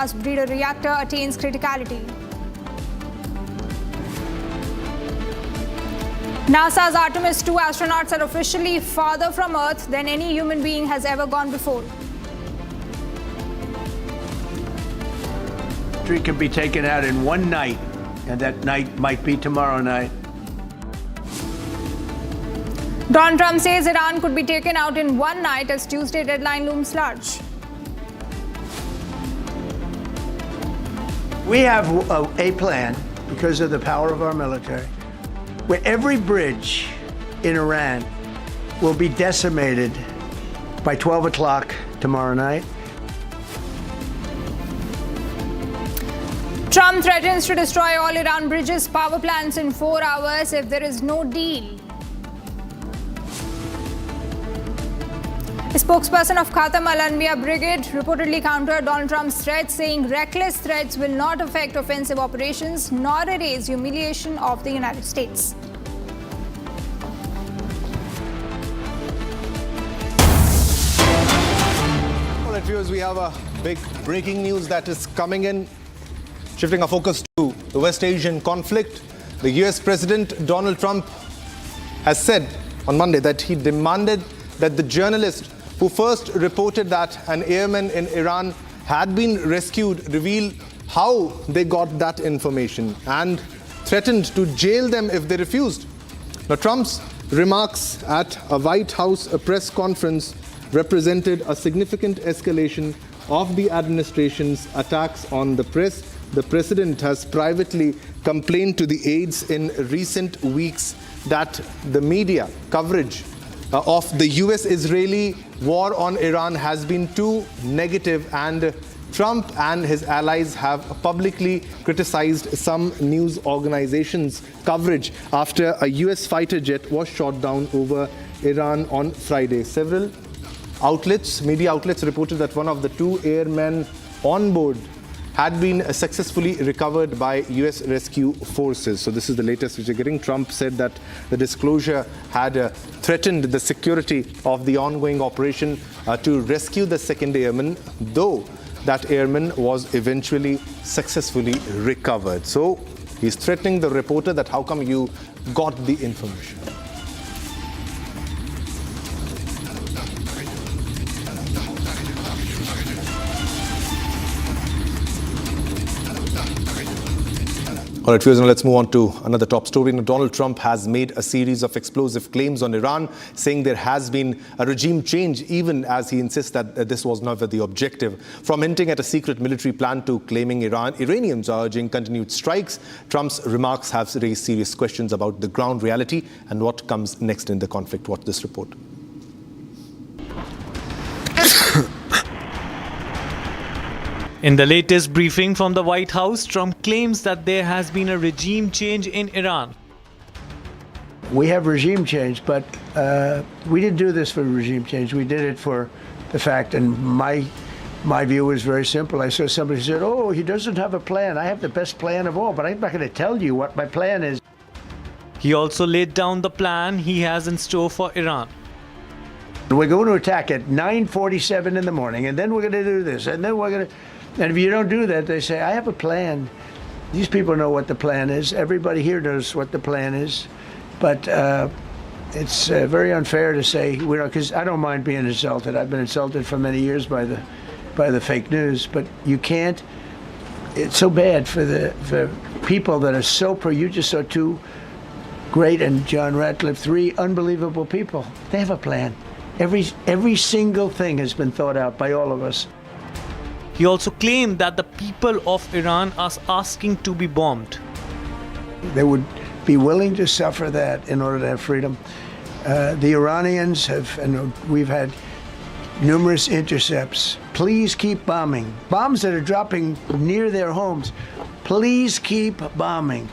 fast breeder reactor attains criticality. NASA's Artemis 2 astronauts are officially farther from Earth than any human being has ever gone before. Tree can be taken out in one night, and that night might be tomorrow night. Donald Trump says Iran could be taken out in one night as Tuesday deadline looms large. We have a plan, because of the power of our military, where every bridge in Iran will be decimated by 12 o'clock tomorrow night. Trump threatens to destroy all Iran bridges, power plants in 4 hours if there is no deal. A spokesperson of Khatam al-Anbiya Brigade reportedly countered Donald Trump's threats, saying reckless threats will not affect offensive operations nor erase humiliation of the United States. All right, viewers, we have a big breaking news that is coming in. Shifting our focus to the West Asian conflict, the US President Donald Trump has said on Monday that he demanded that the journalist who first reported that an airman in Iran had been rescued reveal how they got that information and threatened to jail them if they refused. Now, Trump's remarks at a White House press conference represented a significant escalation of the administration's attacks on the press. The president has privately complained to the aides in recent weeks that the media coverage of the US-Israeli war on Iran has been too negative, and Trump and his allies have publicly criticized some news organizations' coverage after a US fighter jet was shot down over Iran on Friday. Several media outlets reported that one of the two airmen on board had been successfully recovered by US rescue forces. So this is the latest which you're getting. Trump said that the disclosure had threatened the security of the ongoing operation to rescue the second airman, though that airman was eventually successfully recovered. So he's threatening the reporter that how come you got the information. All right, viewers, now let's move on to another top story. Now, Donald Trump has made a series of explosive claims on Iran, saying there has been a regime change, even as he insists that this was never the objective. From hinting at a secret military plan to claiming Iranians are urging continued strikes, Trump's remarks have raised serious questions about the ground reality and what comes next in the conflict. Watch this report. In the latest briefing from the White House, Trump claims that there has been a regime change in Iran. We have regime change, but we didn't do this for regime change. We did it for the fact, and my view was very simple. I saw somebody said, oh, he doesn't have a plan. I have the best plan of all, but I'm not going to tell you what my plan is. He also laid down the plan he has in store for Iran. We're going to attack at 9:47 in the morning, and then we're going to do this, and then we're going to... And if you don't do that, they say, I have a plan. These people know what the plan is. Everybody here knows what the plan is. But it's very unfair to say, because I don't mind being insulted. I've been insulted for many years by the fake news. But you can't. It's so bad for people that are so you just saw two great, and John Ratcliffe, three unbelievable people. They have a plan. Every single thing has been thought out by all of us. He also claimed that the people of Iran are asking to be bombed. They would be willing to suffer that in order to have freedom. The Iranians have, and we've had numerous intercepts. Please keep bombing. Bombs that are dropping near their homes. Please keep bombing.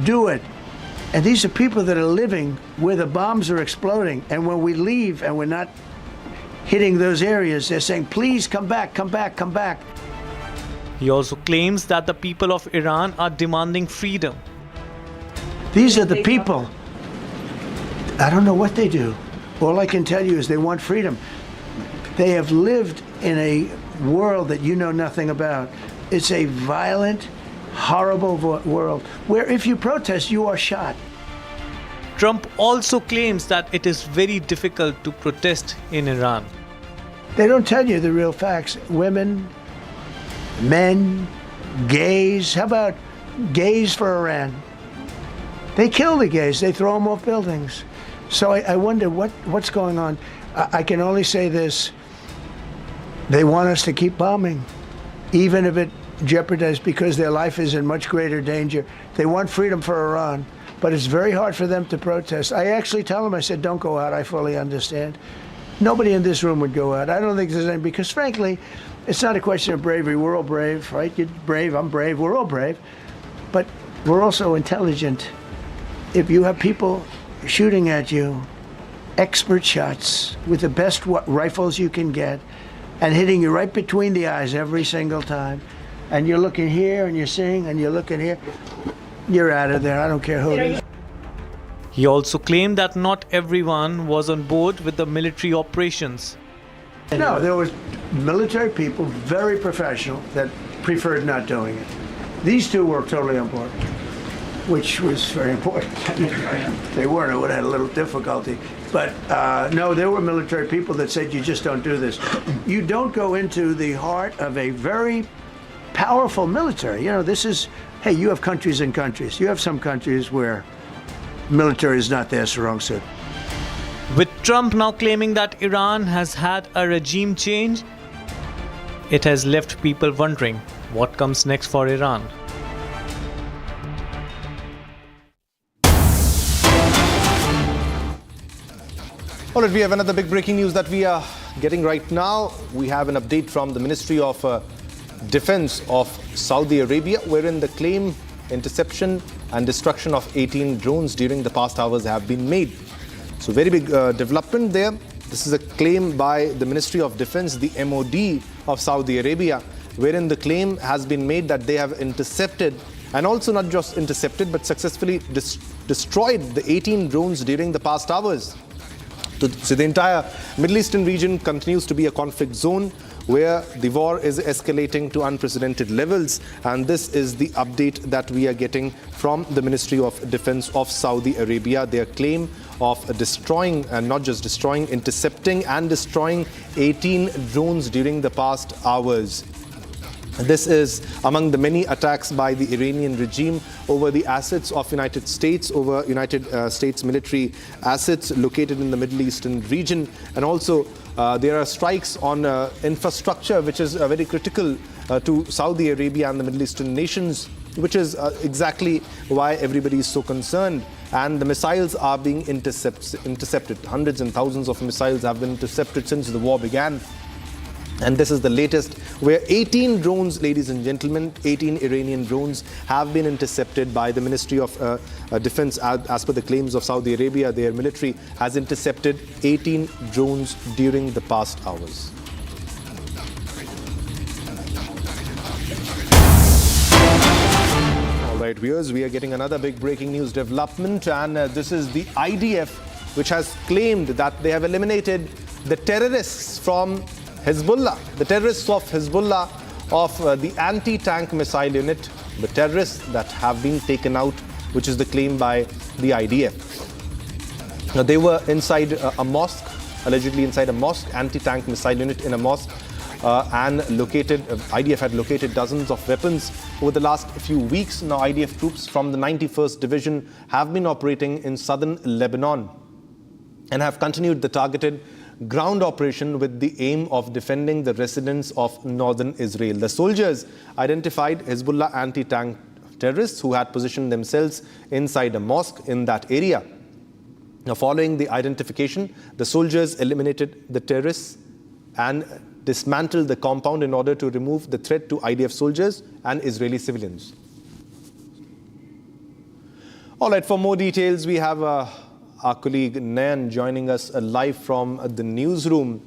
Do it. And these are people that are living where the bombs are exploding. And when we leave and we're not hitting those areas, they're saying, please come back, come back, come back. He also claims that the people of Iran are demanding freedom. These are the people. I don't know what they do. All I can tell you is they want freedom. They have lived in a world that you know nothing about. It's a violent, horrible world where if you protest, you are shot. Trump also claims that it is very difficult to protest in Iran. They don't tell you the real facts. Women, men, gays. How about gays for Iran? They kill the gays. They throw them off buildings. So I wonder what's going on. I can only say this. They want us to keep bombing, even if it jeopardizes, because their life is in much greater danger. They want freedom for Iran, but it's very hard for them to protest. I actually tell them, I said, don't go out. I fully understand. Nobody in this room would go out. I don't think there's any, because frankly, it's not a question of bravery. We're all brave, right? You're brave, I'm brave, we're all brave. But we're also intelligent. If you have people shooting at you, expert shots with the best rifles you can get, and hitting you right between the eyes every single time, and you're looking here and you're seeing and you're looking here, you're out of there. I don't care who it is. He also claimed that not everyone was on board with the military operations. No, there was military people, very professional, that preferred not doing it. These two were totally on board, which was very important. They weren't, it would have had a little difficulty. But no, there were military people that said, you just don't do this. You don't go into the heart of a very powerful military. You know, this is, hey, you have countries and countries. You have some countries where military is not their strong suit. With Trump now claiming that Iran has had a regime change, it has left people wondering what comes next for Iran. All right, we have another big breaking news that we are getting right now. We have an update from the Ministry of Defense of Saudi Arabia, wherein the claim, interception and destruction of 18 drones during the past hours have been made. So very big development there. This is a claim by the Ministry of Defense, the MOD of Saudi Arabia, wherein the claim has been made that they have intercepted, and also not just intercepted, but successfully destroyed the 18 drones during the past hours. So the entire Middle Eastern region continues to be a conflict zone where the war is escalating to unprecedented levels. And this is the update that we are getting from the Ministry of Defense of Saudi Arabia. Their claim of destroying, and not just destroying, intercepting and destroying 18 drones during the past hours. This is among the many attacks by the Iranian regime over the assets of United States, over United States military assets located in the Middle Eastern region. And also there are strikes on infrastructure, which is very critical to Saudi Arabia and the Middle Eastern nations, which is exactly why everybody is so concerned. And the missiles are being intercepted. Hundreds and thousands of missiles have been intercepted since the war began. And this is the latest, where 18 drones, ladies and gentlemen, 18 Iranian drones have been intercepted by the Ministry of Defense. As per the claims of Saudi Arabia, their military has intercepted 18 drones during the past hours. All right, viewers, we are getting another big breaking news development, and this is the IDF, which has claimed that they have eliminated the terrorists from Hezbollah, the terrorists of Hezbollah, of the anti-tank missile unit, the terrorists that have been taken out, which is the claim by the IDF. Now, they were inside a mosque, allegedly inside a mosque, anti-tank missile unit in a mosque, and IDF had located dozens of weapons over the last few weeks. Now, IDF troops from the 91st Division have been operating in southern Lebanon and have continued the targeted ground operation with the aim of defending the residents of northern Israel. The soldiers identified Hezbollah anti-tank terrorists who had positioned themselves inside a mosque in that area. Now, following the identification, the soldiers eliminated the terrorists and dismantled the compound in order to remove the threat to IDF soldiers and Israeli civilians. All right, for more details, we have our colleague Nayan joining us live from the newsroom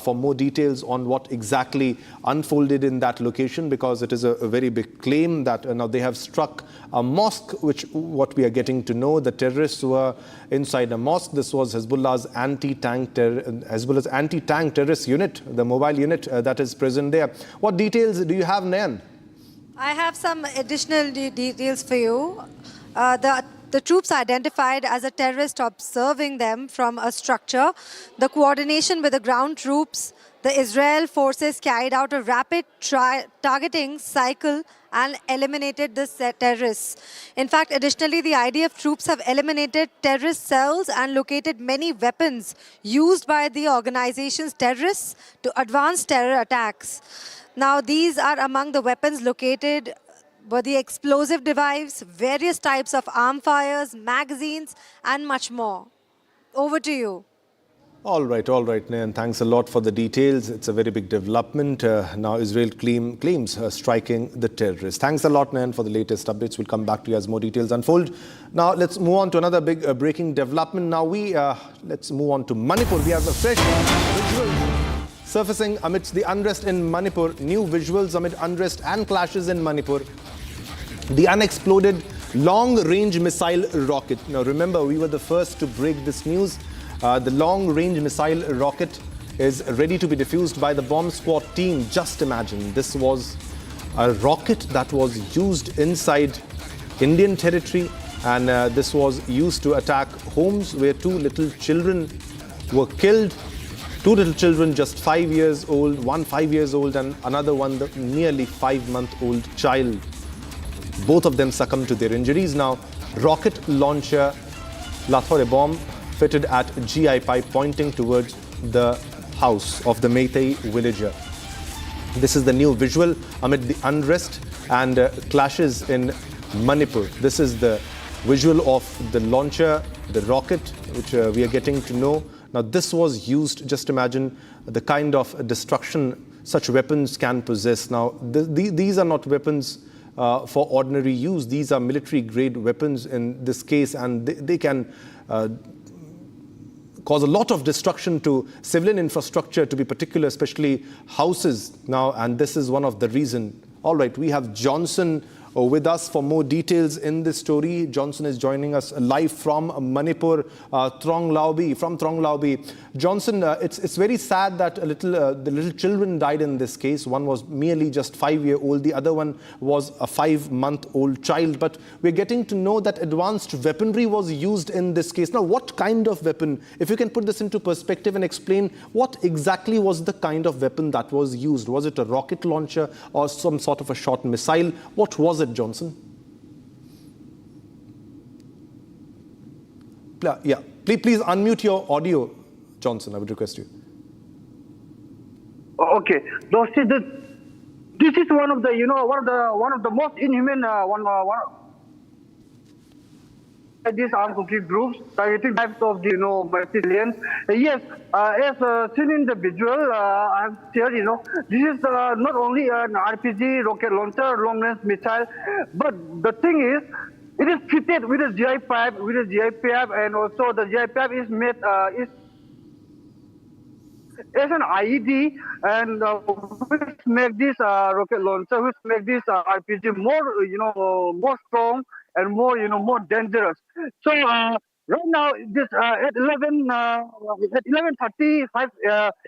for more details on what exactly unfolded in that location, because it is a very big claim that now they have struck a mosque, which what we are getting to know, the terrorists were inside a mosque. This was Hezbollah's anti-tank terrorist unit, the mobile unit that is present there. What details do you have, Nayan? I have some additional details for you. The troops identified as a terrorist observing them from a structure. The coordination with the ground troops, the Israel forces carried out a rapid targeting cycle and eliminated the terrorists. In fact, additionally, the IDF troops have eliminated terrorist cells and located many weapons used by the organization's terrorists to advance terror attacks. Now, these are among the weapons located were the explosive device, various types of arm fires, magazines, and much more. Over to you. All right, Nayan. Thanks a lot for the details. It's a very big development. Now Israel claims striking the terrorists. Thanks a lot, Nayan, for the latest updates. We'll come back to you as more details unfold. Now let's move on to another big breaking development. Now let's move on to Manipur. We have a fresh visual surfacing amidst the unrest in Manipur. New visuals amid unrest and clashes in Manipur. The unexploded long-range missile rocket. Now remember, we were the first to break this news. The long-range missile rocket is ready to be defused by the bomb squad team. Just imagine, this was a rocket that was used inside Indian territory, and this was used to attack homes where two little children were killed. Two little children, just 5 years old, one 5 years old and another one, the nearly 5-month-old child. Both of them succumbed to their injuries. Now, rocket launcher Lathore bomb fitted at GI pipe pointing towards the house of the Meitei villager. This is the new visual amid the unrest and clashes in Manipur. This is the visual of the launcher, the rocket, which we are getting to know. Now, this was used, just imagine the kind of destruction such weapons can possess. Now, these are not weapons for ordinary use. These are military-grade weapons in this case, and they can cause a lot of destruction to civilian infrastructure, to be particular, especially houses now, and this is one of the reasons. All right, we have Johnson with us for more details in this story. Johnson is joining us live from Manipur, from Tronglaubi. Johnson, it's very sad that the little children died in this case. One was merely just 5-year-old. The other one was a 5-month-old child. But we're getting to know that advanced weaponry was used in this case. Now, what kind of weapon? If you can put this into perspective and explain what exactly was the kind of weapon that was used. Was it a rocket launcher or some sort of a short missile? What was it, Johnson? Yeah, please unmute your audio, Johnson. I would request you. Okay, this is one of the one of the most inhuman these armed conflict groups targeting types of the civilians. Yes, as seen in the visual, I have shared. This is not only an RPG rocket launcher, long-range missile, but the thing is, it is fitted with a GI pipe, and also the GI pipe is made as an IED, and which make this rocket launcher, which make this RPG more, more strong and more, more dangerous. So right now, this at 11:35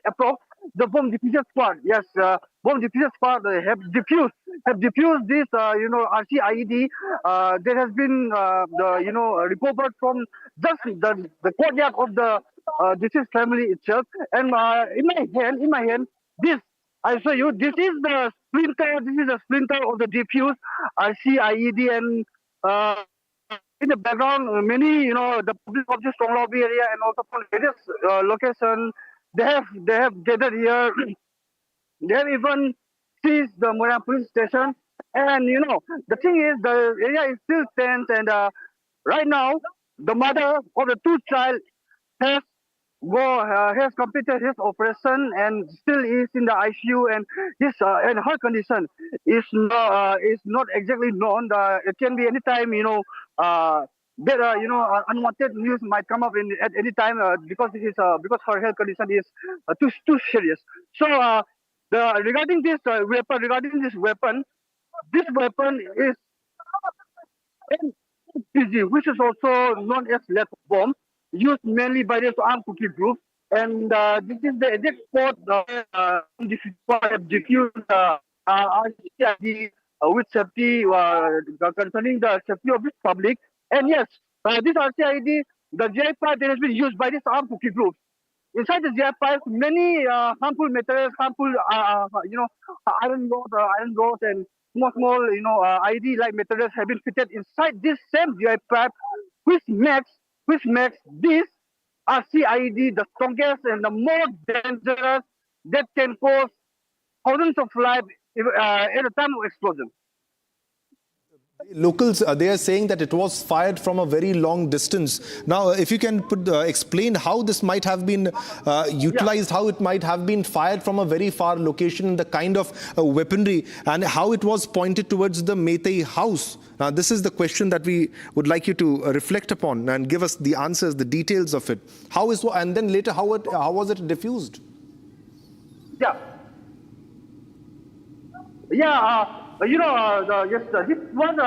approx, the bomb diffuser squad, yes, bomb diffuser squad have diffused this, RC IED that has been, recovered from just the courtyard of the deceased family itself. And in my hand, this, I show you, this is the splinter. This is a splinter of the diffused RC IED, and in the background, many, the public of the Tronglaubi area and also from various locations, they have gathered here. They have even seized the Moran police station. And, the thing is, the area is still tense. And right now, the mother of the two child has completed his operation and still is in the ICU, and and her condition is not exactly known. It can be any time, unwanted news might come up at any time because because her health condition is too serious. So regarding this weapon, this weapon is RPG, which is also known as lethal bomb, used mainly by this armed conflict group. And this is the exact spot diffused RCID with safety, concerning the safety of the public. And yes, this RCID, the GI5 that has been used by these armed cookie groups. Inside the GI5, many harmful materials, harmful, iron rods and small, ID-like materials have been fitted inside this same GI5, which makes this RCID the strongest and the more dangerous that can cause thousands of lives at a time of explosion. Locals, they are saying that it was fired from a very long distance. Now, if you can explain how this might have been utilized, how it might have been fired from a very far location, the kind of weaponry, and how it was pointed towards the Meitei house. Now, this is the question that we would like you to reflect upon and give us the answers, the details of it. And then later, how was it diffused? Yeah. Yes, this was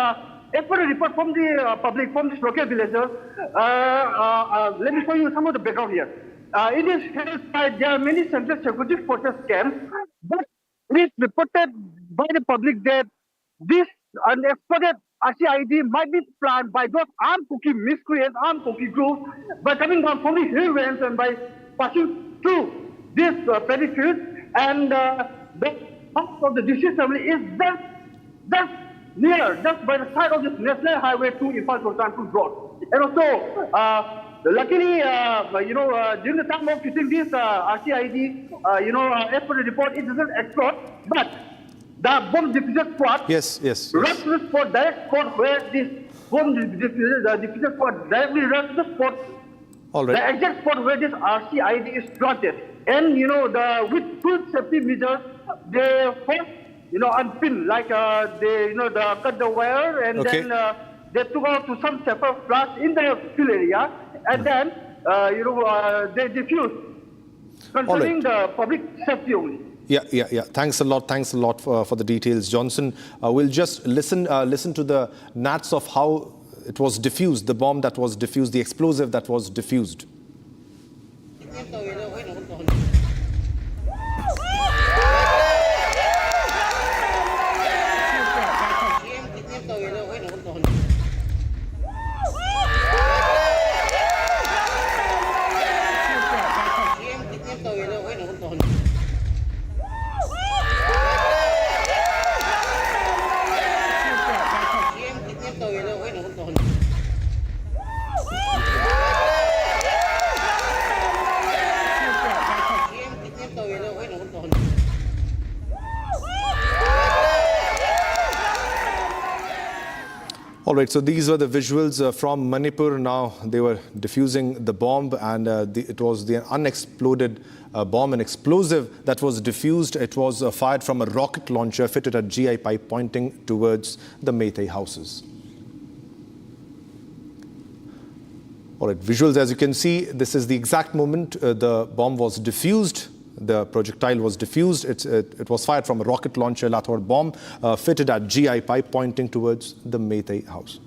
as per a report from the public, from the local villagers. Let me show you some of the background here. In this hill side, there are many central security forces camps, but it is reported by the public that this unexploded RCID might be planned by those armed cookie miscreants, armed cookie groups, by coming down from the hill range and by passing through this paddy field, and the house of the deceased family is just by the side of this National Highway 2 Imphal to Kanpur Road. And also, luckily, during the time of shooting this RCID, as per the report, it doesn't explode, but the bomb diffuser squad rushed to the spot, direct spot where this bomb diffuser squad directly rushed to the spot, the exact spot where this RCID is planted. And, with full safety measures, they first, unpin, like they cut the wire, and then they took out to some safer flats in the field area, and then they diffused, concerning the public safety only. Yeah. Thanks a lot for the details, Johnson. We'll just listen to the nats of how it was diffused, the bomb that was diffused, the explosive that was diffused. All right, so these were the visuals from Manipur. Now they were diffusing the bomb, and it was the unexploded bomb, an explosive that was diffused. It was fired from a rocket launcher fitted at GI pipe pointing towards the Meitei houses. All right, visuals, as you can see, this is the exact moment the bomb was diffused. The projectile was diffused. It was fired from a rocket launcher, Lathor bomb, fitted at GI pipe pointing towards the Meitei house.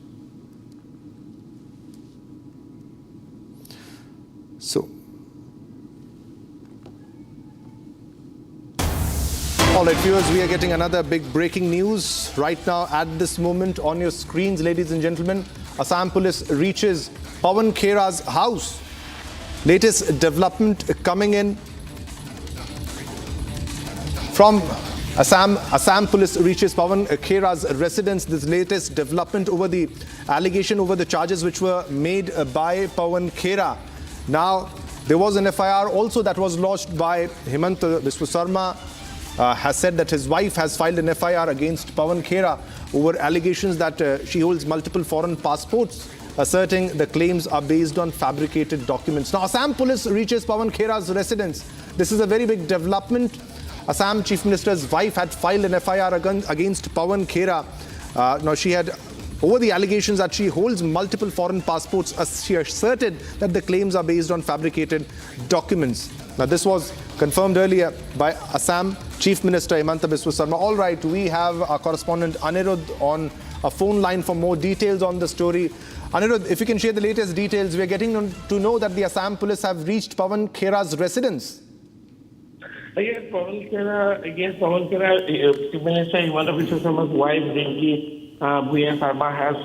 So, all right, viewers, we are getting another big breaking news right now at this moment on your screens, ladies and gentlemen. Assam police reaches Pawan Khera's house. Latest development coming in from Assam police reaches Pawan Khera's residence. This latest development over the allegation, over the charges which were made by Pawan Khera. Now, there was an FIR also that was lodged by Himanta Biswa Sarma. Has said that his wife has filed an FIR against Pawan Khera over allegations that she holds multiple foreign passports, asserting the claims are based on fabricated documents. Now, Assam police reaches Pawan Khera's residence. This is a very big development. Assam Chief Minister's wife had filed an FIR against Pawan Khera. Now, she had, over the allegations that she holds multiple foreign passports, she asserted that the claims are based on fabricated documents. Now, this was confirmed earlier by Assam Chief Minister Himanta Biswa Sarma. All right, we have our correspondent Anirudh on a phone line for more details on the story. Anirudh, if you can share the latest details, we are getting to know that the Assam police have reached Pawan Khera's residence. Pawan Khera, Chief Minister Himanta Biswa Sarma's wife, Rinki Bhuya Sharma, has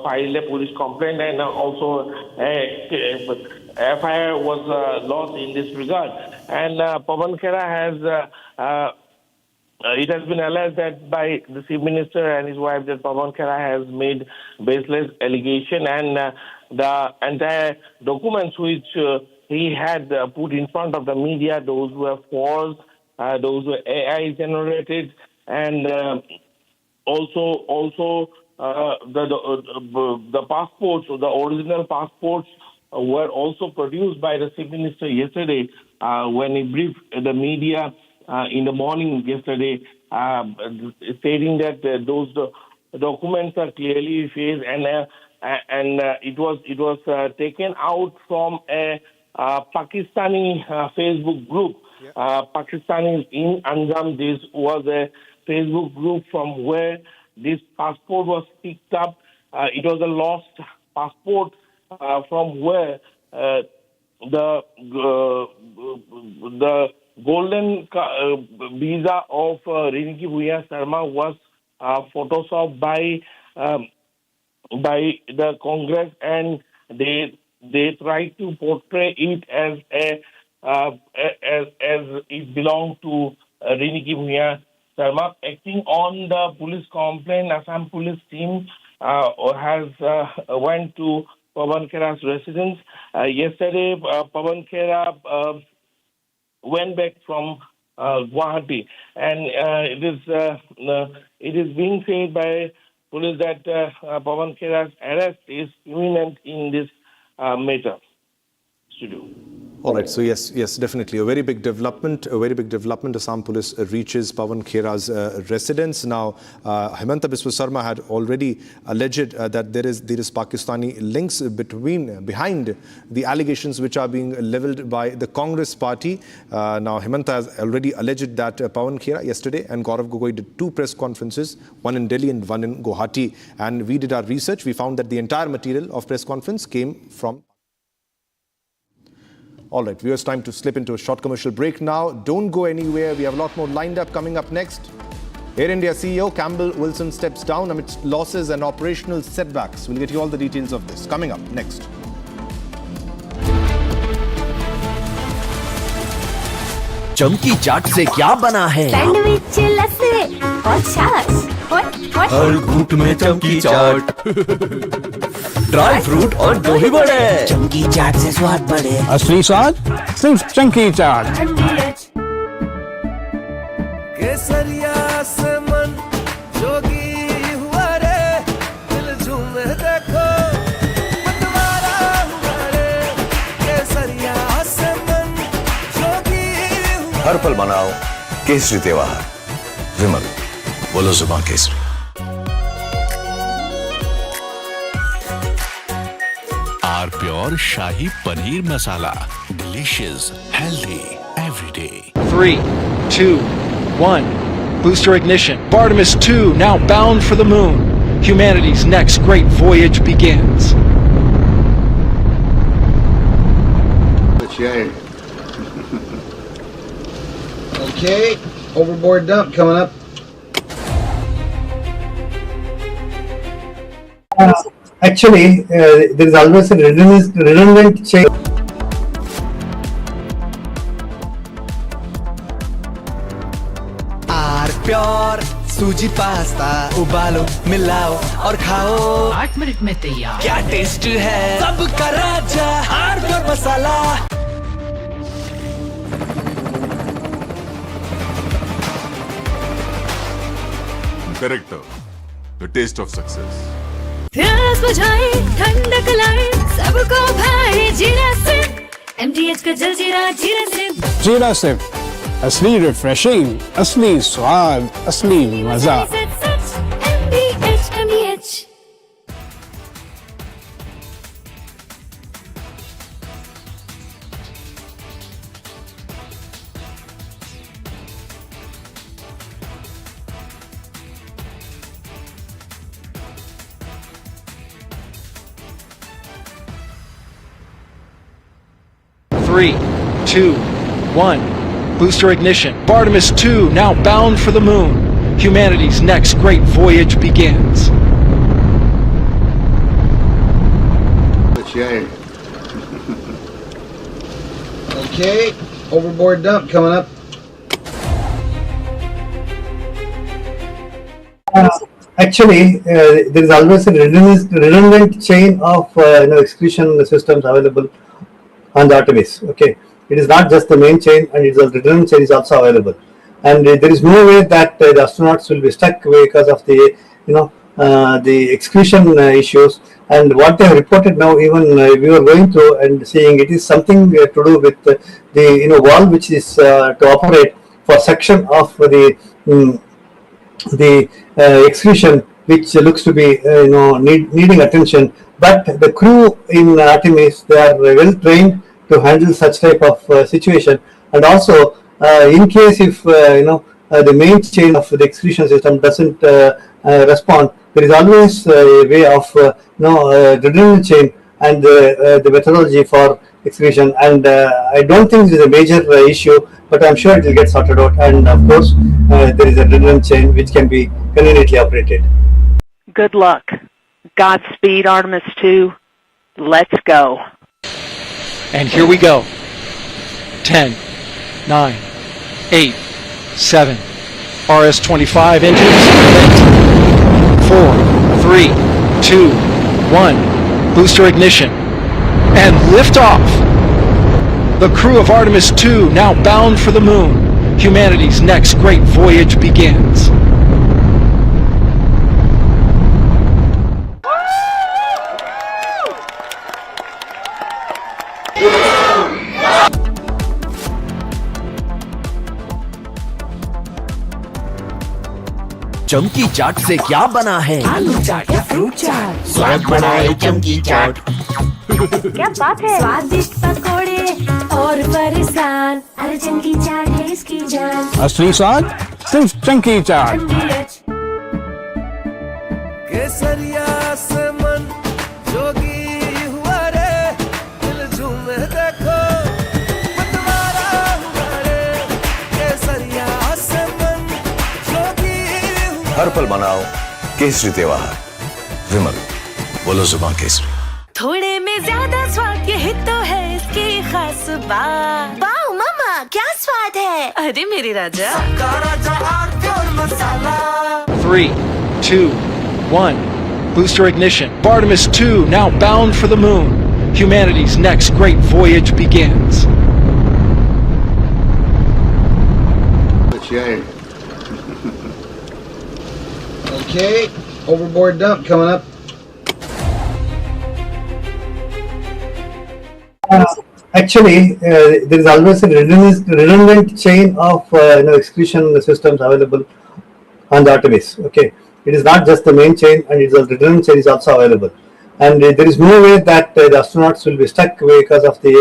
filed a police complaint, and also FIR was lodged in this regard. And Pawan Khera has, it has been alleged that by the Chief Minister and his wife that Pawan Khera has made baseless allegation, and the entire documents which he had put in front of the media, those were false, those were AI generated, and also the passports, the original passports were also produced by the Chief Minister yesterday when he briefed the media in the morning yesterday, stating that those documents are clearly faked, and it was taken out from a Pakistani Facebook group. Pakistanis in Assam. This was a Facebook group from where this passport was picked up. It was a lost passport from where the golden visa of Rinki Bhuya Sharma was photoshopped by the Congress, and they tried to portray it as it belonged to Rinki Bhuya Sharma. Acting on the police complaint, Assam police team has went to Pawan Khera's residence. Yesterday, Pawan Khera went back from Guwahati, and it is being said by police that Pawan Khera's arrest is imminent in this matter. Studio. All right, so yes, definitely. A very big development. Assam police reaches Pawan Khera's residence. Now, Himanta Biswa Sarma had already alleged that there is Pakistani links behind the allegations which are being leveled by the Congress party. Now, Himanta has already alleged that Pawan Khera yesterday and Gaurav Gogoi did two press conferences, one in Delhi and one in Guwahati. And we did our research. We found that the entire material of press conference came from... All right, viewers, time to slip into a short commercial break now. Don't go anywhere. We have a lot more lined up coming up next. Air India CEO Campbell Wilson steps down amidst losses and operational setbacks. We'll get you all the details of this coming up next. चमकी चाट से क्या बना है? Sandwich लस्सी और छाछ हर घूंट में चमकी चाट ड्राई फ्रूट और दही बड़े चमकी चाट से स्वाद बढ़े असली स्वाद सिर्फ चमकी चाट केसरिया से मन जोगी हुआ रे दिल झूमे देखो मतवारा हुआ रे केसरिया से मन जोगी हर पल मनाओ केसरी त्योहार विमल बोलो जुबान केसरी R pure shahi paneer masala delicious healthy everyday 3, 2, 1 booster ignition Artemis 2 now bound for the moon humanity's next great voyage begins Okay, overboard dump coming up. Actually, there is always a redundant change. R pure सूजी pasta उबालो मिलाओ और खाओ 8 minute में तैयार क्या taste है सबका राजा R pure masala Character, the taste of success. प्यास बुझाए ठंडक लाए सबको भाए जीरा से MTH का जलजीरा जीरा से जीरा सिर्फ असली रिफ्रेशिंग असली स्वाद असली मजा MTH Three, 2, 1 Booster ignition. Artemis 2 now bound for the moon. Humanity's next great voyage begins. Okay, overboard dump coming up. Actually, there is always a redundant chain of execution systems available on the Artemis. Okay, it is not just the main chain, and it's a redundant chain is also available. And there is no way that the astronauts will be stuck because of the the execution issues. And what they have reported now, even we were going through and seeing, it is something to do with the valve which is to operate for section of the execution, which looks to be needing attention. But the crew in Artemis, they are well trained to handle such type of situation. And also, in case if the main chain of the execution system doesn't respond, there is always a way of redundant chain and the methodology for execution. And I don't think it is a major issue, but I'm sure it will get sorted out. And of course, there is a redundant chain which can be conveniently operated. Good luck. Godspeed, Artemis 2. Let's go. And here we go. 10, 9, 8, 7. RS-25 engines. 4, 3, 2, 1. Booster ignition. And liftoff. The crew of Artemis 2 now bound for the moon. Humanity's next great voyage begins. चमकी चाट से क्या बना है? आलू चाट या fruit चाट? स्वाद बढ़ाए चमकी चाट। क्या बात है? स्वादिष्ट पकोड़े और फरसान, अरे चमकी चाट है इसकी जान। असली स्वाद सिर्फ चमकी चाट। केसरिया से मन जोगी हुआ रे, दिल झूमे देखो मतवारा हुआ रे। केसरिया से मन जोगी हुआ। हर पल मनाओ केसरी त्योहार। विमल, बोलो जुबान केसरी। थोड़े में ज्यादा स्वाद, यही तो है इसकी खास बात। वाओ मामा, क्या स्वाद है? अरे मेरे राजा। सबका राजा आरती और मसाला। 3, 2, 1. Booster ignition. Artemis 2 now bound for the moon. Humanity's next great voyage begins. Okay, overboard dump coming up. Actually, there is always a redundant chain of execution systems available on the Artemis. Okay, it is not just the main chain, and it's a redundant chain is also available. And there is no way that the astronauts will be stuck because of the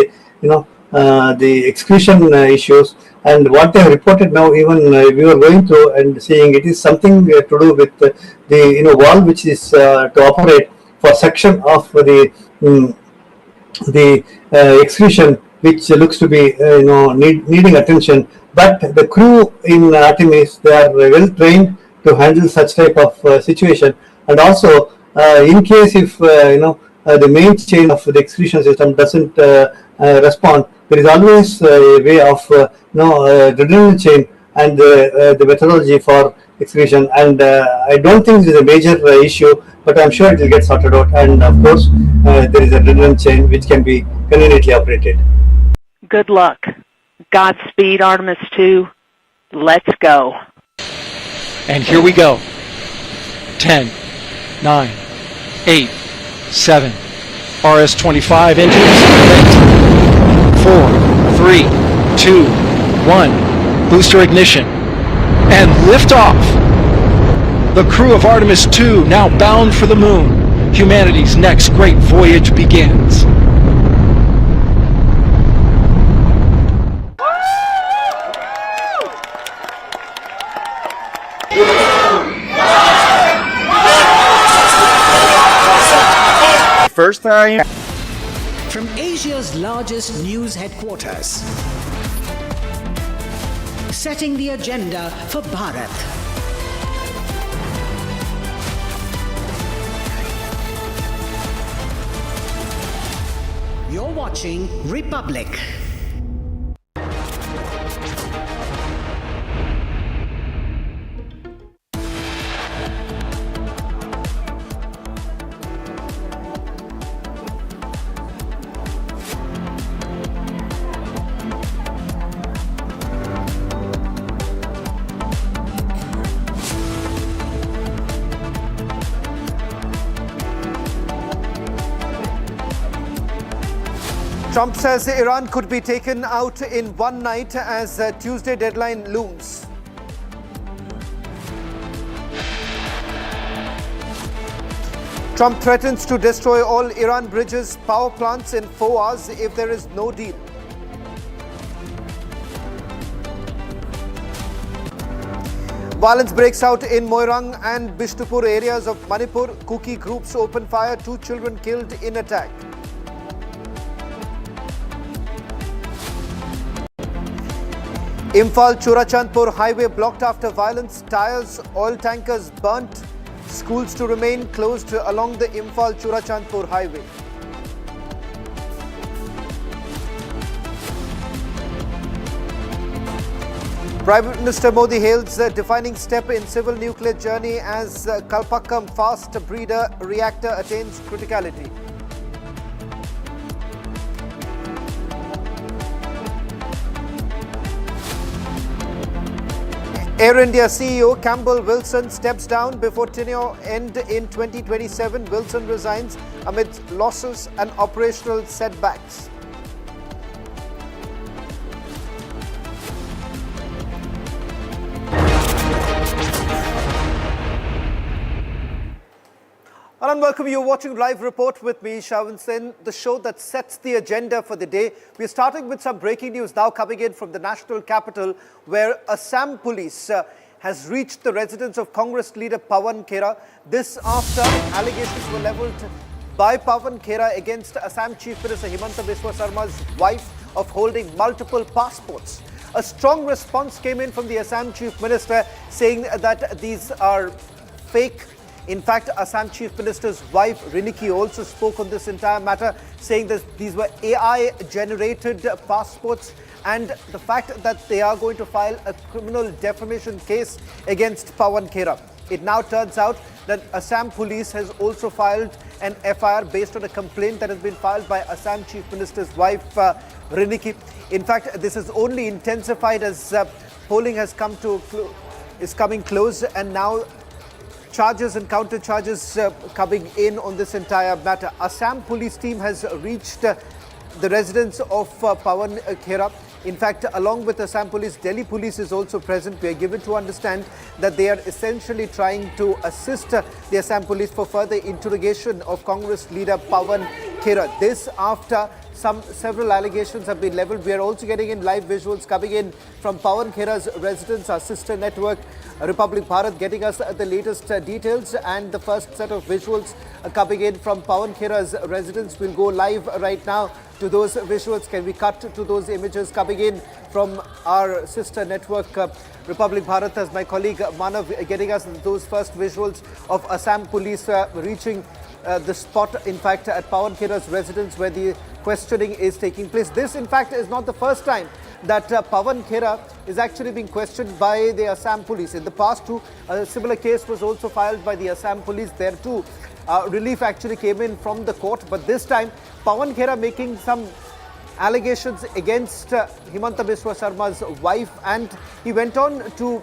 the execution issues. And what they have reported now, even we were going through and seeing, it is something to do with the valve which is to operate for section of the execution, which looks to be needing attention. But the crew in Artemis, they are well trained to handle such type of situation. And also, in case if the main chain of the execution system doesn't respond, there is always a way of redundant chain and the methodology for execution. And I don't think it is a major issue, but I'm sure it will get sorted out. And of course, there is a redundant chain which can be conveniently operated. Good luck. Godspeed, Artemis 2. Let's go. And here we go. 10, 9, 8, 7. RS-25 engines. 4, 3, 2, 1. Booster ignition. And liftoff. The crew of Artemis 2 now bound for the moon. Humanity's next great voyage begins. First time. From Asia's largest news headquarters, setting the agenda for Bharat. You're watching Republic. Trump says Iran could be taken out in one night as Tuesday deadline looms. Trump threatens to destroy all Iran bridges, power plants in 4 hours if there is no deal. Violence breaks out in Moirang and Bishnupur areas of Manipur. Kuki groups open fire, 2 children killed in attack. Imphal-Churachandpur highway blocked after violence. Tires, oil tankers burnt. Schools to remain closed along the Imphal-Churachandpur highway. Prime Minister Modi hails a defining step in civil nuclear journey as Kalpakkam fast breeder reactor attains criticality. Air India CEO Campbell Wilson steps down before tenure end in 2027. Wilson resigns amid losses and operational setbacks. And welcome, you're watching Live Report with me, Shawan Sen, the show that sets the agenda for the day. We're starting with some breaking news now coming in from the national capital, where Assam police has reached the residence of Congress leader Pawan Khera. This after allegations were levelled by Pawan Khera against Assam Chief Minister Himanta Biswa Sarma's wife of holding multiple passports. A strong response came in from the Assam Chief Minister saying that these are fake. In fact, Assam Chief Minister's wife, Riniki, also spoke on this entire matter, saying that these were AI-generated passports and the fact that they are going to file a criminal defamation case against Pawan Khera. It now turns out that Assam police has also filed an FIR based on a complaint that has been filed by Assam Chief Minister's wife, Riniki. In fact, this is only intensified as polling has is coming close, and now charges and counter charges coming in on this entire matter. Assam police team has reached the residence of Pawan Khera. In fact, along with Assam police, Delhi police is also present. We are given to understand that they are essentially trying to assist the Assam police for further interrogation of Congress leader Pawan Khera. This after several allegations have been levelled. We are also getting in live visuals coming in from Pawan Khera's residence, our sister network, Republic Bharat, getting us the latest details, and the first set of visuals coming in from Pawan Khera's residence. We'll go live right now to those visuals. Can we cut to those images coming in from our sister network, Republic Bharat, as my colleague Manav getting us those first visuals of Assam police reaching the spot, in fact, at Pawan Khera's residence where the questioning is taking place. This, in fact, is not the first time that Pawan Khera is actually being questioned by the Assam police. In the past too, a similar case was also filed by the Assam police. There too, relief actually came in from the court. But this time, Pawan Khera making some allegations against Himanta Biswa Sarma's wife, and he went on to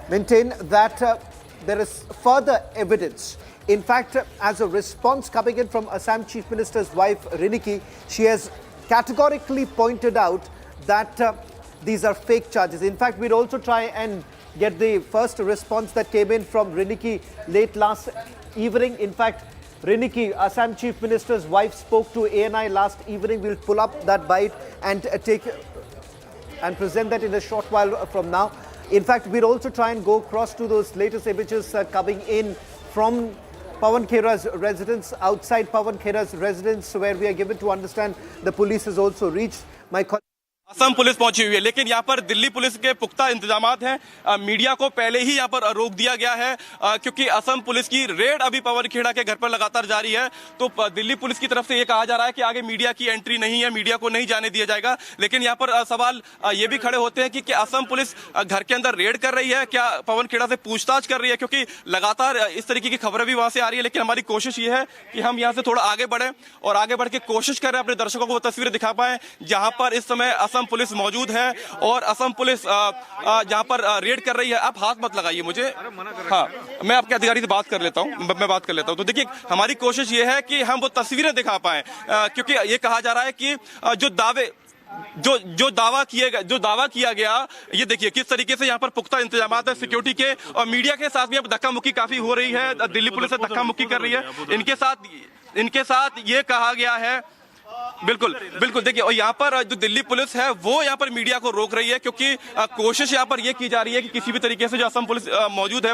maintain that there is further evidence. In fact, as a response coming in from Assam Chief Minister's wife, Riniki, she has categorically pointed out that these are fake charges. In fact, we'd also try and get the first response that came in from Riniki late last evening. In fact, Riniki, Assam Chief Minister's wife, spoke to ANI last evening. We'll pull up that bite and present that in a short while from now. In fact, we'll also try and go across to those latest images coming in from Pawan Khera's residence, outside Pawan Khera's residence, where we are given to understand the police has also reached. My colleague Assam police पहुंची हुई है, लेकिन यहाँ पर Delhi police के पुख्ता इंतजामात हैं। Media को पहले ही यहाँ पर रोक दिया गया है क्योंकि असम पुलिस की रेड अभी पवन खेड़ा के घर पर लगातार जारी है। तो दिल्ली पुलिस की तरफ से ये कहा जा रहा है कि आगे मीडिया की एंट्री नहीं है, मीडिया को नहीं जाने दिया जाएगा। लेकिन यहाँ पर सवाल ये भी खड़े होते हैं कि क्या असम पुलिस घर के अंदर रेड कर रही है, क्या पवन खेड़ा से पूछताछ कर रही है, क्योंकि लगातार इस तरीके की खबरें भी वहां से आ रही है। लेकिन हमारी कोशिश ये है कि हम यहाँ से थोड़ा आगे बढ़े और आगे बढ़ के कोशिश करें अपने दर्शकों को वो तस्वीरें दिखा पाए जहां पर इस समय असम पुलिस मौजूद है और असम पुलिस जहां पर रेड कर रही है। आप हाथ मत लगाइए मुझे, हाँ मैं आपके अधिकारी से बात कर लेता हूं, मैं बात कर लेता हूं। तो देखिए हमारी कोशिश ये है कि हम वो तस्वीरें दिखा पाए क्योंकि ये कहा जा रहा है कि जो दावा किया गया, ये देखिए किस तरीके से यहाँ पर पुख्ता इंतजामात है सिक्योरिटी के और मीडिया के साथ भी अब धक्का मुक्की काफी हो रही है। दिल्ली पुलिस से धक्का मुक्की कर रही है। इनके साथ ये कहा गया है, बिल्कुल बिल्कुल देखिए, और यहाँ पर जो दिल्ली पुलिस है वो यहाँ पर मीडिया को रोक रही है क्योंकि कोशिश यहाँ पर ये की जा रही है कि किसी भी तरीके से जो असम पुलिस मौजूद है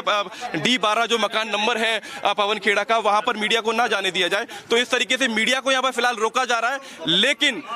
D12 जो मकान नंबर है पवन खेड़ा का, वहां पर मीडिया को ना जाने दिया जाए। तो इस तरीके से मीडिया को यहाँ पर फिलहाल रोका जा रहा है।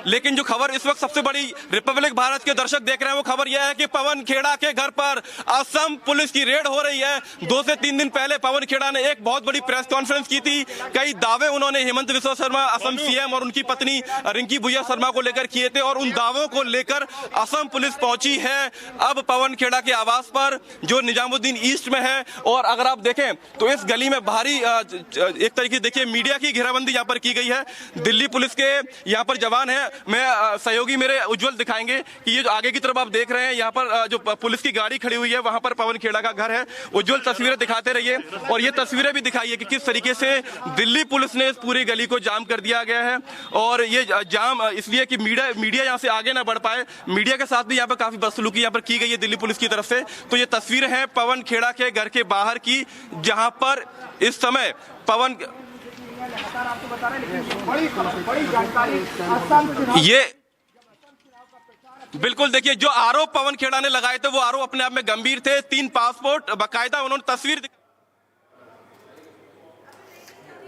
लेकिन जो खबर इस वक्त सबसे बड़ी रिपब्लिक भारत के दर्शक देख रहे हैं वो खबर यह है कि पवन खेड़ा के घर पर असम पुलिस की रेड हो रही है। 2 से 3 दिन पहले पवन खेड़ा ने एक बहुत बड़ी प्रेस कॉन्फ्रेंस की थी। कई दावे उन्होंने हेमंत बिस्वा शर्मा असम CM और उनकी पत्नी रिंकी भुइया शर्मा को लेकर किए थे और उन दावों को लेकर असम पुलिस पहुंची है अब पवन खेड़ा के आवास पर जो निजामुद्दीन ईस्ट में है। और अगर आप देखें तो इस गली में भारी एक तरीके देखिए मीडिया की घेराबंदी यहां पर की गई है। दिल्ली पुलिस के यहां पर जवान है, मैं सहयोगी मेरे उज्जवल दिखाएंगे कि ये जो आगे की तरफ आप देख रहे हैं यहां पर जो पुलिस की गाड़ी खड़ी हुई है वहां पर पवन खेड़ा का घर है। उज्जवल तस्वीरें दिखाते रहिए और ये तस्वीरें भी दिखाइए कि किस तरीके से दिल्ली पुलिस ने इस पूरी गली को जाम कर दिया गया है और ये जाम इसलिए कि मीडिया यहां से आगे ना बढ़ पाए। मीडिया के साथ भी यहां पर काफी बदसलूकी यहां पर की गई है दिल्ली पुलिस की तरफ से। तो ये तस्वीरें हैं पवन खेड़ा के घर के बाहर की जहां पर इस समय पवन ये बिल्कुल देखिए जो आरोप पवन खेड़ा ने लगाए थे वो आरोप अपने आप में गंभीर थे। 3 पासपोर्ट बाकायदा उन्होंने तस्वीर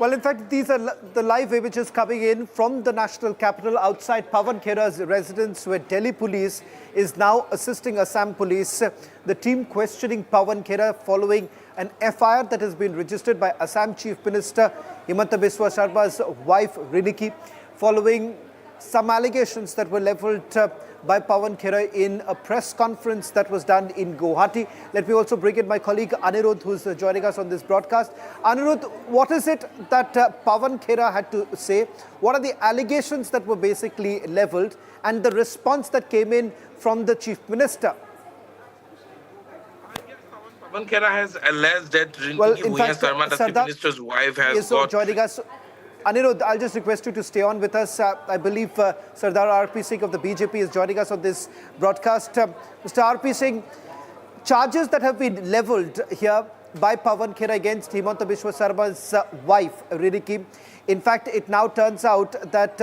Well, in fact, these are the live images coming in from the national capital outside Pawan Khera's residence, where Delhi police is now assisting Assam police. The team questioning Pawan Khera following an FIR that has been registered by Assam Chief Minister Himanta Biswa Sarma's wife, Riniki, following some allegations that were levelled by Pawan Khera in a press conference that was done in Guwahati. Let me also bring in my colleague Anirudh, who's joining us on this broadcast. Anirudh, what is it that Pawan Khera had to say? What are the allegations that were basically levelled and the response that came in from the Chief Minister? Pawan Khera has alleged that Rinki Bhuiya Sarma, the Chief Minister's wife, has got... joining us. Anirudh, I'll just request you to stay on with us. I believe Sardar R.P. Singh of the BJP is joining us on this broadcast. Mr. R.P. Singh, charges that have been levelled here by Pawan Khera against Himanta Biswa Sarma's wife, Riniki. In fact, it now turns out that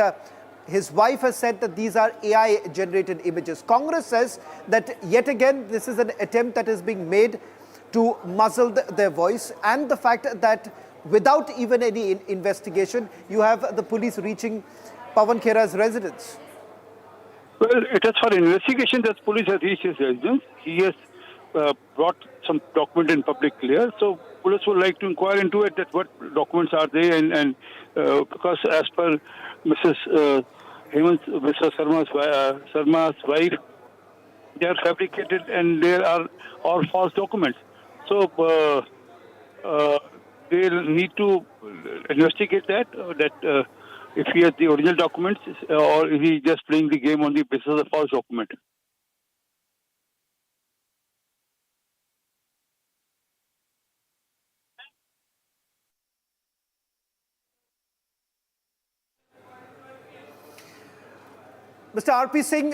his wife has said that these are AI-generated images. Congress says that yet again this is an attempt that is being made to muzzle their voice, and the fact that without even any investigation, you have the police reaching Pawan Khera's residence. Well, it is for investigation that police has reached his residence. He has brought some document in public clear. So police would like to inquire into it, that what documents are they, and because as per Mrs. Hemant Biswa Sarma's wife, they are fabricated and they are all false documents. So they'll need to investigate that if he has the original documents or if he's just playing the game on the basis of the false document. Mr. R.P. Singh,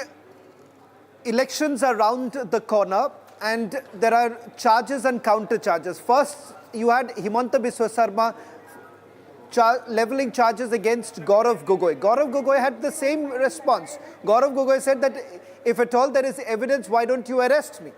elections are round the corner and there are charges and counter charges. First, you had Himanta Biswa Sarma levelling charges against Gaurav Gogoi. Gaurav Gogoi had the same response. Gaurav Gogoi said that if at all there is evidence, why don't you arrest me?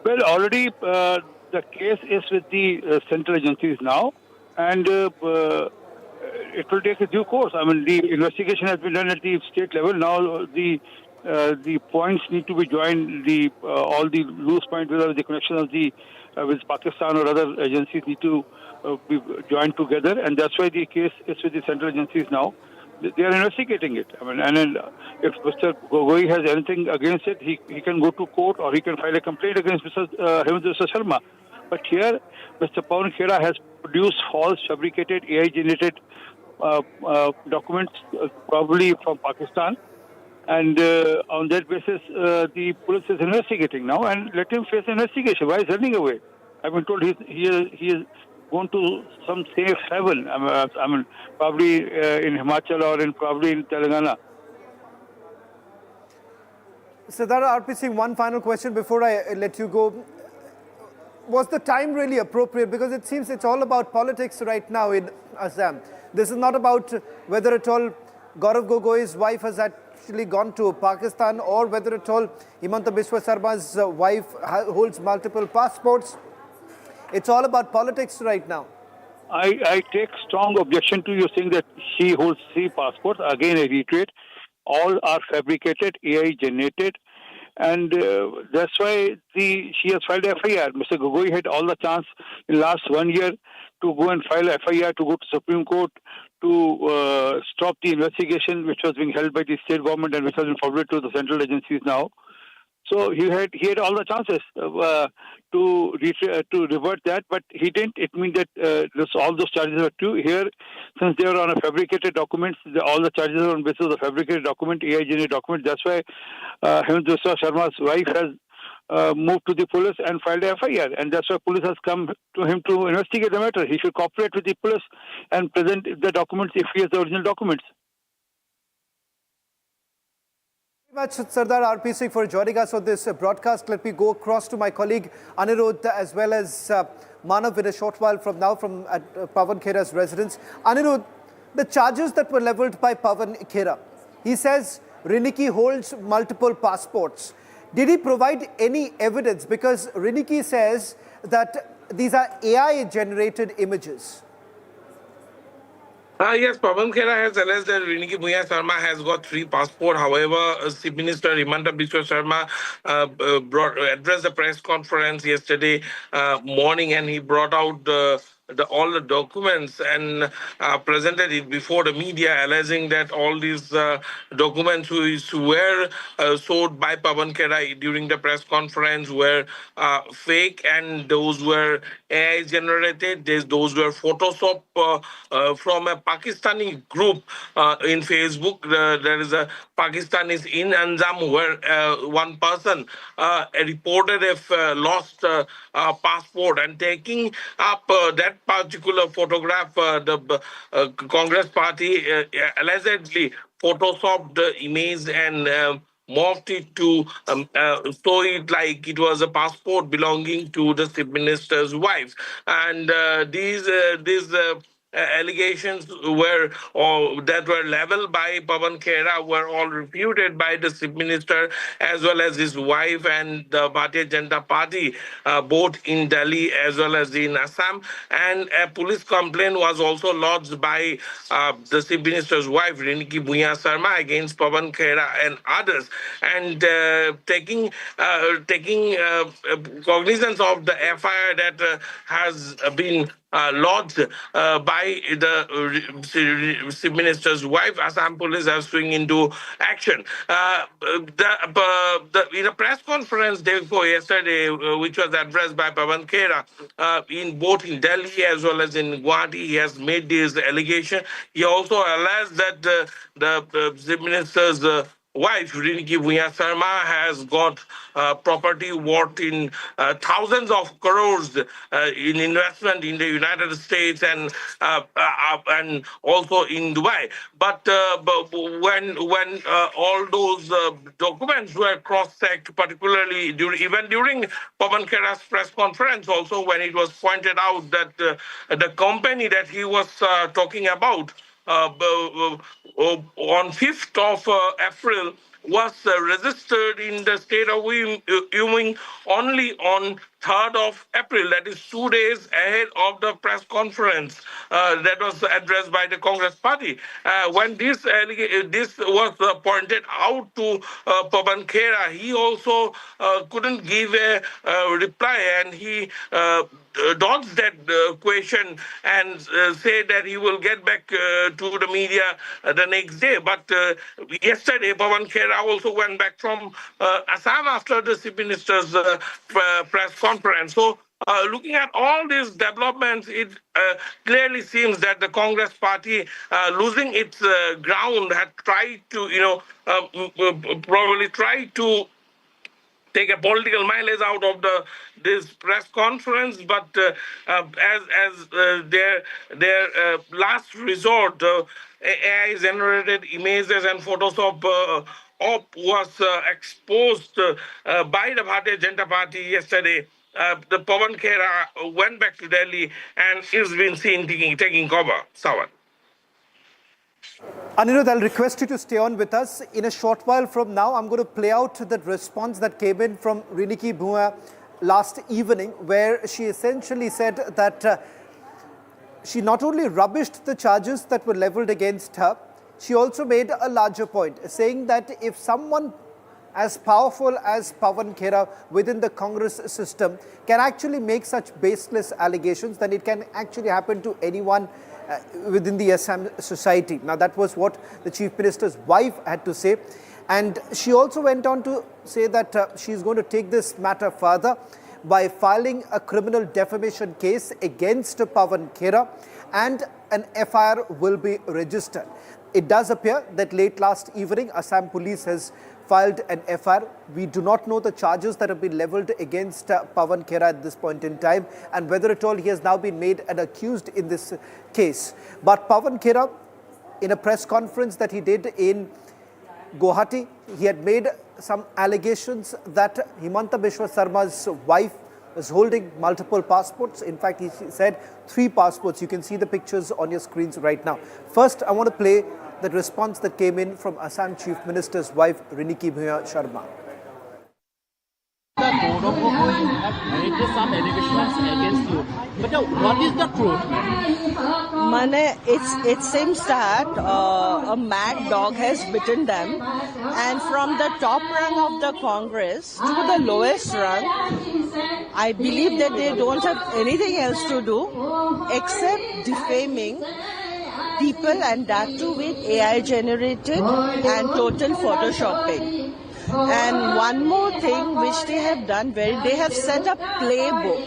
Well, already the case is with the central agencies now, and it will take a due course. I mean, the investigation has been done at the state level. Now the the points need to be joined. All the loose points, whether the connection of the with Pakistan or other agencies, need to be joined together, and that's why the case is with the central agencies now. They are investigating it. I mean, and then if Mr. Gogoi has anything against it, he can go to court or he can file a complaint against Mr. Hemant Sharma. But here, Mr. Pawan Khera has produced false, fabricated, AI-generated documents, probably from Pakistan. And on that basis, the police is investigating now, and let him face investigation. Why is he running away? I've been told he is going to some safe haven. I mean, probably in Himachal or probably in Telangana. Siddhartha RP Singh, one final question before I let you go. Was the time really appropriate? Because it seems it's all about politics right now in Assam. This is not about whether at all Gaurav Gogoi's wife has actually gone to Pakistan or whether at all Himanta Biswa Sarma's wife holds multiple passports. It's all about politics right now. I take strong objection to you saying that she holds 3 passports. Again, I reiterate, all are fabricated, AI generated. And that's why she has filed FIR. Mr. Gogoi had all the chance in the last 1 year to go and file FIR, to go to Supreme Court, to stop the investigation which was being held by the state government and which has been forwarded to the central agencies now. So he had all the chances to revert that, but he didn't. It means that all those charges are true. Here, since they are on a fabricated documents, all the charges are on basis of the fabricated document, AI-generated document. That's why Hemant Biswa Sharma's wife has moved to the police and filed a FIR, and that's why police has come to him to investigate the matter. He should cooperate with the police and present the documents if he has the original documents. Thank you very much, Sardar RP Singh, for joining us on this broadcast. Let me go across to my colleague Anirudh as well as Manav in a short while from now from Pawan Khera's residence. Anirudh, the charges that were leveled by Pawan Khera, he says Riniki holds multiple passports. Did he provide any evidence? Because Riniki says that these are AI-generated images. Yes, Pawan Khera has alleged that Riniki Bhuya Sharma has got 3 passports. However, Chief Minister Himanta Biswa Sharma addressed the press conference yesterday morning, and he brought out all the documents and presented it before the media, alleging that all these documents were showed by Pawan Khera during the press conference were fake, and those were AI generated. Those were Photoshop from a Pakistani group in Facebook. There is a Pakistanis in Assam where one person reported a lost passport, and taking up that particular photograph, the Congress party allegedly photoshopped the image and morphed it to show it like it was a passport belonging to the chief minister's wife. And these allegations that were leveled by Pawan Khera were all refuted by the chief minister as well as his wife and the Bharatiya Janata Party, both in Delhi as well as in Assam. And a police complaint was also lodged by the chief minister's wife, Riniki Bhuya Sharma, against Pawan Khera and others. And taking cognizance of the FIR that has been lodged by the chief minister's wife, Assam police have swung into action. In a press conference day before yesterday, which was addressed by Pawan Khera, both in Delhi as well as in Guwahati, he has made this allegation. He also alleged that the chief minister's wife, Riniki Bhuya Sharma, has got property worth in thousands of crores in investment in the United States and also in Dubai. But when all those documents were cross-checked, particularly even during Pawan Khera's press conference, also when it was pointed out that the company that he was talking about on 5th of April was registered in the state of Wyoming only on 3rd of April, that is 2 days ahead of the press conference that was addressed by the Congress party. When this was pointed out to Pawan Khera, he also couldn't give a reply, and he dodged that question and said that he will get back to the media the next day. But yesterday, Pawan Khera also went back from Assam after the Chief Minister's press conference. So looking at all these developments, it clearly seems that the Congress party, losing its ground, had tried to, probably tried to take a political mileage out of this press conference, but as their last resort, AI-generated images and photos of was exposed by the Bharatiya Janata Party yesterday. The Pawan Khera went back to Delhi and is been seen taking cover. Sawan. Anirudh, I'll request you to stay on with us. In a short while from now, I'm going to play out the response that came in from Riniki Bhuya last evening, where she essentially said that she not only rubbished the charges that were leveled against her, she also made a larger point, saying that if someone as powerful as Pawan Khera within the Congress system can actually make such baseless allegations, then it can actually happen to anyone within the Assam society. Now, that was what the Chief Minister's wife had to say. And she also went on to say that she's going to take this matter further by filing a criminal defamation case against Pawan Khera, and an FIR will be registered. It does appear that late last evening, Assam police has filed an FIR. We do not know the charges that have been leveled against Pawan Khera at this point in time, and whether at all he has now been made an accused in this case. But Pawan Khera, in a press conference that he did in Guwahati, he had made some allegations that Himanta Biswa Sarma's wife was holding multiple passports. In fact, he said 3 passports. You can see the pictures on your screens right now. First, I want to play the response that came in from Assam Chief Minister's wife, Riniki Bhuya Sharma. The court of Gogoi have made some allegations against you. But what is the truth? It seems that a mad dog has bitten them, and from the top rung of the Congress to the lowest rung, I believe that they don't have anything else to do except defaming people, and that too with AI generated and total photoshopping. And one more thing which they have done, where they have set up playbook.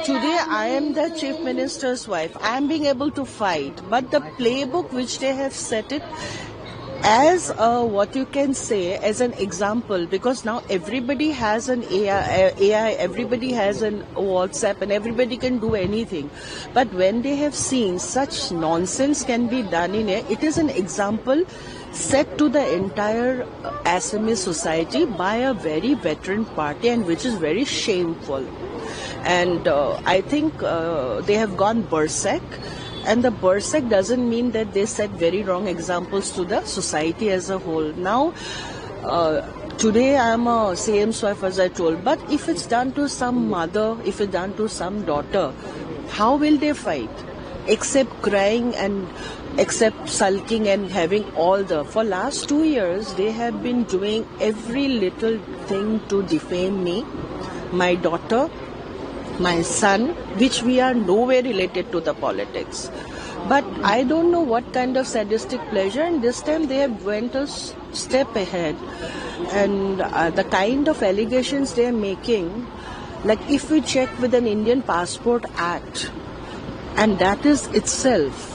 Today I am the Chief Minister's wife. I am being able to fight, but the playbook which they have set it as what you can say as an example, because now everybody has an AI, everybody has an WhatsApp, and everybody can do anything. But when they have seen such nonsense can be done in it is an example set to the entire Assamese society by a very veteran party, and which is very shameful. And I think they have gone berserk. And the berserk doesn't mean that they set very wrong examples to the society as a whole. Now, today I'm a CM's wife, as I told, but if it's done to some mother, if it's done to some daughter, how will they fight? Except crying and except sulking and having all the... For last 2 years, they have been doing every little thing to defame me, my daughter, my son, which we are nowhere related to the politics. But I don't know what kind of sadistic pleasure, and this time they have went a step ahead. And the kind of allegations they are making, like if we check with an Indian Passport Act, and that is itself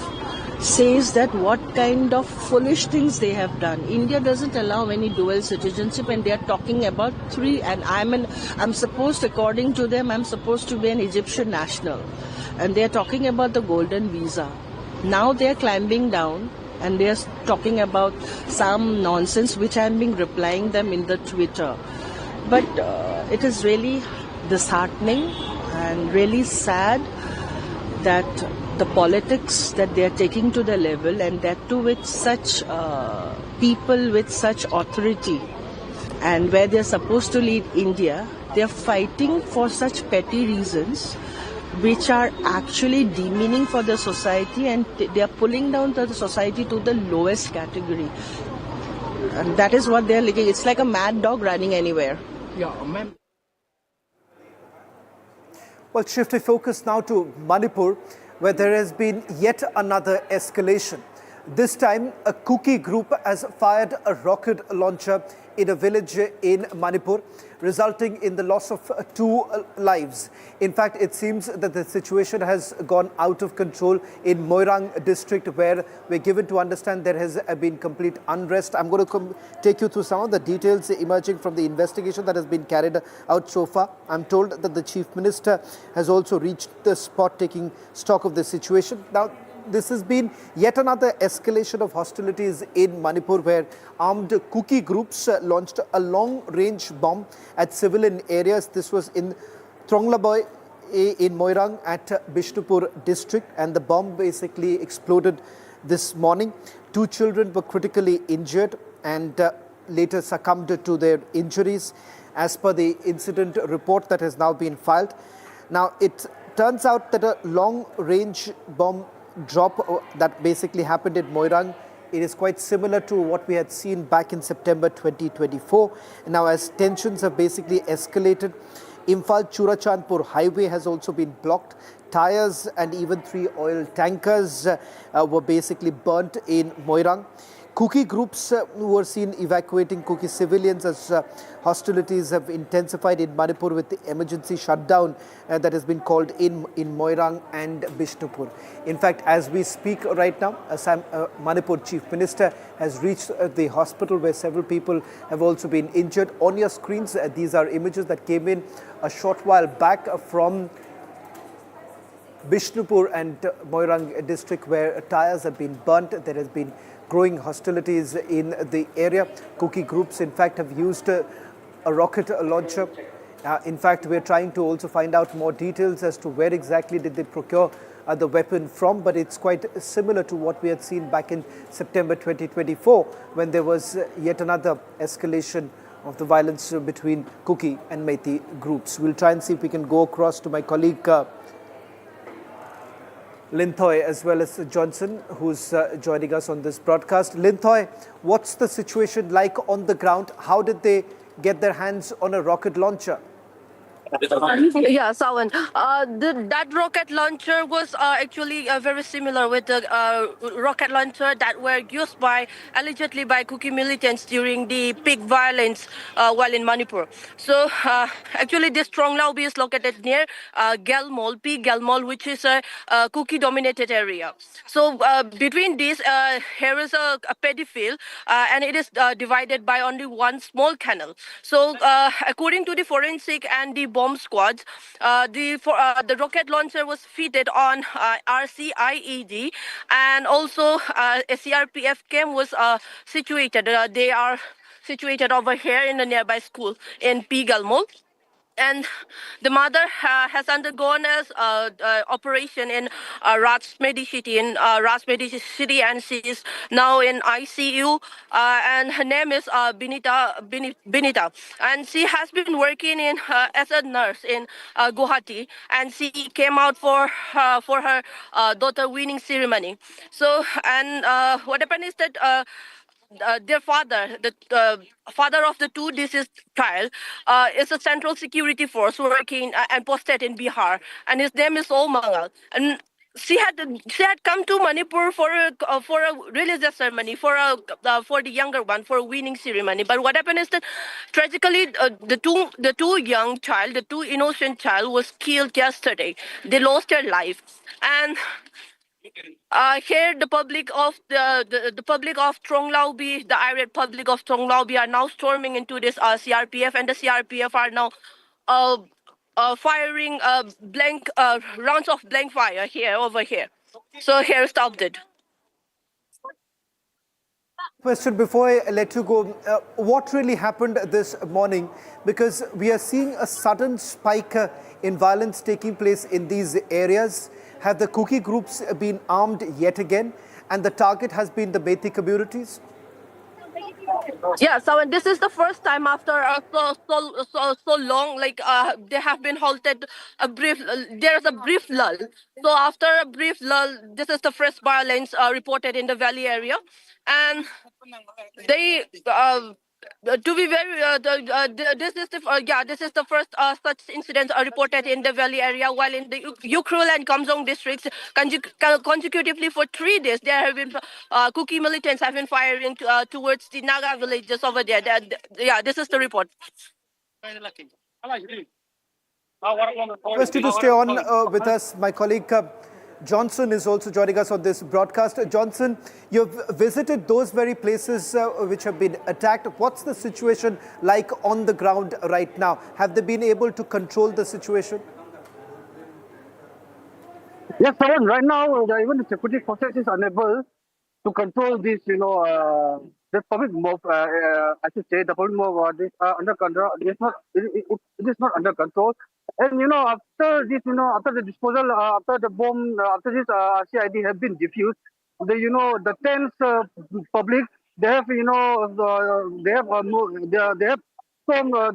says that what kind of foolish things they have done. India doesn't allow any dual citizenship, and they are talking about 3, and I'm supposed, according to them, I'm supposed to be an Egyptian national, and they are talking about the golden visa. Now they are climbing down and they are talking about some nonsense which I am being replying them in the Twitter. But it is really disheartening and really sad that the politics that they are taking to the level, and that too with such people with such authority, and where they are supposed to lead India, they are fighting for such petty reasons which are actually demeaning for the society, and they are pulling down the society to the lowest category. And that is what they are looking. It's like a mad dog running anywhere. Yeah, ma'am. Well, shifting focus now to Manipur, where there has been yet another escalation. This time, a Kuki group has fired a rocket launcher in a village in Manipur, resulting in the loss of 2 lives. In fact, it seems that the situation has gone out of control in Moirang district, where we're given to understand there has been complete unrest. I'm going to take you through some of the details emerging from the investigation that has been carried out so far. I'm told that the Chief Minister has also reached the spot, taking stock of the situation. Now, this has been yet another escalation of hostilities in Manipur, where armed Kuki groups launched a long-range bomb at civilian areas. This was in Thronglaboy in Moirang at Bishnupur district, and the bomb basically exploded this morning. 2 children were critically injured and later succumbed to their injuries, as per the incident report that has now been filed. Now, it turns out that a long-range bomb drop that basically happened in Moirang, it is quite similar to what we had seen back in September 2024. Now, as tensions have basically escalated, Imphal-Churachandpur highway has also been blocked. Tires and even 3 oil tankers were basically burnt in Moirang. Kuki groups were seen evacuating Kuki civilians as hostilities have intensified in Manipur, with the emergency shutdown that has been called in Moirang and Bishnupur. In fact, as we speak right now, Assam Manipur Chief Minister has reached the hospital, where several people have also been injured. On your screens, these are images that came in a short while back from Bishnupur and Moirang district, where tires have been burnt. There has been growing hostilities in the area. Kuki groups, in fact, have used a rocket launcher. In fact, we're trying to also find out more details as to where exactly did they procure the weapon from, but it's quite similar to what we had seen back in September 2024, when there was yet another escalation of the violence between Kuki and Meitei groups. We'll try and see if we can go across to my colleague Linthoy as well as Johnson, who's joining us on this broadcast. Linthoy, what's the situation like on the ground? How did they get their hands on a rocket launcher? Yeah, Sawan. That rocket launcher was actually very similar with the rocket launcher that were used allegedly by Kuki militants during the peak violence while in Manipur. So actually this Thronglaboy is located near Galmol, P. Galmol, which is a Kuki dominated area. So between these, here is a paddy field, and it is divided by only one small canal. So according to the forensic and the bomb squads, the rocket launcher was fitted on RCIED, and also a CRPF camp was situated. They are situated over here in the nearby school in P. Galmol. And the mother has undergone as operation in Rajmedi city, and she is now in ICU. And her name is Binita, and she has been working in as a nurse in Guwahati, and she came out for her daughter winning ceremony. So, and what happened is that. Their father, the father of the 2 deceased child, is a central security force working and posted in Bihar, and his name is Omangal. And she had come to Manipur for a religious ceremony for the younger one, for a weaning ceremony. But what happened is that tragically the two young child, the 2 innocent child, was killed yesterday. They lost their life, and here, the public of the public of Thronglaboy, the irate public of Thronglaboy, are now storming into this CRPF, and the CRPF are now firing blank rounds of blank fire over here. So here stopped it. Question before I let you go, what really happened this morning? Because we are seeing a sudden spike in violence taking place in these areas. Have the Kuki groups been armed yet again, and the target has been the Meitei communities? Yeah, so and this is the first time after so long, like they have been halted a brief. There's a brief lull. So after a brief lull, this is the first violence reported in the valley area, and they. To be very, this is the first such incident reported in the valley area. While in the Ukrul and Kamzong districts, consecutively for 3 days, there have been Kuki militants have been firing towards the Naga villages over there. This is the report. Request you to stay on with us. My colleague Johnson is also joining us on this broadcast. Johnson, you've visited those very places which have been attacked. What's the situation like on the ground right now? Have they been able to control the situation? Yes, Pawan, right now, even the security forces is unable to control this, the public mob, I should say, the public mob is under control. It is not under control. And, after this, after the disposal, after the bomb, after this RCID have been defused, the tense public, they have, they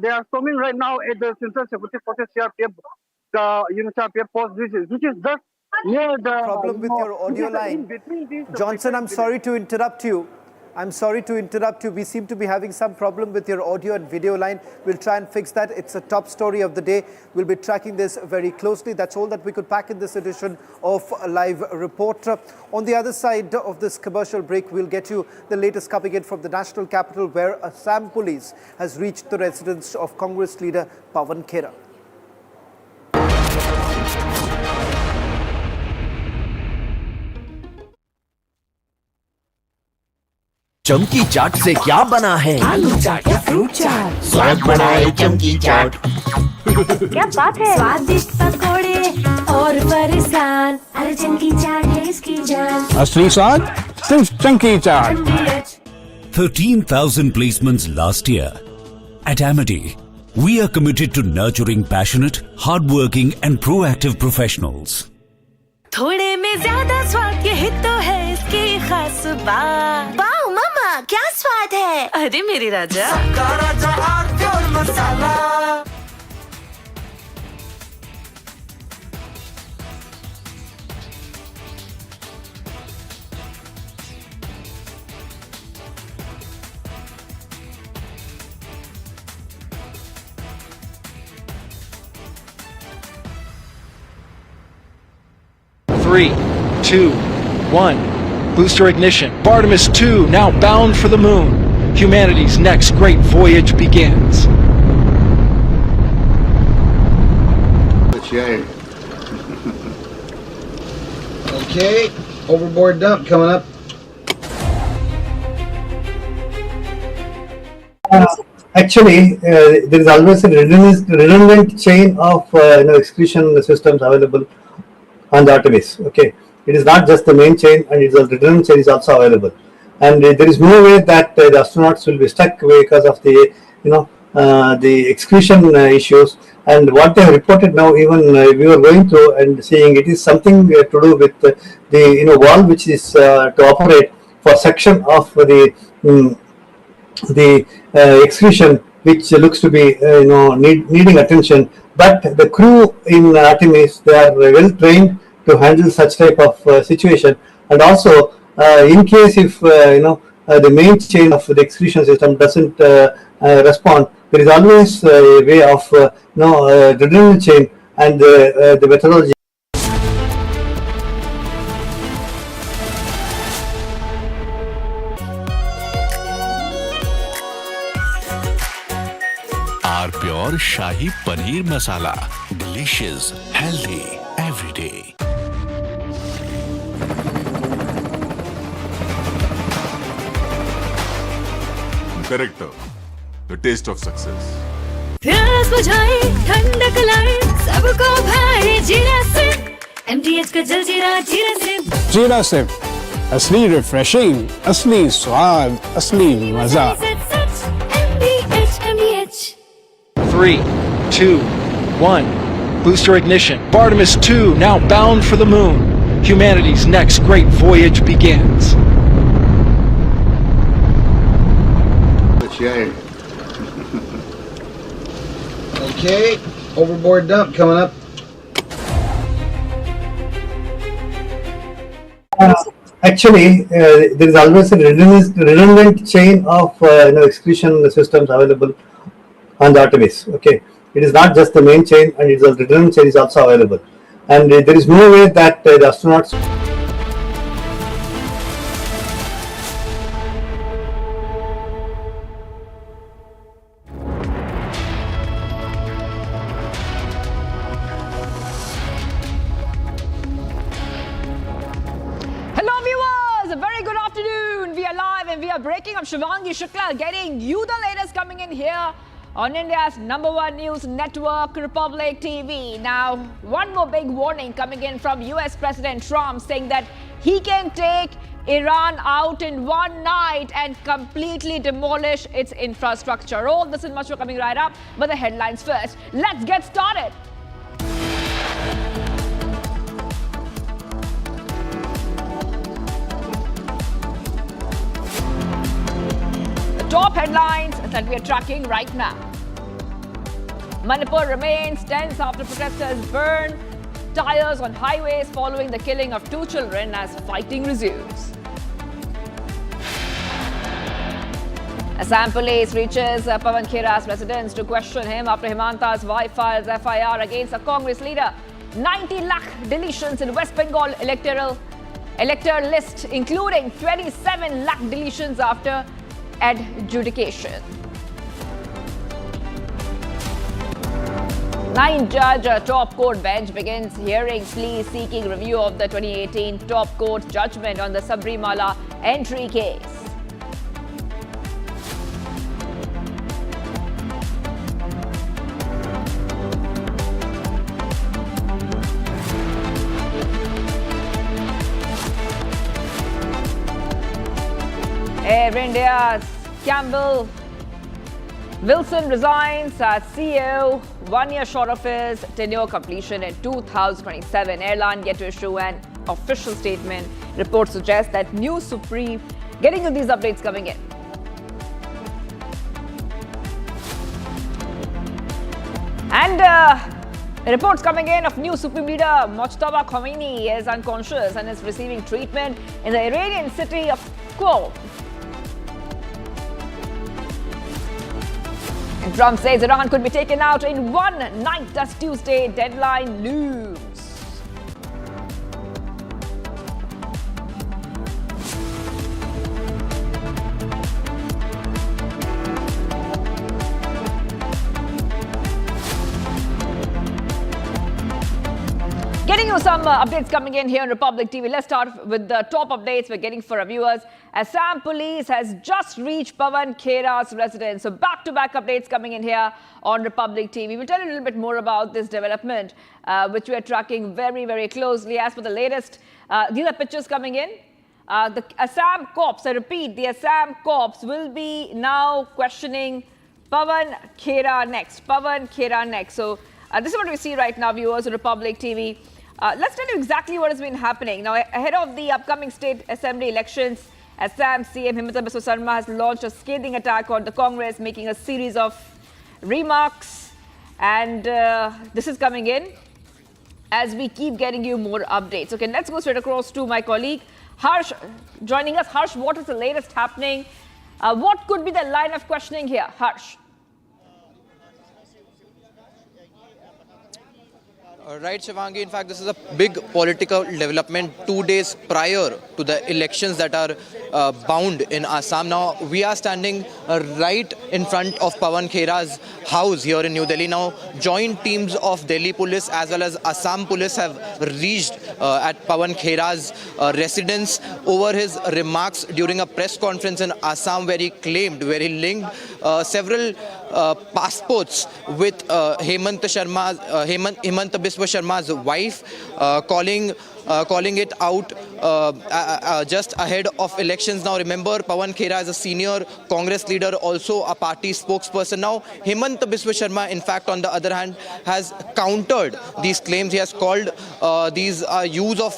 are storming right now at the Central Security Forces CRPF, CRPF post, which is just near the problem with your audio line. Johnson, I'm sorry to interrupt you. We seem to be having some problem with your audio and video line. We'll try and fix that. It's a top story of the day. We'll be tracking this very closely. That's all that we could pack in this edition of Live Report. On the other side of this commercial break, we'll get you the latest coming in from the national capital, where Assam police has reached the residence of Congress leader Pawan Khera. चमकी चाट से क्या बना है? आलू चाट या fruit चाट, स्वाद बनाए चमकी चाट। क्या बात है? स्वादिष्ट पकोड़े और फरसान, अरे चमकी चाट है इसकी जान। असली स्वाद सिर्फ चमकी चाट। 13,000 placements last year. At Amity, we are committed to nurturing passionate, hardworking and proactive professionals. थोड़े में ज्यादा स्वाद, यही तो है इसकी खास बात। वाओ मामा, क्या स्वाद है? अरे मेरे राजा, सबका राजा आरती और मसाला। Three, 2, 1. Booster ignition. Artemis 2 now bound for the moon. Humanity's next great voyage begins. Okay, overboard dump coming up. Actually, there is always a redundant chain of excretion systems available on the Artemis. Okay, it is not just the main chain, and it's a redundant chain is also available. And there is no way that the astronauts will be stuck because of the the excretion issues. And what they have reported now, even we were going through and seeing, it is something to do with the valve which is to operate for section of the excretion, which looks to be needing attention. But the crew in Artemis, they are well trained to handle such type of situation. And also, in case if the main chain of the excretion system doesn't respond, there is always a way of redundant chain and the methodology. Our pure Shahi Paneer Masala. Delicious, healthy, every day. Director, the taste of success. प्यास बुझाए, ठंडक लाए, सबको भाए जीरा SIP. MTH का जल जीरा, जीरा सिप। जीरा सिप, असली रिफ्रेशिंग, असली स्वाद, असली मजा। MTH, MTH। 3, 2, 1. Booster ignition. Artemis 2 now bound for the moon. Humanity's next great voyage begins. Okay, overboard dump coming up. Actually, there is always a redundant chain of excretion systems available on the Artemis. Okay, it is not just the main chain, and it is a redundant chain is also available, and there is no way that the astronauts. Hello viewers, a very good afternoon. We are live and we are breaking up. Shivangi Shukla getting you the latest coming in here on India's #1 news network, Republic TV. Now, one more big warning coming in from US President Trump saying that he can take Iran out in one night and completely demolish its infrastructure. All this and much more coming right up, but the headlines first. Let's get started. Top headlines that we are tracking right now. Manipur remains tense after protesters burn tires on highways following the killing of 2 children as fighting resumes. Assam police reaches Pawan Khera's residence to question him after Himanta's wife files FIR against a Congress leader. 90 lakh deletions in West Bengal elector list, including 27 lakh deletions after adjudication. 9-judge top court bench begins hearing pleas seeking review of the 2018 top court judgment on the Sabrimala entry case. Air India's Campbell Wilson resigns as CEO, 1 year short of his tenure completion in 2027. Airline yet to issue an official statement. Reports suggest that new Supreme. Getting to these updates coming in. And reports coming in of new Supreme Leader Mojtaba Khomeini is unconscious and is receiving treatment in the Iranian city of Qom. And Trump says Iran could be taken out in one night as Tuesday deadline looms. Getting you some updates coming in here on Republic TV. Let's start with the top updates we're getting for our viewers. Assam police has just reached Pawan Khera's residence. So back-to-back updates coming in here on Republic TV. We'll tell you a little bit more about this development, which we are tracking very, very closely. As for the latest, these are pictures coming in. The Assam cops, I repeat, the Assam cops will be now questioning Pawan Khera next. Pawan Khera next. So this is what we see right now, viewers on Republic TV. Let's tell you exactly what has been happening. Now, ahead of the upcoming state assembly elections, Assam CM Himanta Biswa Sarma has launched a scathing attack on the Congress, making a series of remarks. And this is coming in as we keep getting you more updates. Okay, let's go straight across to my colleague, Harsh, joining us. Harsh, what is the latest happening? What could be the line of questioning here? Harsh. Right, Shivangi. In fact, this is a big political development 2 days prior to the elections that are bound in Assam. Now, we are standing right in front of Pawan Khera's house here in New Delhi. Now, joint teams of Delhi police as well as Assam police have reached at Pawan Khera's residence over his remarks during a press conference in Assam where he linked several passports with Himanta Biswa Sharma's wife, calling it out just ahead of elections. Now remember, Pawan Khera is a senior Congress leader, also a party spokesperson. Now Himant Biswa Sharma, in fact, on the other hand, has countered these claims. He has called these use of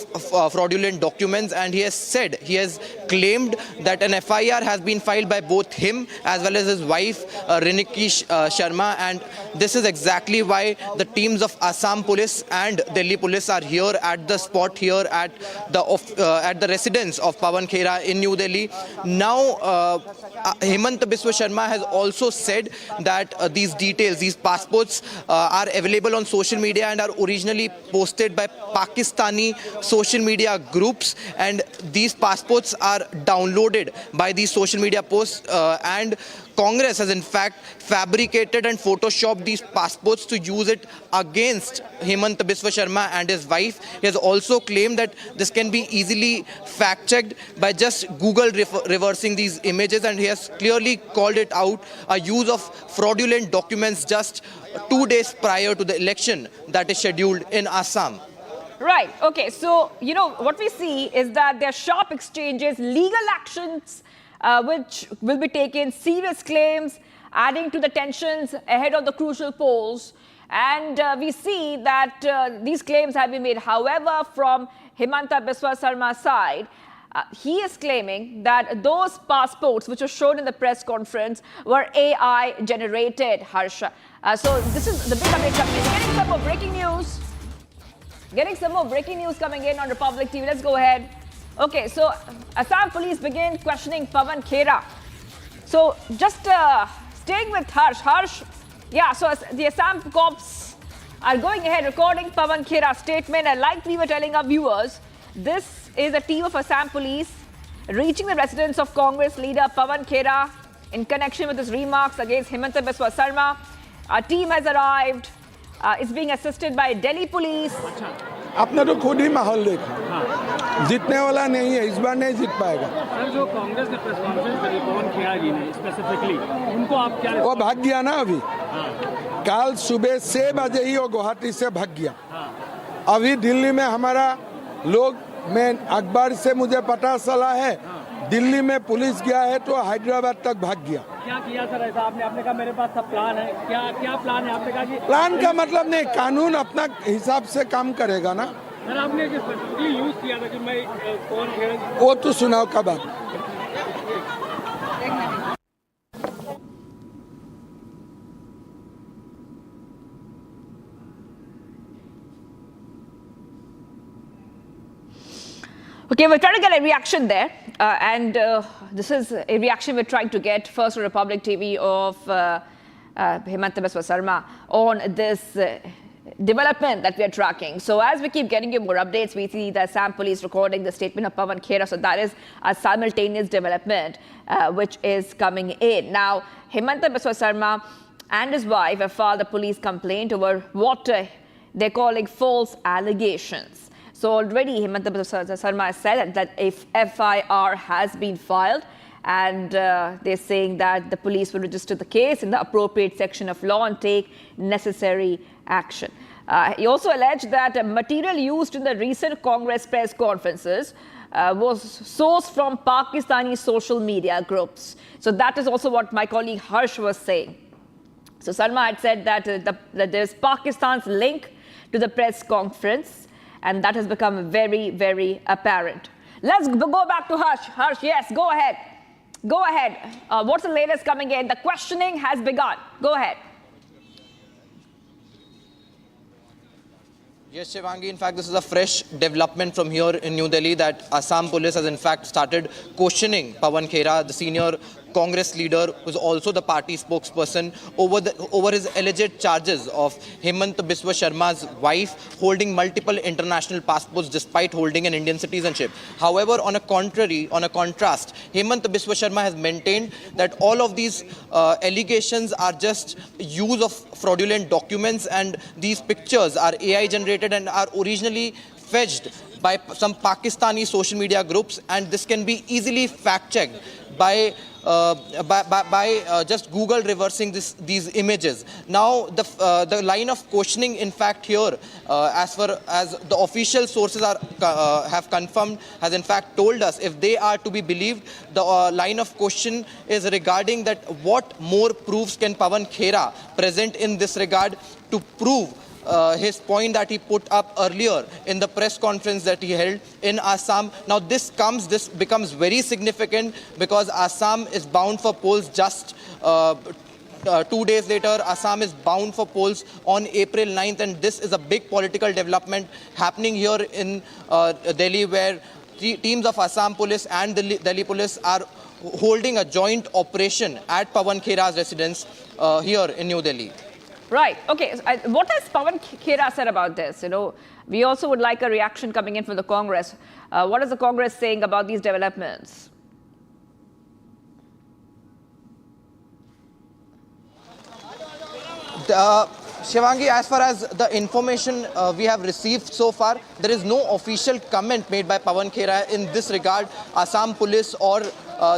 fraudulent documents, and he has claimed that an FIR has been filed by both him as well as his wife Riniki Sharma, and this is exactly why the teams of Assam police and Delhi police are here at the spot, here at the residence of Pawan Khera in New Delhi. Now Himant Biswa Sharma has also said that these details, these passports are available on social media and are originally posted by Pakistani social media groups, and these passports are downloaded by these social media posts, and Congress has in fact fabricated and photoshopped these passports to use it against Himant Biswa Sharma and his wife. He has also claimed that this can be easily fact-checked by just Google reversing these images, and he has clearly called it out, a use of fraudulent documents just 2 days prior to the election that is scheduled in Assam. Right. Okay. So, you know, what we see is that there are sharp exchanges, legal actions which will be taken, serious claims, adding to the tensions ahead of the crucial polls. And we see that these claims have been made. However, from Himanta Biswa Sarma's side, he is claiming that those passports which were shown in the press conference were AI generated, Harsha. So this is the big update coming in. Getting some more breaking news. Getting some more breaking news coming in on Republic TV. Let's go ahead. Okay, so Assam police begin questioning Pawan Khera. So just staying with Harsh. Yeah, so the Assam cops are going ahead recording Pawan Khera's statement, and like we were telling our viewers, this is a team of Assam police reaching the residence of Congress leader Pawan Khera in connection with his remarks against Himanta Biswa Sarma. Our team has arrived. It's being assisted by Delhi police. आपने तो खुद ही माहौल देखा, जीतने वाला नहीं है, इस बार नहीं जीत पाएगा। सर, जो कांग्रेस ने प्रेस कॉन्फ्रेंस करी पवन खेरा जी ने स्पेसिफिकली, उनको आप क्या? वो भाग गया ना अभी। कल सुबह 6 बजे ही वो गुवाहाटी से भाग गया। अभी दिल्ली में हमारा लोग, मैं अखबार से मुझे पता चला है, दिल्ली में पुलिस गया है तो हैदराबाद तक भाग गया। क्या किया सर ऐसा? आपने कहा मेरे पास सब प्लान है। क्या प्लान है? आपने कहा कि प्लान का मतलब नहीं, कानून अपना हिसाब से काम करेगा ना। सर, आपने स्पेसिफिकली यूज किया था कि मैं कौन खेरा, वो तो सुनाओ कब आप। Okay, we're trying to get a reaction there, and this is a reaction we're trying to get first on Republic TV of Himanta Biswa Sarma on this development that we are tracking. So as we keep getting you more updates, we see the Assam police recording the statement of Pawan Khera. So that is a simultaneous development which is coming in. Now, Himanta Biswa Sarma and his wife have filed a police complaint over what they're calling false allegations. So already Himanta Biswa Sarma has said that if FIR has been filed, and they're saying that the police will register the case in the appropriate section of law and take necessary action. He also alleged that material used in the recent Congress press conferences was sourced from Pakistani social media groups. So that is also what my colleague Harsh was saying. So Sarma had said that, that there's Pakistan's link to the press conference, and that has become very, very apparent. Let's go back to Harsh. Harsh, yes, go ahead. Go ahead. What's the latest coming in? The questioning has begun. Go ahead. Yes, Shivangi, in fact, this is a fresh development from here in New Delhi that Assam police has in fact started questioning Pawan Khera, the senior Congress leader, who is also the party spokesperson, over his alleged charges of Himant Biswa Sharma's wife holding multiple international passports despite holding an Indian citizenship. However, on a contrast, Himant Biswa Sharma has maintained that all of these allegations are just use of fraudulent documents, and these pictures are AI generated and are originally fetched by some Pakistani social media groups, and this can be easily fact-checked by just Google reversing these images. Now the line of questioning, in fact, here, as far as the official sources are have confirmed, has in fact told us, if they are to be believed, the line of question is regarding that what more proofs can Pawan Khera present in this regard to prove his point that he put up earlier in the press conference that he held in Assam. Now this becomes very significant because Assam is bound for polls just 2 days later. Assam is bound for polls on April 9th, and this is a big political development happening here in Delhi, where teams of Assam police and the Delhi police are holding a joint operation at Pawan Khera's residence here in New Delhi. Right. Okay. What has Pawan Khera said about this? You know, we also would like a reaction coming in from the Congress. What is the Congress saying about these developments? Shivangi, as far as the information we have received so far, there is no official comment made by Pawan Khera in this regard. Assam police or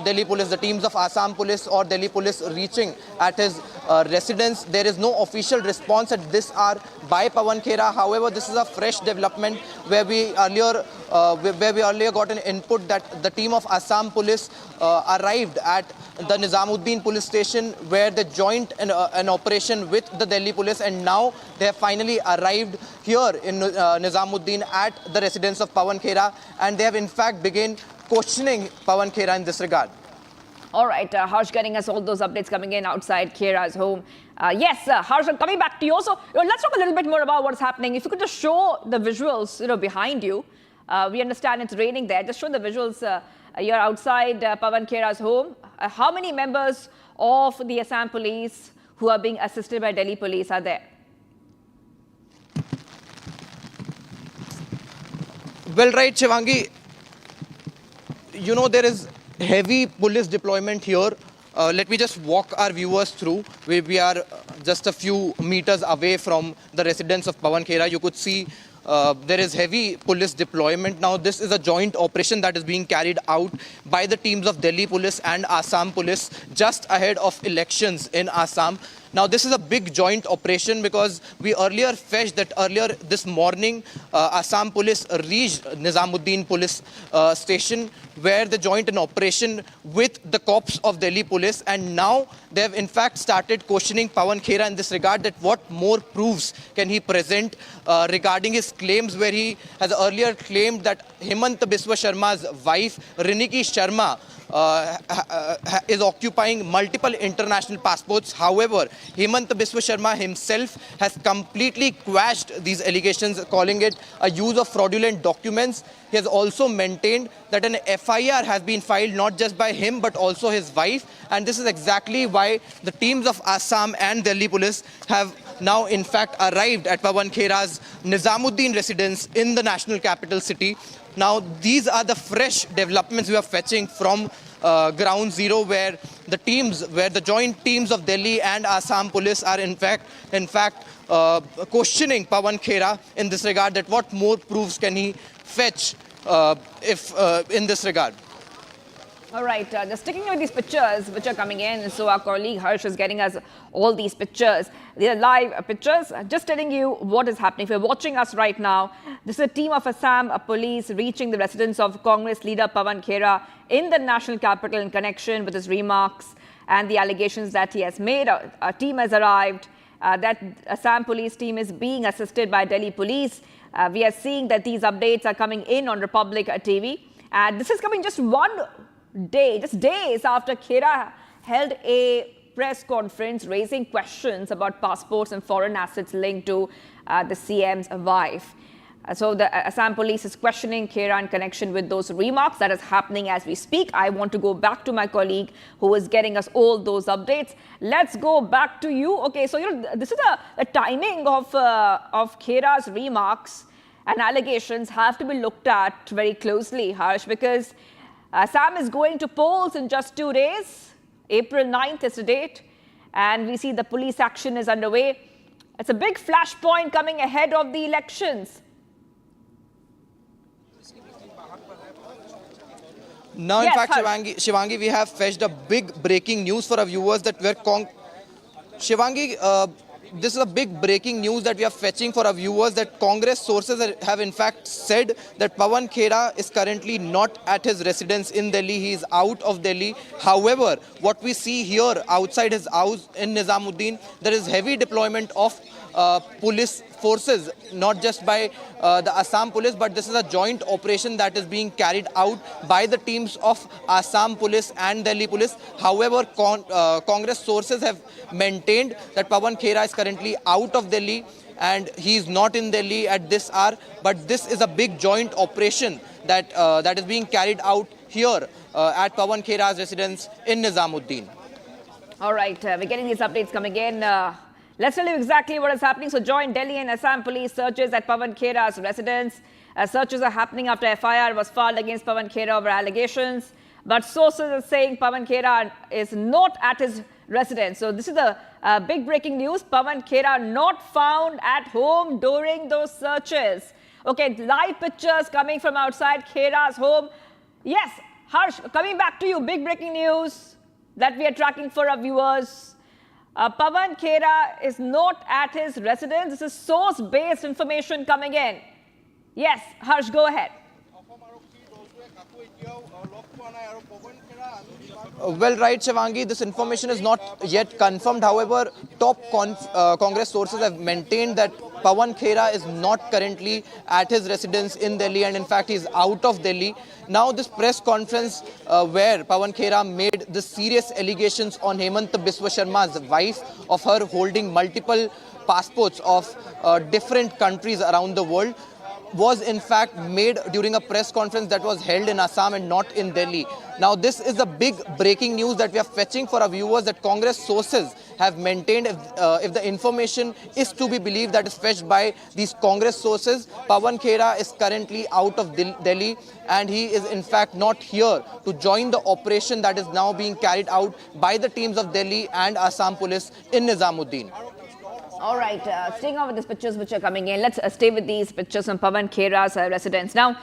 Delhi police, the teams of Assam police or Delhi police reaching at his residence. There is no official response at this hour by Pawan Khera. However, this is a fresh development where we earlier got an input that the team of Assam police arrived at the Nizamuddin police station, where they joined an operation with the Delhi police, and now they have finally arrived here in Nizamuddin at the residence of Pawan Khera, and they have in fact begun questioning Pawan Khera in this regard. All right, Harsh getting us all those updates coming in outside Khera's home. Yes, Harsh, coming back to you. So let's talk a little bit more about what's happening. If you could just show the visuals, behind you. We understand it's raining there. Just show the visuals. You're outside Pawan Khera's home. How many members of the Assam police who are being assisted by Delhi police are there? Well, right, Shivangi. You know, there is heavy police deployment here. Let me just walk our viewers through. We are just a few meters away from the residence of Pawan Khera. You could see there is heavy police deployment. Now, this is a joint operation that is being carried out by the teams of Delhi police and Assam police just ahead of elections in Assam. Now, this is a big joint operation because we earlier fetched that earlier this morning, Assam police reached Nizamuddin police station, where they joined an operation with the corps of Delhi police, and now they have in fact started questioning Pawan Khera in this regard, that what more proofs can he present regarding his claims, where he has earlier claimed that Hemant Biswa Sharma's wife, Riniki Sharma, is occupying multiple international passports. However, Hemant Biswa Sharma himself has completely quashed these allegations, calling it a use of fraudulent documents. He has also maintained that an FIR has been filed not just by him but also his wife, and this is exactly why the teams of Assam and Delhi police have now in fact arrived at Pawan Khera's Nizamuddin residence in the national capital city. Now, these are the fresh developments we are fetching from ground zero, where the joint teams of Delhi and Assam police are in fact questioning Pawan Khera in this regard, that what more proofs can he fetch in this regard. All right, just sticking with these pictures which are coming in. So our colleague Harsh is getting us all these pictures. These are live pictures, just telling you what is happening. If you're watching us right now, this is a team of Assam police reaching the residence of Congress leader Pawan Khera in the national capital in connection with his remarks and the allegations that he has made. A team has arrived. That Assam police team is being assisted by Delhi police. We are seeing that these updates are coming in on Republic TV. And this is coming just just days after Khera held a press conference raising questions about passports and foreign assets linked to the CM's wife. So the Assam police is questioning Khera in connection with those remarks. That is happening as we speak. I want to go back to my colleague who is getting us all those updates. Let's go back to you. Okay, so this is the timing of Khera's remarks and allegations have to be looked at very closely, Harsh, because Assam is going to polls in just 2 days. April 9th is the date, and we see the police action is underway. It's a big flashpoint coming ahead of the elections. Now, in Yes, fact, Harsh. Shivangi, we have fetched a big breaking news for our viewers that Shivangi, this is a big breaking news that we are fetching for our viewers that Congress sources have in fact said that Pawan Khera is currently not at his residence in Delhi. He is out of Delhi. However, what we see here outside his house in Nizamuddin, there is heavy deployment of police forces, not just by the Assam police, but this is a joint operation that is being carried out by the teams of Assam police and Delhi police. However, Congress sources have maintained that Pawan Khera is currently out of Delhi and he is not in Delhi at this hour. But this is a big joint operation that that is being carried out here at Pawan Khera's residence in Nizamuddin. All right, we're getting these updates coming in. Let's tell you exactly what is happening. So joint Delhi and Assam police searches at Pawan Khera's residence. Searches are happening after FIR was filed against Pawan Khera over allegations. But sources are saying Pawan Khera is not at his residence. So this is the big breaking news. Pawan Khera not found at home during those searches. Okay, live pictures coming from outside Khera's home. Yes, Harsh, coming back to you, big breaking news that we are tracking for our viewers. Pawan Khera is not at his residence. This is source-based information coming in. Yes, Harsh, go ahead. Well, right, Shivangi, this information is not yet confirmed. However, top Congress sources have maintained that Pawan Khera is not currently at his residence in Delhi and in fact he is out of Delhi. Now this press conference where Pawan Khera made the serious allegations on Hemant Biswa Sharma's wife of her holding multiple passports of different countries around the world was in fact made during a press conference that was held in Assam and not in Delhi. Now this is a big breaking news that we are fetching for our viewers that Congress sources have maintained if the information is to be believed that is fetched by these Congress sources. Pawan Khera is currently out of Delhi and he is in fact not here to join the operation that is now being carried out by the teams of Delhi and Assam police in Nizamuddin. All right, staying on with these pictures which are coming in, let's stay with these pictures from Pawan Khera's residence. Now,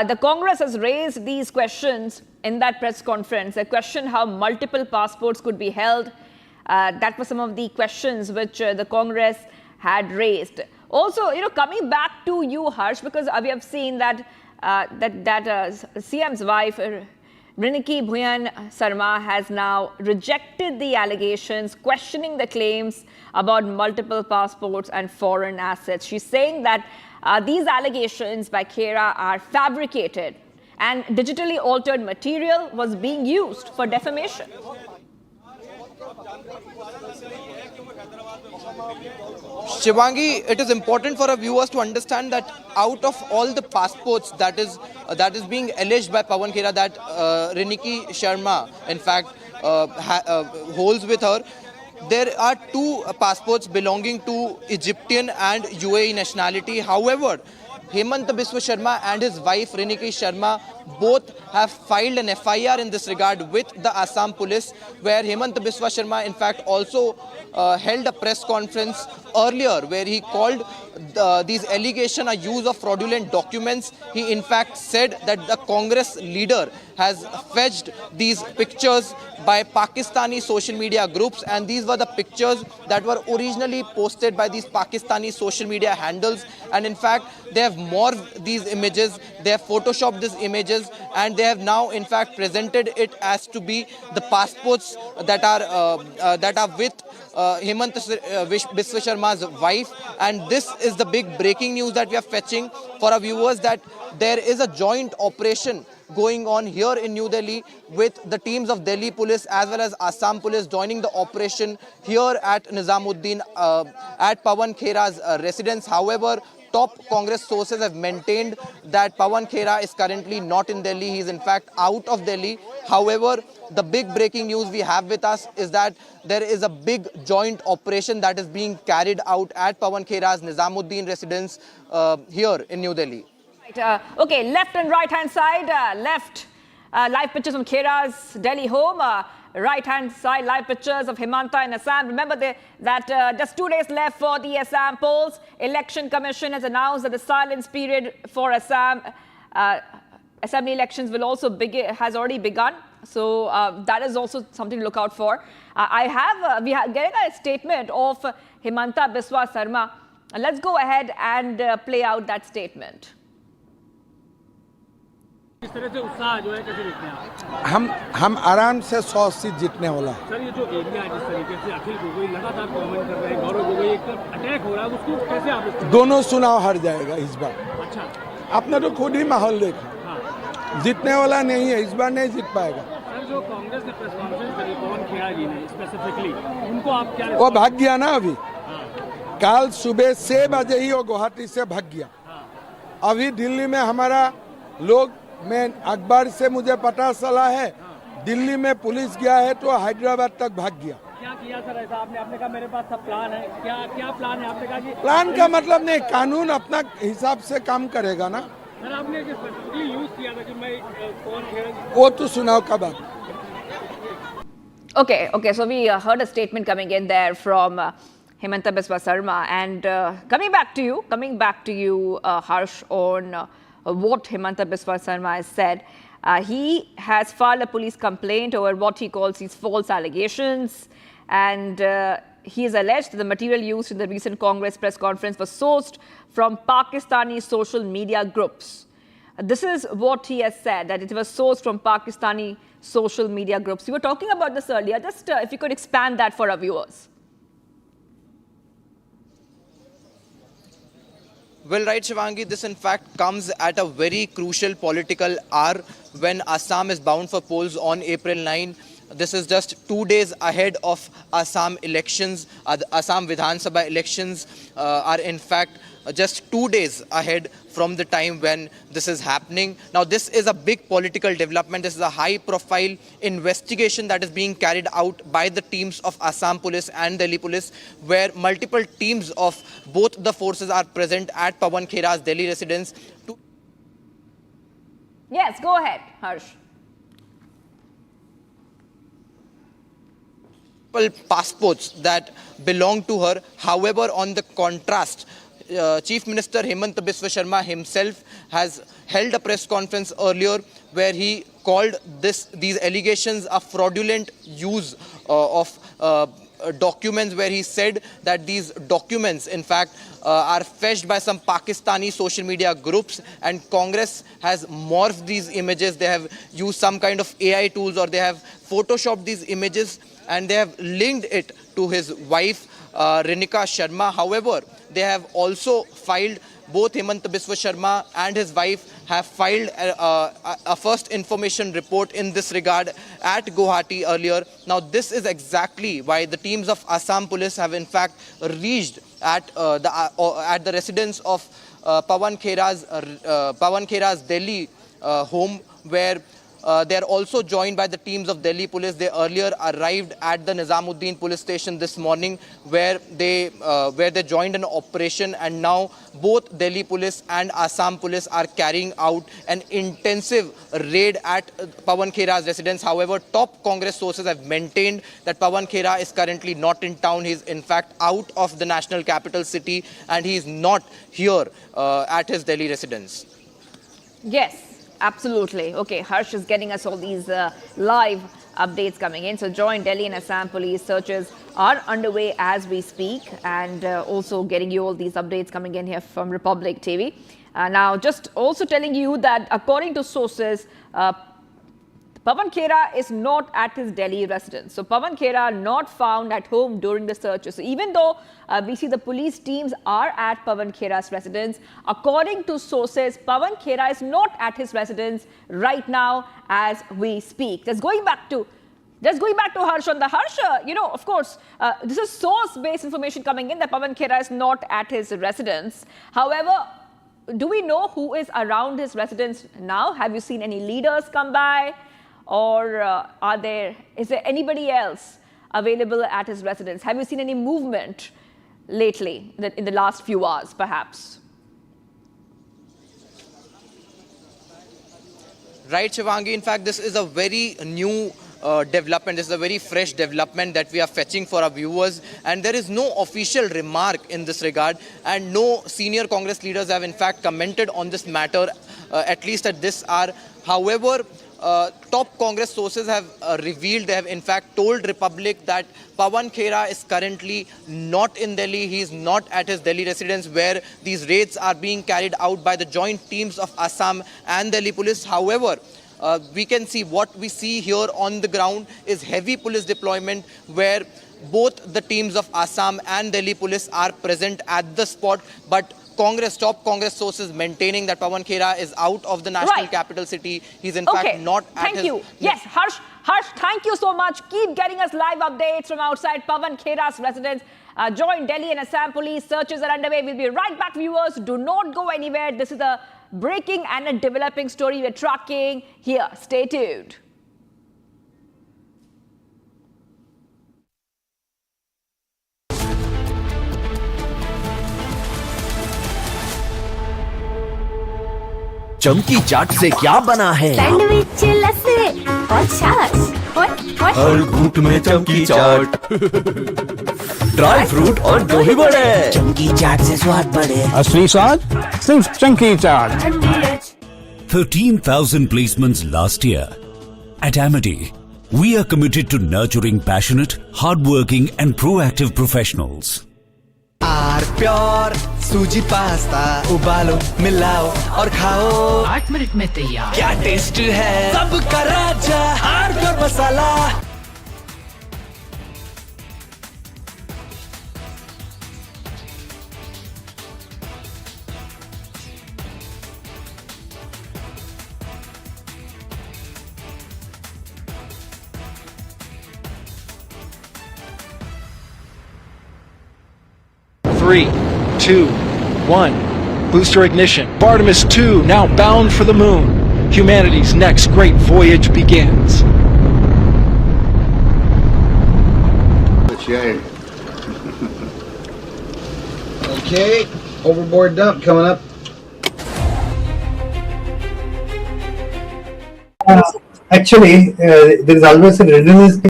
the Congress has raised these questions in that press conference. A question how multiple passports could be held. That were some of the questions which the Congress had raised. Also, coming back to you, Harsh, because we have seen that CM's wife, Rinki Bhuyan Sarma, has now rejected the allegations, questioning the claims about multiple passports and foreign assets. She's saying that these allegations by Khera are fabricated and digitally altered material was being used for defamation. Shivangi, it is important for our viewers to understand that out of all the passports that is being alleged by Pawan Khera that Rinki Sharma in fact holds with her, there are two passports belonging to Egyptian and UAE nationality. However, Hemant Biswa Sharma and his wife Rinki Sharma both have filed an FIR in this regard with the Assam police, where Hemant Biswa Sharma in fact also held a press conference earlier where he called these allegations a use of fraudulent documents. He in fact said that the Congress leader has fetched these pictures by Pakistani social media groups, and these were the pictures that were originally posted by these Pakistani social media handles, and in fact they have morphed these images, they have photoshopped these images, and they have now in fact presented it as to be the passports that are with Hemant Biswa Sharma's wife. And this is the big breaking news that we are fetching for our viewers, that there is a joint operation going on here in New Delhi with the teams of Delhi police as well as Assam police joining the operation here at Nizamuddin at Pawan Khera's residence. However, top Congress sources have maintained that Pawan Khera is currently not in Delhi. He is in fact out of Delhi. However, the big breaking news we have with us is that there is a big joint operation that is being carried out at Pawan Khera's Nizamuddin residence here in New Delhi. Right, okay, left and right hand side, left live pictures from Khera's Delhi home, right hand side live pictures of Hemanta in Assam. Remember that just 2 days left for the Assam polls. Election Commission has announced that the silence period for Assam assembly elections will also has already begun. So that is also something to look out for. We are getting a statement of Himanta Biswa Sarma. Let's go ahead and play out that statement. इस तरह से उत्साह जो है कैसे देखते हैं हम आराम से 100 सीट जीतने वाला है। सर ये जो एरिया है जिस तरीके से अखिल गोगोई लगातार कमेंट कर रहे हैं, गौरव गोगोई एक तरफ अटैक हो रहा है, उसको कैसे आप दोनों चुनाव हार जाएगा इस बार। अच्छा, आपने तो खुद ही माहौल देखा, जीतने वाला नहीं है, इस बार नहीं जीत पाएगा। सर जो कांग्रेस ने प्रेस कॉन्फ्रेंस करी पवन खेरा जी ने स्पेसिफिकली, उनको आप क्या वो भाग गया ना अभी, कल सुबह 6 बजे ही वो गुवाहाटी से भाग गया। अभी दिल्ली में हमारा लोग, मैं अखबार से मुझे पता चला है, दिल्ली में पुलिस गया है तो हैदराबाद तक भाग गया। क्या किया सर ऐसा? आपने कहा मेरे पास सब प्लान है, क्या प्लान है? आपने कहा कि प्लान का मतलब नहीं, कानून अपना हिसाब से काम करेगा ना। सर आपने स्पेसिफिकली यूज किया था कि मैं पवन खेरा, वो तो चुनाव का बात। Okay, so we heard a statement coming in there from Himanta Biswa Sarma, and coming back to you, Harsh, on what Himanta Biswa Sarma has said. He has filed a police complaint over what he calls these false allegations, and he has alleged that the material used in the recent Congress press conference was sourced from Pakistani social media groups. This is what he has said, that it was sourced from Pakistani social media groups. We were talking about this earlier. Just if you could expand that for our viewers. Well, right, Shivangi, this in fact comes at a very crucial political hour when Assam is bound for polls on April 9. This is just 2 days ahead of Assam elections. The Assam Vidhan Sabha elections are in fact just 2 days ahead from the time when this is happening. Now, this is a big political development. This is a high-profile investigation that is being carried out by the teams of Assam Police and Delhi Police, where multiple teams of both the forces are present at Pawan Khera's Delhi residence. Yes, go ahead, Harsh. Passports that belong to her. However, on the contrast, Chief Minister Himanta Biswa Sarma himself has held a press conference earlier where he called these allegations a fraudulent use of documents, where he said that these documents in fact are fetched by some Pakistani social media groups, and Congress has morphed these images. They have used some kind of AI tools, or they have photoshopped these images, and they have linked it to his wife Rinika Sharma. However, they have also filed, both Himanta Biswa Sarma and his wife have filed a first information report in this regard at Guwahati earlier. Now, this is exactly why the teams of Assam Police have in fact reached at the residence of Pawan Khera's Delhi home, where they are also joined by the teams of Delhi Police. They earlier arrived at the Nizamuddin police station this morning, where they joined an operation, and now both Delhi Police and Assam Police are carrying out an intensive raid at Pawan Khera's residence. However, top Congress sources have maintained that Pawan Khera is currently not in town. He is in fact out of the national capital city, and he is not here at his Delhi residence. Yes. Absolutely. Okay, Harsh is getting us all these live updates coming in. So joint Delhi and Assam police searches are underway as we speak, and also getting you all these updates coming in here from Republic TV. Now, just also telling you that according to sources, Pawan Khera is not at his Delhi residence. So Pawan Khera not found at home during the searches. So even though we see the police teams are at Pawan Khera's residence, according to sources, Pawan Khera is not at his residence right now as we speak. Just going back to Harsh on the Harsh, of course, this is source-based information coming in that Pawan Khera is not at his residence. However, do we know who is around his residence now? Have you seen any leaders come by? Or is there anybody else available at his residence? Have you seen any movement lately, in the last few hours, perhaps? Right, Shivangi. In fact, this is a very new development. This is a very fresh development that we are fetching for our viewers, and there is no official remark in this regard, and no senior Congress leaders have in fact commented on this matter, at least at this hour. However, top Congress sources have revealed, they have in fact told Republic that Pawan Khera is currently not in Delhi. He is not at his Delhi residence where these raids are being carried out by the joint teams of Assam and Delhi police. However, we can see what we see here on the ground is heavy police deployment where both the teams of Assam and Delhi police are present at the spot. But top Congress sources maintaining that Pawan Khera is out of the national capital city. He's in fact not at his... Thank you. Yes, Harsh, thank you so much. Keep getting us live updates from outside Pawan Khera's residence. Joint Delhi and Assam police searches are underway. We'll be right back, viewers. Do not go anywhere. This is a breaking and a developing story we're tracking here. Stay tuned. चमकी चाट से क्या बना है? Sandwich लस्सी और छाछ हर घूंट में चमकी चाट ड्राई फ्रूट और दही बड़े चमकी चाट से स्वाद बढ़े असली स्वाद सिर्फ चमकी चाट 13,000 placements last year. At Amity, we are committed to nurturing passionate, hardworking and proactive professionals. Pure सूजी पास्ता उबालो मिलाओ और खाओ 8 मिनट में तैयार क्या टेस्ट है सबका राजा R pure masala Three, 2, 1. Booster ignition. Artemis 2 now bound for the moon. Humanity's next great voyage begins. Okay, overboard dump coming up. Actually, there is always a redundancy.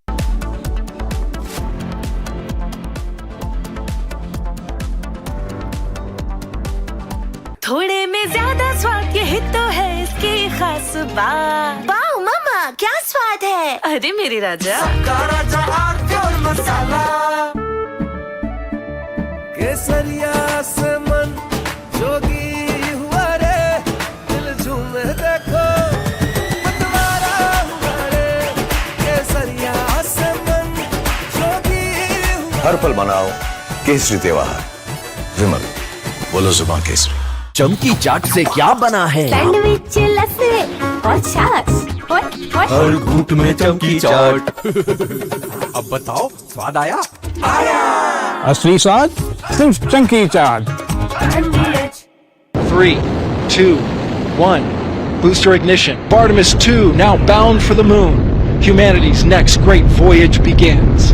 थोड़े में ज्यादा स्वाद यही तो है इसकी खास बात वाओ मामा क्या स्वाद है अरे मेरे राजा सबका राजा आर्टियोर मसाला केसरिया से मन जोगी हुआ रे दिल झूमे देखो मतवारा हुआ रे केसरिया से मन जोगी हुआ हर पल मनाओ केसरी त्योहार विमल बोलो जुबान केसरी चमकी चाट से क्या बना है? सैंडविच लस्सी और छाछ हर घूंट में चमकी चाट अब बताओ स्वाद आया? असली स्वाद सिर्फ चमकी चाट 3, 2, 1. Booster ignition. Artemis 2 now bound for the moon. Humanity's next great voyage begins.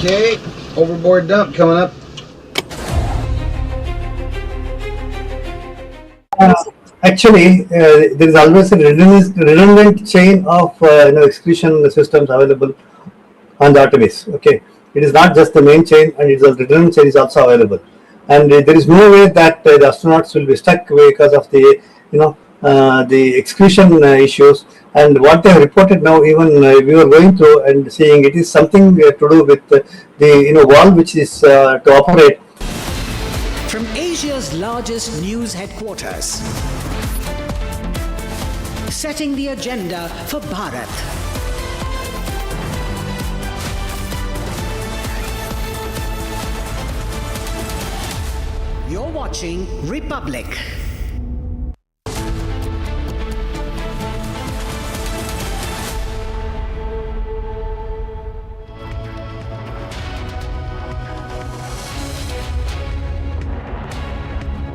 Okay, overboard dump coming up. Actually, there is always a redundant chain of excretion systems available on the Artemis. Okay, it is not just the main chain, and it's a redundant chain is also available. And there is no way that the astronauts will be stuck because of the the excretion issues. And what they have reported now, even we were going through and seeing, it is something to do with the valve which is to operate. From Asia's largest news headquarters, setting the agenda for Bharat. You're watching Republic.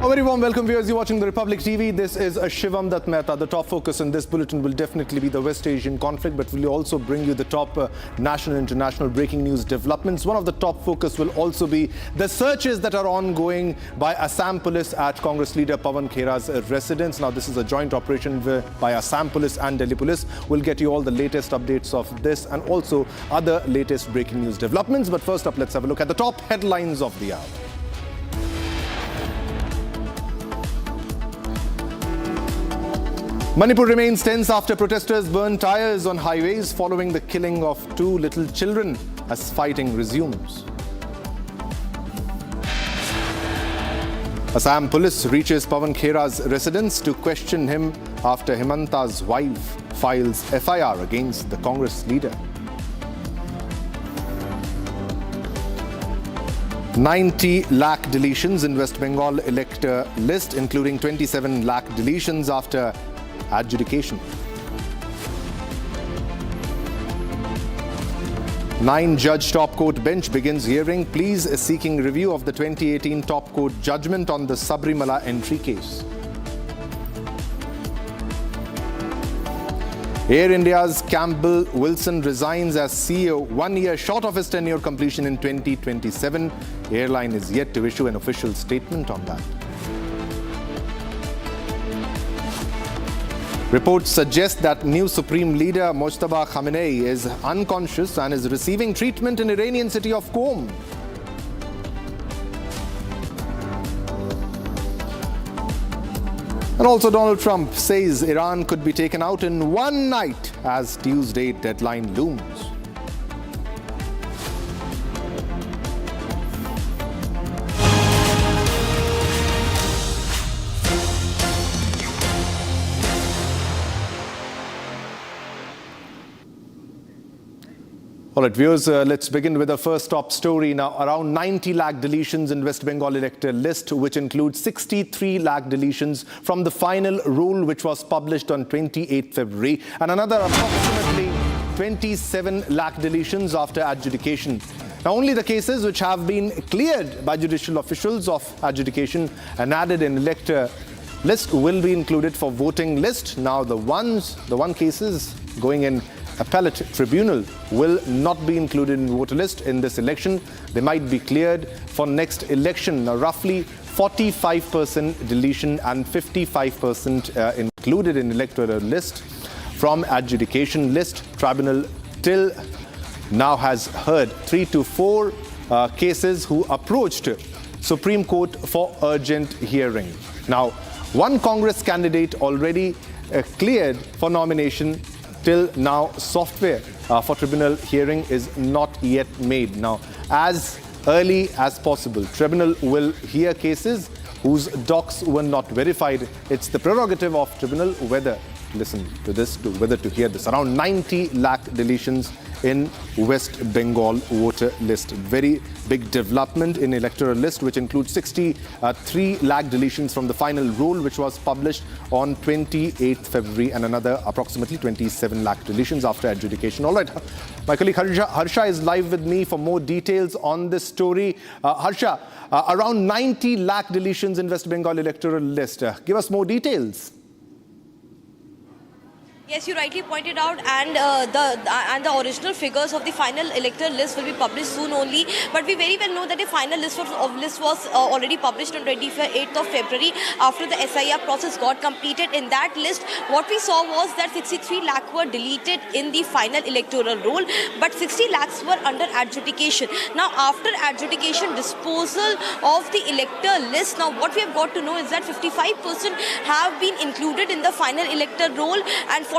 A very warm welcome, viewers. You're watching the Republic TV. This is Shivam Dutt Mehta. The top focus in this bulletin will definitely be the West Asian conflict, but we'll also bring you the top national and international breaking news developments. One of the top focus will also be the searches that are ongoing by Assam police at Congress leader Pawan Khera's residence. Now, this is a joint operation by Assam police and Delhi police. We'll get you all the latest updates of this and also other latest breaking news developments. But first up, let's have a look at the top headlines of the hour. Manipur remains tense after protesters burn tires on highways following the killing of 2 little children as fighting resumes. Assam police reaches Pawan Khera's residence to question him after Himanta's wife files FIR against the Congress leader. 90 lakh deletions in West Bengal elector list, including 27 lakh deletions after adjudication. 9-judge top court bench begins hearing pleas seeking review of the 2018 top court judgment on the Sabrimala entry case. Air India's Campbell Wilson resigns as CEO 1 year short of his tenure completion in 2027. Airline is yet to issue an official statement on that. Reports suggest that new Supreme Leader Mojtaba Khamenei is unconscious and is receiving treatment in Iranian city of Qom. And also Donald Trump says Iran could be taken out in one night as Tuesday deadline looms. All right, viewers, let's begin with the first top story. Now, around 90 lakh deletions in West Bengal elector list, which includes 63 lakh deletions from the final rule, which was published on 28 February, and another approximately 27 lakh deletions after adjudication. Now, only the cases which have been cleared by judicial officials of adjudication and added in elector list will be included for voting list. Now, the one cases going in appellate tribunal will not be included in voter list in this election. They might be cleared for next election. Now, roughly 45% deletion and 55% included in electoral list from adjudication list. Tribunal till now has heard 3 to 4 cases who approached Supreme Court for urgent hearing. Now, one Congress candidate already cleared for nomination. Till now, software for tribunal hearing is not yet made. Now, as early as possible, tribunal will hear cases whose docs were not verified. It's the prerogative of tribunal whether to listen to this, whether to hear this. Around 90 lakh deletions in West Bengal voter list. Very big development in electoral list, which includes 63 lakh deletions from the final rule, which was published on 28th February, and another approximately 27 lakh deletions after adjudication. All right, my colleague Harsha is live with me for more details on this story. Harsha, around 90 lakh deletions in West Bengal electoral list. Give us more details. Yes, you rightly pointed out, and the original figures of the final electoral list will be published soon only. But we very well know that the final list was already published on 28th of February after the SIR process got completed. In that list, what we saw was that 63 lakh were deleted in the final electoral roll, but 60 lakhs were under adjudication. Now, after adjudication disposal of the elector list, now what we have got to know is that 55% have been included in the final elector roll and 45%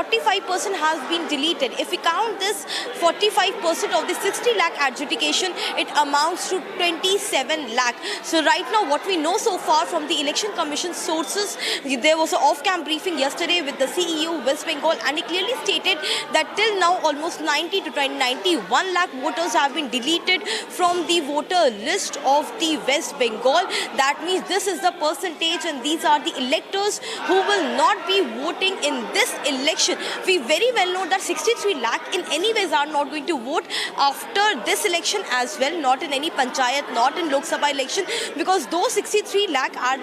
has been deleted. If we count this 45% of the 60 lakh adjudication, it amounts to 27 lakh. So right now, what we know so far from the Election Commission sources, there was an off-cam briefing yesterday with the CEO West Bengal, and he clearly stated that till now almost 90 to 91 lakh voters have been deleted from the voter list of the West Bengal. That means this is the percentage, and these are the electors who will not be voting in this election. We very well know that 63 lakh in any ways are not going to vote after this election as well, not in any panchayat, not in Lok Sabha election, because those 63 lakh are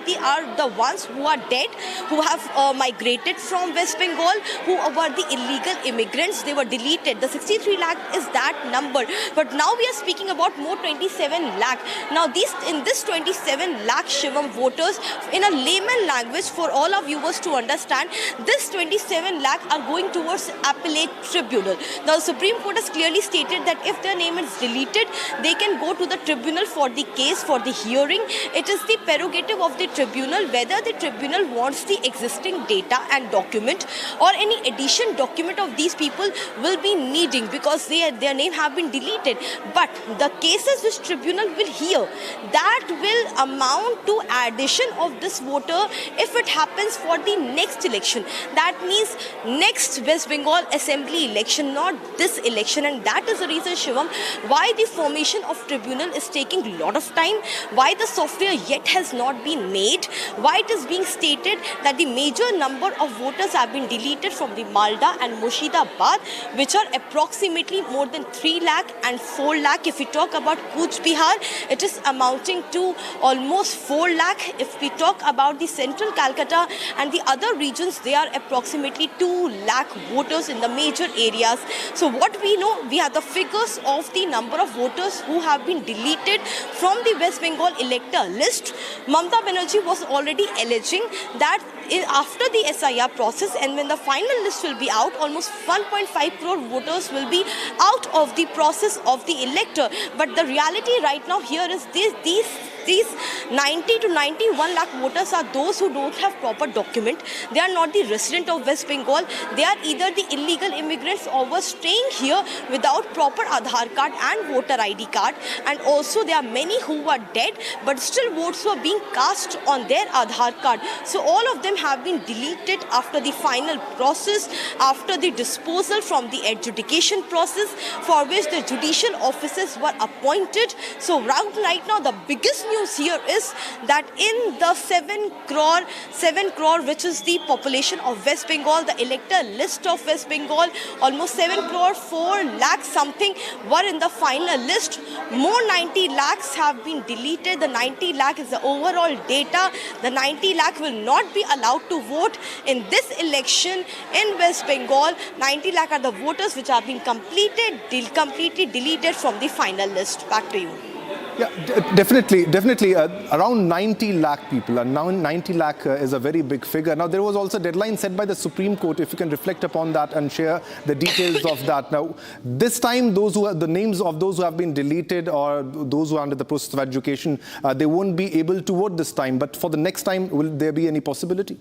the ones who are dead, who have migrated from West Bengal, who were the illegal immigrants. They were deleted. The 63 lakh is that number. But now we are speaking about more 27 lakh. Now in this 27 lakh Shivam voters, in a layman language for all our viewers to understand, this 27 lakh are going towards appellate tribunal. Now, the Supreme Court has clearly stated that if their name is deleted, they can go to the tribunal for the case, for the hearing. It is the prerogative of the tribunal whether the tribunal wants the existing data and document or any addition document of these people will be needing because their name have been deleted. But the cases which tribunal will hear, that will amount to addition of this voter if it happens for the next election. That means next West Bengal Assembly election, not this election. And that is the reason, Shivam, why the formation of tribunal is taking a lot of time, why the software yet has not been made, why it is being stated that the major number of voters have been deleted from the Malda and Murshidabad, which are approximately more than 3 lakh and 4 lakh. If we talk about Cooch Behar, it is amounting to almost 4 lakh. If we talk about the central Calcutta and the other regions, they are approximately 2 lakh voters in the major areas. So what we know, we have the figures of the number of voters who have been deleted from the West Bengal elector list. Mamata Banerjee was already alleging that after the SIR process and when the final list will be out, almost 1.5 crore voters will be out of the process of the elector. But the reality right now here is these 90 to 91 lakh voters are those who don't have proper document. They are not the resident of West Bengal. They are either the illegal immigrants or were staying here without proper Aadhaar card and voter ID card. And also there are many who are dead, but still votes were being cast on their Aadhaar card. So all of them have been deleted after the final process, after the disposal from the adjudication process for which the judicial officers were appointed. So right now the biggest news here is that in the 7 crore, which is the population of West Bengal, the elector list of West Bengal, almost 7 crore 4 lakh something were in the final list. More 90 lakhs have been deleted. The 90 lakh is the overall data. The 90 lakh will not be allowed to vote in this election in West Bengal. 90 lakh are the voters which have been completely deleted from the final list. Back to you. Yeah, definitely. Around 90 lakh people, and now 90 lakh is a very big figure. Now, there was also a deadline set by the Supreme Court. If you can reflect upon that and share the details of that. Now, this time, the names of those who have been deleted or those who are under the process of education, they won't be able to vote this time. But for the next time, will there be any possibility?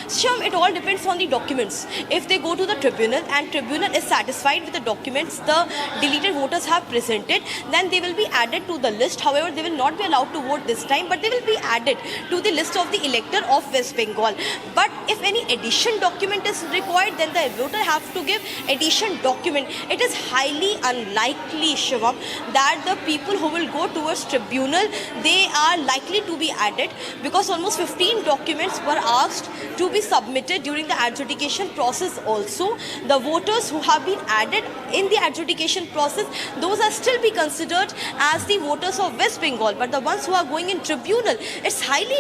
Sure, it all depends on the documents. If they go to the tribunal and tribunal is satisfied with the documents the deleted voters have presented, then they will be added to the list. However, they will not be allowed to vote this time, but they will be added to the list of the elector of West Bengal. But if any addition document is required, then the voter have to give addition document. It is highly unlikely, Shivam, that the people who will go towards tribunal, they are likely to be added because almost 15 documents were asked to be submitted during the adjudication process also. The voters who have been added in the adjudication process, those are still be considered as the voters of West Bengal. But the ones who are going in tribunal, it's highly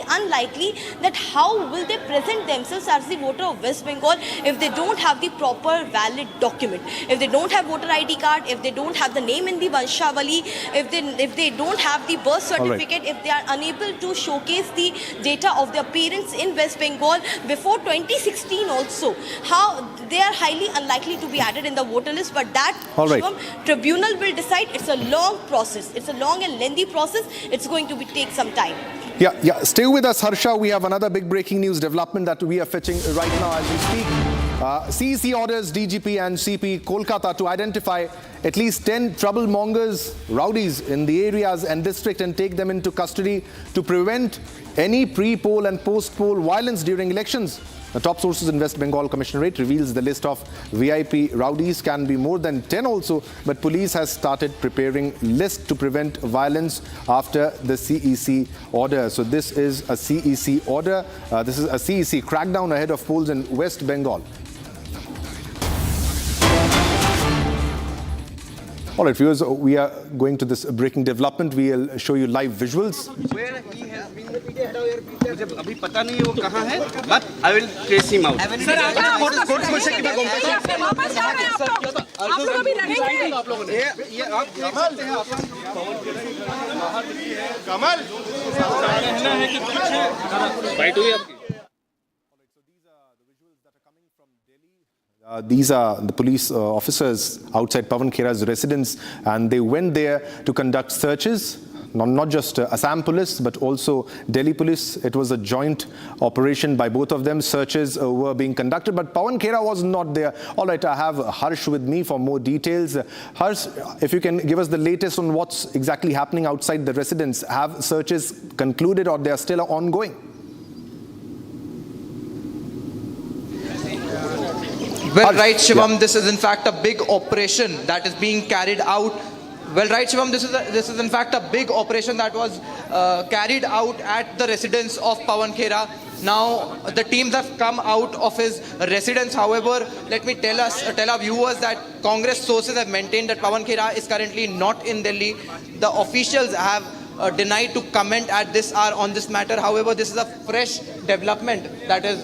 unlikely that how will they present themselves as the voter of West Bengal if they don't have the proper valid document. If they don't have voter ID card, if they don't have the name in the Vanshavali, if they don't have the birth certificate, if they are unable to showcase the data of their parents in West Bengal before 2016 also, how they are highly unlikely to be added in the voter list. But that tribunal will decide. It's a long process. It's a long and lengthy process. It's going to take some time. Yeah. Stay with us, Harsha. We have another big breaking news development that we are fetching right now as we speak. CEC orders DGP and CP Kolkata to identify at least 10 troublemongers, rowdies in the areas and district and take them into custody to prevent any pre-poll and post-poll violence during elections. The top sources in West Bengal Commissionerate reveals the list of VIP rowdies can be more than 10 also, but police has started preparing list to prevent violence after the CEC order. So this is a CEC order. This is a CEC crackdown ahead of polls in West Bengal. All right, viewers, we are going to this breaking development. We'll show you live visuals. Where he has been मुझे अभी पता नहीं है वो कहाँ है, but I will trace him out. Sir वापस जा रहे हैं आप लोग अभी रहेंगे आप लोगों ने ये आप देख सकते हैं आप कमल कहना है कि कुछ फाइट हुई आपकी These are the police officers outside Pawan Khera's residence, and they went there to conduct searches. Not just Assam police, but also Delhi police. It was a joint operation by both of them. Searches were being conducted, but Pawan Khera was not there. All right, I have Harsh with me for more details. Harsh, if you can give us the latest on what's exactly happening outside the residence. Have searches concluded or they are still ongoing? Well, right, Shivam, this is in fact a big operation that is being carried out. Well, right, Shivam, this is in fact a big operation that was carried out at the residence of Pawan Khera. Now, the teams have come out of his residence. However, let me tell our viewers that Congress sources have maintained that Pawan Khera is currently not in Delhi. The officials have denied to comment at this hour on this matter. However, this is a fresh development that is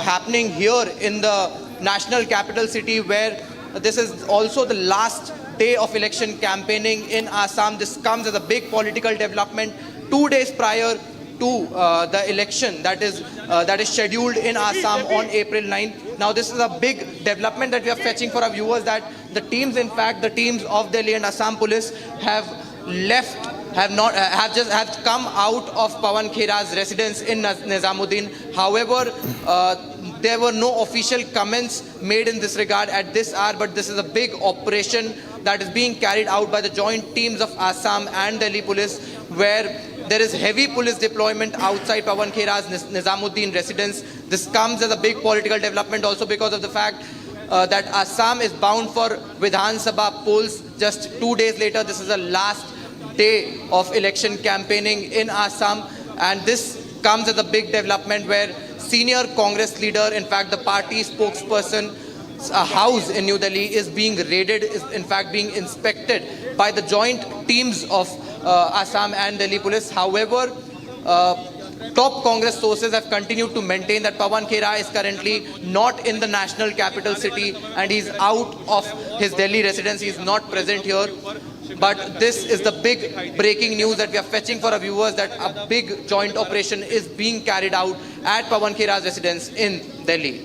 happening here in the national capital city, where this is also the last day of election campaigning in Assam. This comes as a big political development 2 days prior to the election that is scheduled in Assam on April 9th. Now, this is a big development that we are fetching for our viewers, that the teams of Delhi and Assam police have come out of Pawan Khera's residence in Nizamuddin. However, there were no official comments made in this regard at this hour, but this is a big operation that is being carried out by the joint teams of Assam and Delhi police, where there is heavy police deployment outside Pawan Khera's Nizamuddin residence. This comes as a big political development also because of the fact that Assam is bound for Vidhan Sabha polls just 2 days later. This is the last day of election campaigning in Assam, and this comes as a big development where senior Congress leader, in fact the party spokesperson, house in New Delhi is being raided, is in fact being inspected by the joint teams of Assam and Delhi police. However, top Congress sources have continued to maintain that Pawan Khera is currently not in the national capital city and he's out of his Delhi residence. He is not present here. But this is the big breaking news that we are fetching for our viewers, that a big joint operation is being carried out at Pawan Khera's residence in Delhi.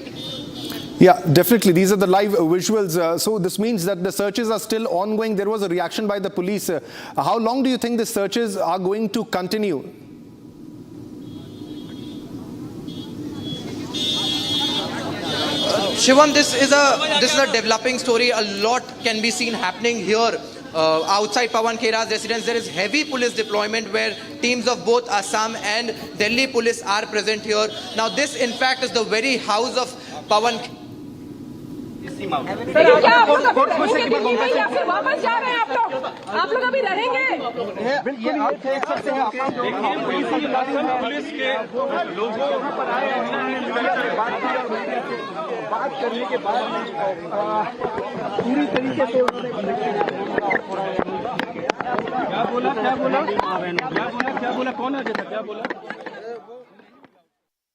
Yeah, definitely. These are the live visuals. So this means that the searches are still ongoing. There was a reaction by the police. How long do you think the searches are going to continue? Shivam, this is a developing story. A lot can be seen happening here. Outside Pawan Khera's residence, there is heavy police deployment where teams of both Assam and Delhi police are present here. Now, this in fact is the very house of Pawan Khera. आप लोग अभी रहेंगे? बिल्कुल, आप देख सकते हैं police के लोगों पर आए बात करने के बाद पूरी तरीके से उन्होंने क्या बोला कौन है क्या बोला?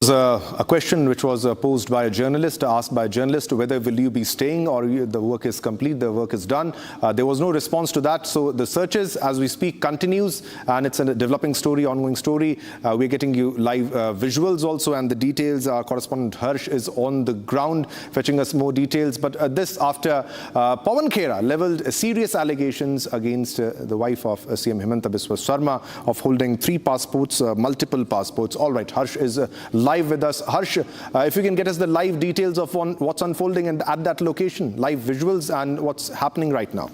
A question which was posed by a journalist, asked by a journalist, whether will you be staying or the work is complete, the work is done. There was no response to that. So the searches as we speak continues, and it's a developing story, ongoing story. We're getting you live visuals also and the details. Our correspondent Harsh is on the ground fetching us more details. But this after Pawan Khera leveled serious allegations against the wife of CM Himanta Biswa Sarma of holding 3 passports, multiple passports. All right, Harsh is live with us. Harsh, if you can get us the live details of what's unfolding and at that location, live visuals and what's happening right now.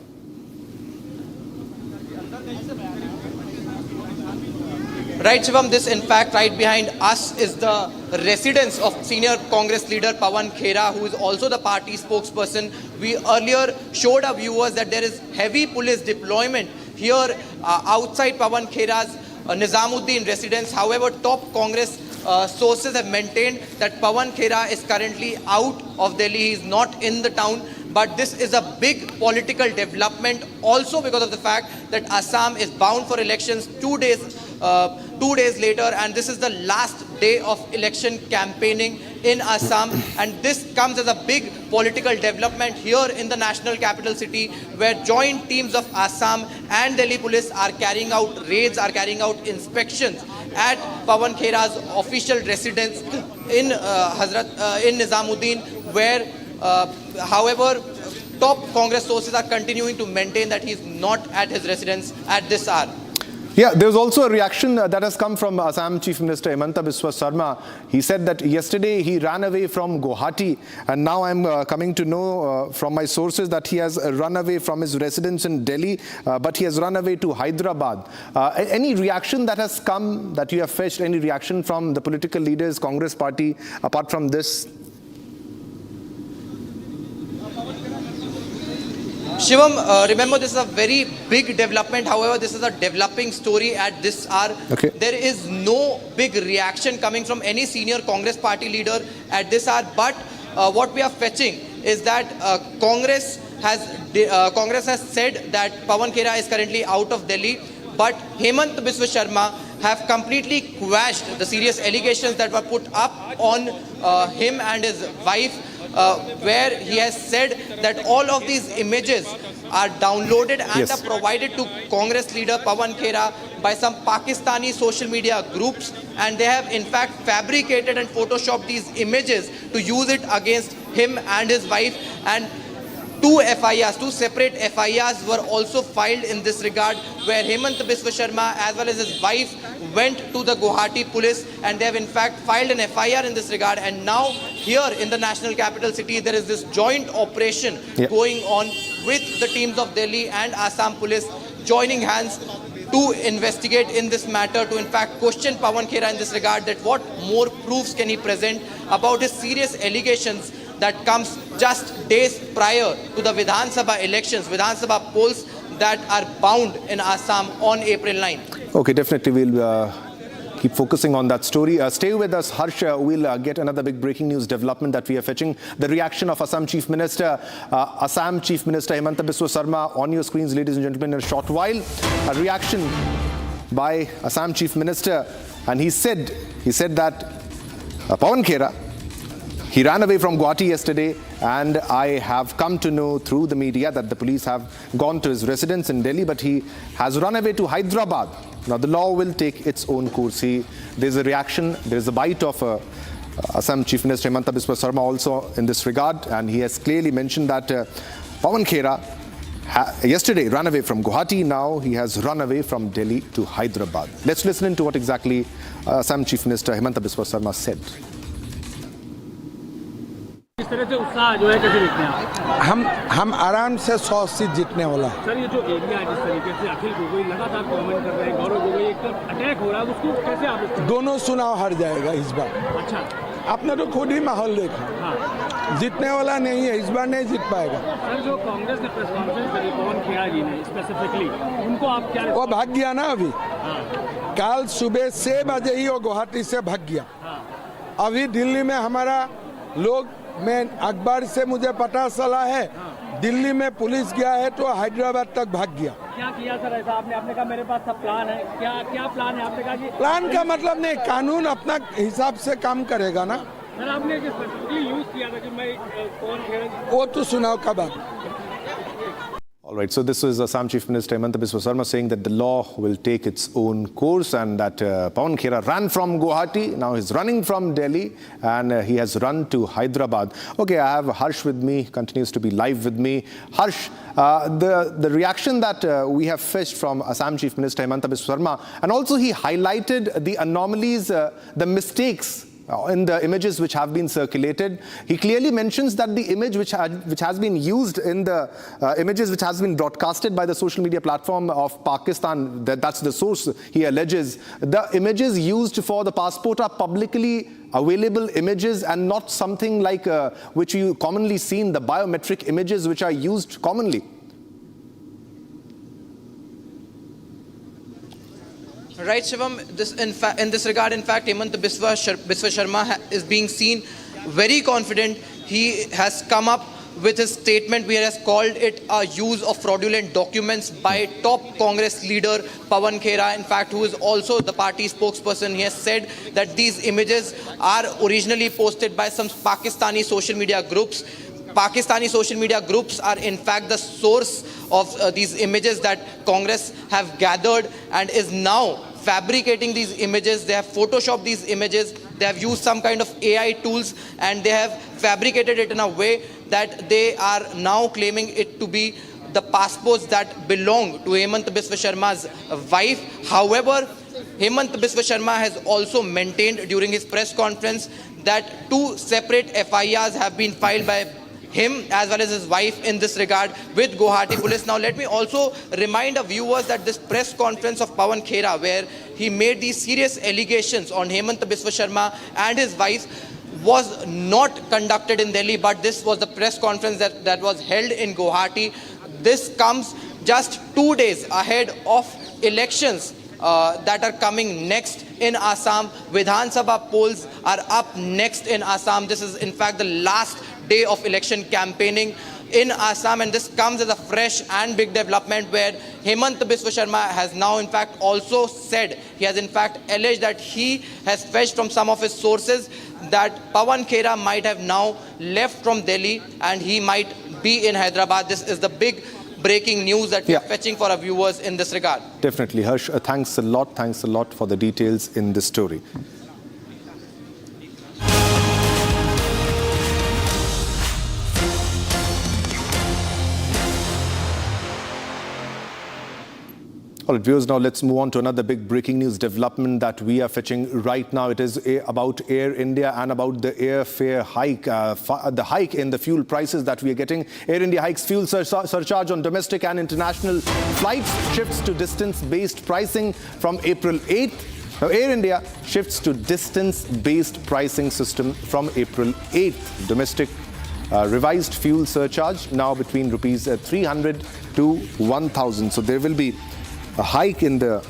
Right, Shivam, this in fact right behind us is the residence of senior Congress leader Pawan Khera, who is also the party spokesperson. We earlier showed our viewers that there is heavy police deployment here outside Pawan Khera's Nizamuddin residence. However, top Congress sources have maintained that Pawan Khera is currently out of Delhi. He is not in the town. But this is a big political development also because of the fact that Assam is bound for elections 2 days later, and this is the last day of election campaigning in Assam, and this comes as a big political development here in the national capital city, where joint teams of Assam and Delhi police are carrying out raids, are carrying out inspections at Pawan Khera's official residence in Nizamuddin, where However, top Congress sources are continuing to maintain that he's not at his residence at this hour. Yeah, there's also a reaction that has come from Assam Chief Minister Himanta Biswa Sarma. He said that yesterday he ran away from Guwahati, and now I'm coming to know from my sources that he has run away from his residence in Delhi, but he has run away to Hyderabad. Any reaction that has come, that you have fetched, any reaction from the political leaders, Congress party, apart from this? Shivam, remember this is a very big development. However, this is a developing story at this hour. Okay. There is no big reaction coming from any senior Congress party leader at this hour. But what we are fetching is that Congress has said that Pawan Khera is currently out of Delhi. But Hemant Biswa Sharma have completely quashed the serious allegations that were put up on him and his wife, where he has said that all of these images are downloaded and are provided to Congress leader Pawan Khera by some Pakistani social media groups, and they have in fact fabricated and photoshopped these images to use it against him and his wife. And two separate FIRs were also filed in this regard, where Hemant Biswa Sharma as well as his wife went to the Guwahati police, and they have in fact filed an FIR in this regard. And now here in the national capital city, there is this joint operation going on with the teams of Delhi and Assam police joining hands to investigate in this matter, to in fact question Pawan Khera in this regard, that what more proofs can he present about his serious allegations that comes just days prior to the Vidhan Sabha elections, Vidhan Sabha polls that are bound in Assam on April 9. Okay, definitely we'll keep focusing on that story. Stay with us, Harsh. We'll get another big breaking news development that we are fetching. The reaction of Assam Chief Minister Himanta Biswa Sarma on your screens, ladies and gentlemen, in a short while. A reaction by Assam Chief Minister, and he said that Pawan Khera, he ran away from Guwahati yesterday, and I have come to know through the media that the police have gone to his residence in Delhi, but he has run away to Hyderabad. Now the law will take its own course. There's a reaction, there's a bite of Assam Chief Minister Himanta Biswa Sarma also in this regard, and he has clearly mentioned that Pawan Khera yesterday ran away from Guwahati, now he has run away from Delhi to Hyderabad. Let's listen into what exactly Assam Chief Minister Himanta Biswa Sarma said. इस तरह से उत्साह जो है कैसे देखते हैं आप? हम आराम से 100 सीट जीतने वाला है। सर, ये जो एरिया है जिस तरीके से अखिल गोगोई लगातार कमेंट कर रहे हैं, गौरव गोगोई एक तरफ अटैक हो रहा है, उसको कैसे आप? दोनों चुनाव हार जाएगा इस बार। अच्छा, आपने तो खुद ही माहौल देखा। हाँ। जीतने वाला नहीं है, इस बार नहीं जीत पाएगा। सर, जो कांग्रेस ने प्रेस कॉन्फ्रेंस करी पवन खेरा जी ने स्पेसिफिकली, उनको आप क्या? वो भाग गया ना अभी। कल सुबह 6 बजे ही वो गुवाहाटी से भाग गया। अभी दिल्ली में हमारा लोग, मैं अखबार से मुझे पता चला है, दिल्ली में पुलिस गया है तो हैदराबाद तक भाग गया। क्या किया सर ऐसा? आपने कहा मेरे पास सब प्लान है। क्या प्लान है? आपने कहा कि प्लान का मतलब नहीं, कानून अपना हिसाब से काम करेगा ना। सर, आपने स्पेसिफिकली यूज किया था कि मैं कौन, वो तो सुनाओ कब आप? All right, so this is Assam Chief Minister Himanta Biswa Sarma saying that the law will take its own course, and that Pawan Khera ran from Guwahati, now he's running from Delhi, and he has run to Hyderabad. Okay, I have Harsh with me, continues to be live with me. Harsh, the reaction that we have fetched from Assam Chief Minister Himanta Biswa Sarma, and also he highlighted the anomalies, the mistakes in the images which have been circulated. He clearly mentions that the image which has been used in the images which has been broadcasted by the social media platform of Pakistan, that's the source he alleges, the images used for the passport are publicly available images and not something like which you commonly see in the biometric images which are used commonly. Right, Shivam. In this regard, in fact, Hemant Biswa Sharma is being seen very confident. He has come up with his statement where he has called it a use of fraudulent documents by top Congress leader Pawan Khera, in fact, who is also the party spokesperson. He has said that these images are originally posted by some Pakistani social media groups. Pakistani social media groups are in fact the source of these images that Congress have gathered and is now fabricating these images, they have photoshopped these images, they have used some kind of AI tools, and they have fabricated it in a way that they are now claiming it to be the passports that belong to Hemant Biswa Sharma's wife. However, Hemant Biswa Sharma has also maintained during his press conference that 2 separate FIRs have been filed by him as well as his wife in this regard with Guwahati police. Now let me also remind our viewers that this press conference of Pawan Khera, where he made these serious allegations on Hemant Biswa Sharma and his wife, was not conducted in Delhi, but this was the press conference that was held in Guwahati. This comes just 2 days ahead of elections that are coming next in Assam. Vidhan Sabha polls are up next in Assam. This is in fact the last day of election campaigning in Assam, and this comes as a fresh and big development where Hemant Biswa Sharma has now in fact also said, he has in fact alleged that he has fetched from some of his sources that Pawan Khera might have now left from Delhi and he might be in Hyderabad. This is the big breaking news that we are fetching for our viewers in this regard. Definitely, Harsh. Thanks a lot for the details in this story. All right, viewers, now let's move on to another big breaking news development that we are fetching right now. It is about Air India and about the airfare hike, the hike in the fuel prices that we are getting. Air India hikes fuel surcharge on domestic and international flights, shifts to distance-based pricing from April 8th. Now, Air India shifts to distance-based pricing system from April 8th. Domestic revised fuel surcharge now between rupees 300 to 1,000. So there will be a hike in the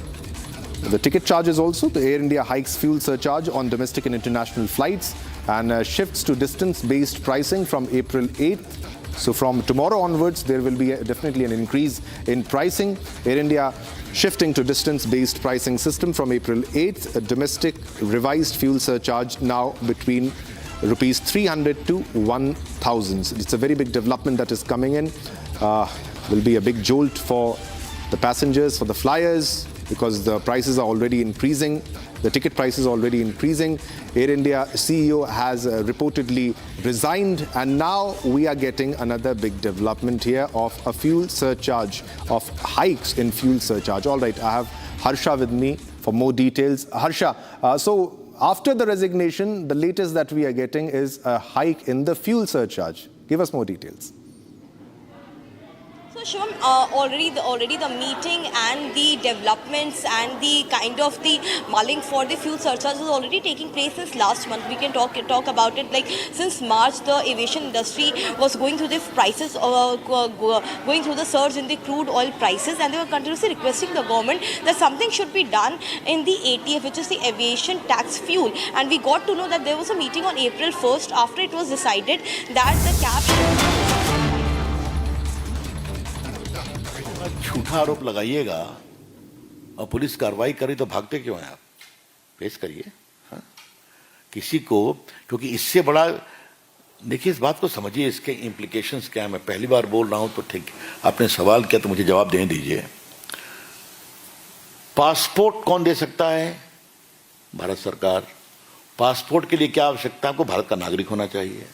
ticket charges also. The Air India hikes fuel surcharge on domestic and international flights and shifts to distance-based pricing from April 8th. So from tomorrow onwards, there will be definitely an increase in pricing. Air India shifting to distance-based pricing system from April 8th. A domestic revised fuel surcharge now between rupees 300 to 1,000. It's a very big development that is coming in. Will be a big jolt for the passengers, for the flyers, because the prices are already increasing. The ticket prices are already increasing. Air India CEO has reportedly resigned, and now we are getting another big development here of a fuel surcharge, of hikes in fuel surcharge. All right, I have Harsha with me for more details. Harsha, so after the resignation, the latest that we are getting is a hike in the fuel surcharge. Give us more details. So Shivam, already the meeting and the developments and the kind of the mulling for the fuel surcharge is already taking place since last month. We can talk about it like since March, the aviation industry was going through the prices, going through the surge in the crude oil prices, and they were continuously requesting the government that something should be done in the ATF, which is the aviation tax fuel. And we got to know that there was a meeting on April 1st after it was decided that the cap should... झूठा आरोप लगाइएगा और police कार्रवाई करे तो भागते क्यों हैं आप? पेश करिए। हाँ? किसी को, क्योंकि इससे बड़ा, देखिए इस बात को समझिए, इसके इम्प्लीकेशंस क्या है। मैं पहली बार बोल रहा हूं तो ठीक, आपने सवाल किया तो मुझे जवाब देने दीजिए। पासपोर्ट कौन दे सकता है? भारत सरकार। पासपोर्ट के लिए क्या आवश्यकता है? आपको भारत का नागरिक होना चाहिए,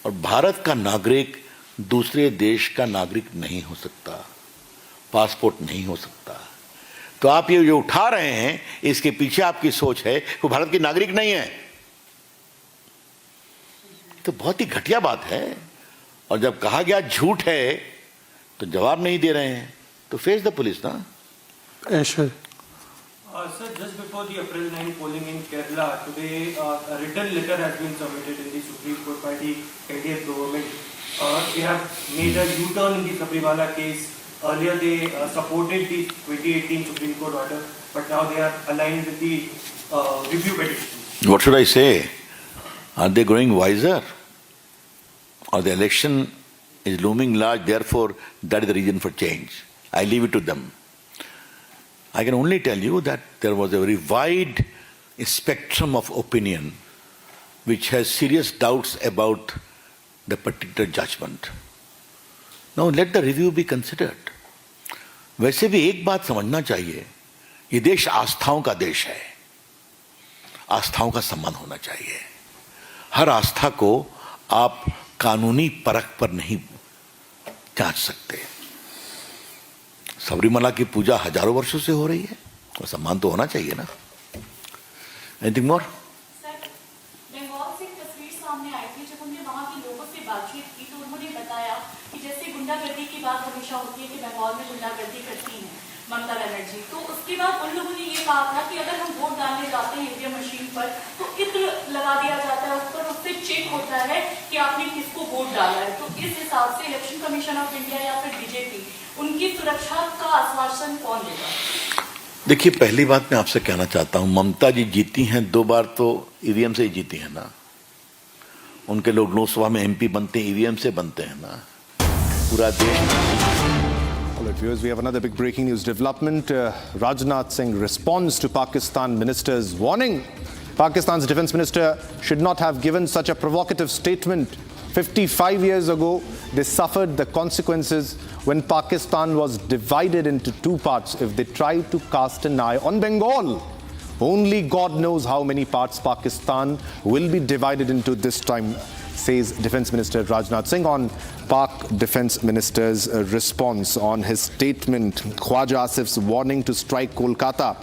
और भारत का नागरिक दूसरे देश का नागरिक नहीं हो सकता, पासपोर्ट नहीं हो सकता। तो आप ये जो उठा रहे हैं, इसके पीछे आपकी सोच है वो भारत के नागरिक नहीं है, तो बहुत ही घटिया बात है। और जब कहा गया झूठ है तो जवाब नहीं दे रहे हैं, तो फेस द पुलिस ना। Sir, just before the April 9 polling in Kerala, today a written letter has been submitted in the Supreme Court by the IDF government. They have made a U-turn in the Sabriwala case. Earlier they supported the 2018 Supreme Court order, but now they are aligned with the review petition. What should I say? Are they growing wiser? Or the election is looming large, therefore that is the reason for change? I leave it to them. I can only tell you that there was a very wide spectrum of opinion which has serious doubts about the particular judgment. Now let the review be considered. वैसे भी एक बात समझना चाहिए, ये देश आस्थाओं का देश है, आस्थाओं का सम्मान होना चाहिए। हर आस्था को आप कानूनी परख पर नहीं जांच सकते। सबरीमला की पूजा हजारों वर्षों से हो रही है, और सम्मान तो होना चाहिए ना। Anything more? बंगाल से एक तस्वीर सामने आई थी, जब हमने वहाँ के लोगों से बातचीत की तो उन्होंने बताया कि जैसे गुंडागर्दी की बात हमेशा होती है कि बंगाल में गुंडागर्दी करती हैं ममता बनर्जी, तो उसके बाद उन लोगों ने ये कहा था कि अगर हम वोट डालने जाते हैं ईवीएम मशीन पर तो इत्र लगा दिया जाता है उस पर, उससे चेक होता है कि आपने किसको वोट डाला है। तो इस हिसाब से इलेक्शन कमीशन ऑफ इंडिया या फिर बीजेपी उनकी सुरक्षा का आश्वासन कौन देगा? देखिए, पहली बात मैं आपसे कहना चाहता हूं, ममता जी जीती हैं 2 बार तो ईवीएम से ही जीती है ना। उनके लोग लोकसभा में एमपी बनते हैं ईवीएम से बनते हैं ना। पूरा देश। All right, viewers, we have another big breaking news development. Rajnath Singh responds to Pakistan minister's warning. Pakistan's defense minister should not have given such a provocative statement. 55 years ago, they suffered the consequences when Pakistan was divided into 2 parts if they tried to cast an eye on Bengal. Only God knows how many parts Pakistan will be divided into this time, says Defense Minister Rajnath Singh on Pak Defense Minister's response on his statement, Khwaja Asif's warning to strike Kolkata.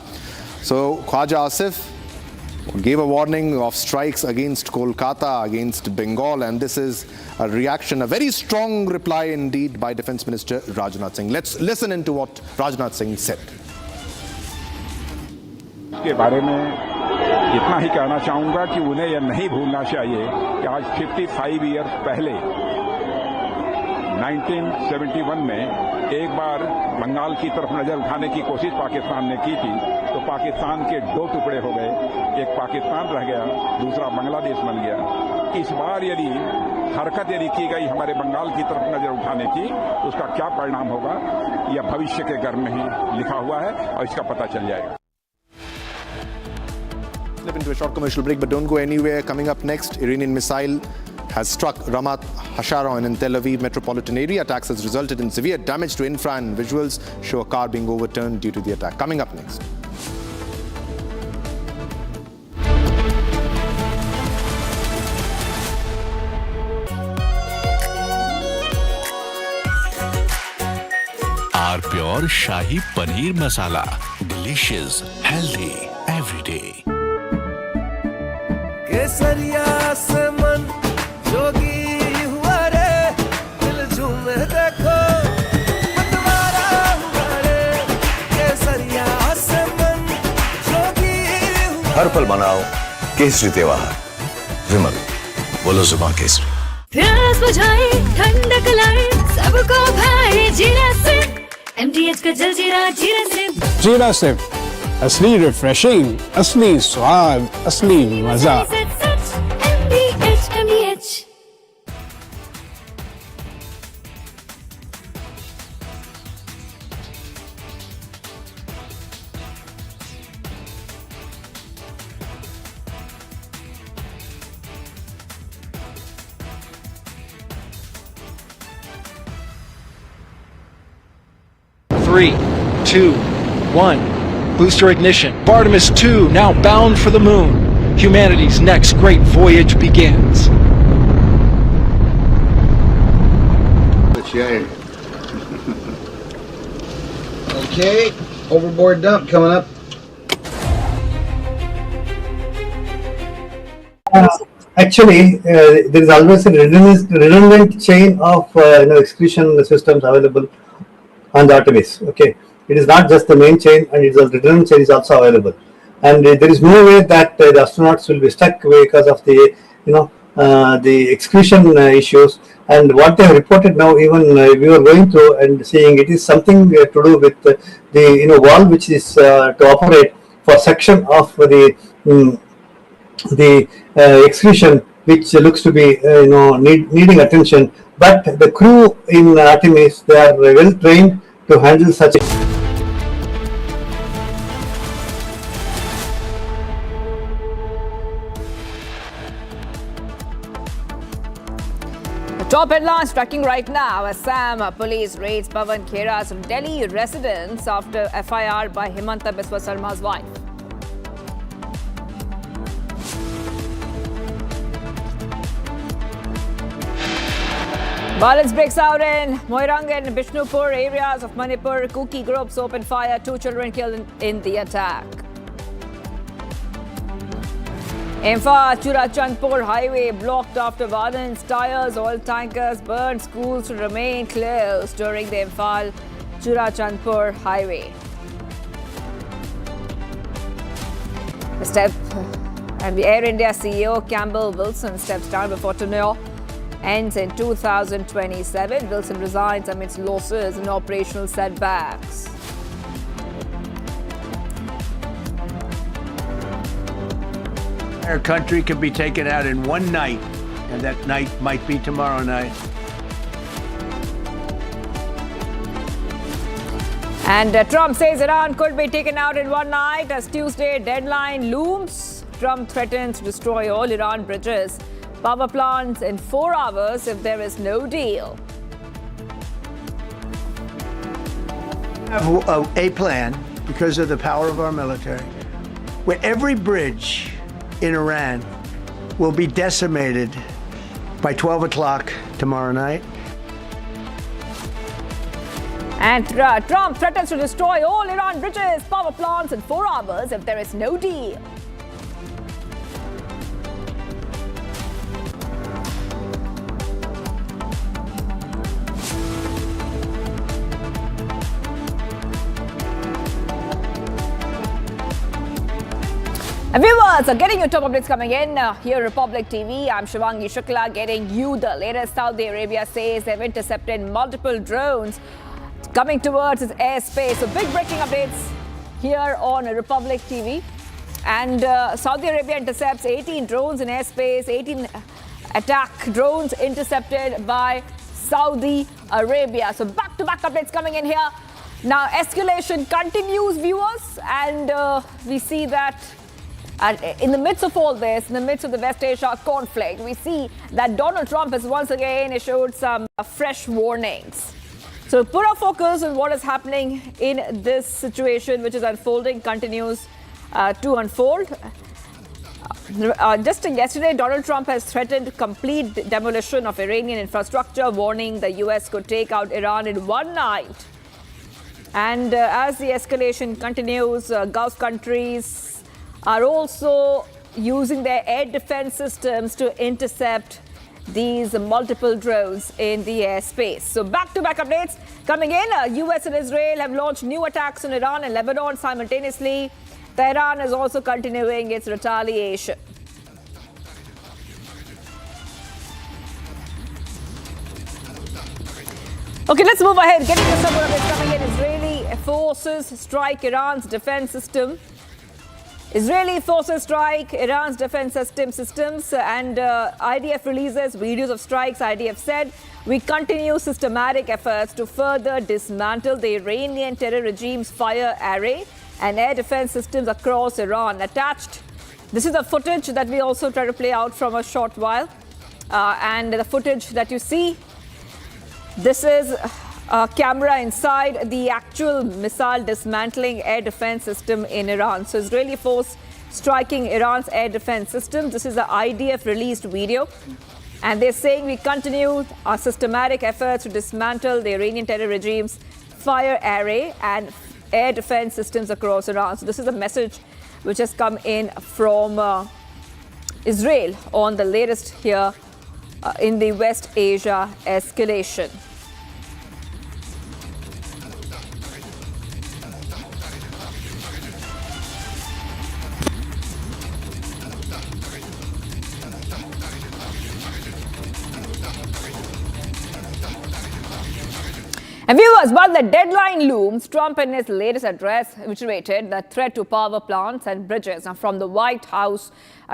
So Khwaja Asif gave a warning of strikes against Kolkata, against Bengal, and this is a reaction, a very strong reply indeed by Defense Minister Rajnath Singh. Let's listen into what Rajnath Singh said. के बारे में इतना ही कहना चाहूंगा कि उन्हें यह नहीं भूलना चाहिए कि आज 55 ईयर्स पहले 1971 में एक बार बंगाल की तरफ नजर उठाने की कोशिश पाकिस्तान ने की थी, तो पाकिस्तान के 2 टुकड़े हो गए, एक पाकिस्तान रह गया, दूसरा बांग्लादेश बन गया। इस बार यदि हरकत की गई हमारे बंगाल की तरफ नजर उठाने की, तो उसका क्या परिणाम होगा यह भविष्य के गर्भ में ही लिखा हुआ है और इसका पता चल जाएगा। Slip into a short commercial break, but don't go anywhere. Coming up next, Iranian missile has struck Ramat Hasharon in Tel Aviv metropolitan area. Attacks has resulted in severe damage to infra, and visuals show a car being overturned due to the attack. Coming up next. R Pure Shahi Paneer Masala. Delicious, healthy, every day. केसरिया से मन जोगी हुआ रे, दिल झूमे देखो मतवारा हुआ रे। केसरिया से मन जोगी हुआ। हर पल मनाओ केसरी त्योहार। विमल, बोलो जुबान केसरी। प्यास बुझाए ठंडक लाए सबको भाई जीरा से, MTH का जलजीरा जीरा से। जीरा से असली रिफ्रेशिंग, असली स्वाद, असली मजा। Three, 2, 1. Booster ignition. Artemis 2 now bound for the moon. Humanity's next great voyage begins. Okay, overboard dump coming up. Actually, there is always a redundant chain of excretion systems available on the Artemis. Okay, it is not just the main chain, and it's a redundant chain is also available. And there is no way that the astronauts will be stuck because of the the excretion issues. And what they have reported now, even we were going through and seeing, it is something to do with the valve which is to operate for section of the excretion, which looks to be needing attention. But the crew in Artemis, they are well trained to handle such. Top headlines tracking right now. Assam police raids Pawan Khera's Delhi residence after FIR by Himanta Biswa Sarma's wife. Violence breaks out in Moirang and Bishnupur areas of Manipur. Kuki groups open fire. 2 children killed in the attack. Imphal-Churachandpur highway blocked after violence. Tires, oil tankers burned. Schools to remain closed during the Imphal-Churachandpur highway. The Air India CEO Campbell Wilson steps down before tenure ends in 2027. Wilson resigns amidst losses and operational setbacks. Our country could be taken out in one night, and that night might be tomorrow night. And Trump says Iran could be taken out in one night as Tuesday deadline looms. Trump threatens to destroy all Iran bridges, power plants in 4 hours if there is no deal. We have a plan, because of the power of our military, where every bridge in Iran will be decimated by 12 o'clock tomorrow night. And Trump threatens to destroy all Iran bridges, power plants in 4 hours if there is no deal. And viewers are getting your top updates coming in here Republic TV. I'm Shivangi Shukla getting you the latest. Saudi Arabia says they've intercepted multiple drones coming towards its airspace. So big breaking updates here on Republic TV. And Saudi Arabia intercepts 18 drones in airspace, 18 attack drones intercepted by Saudi Arabia. So back-to-back updates coming in here. Now escalation continues, viewers, and we see that in the midst of all this, in the midst of the West Asia conflict, we see that Donald Trump has once again issued some fresh warnings. So put our focus on what is happening in this situation, which is unfolding, continues to unfold. Just yesterday, Donald Trump has threatened complete demolition of Iranian infrastructure, warning the US could take out Iran in one night. And as the escalation continues, Gulf countries are also using their air defense systems to intercept these multiple drones in the airspace. So back-to-back updates coming in. US and Israel have launched new attacks on Iran and Lebanon simultaneously. Tehran is also continuing its retaliation. Okay, let's move ahead. Getting to some more updates coming in. Israeli forces strike Iran's defense system. Israeli forces strike Iran's defense systems and IDF releases videos of strikes. IDF said, we continue systematic efforts to further dismantle the Iranian terror regime's fire array and air defense systems across Iran. Attached, this is the footage that we also try to play out from a short while. And the footage that you see, this is a camera inside the actual missile dismantling air defense system in Iran. So Israeli force striking Iran's air defense system. This is the IDF released video. And they're saying we continue our systematic efforts to dismantle the Iranian terror regime's fire array and air defense systems across Iran. So this is a message which has come in from Israel on the latest here in the West Asia escalation. And viewers, while the deadline looms, Trump in his latest address reiterated the threat to power plants and bridges. Now, from the White House,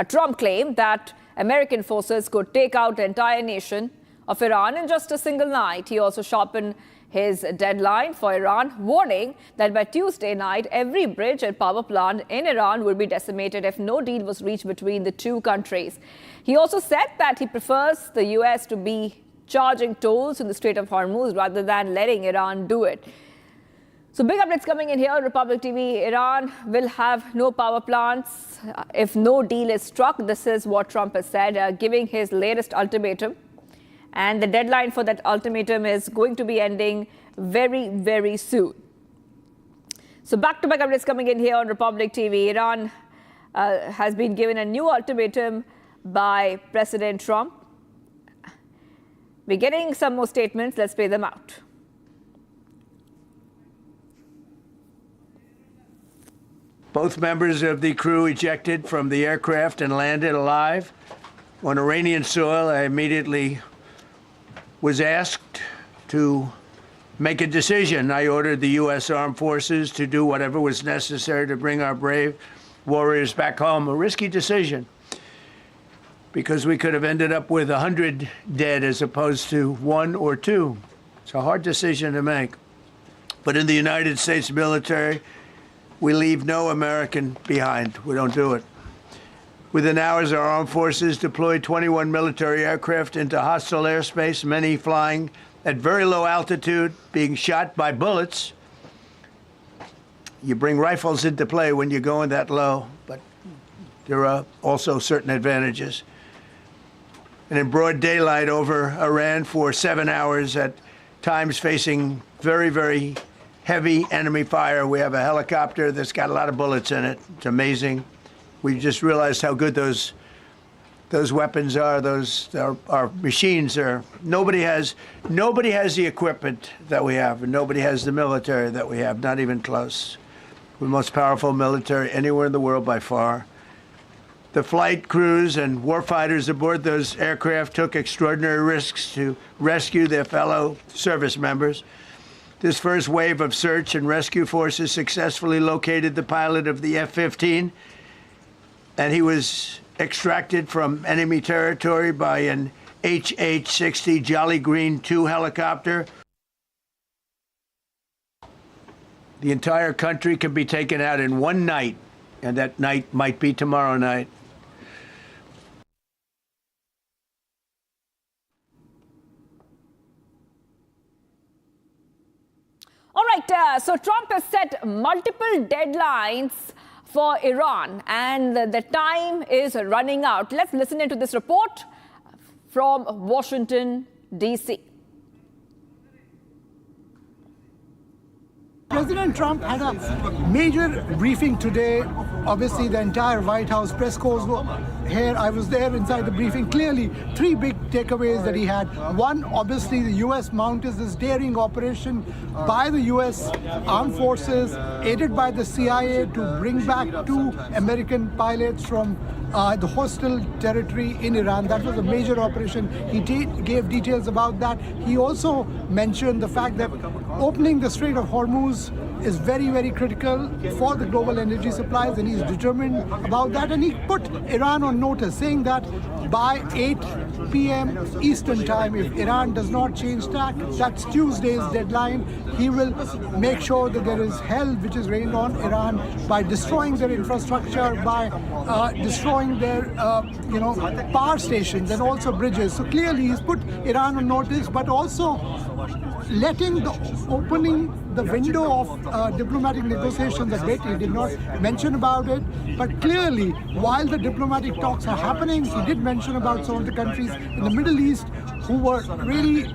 Trump claimed that American forces could take out the entire nation of Iran in just a single night. He also sharpened his deadline for Iran, warning that by Tuesday night, every bridge and power plant in Iran would be decimated if no deal was reached between the two countries. He also said that he prefers the U.S. to be charging tolls in the Strait of Hormuz rather than letting Iran do it. So big updates coming in here. Republic TV, Iran will have no power plants if no deal is struck. This is what Trump has said, giving his latest ultimatum. And the deadline for that ultimatum is going to be ending very, very soon. So back-to-back updates coming in here on Republic TV. Iran has been given a new ultimatum by President Trump. We're getting some more statements. Let's play them out. Both members of the crew ejected from the aircraft and landed alive on Iranian soil. I immediately was asked to make a decision. I ordered the U.S. Armed Forces to do whatever was necessary to bring our brave warriors back home. A risky decision, because we could have ended up with 100 dead as opposed to 1 or 2. It's a hard decision to make. But in the United States military, we leave no American behind. We don't do it. Within hours, our armed forces deployed 21 military aircraft into hostile airspace, many flying at very low altitude, being shot by bullets. You bring rifles into play when you're going that low, but there are also certain advantages. And in broad daylight over Iran for 7 hours, at times facing very, very heavy enemy fire. We have a helicopter that's got a lot of bullets in it. It's amazing. We just realized how good those weapons are. Our machines are. Nobody has the equipment that we have, and nobody has the military that we have. Not even close. We're the most powerful military anywhere in the world by far. The flight crews and warfighters aboard those aircraft took extraordinary risks to rescue their fellow service members. This first wave of search and rescue forces successfully located the pilot of the F-15, and he was extracted from enemy territory by an HH-60 Jolly Green II helicopter. The entire country can be taken out in one night, and that night might be tomorrow night. All right, so Trump has set multiple deadlines for Iran, and the time is running out. Let's listen into this report from Washington, D.C. President Trump had a major briefing today. Obviously, the entire White House press corps were here. I was there inside the briefing. Clearly, 3 big takeaways that he had. One, obviously, the U.S. mounted this daring operation by the U.S. Armed Forces, aided by the CIA, to bring back 2 American pilots from the hostile territory in Iran. That was a major operation. He gave details about that. He also mentioned the fact that opening the Strait of Hormuz is very, very critical for the global energy supplies, and he's determined about that. And he put Iran on notice, saying that by 8 p.m. Eastern time, if Iran does not change tack, that's Tuesday's deadline, he will make sure that there is hell which is rained on Iran by destroying their infrastructure, by destroying their power stations and also bridges. So clearly he's put Iran on notice, but also opening the window of diplomatic negotiations a bit. He did not mention about it, but clearly, while the diplomatic talks are happening, he did mention about some of the countries in the Middle East who were really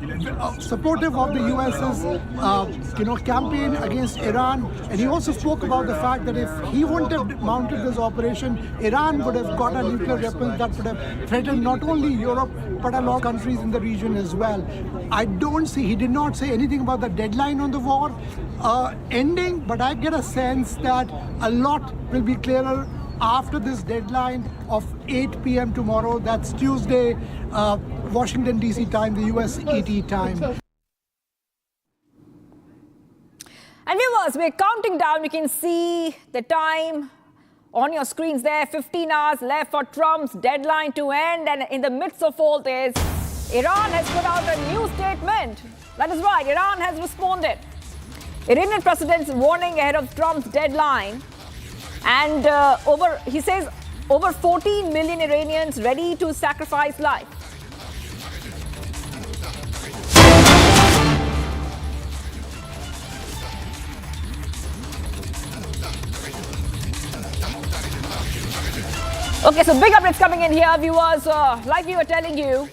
supportive of the US's campaign against Iran. And he also spoke about the fact that if he wouldn't have mounted this operation, Iran would have got a nuclear weapon that would have threatened not only Europe but a lot of countries in the region as well. He did not say anything about the deadline on the war ending, but I get a sense that a lot will be clearer after this deadline of 8 p.m. tomorrow. That's Tuesday, Washington, D.C. time, the U.S. ET time. And viewers, we're counting down. You can see the time on your screens there. 15 hours left for Trump's deadline to end. And in the midst of all this, Iran has put out a new statement. That is right, Iran has responded. Iranian president's warning ahead of Trump's deadline. And he says over 14 million Iranians ready to sacrifice life. Okay, so big updates coming in here, viewers. Like we were telling you,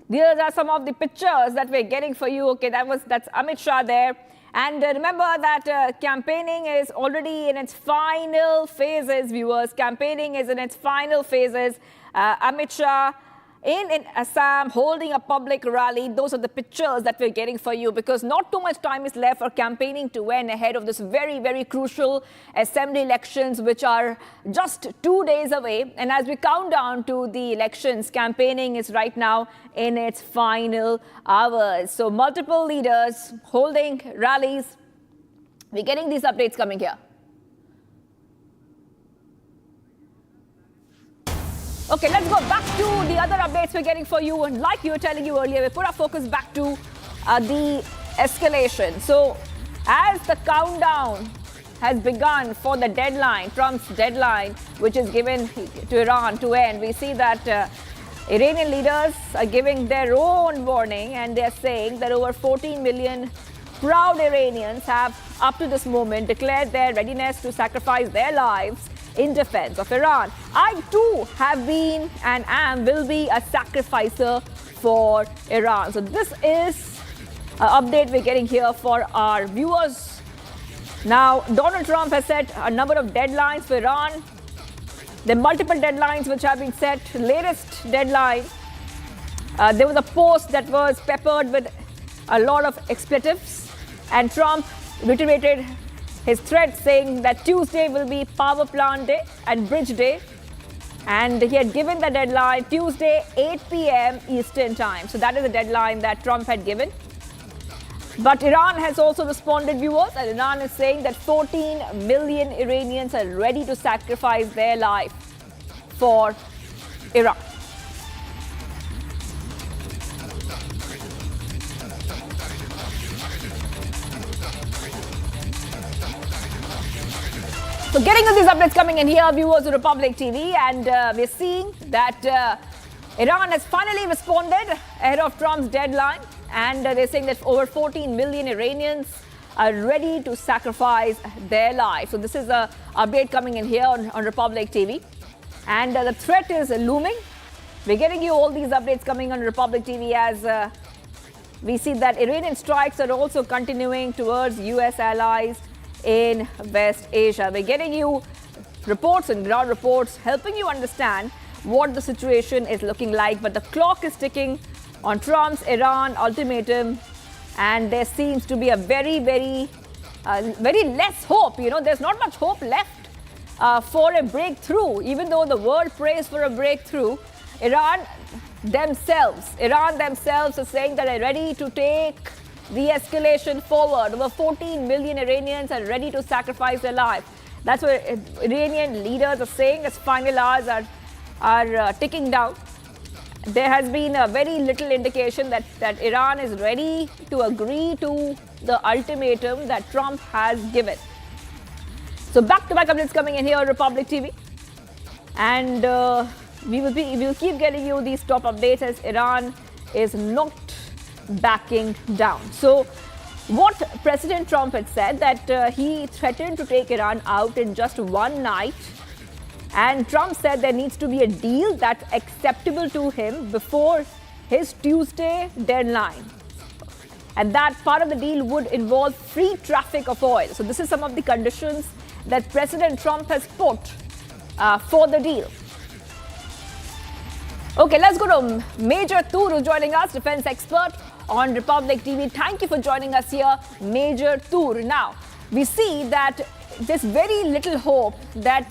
these are some of the pictures that we're getting for you. Okay, that's Amit Shah there. And remember that campaigning is already in its final phases, viewers. Campaigning is in its final phases. Amit Shah in Assam holding a public rally. Those are the pictures that we're getting for you, because not too much time is left for campaigning to end ahead of this very, very crucial assembly elections, which are just 2 days away. And as we count down to the elections, campaigning is right now in its final hours. So multiple leaders holding rallies. We're getting these updates coming here. Okay, let's go back to the other updates we're getting for you. And like you were telling you earlier, we put our focus back to the escalation. So as the countdown has begun for the deadline, Trump's deadline, which is given to Iran to end, we see that Iranian leaders are giving their own warning, and they're saying that over 14 million proud Iranians have, up to this moment, declared their readiness to sacrifice their lives in defense of Iran. I too have been and will be a sacrificer for Iran. So this is an update we're getting here for our viewers. Now, Donald Trump has set a number of deadlines for Iran. There are multiple deadlines which have been set. Latest deadline, there was a post that was peppered with a lot of expletives, and Trump reiterated his threat, saying that Tuesday will be power plant day and bridge day. And he had given the deadline Tuesday, 8 p.m. Eastern time. So that is the deadline that Trump had given. But Iran has also responded, viewers, and Iran is saying that 14 million Iranians are ready to sacrifice their life for Iran. So getting to these updates coming in here, viewers of Republic TV, and we're seeing that Iran has finally responded ahead of Trump's deadline, and they're saying that over 14 million Iranians are ready to sacrifice their lives. So this is an update coming in here on Republic TV, and the threat is looming. We're getting you all these updates coming on Republic TV as we see that Iranian strikes are also continuing towards US allies in West Asia. We're getting you reports and ground reports, helping you understand what the situation is looking like. But the clock is ticking on Trump's Iran ultimatum, and there seems to be a very less hope. You know, there's not much hope left for a breakthrough. Even though the world prays for a breakthrough, Iran themselves are saying that they're ready to take the escalation forward. Over 14 million Iranians are ready to sacrifice their life. That's what Iranian leaders are saying as final hours are ticking down. There has been a very little indication that Iran is ready to agree to the ultimatum that Trump has given. So back-to-back updates coming in here on Republic TV. And we will keep getting you these top updates as Iran is not backing down. So what President Trump had said, that he threatened to take Iran out in just one night, and Trump said there needs to be a deal that's acceptable to him before his Tuesday deadline, and that part of the deal would involve free traffic of oil. So this is some of the conditions that President Trump has put for the deal. Okay, let's go to Major Tur, who's joining us, defense expert on Republic TV. Thank you for joining us here, Major Tur. Now, we see that there's very little hope that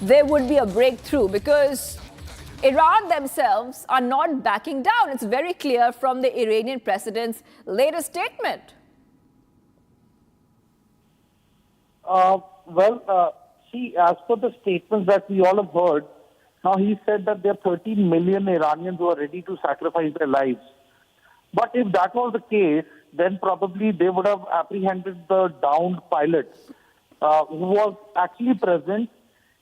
there would be a breakthrough, because Iran themselves are not backing down. It's very clear from the Iranian president's latest statement. See, as per the statements that we all have heard, now he said that there are 13 million Iranians who are ready to sacrifice their lives. But if that was the case, then probably they would have apprehended the downed pilot who was actually present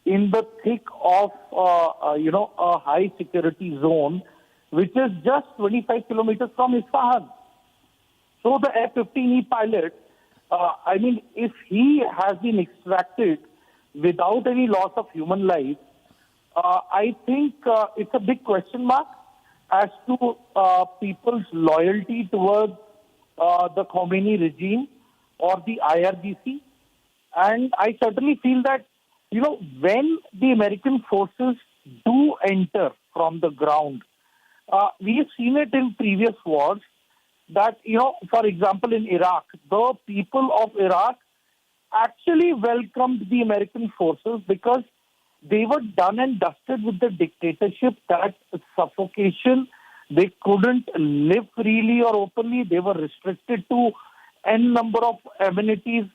in the thick of, a high security zone, which is just 25 kilometers from Isfahan. So the F-15E pilot, if he has been extracted without any loss of human life, I think it's a big question mark as to people's loyalty towards the Khomeini regime or the IRGC. And I certainly feel that, when the American forces do enter from the ground, we have seen it in previous wars that, for example, in Iraq, the people of Iraq actually welcomed the American forces because they were done and dusted with the dictatorship, that suffocation. They couldn't live freely or openly. They were restricted to n number of amenities,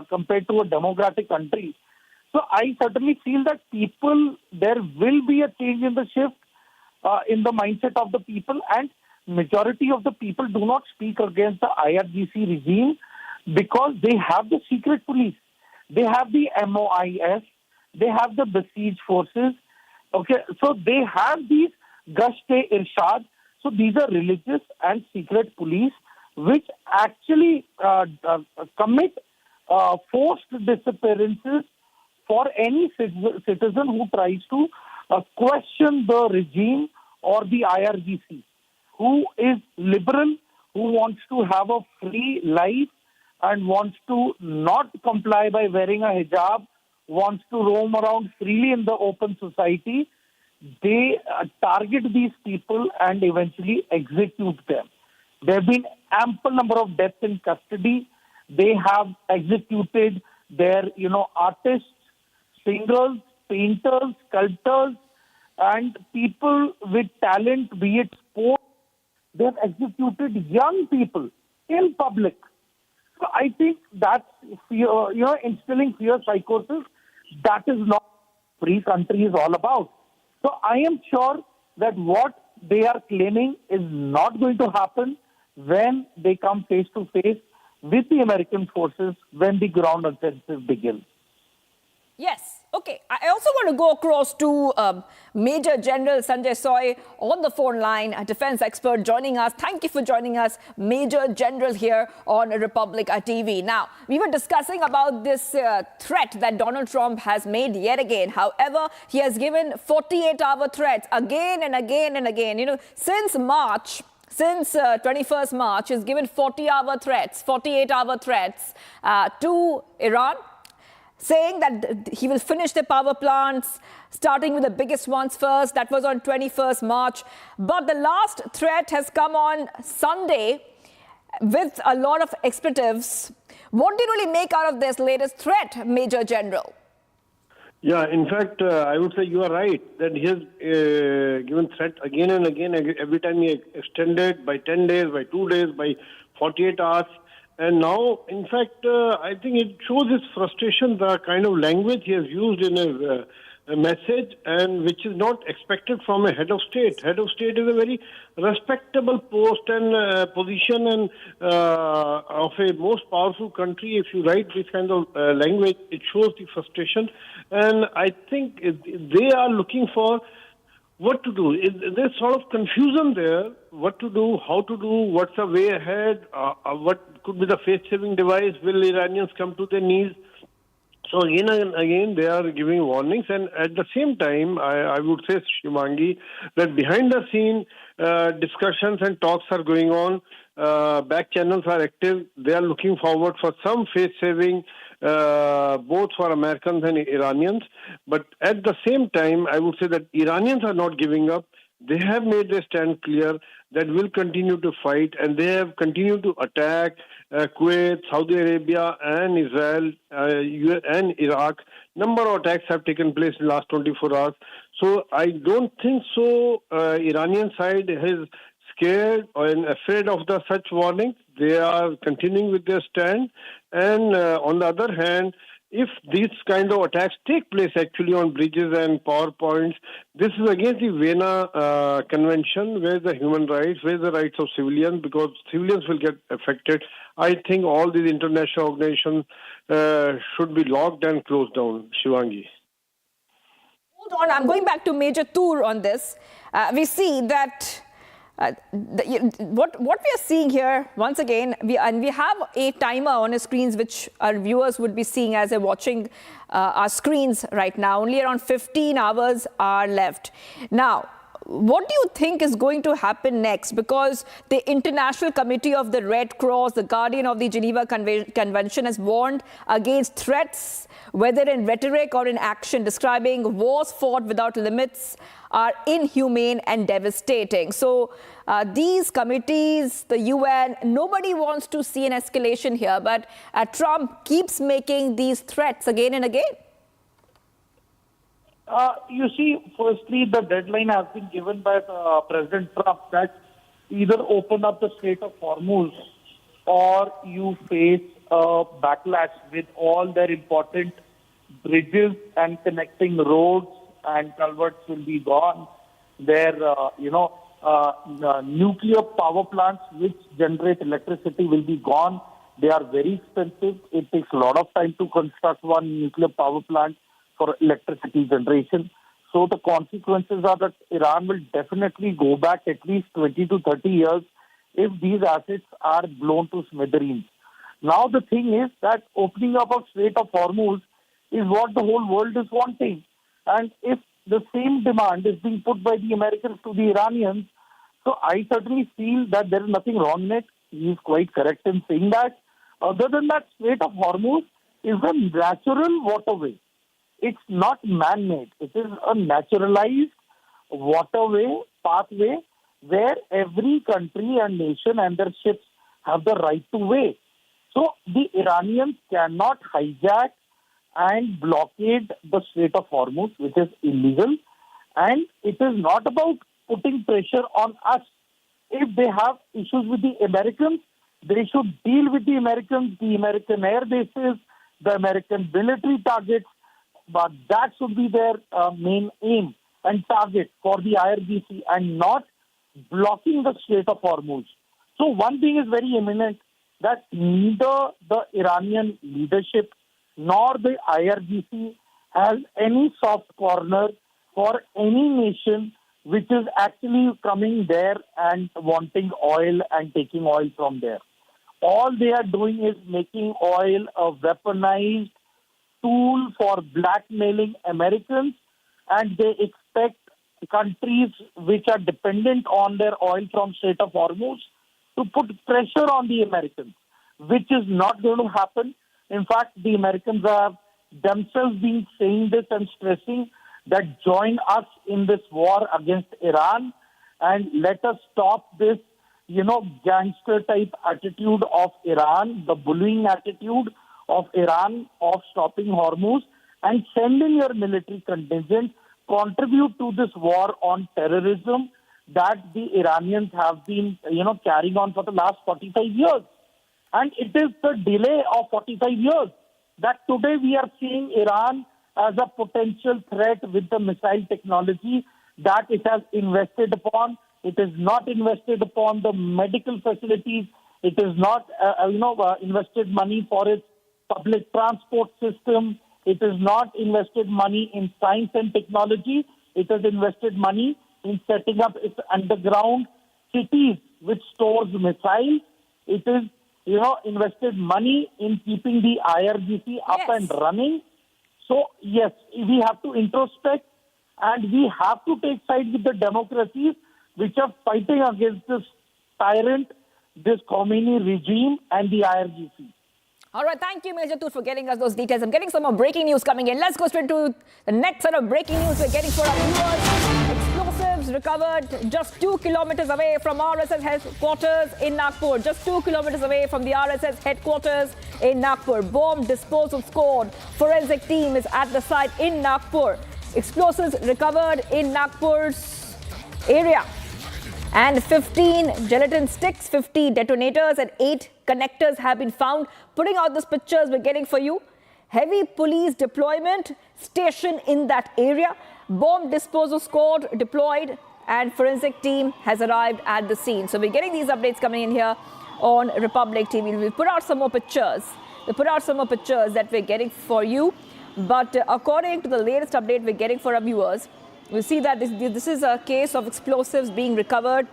compared to a democratic country. So I certainly feel that there will be a change in the shift in the mindset of the people, and majority of the people do not speak against the IRGC regime because they have the secret police. They have the MOIS. They have the besieged forces. Okay, so they have these Gasht-e-Irshad. So these are religious and secret police which actually commit forced disappearances for any citizen who tries to question the regime or the IRGC, who is liberal, who wants to have a free life and wants to not comply by wearing a hijab, wants to roam around freely in the open society. They target these people and eventually execute them. There have been ample number of deaths in custody. They have executed their, artists, singers, painters, sculptors, and people with talent, be it sports. They have executed young people in public. So I think that's fear, instilling fear psychosis. That is not what free country is all about. So I am sure that what they are claiming is not going to happen when they come face to face with the American forces when the ground offensive begins. Yes. Okay. I also want to go across to Major General Sanjay Soy on the phone line, a defense expert joining us. Thank you for joining us, Major General, here on Republic TV. Now, we were discussing about this threat that Donald Trump has made yet again. However, he has given 48-hour threats again and again and again. Since 21st March, he's given 48-hour threats to Iran, saying that he will finish the power plants, starting with the biggest ones first. That was on 21st March. But the last threat has come on Sunday with a lot of expletives. What do you really make out of this latest threat, Major General? Yeah, in fact, I would say you are right that he has given threat again and again. Every time he extended by 10 days, by 2 days, by 48 hours. And now, in fact, I think it shows his frustration, the kind of language he has used in his message, and which is not expected from a head of state. Head of state is a very respectable post and position and of a most powerful country. If you write this kind of language, it shows the frustration. And I think they are looking for what to do. There's sort of confusion there. What to do, how to do, what's the way ahead, what could be the face-saving device, will Iranians come to their knees? So again and again, they are giving warnings. And at the same time, I would say, Shivangi, that behind the scene, discussions and talks are going on. Back channels are active. They are looking forward for some face-saving, both for Americans and Iranians. But at the same time, I would say that Iranians are not giving up. They have made their stand clear that will continue to fight, and they have continued to attack Kuwait, Saudi Arabia, and Israel, and Iraq. Number of attacks have taken place in the last 24 hours. So I don't think so. Iranian side is scared and afraid of such warnings. They are continuing with their stand. And on the other hand, if these kind of attacks take place actually on bridges and power points, this is against the Vienna Convention, where the human rights, where the rights of civilians, because civilians will get affected. I think all these international organizations should be locked and closed down, Shivangi. Hold on, I'm going back to Major Toor on this. We see that What we are seeing here, once again, we have a timer on our screens, which our viewers would be seeing as they're watching our screens right now. Only around 15 hours are left. Now, what do you think is going to happen next? Because the International Committee of the Red Cross, the guardian of the Geneva Convention, has warned against threats, whether in rhetoric or in action, describing wars fought without limits are inhumane and devastating. So these committees, the UN, nobody wants to see an escalation here, but Trump keeps making these threats again and again. You see, firstly, the deadline has been given by President Trump that either open up the Strait of Hormuz or you face a backlash with all their important bridges and connecting roads and culverts will be gone. Their, nuclear power plants which generate electricity will be gone. They are very expensive. It takes a lot of time to construct one nuclear power plant for electricity generation. So the consequences are that Iran will definitely go back at least 20 to 30 years if these assets are blown to smithereens. Now the thing is that opening up of Strait of Hormuz is what the whole world is wanting. And if the same demand is being put by the Americans to the Iranians, so I certainly feel that there is nothing wrong in it. He is quite correct in saying that. Other than that, Strait of Hormuz is a natural waterway. It's not man-made. It is a naturalized waterway, pathway, where every country and nation and their ships have the right to way. So the Iranians cannot hijack and blockade the Strait of Hormuz, which is illegal. And it is not about putting pressure on us. If they have issues with the Americans, they should deal with the Americans, the American air bases, the American military targets. But that should be their main aim and target for the IRGC and not blocking the Strait of Hormuz. So one thing is very imminent, that neither the Iranian leadership nor the IRGC has any soft corner for any nation which is actually coming there and wanting oil and taking oil from there. All they are doing is making oil a weaponized tool for blackmailing Americans, and they expect countries which are dependent on their oil from Strait of Hormuz to put pressure on the Americans, which is not going to happen. In fact, the Americans have themselves been saying this and stressing that join us in this war against Iran and let us stop this, gangster type attitude of Iran, the bullying attitude of Iran of stopping Hormuz, and send in your military contingent, contribute to this war on terrorism that the Iranians have been, carrying on for the last 45 years. And it is the delay of 45 years that today we are seeing Iran as a potential threat with the missile technology that it has invested upon. It is not invested upon the medical facilities. It is not, invested money for its public transport system. It is not invested money in science and technology. It has invested money in setting up its underground cities which stores missiles. It is, invested money in keeping the IRGC up and running. So, yes, we have to introspect and we have to take sides with the democracies which are fighting against this tyrant, this Khomeini regime and the IRGC. All right, thank you, Major Toot, for getting us those details. I'm getting some more breaking news coming in. Let's go straight to the next set of breaking news we're getting for our viewers. Explosives recovered just 2 kilometers away from RSS headquarters in Nagpur. Just 2 kilometers away from the RSS headquarters in Nagpur. Bomb disposal squad. Forensic team is at the site in Nagpur. Explosives recovered in Nagpur's area. And 15 gelatin sticks, 50 detonators and 8 connectors have been found. Putting out these pictures we're getting for you. Heavy police deployment stationed in that area. Bomb disposal squad deployed and forensic team has arrived at the scene. So we're getting these updates coming in here on Republic TV. We'll put out some more pictures. We'll put out some more pictures that we're getting for you. But according to the latest update we're getting for our viewers, we see that this is a case of explosives being recovered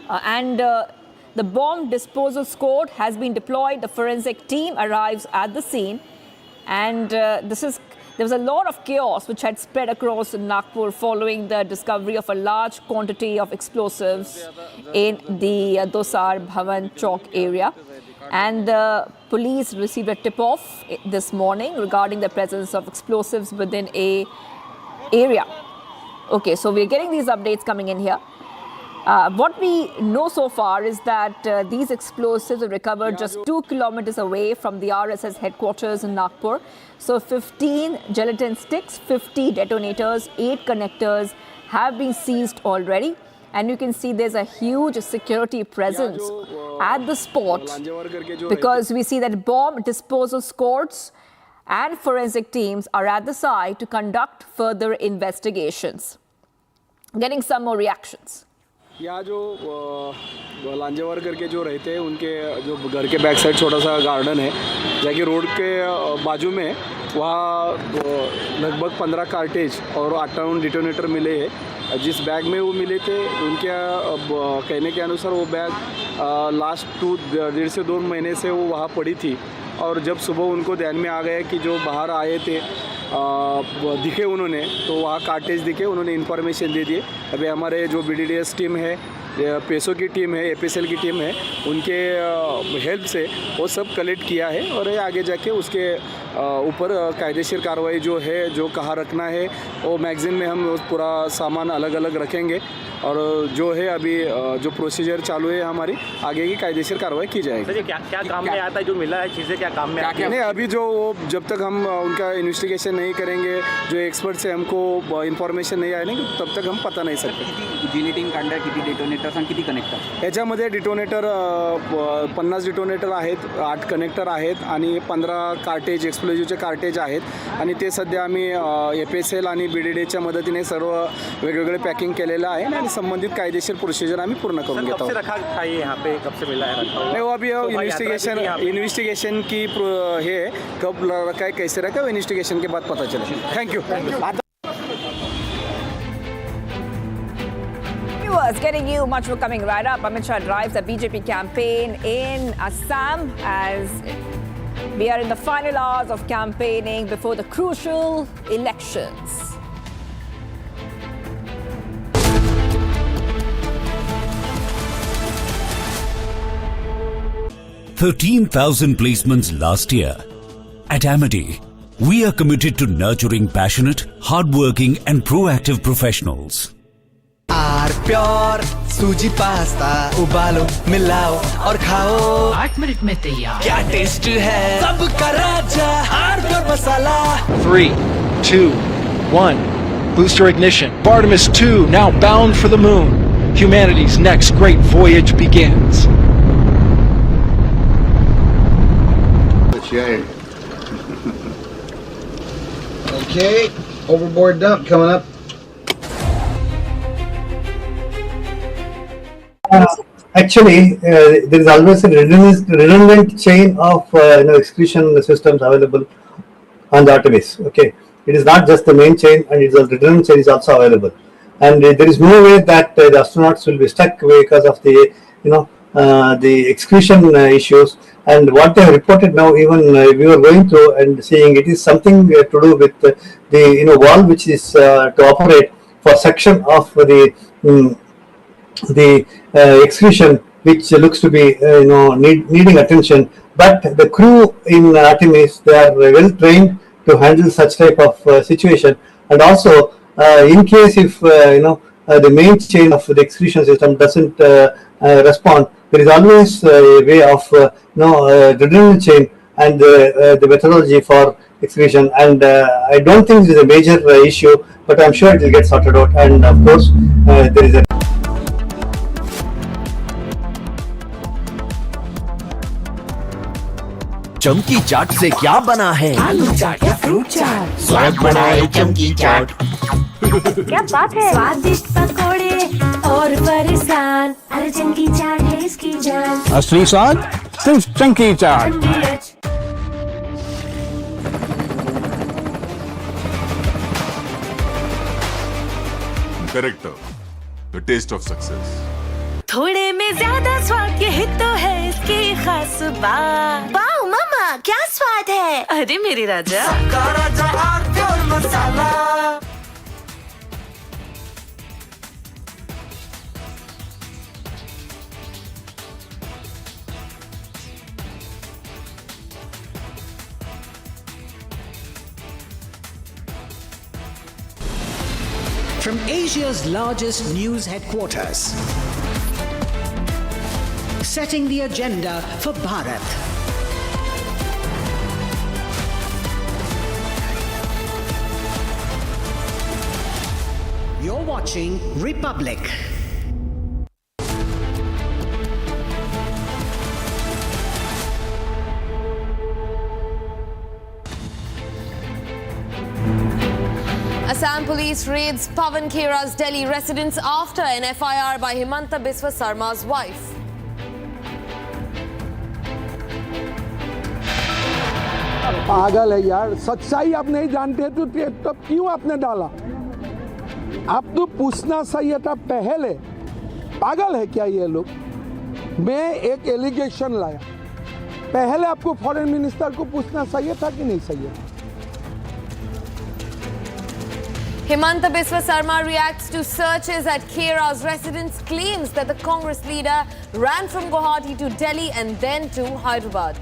The bomb disposal squad has been deployed. The forensic team arrives at the scene. And there was a lot of chaos which had spread across Nagpur following the discovery of a large quantity of explosives in the Dosar Bhavan Chowk area. And the police received a tip-off this morning regarding the presence of explosives within an area. Okay, so we're getting these updates coming in here. What we know so far is that these explosives were recovered just 2 kilometers away from the RSS headquarters in Nagpur. So 15 gelatin sticks, 50 detonators, 8 connectors have been seized already. And you can see there's a huge security presence at the spot because we see that bomb disposal squads and forensic teams are at the site to conduct further investigations. Getting some more reactions. यहाँ जो लांजेवार करके जो रहते हैं उनके जो घर के बैक साइड छोटा सा गार्डन है जहाँ की रोड के बाजू में वहाँ लगभग 15 कार्टेज और 58 डिटोनेटर मिले हैं। जिस बैग में वो मिले थे उनके कहने के अनुसार वो बैग लास्ट 1.5 से 2 महीने से वो वहाँ पड़ी थी और जब सुबह उनको ध्यान में आ गया कि जो बाहर आए थे दिखे उन्होंने तो वहाँ कार्टेज दिखे, उन्होंने इन्फॉर्मेशन दे दिए। अभी हमारे जो BDDS टीम है, पेसो की टीम है, APSL की टीम है, उनके हेल्प से वो सब कलेक्ट किया है और आगे जाके उसके ऊपर कायदेशीर कार्रवाई जो है, जो कहाँ रखना है वो मैगज़ीन में हम पूरा सामान अलग अलग रखेंगे और जो है अभी जो प्रोसीजर चालू है हमारी आगे की कायदेशीर कार्रवाई की जाएगी। क्या काम में आता है जो मिला है चीज़ें, क्या काम में आती है? नहीं, अभी जो जब तक हम उनका इन्वेस्टिगेशन नहीं करेंगे, जो एक्सपर्ट से हमको इन्फॉर्मेशन नहीं आएगी तब तक हम पता नाही सकते। किती डिटोनेटिंग कांडा, किती डिटोनेटर्स आणि किती कनेक्टर? याच्यामध्ये डिटोनेटर 50 डिटोनेटर आहेत, 8 कनेक्टर आहेत आणि 15 कार्टेज एक्सप्लोजिव्हचे कार्टेज आहेत आणि ते सध्या आम्ही APSL आणि BDDच्या मदतीने सर्व वेगवेगळे पॅकिंग केलेलं आहे आणि संबंधित कायदेशीर प्रोसीजर आम्ही पूर्ण करून घेतो। कब से रखा था ये यहाँ पे, कब से मिला है रखा हुआ? नहीं, वो अभी इन्वेस्टिगेशन की है, कब रखा है, कैसे रखा है, इन्वेस्टिगेशन के बाद पता चले। Thank you. Getting you much more coming right up. Amit Shah drives the BJP campaign in Assam as we are in the final hours of campaigning before the crucial elections. 13,000 placements last year. At Amity, we are committed to nurturing passionate, hardworking and proactive professionals. Pure सूजी pasta उबालो, मिलाओ और खाओ, 8 minute में तैयार। क्या taste है, सबका राजा pure masala. 3, 2, 1. Booster ignition. Artemis 2 now bound for the moon. Humanity's next great voyage begins. Okay, overboard dump coming up. Actually, there is always a redundant chain of excretion systems available on the Artemis. Okay, it is not just the main chain, and it's a redundant chain is also available. And there is no way that the astronauts will be stuck because of the the excretion issues. And what they have reported now, even we were going through and seeing, it is something to do with the valve which is to operate for section of the excretion, which looks to be needing attention. But the crew in Artemis, they are well trained to handle such type of situation. And also, in case if the main chain of the excretion system doesn't respond, there is always a way of redundant chain and the methodology for excretion. And I don't think it is a major issue, but I'm sure it will get sorted out. And of course, there is a चमकी चाट से क्या बना है? आलू चाट या fruit चाट, स्वाद बनाए चमकी चाट। क्या बात है, स्वादिष्ट पकोड़े और फरसान, अरे चमकी चाट है इसकी जान। असली स्वाद सिर्फ चमकी चाट। Character, the taste of success. थोड़े में ज्यादा स्वाद यही तो है इसकी खास बात। वाओ मम्मा क्या स्वाद है। अरे मेरे राजा, सबका राजा आरती और मसाला। From Asia's largest news headquarters, setting the agenda for Bharat. You're watching Republic. Assam police raids Pawan Khera's Delhi residence after an FIR by Himanta Biswa Sarma's wife. पागल है यार, सच्चाई आप नहीं जानते तो तब क्यों आपने डाला? आप तो पूछना चाहिए था पहले। पागल है क्या ये लोग? मैं एक एलिगेशन लाया, पहले आपको फॉरेन मिनिस्टर को पूछना चाहिए था कि नहीं चाहिए? Himanta Biswa Sarma reacts to searches at Khera's residence, claims that the Congress leader ran from Guwahati to Delhi and then to Hyderabad.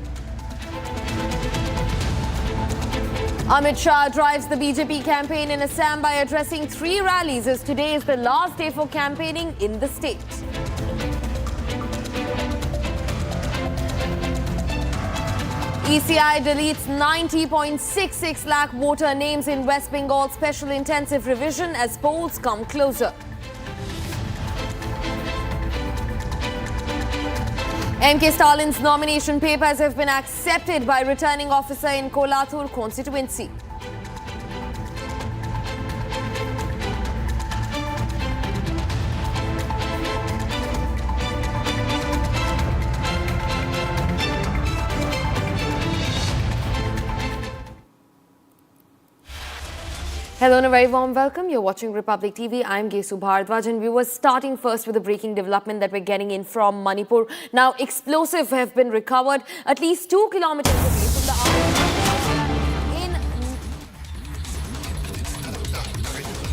Amit Shah drives the BJP campaign in Assam by addressing 3 rallies, as today is the last day for campaigning in the state. ECI deletes 90.66 lakh voter names in West Bengal special intensive revision as polls come closer. MK Stalin's nomination papers have been accepted by returning officer in Kolathur constituency. Hello and a very warm welcome. You're watching Republic TV. I'm Gesu Bharadwaj, and viewers, starting first with the breaking development that we're getting in from Manipur. Now, explosives have been recovered at least 2 kilometers away from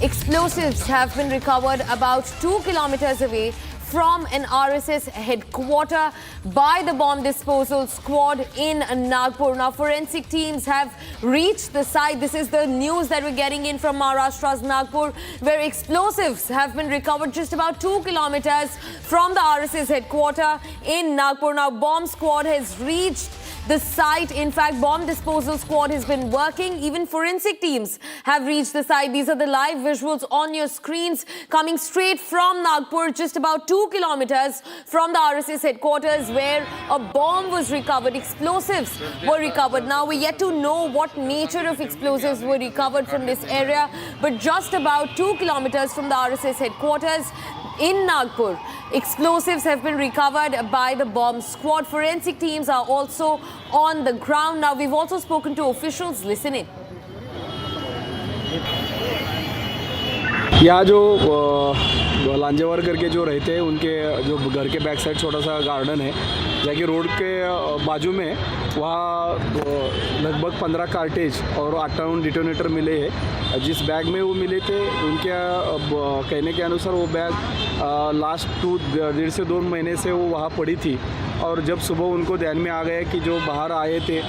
the Explosives have been recovered about 2 kilometers away from an RSS headquarter by the bomb disposal squad in Nagpur. Now, forensic teams have reached the site. This is the news that we're getting in from Maharashtra's Nagpur, where explosives have been recovered just about 2 kilometers from the RSS headquarter in Nagpur. Now, bomb squad has reached the site. In fact, bomb disposal squad has been working. Even forensic teams have reached the site. These are the live visuals on your screens coming straight from Nagpur, just about 2 kilometers from the RSS headquarters, where a bomb was recovered. Explosives were recovered. Now, we're yet to know what nature of explosives were recovered from this area, but just about 2 kilometers from the RSS headquarters in Nagpur, explosives have been recovered by the bomb squad. Forensic teams are also on the ground. Now, we've also spoken to officials. Listen in. यहाँ जो लांजेवार करके जो रहते हैं, उनके जो घर के बैक साइड छोटा सा गार्डन है, जाके रोड के बाजू में वहाँ लगभग 15 कार्टेज और 58 डिटोनेटर मिले हैं। जिस बैग में वो मिले थे, उनके कहने के अनुसार वो बैग लास्ट 1.5 से 2 महीने से वो वहाँ पड़ी थी, और जब सुबह उनको ध्यान में आ गया कि जो बाहर आए थे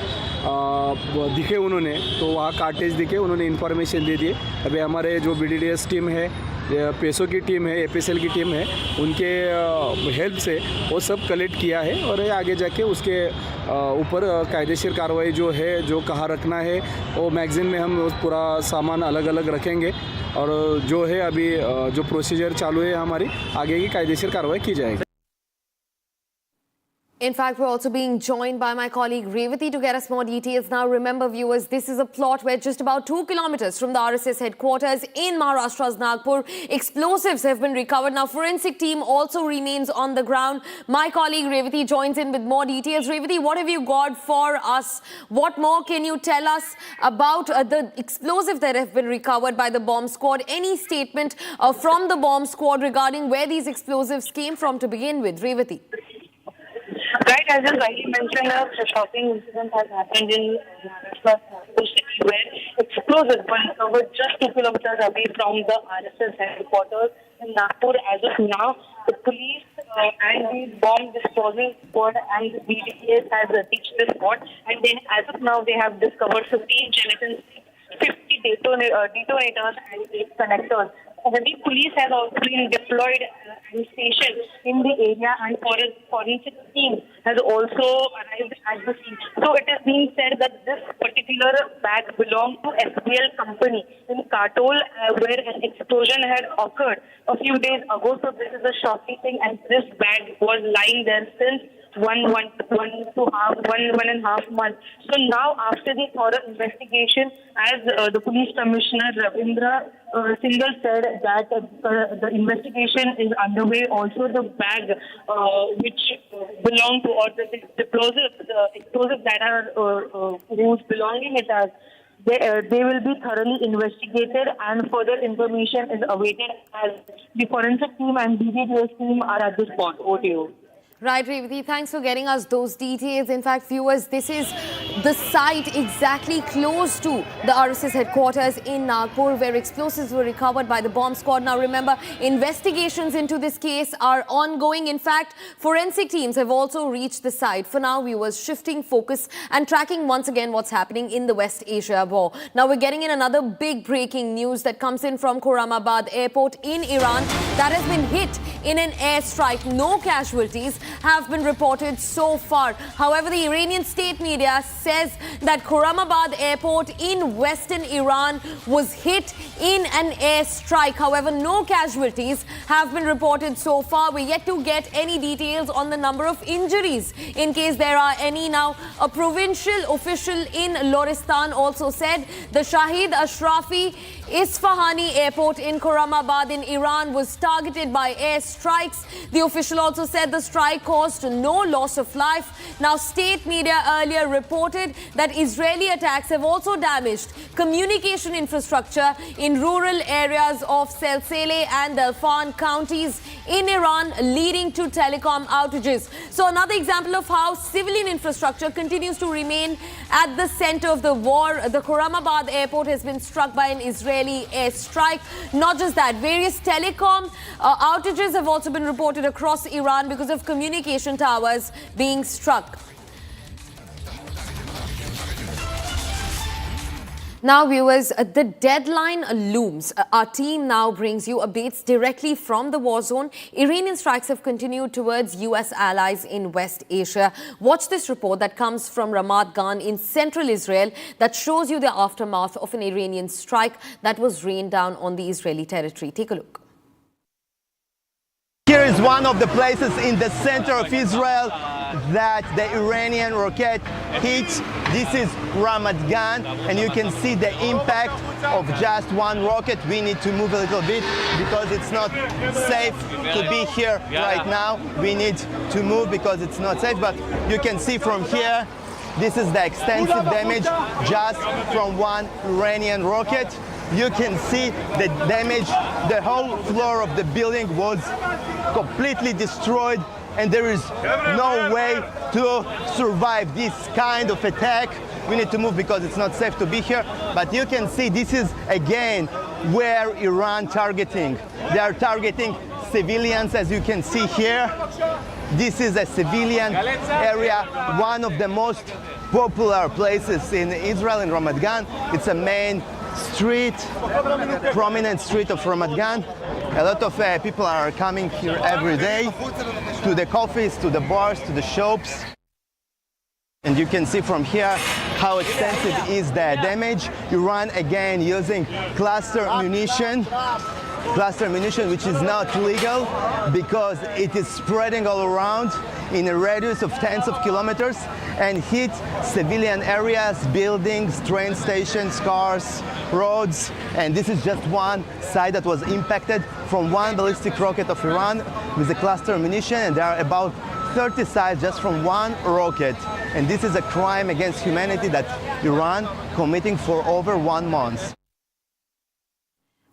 दिखे उन्होंने, तो वहाँ कार्टेज दिखे, उन्होंने इन्फॉर्मेशन दे दिए। अभी हमारे जो BDDS टीम है, पेसो की टीम है, APSL की टीम है, उनके हेल्प से वो सब कलेक्ट किया है, और आगे जाके उसके ऊपर कायदेशीर कार्रवाई जो है, जो कहाँ रखना है, वो मैगज़ीन में हम पूरा सामान अलग अलग रखेंगे, और जो है अभी जो प्रोसीजर चालू है हमारी, आगे की कायदेशीर कार्रवाई की जाएगी। In fact, we're also being joined by my colleague Revati to get us more details. Now, remember, viewers, this is a plot where just about 2 kilometers from the RSS headquarters in Maharashtra's Nagpur, explosives have been recovered. Now, forensic team also remains on the ground. My colleague Revati joins in with more details. Revati, what have you got for us? What more can you tell us about the explosive that have been recovered by the bomb squad? Any statement from the bomb squad regarding where these explosives came from to begin with? Revati. Right, as you rightly mentioned, a shocking incident has happened in Manipur city where explosives were recovered just 2 kilometers away from the RSS headquarters in Nagpur. As of now, the police and the bomb disposal squad and the BDS has reached the spot, and as of now they have discovered 15 gelatine sticks, 50 detonators and 8 connectors. The police has also been deployed and stationed in the area, and forensic team has also arrived at the scene. So it is being said that this particular bag belonged to SBL company in Katol, where an explosion had occurred a few days ago. So this is a shocking thing, and this bag was lying there since one and a half months. So now, after the thorough investigation, as the police commissioner Ravindra Singhal said that the investigation is underway. Also, the bag which belonged to, or the explosives that are whose belonging it has, they will be thoroughly investigated, and further information is awaited as the forensic team and BDS team are at the spot. Over to you. Right, Revati, thanks for getting us those details. In fact, viewers, this is the site exactly close to the RSS headquarters in Nagpur, where explosives were recovered by the bomb squad. Now, remember, investigations into this case are ongoing. In fact, forensic teams have also reached the site. For now, viewers, shifting focus and tracking once again what's happening in the West Asia war. Now, we're getting in another big breaking news that comes in from Khorramabad airport in Iran that has been hit in an airstrike. No casualties have been reported so far. However, the Iranian state media says that Khorramabad airport in western Iran was hit in an airstrike. However, no casualties have been reported so far. We're yet to get any details on the number of injuries in case there are any. Now, a provincial official in Loristan also said the Shahid Ashrafi Isfahani airport in Khorramabad in Iran was targeted by airstrikes. The official also said the strike caused no loss of life. Now, state media earlier reported that Israeli attacks have also damaged communication infrastructure in rural areas of Salsele and Dalfan counties in Iran, leading to telecom outages. So another example of how civilian infrastructure continues to remain at the center of the war. The Khorramabad airport has been struck by an Israeli airstrike. Not just that, various telecom outages have also been reported across Iran because of communication towers being struck. Now, viewers, the deadline looms. Our team now brings you updates directly from the war zone. Iranian strikes have continued towards US allies in West Asia. Watch this report that comes from Ramat Gan in central Israel that shows you the aftermath of an Iranian strike that was rained down on the Israeli territory. Take a look. Here is one of the places in the center of Israel that the Iranian rocket hit. This is Ramat Gan, and you can see the impact of just one rocket. We need to move a little bit because it's not safe to be here right now. We need to move because it's not safe, but you can see from here, this is the extensive damage just from one Iranian rocket. You can see the damage. The whole floor of the building was completely destroyed, and there is no way to survive this kind of attack. We need to move because it's not safe to be here. But you can see this is again where Iran targeting. They are targeting civilians, as you can see here. This is a civilian area, one of the most popular places in Israel, in Ramat Gan. It's a main street, prominent street of Ramat Gan. A lot of people are coming here every day to the coffees, to the bars, to the shops. And you can see from here how extensive is the damage. Iran again using cluster munition, which is not legal because it is spreading all around. in a radius of tens of kilometers and hit civilian areas, buildings, train stations, cars, roads. And this is just one site that was impacted from one ballistic rocket of Iran with a cluster munition, and there are about 30 sites just from one rocket. And this is a crime against humanity that Iran committing for over 1 month.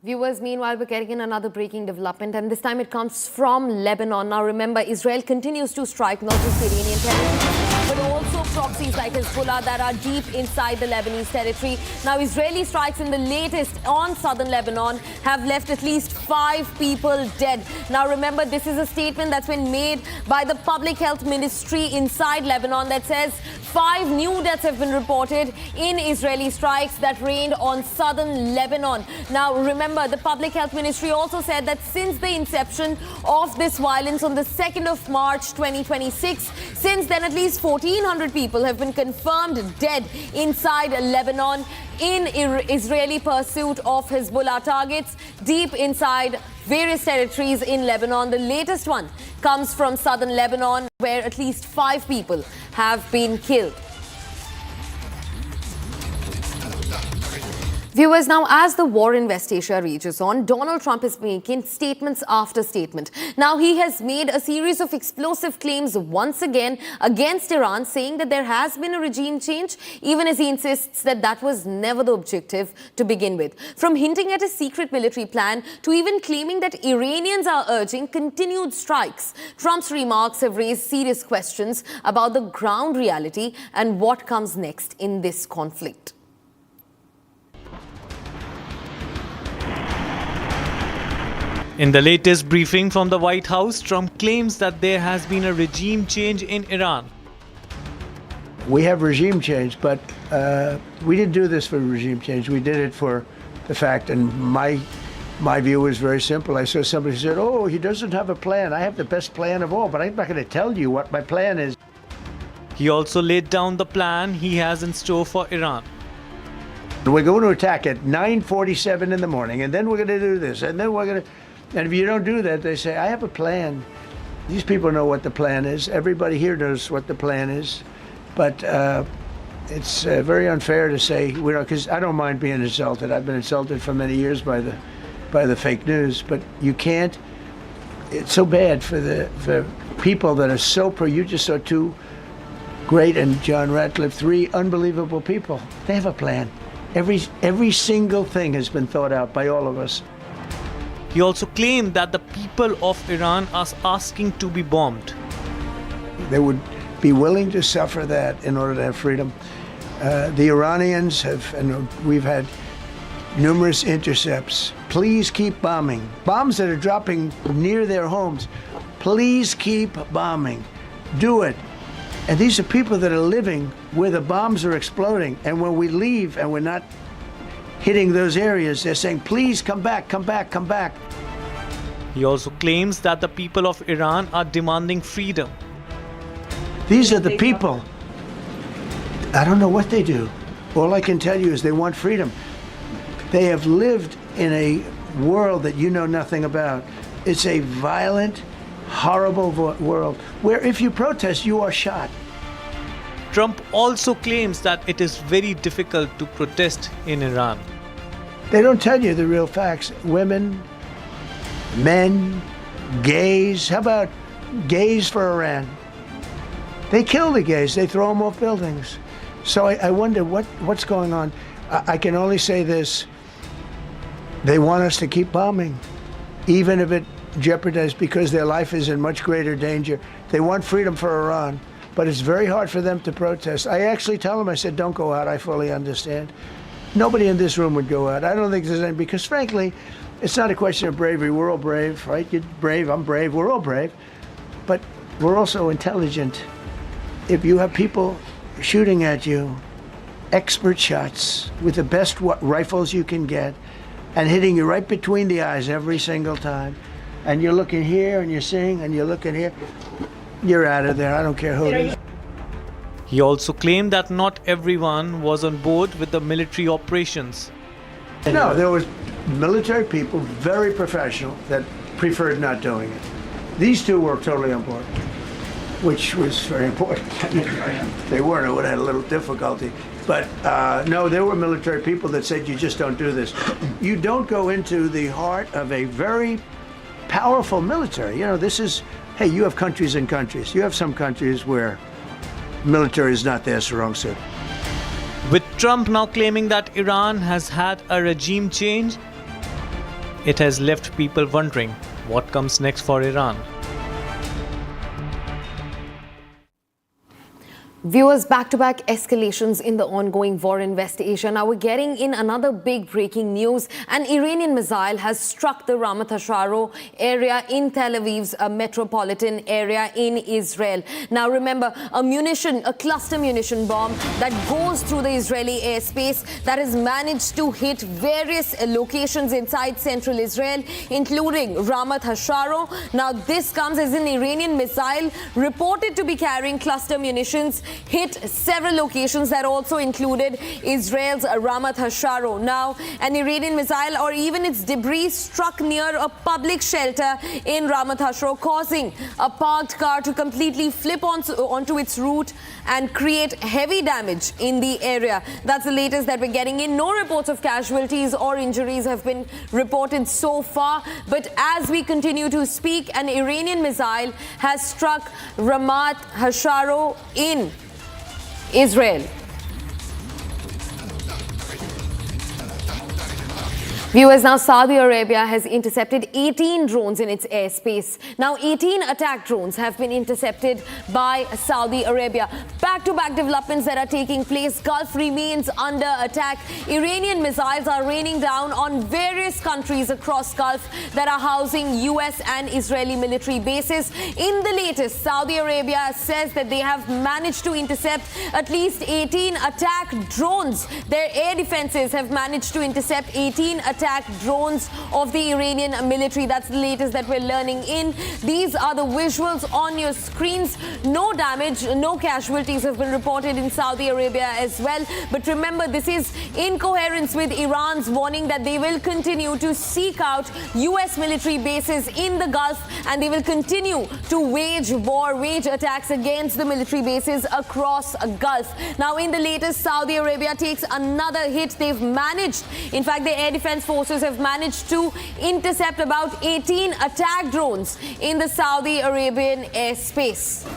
Viewers, meanwhile, we're getting in another breaking development, and this time it comes from Lebanon. Now, remember, Israel continues to strike not just Iranian territory, but also proxies like Hezbollah that are deep inside the Lebanese territory. Now, Israeli strikes in the latest on southern Lebanon have left at least 5 people dead. Now, remember, this is a statement that's been made by the Public Health Ministry inside Lebanon that says 5 new deaths have been reported in Israeli strikes that rained on southern Lebanon. Now, remember, the Public Health Ministry also said that since the inception of this violence on the 2nd of March 2026, since then at least 1,400 people have been confirmed dead inside Lebanon in Israeli pursuit of Hezbollah targets deep inside various territories in Lebanon. The latest one comes from southern Lebanon, where at least 5 people have been killed. Viewers, now as the war in West Asia rages on, Donald Trump is making statements after statement. Now he has made a series of explosive claims once again against Iran, saying that there has been a regime change, even as he insists that that was never the objective to begin with. From hinting at a secret military plan to even claiming that Iranians are urging continued strikes, Trump's remarks have raised serious questions about the ground reality and what comes next in this conflict. In the latest briefing from the White House, Trump claims that there has been a regime change in Iran. We have regime change, but we didn't do this for regime change. We did it for the fact, and my view was very simple. I saw somebody who said, oh, he doesn't have a plan. I have the best plan of all, but I'm not going to tell you what my plan is. He also laid down the plan he has in store for Iran. We're going to attack at 9:47 in the morning, and then we're going to do this, and then we're going to... And if you don't do that, they say, I have a plan. These people know what the plan is. Everybody here knows what the plan is. But it's very unfair to say, because I don't mind being insulted. I've been insulted for many years by the fake news. But you can't. It's so bad for people that are so pro. You just saw 2 great, and John Ratcliffe, 3 unbelievable people. They have a plan. Every single thing has been thought out by all of us. He also claimed that the people of Iran are asking to be bombed. They would be willing to suffer that in order to have freedom. The Iranians have, and we've had numerous intercepts. Please keep bombing. Bombs that are dropping near their homes. Please keep bombing. Do it. And these are people that are living where the bombs are exploding. And when we leave and we're not hitting those areas, they're saying, please come back, come back, come back. He also claims that the people of Iran are demanding freedom. These are the people. I don't know what they do. All I can tell you is they want freedom. They have lived in a world that you know nothing about. It's a violent, horrible world where if you protest, you are shot. Trump also claims that it is very difficult to protest in Iran. They don't tell you the real facts. Women, men, gays. How about gays for Iran? They kill the gays. They throw them off buildings. So I wonder what's going on. I can only say this. They want us to keep bombing, even if it jeopardizes, because their life is in much greater danger. They want freedom for Iran, but it's very hard for them to protest. I actually tell them, I said, don't go out. I fully understand. Nobody in this room would go out. I don't think there's any, because frankly, it's not a question of bravery. We're all brave, right? You're brave, I'm brave, we're all brave. But we're also intelligent. If you have people shooting at you, expert shots with the best rifles you can get, and hitting you right between the eyes every single time, and you're looking here and you're seeing and you're looking here, you're out of there. I don't care who it is. He also claimed that not everyone was on board with the military operations. No, there was military people, very professional, that preferred not doing it. These 2 were totally on board. which was very important. They weren't, it would have had a little difficulty. But no, there were military people that said, you just don't do this. You don't go into the heart of a very powerful military. You know, this is, hey, you have countries and countries. You have some countries where military is not their strong suit. With Trump now claiming that Iran has had a regime change, it has left people wondering what comes next for Iran. Viewers, back-to-back escalations in the ongoing war in West Asia. Now we're getting in another big breaking news. An Iranian missile has struck the Ramat Hasharo area in Tel Aviv's metropolitan area in Israel. Now remember, a cluster munition bomb that goes through the Israeli airspace that has managed to hit various locations inside central Israel, including Ramat Hasharo. Now this comes as an Iranian missile reported to be carrying cluster munitions hit several locations that also included Israel's Ramat Hasharo. Now, an Iranian missile or even its debris struck near a public shelter in Ramat Hasharo, causing a parked car to completely flip onto its route and create heavy damage in the area. That's the latest that we're getting in. No reports of casualties or injuries have been reported so far. But as we continue to speak, an Iranian missile has struck Ramat Hasharo in Israel. Viewers, now Saudi Arabia has intercepted 18 drones in its airspace. Now 18 attack drones have been intercepted by Saudi Arabia. Back-to-back developments that are taking place. Gulf remains under attack. Iranian missiles are raining down on various countries across Gulf that are housing US and Israeli military bases. In the latest, Saudi Arabia says that they have managed to intercept at least 18 attack drones. Their air defenses have managed to intercept 18 attack drones of the Iranian military. That's the latest that we're learning in. These are the visuals on your screens. No damage, no casualties have been reported in Saudi Arabia as well. But remember, this is in coherence with Iran's warning that they will continue to seek out US military bases in the Gulf, and they will continue to wage attacks against the military bases across Gulf. Now, in the latest, Saudi Arabia takes another hit. They've managed, in fact, the air defense forces have managed to intercept about 18 attack drones in the Saudi Arabian airspace.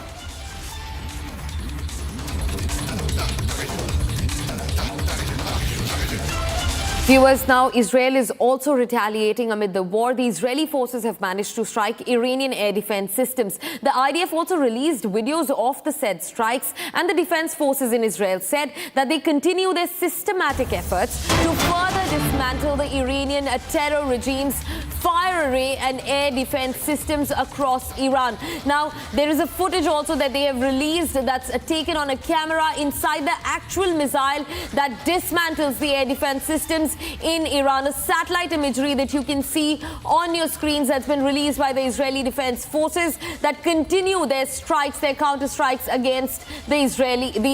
Viewers, now Israel is also retaliating amid the war. The Israeli forces have managed to strike Iranian air defense systems. The IDF also released videos of the said strikes, and the defense forces in Israel said that they continue their systematic efforts to further dismantle the Iranian terror regime's fire array and air defense systems across Iran. Now, there is a footage also that they have released that's taken on a camera inside the actual missile that dismantles the air defense systems in Iran. A satellite imagery that you can see on your screens that's been released by the Israeli Defense Forces that continue their strikes, their counter-strikes against the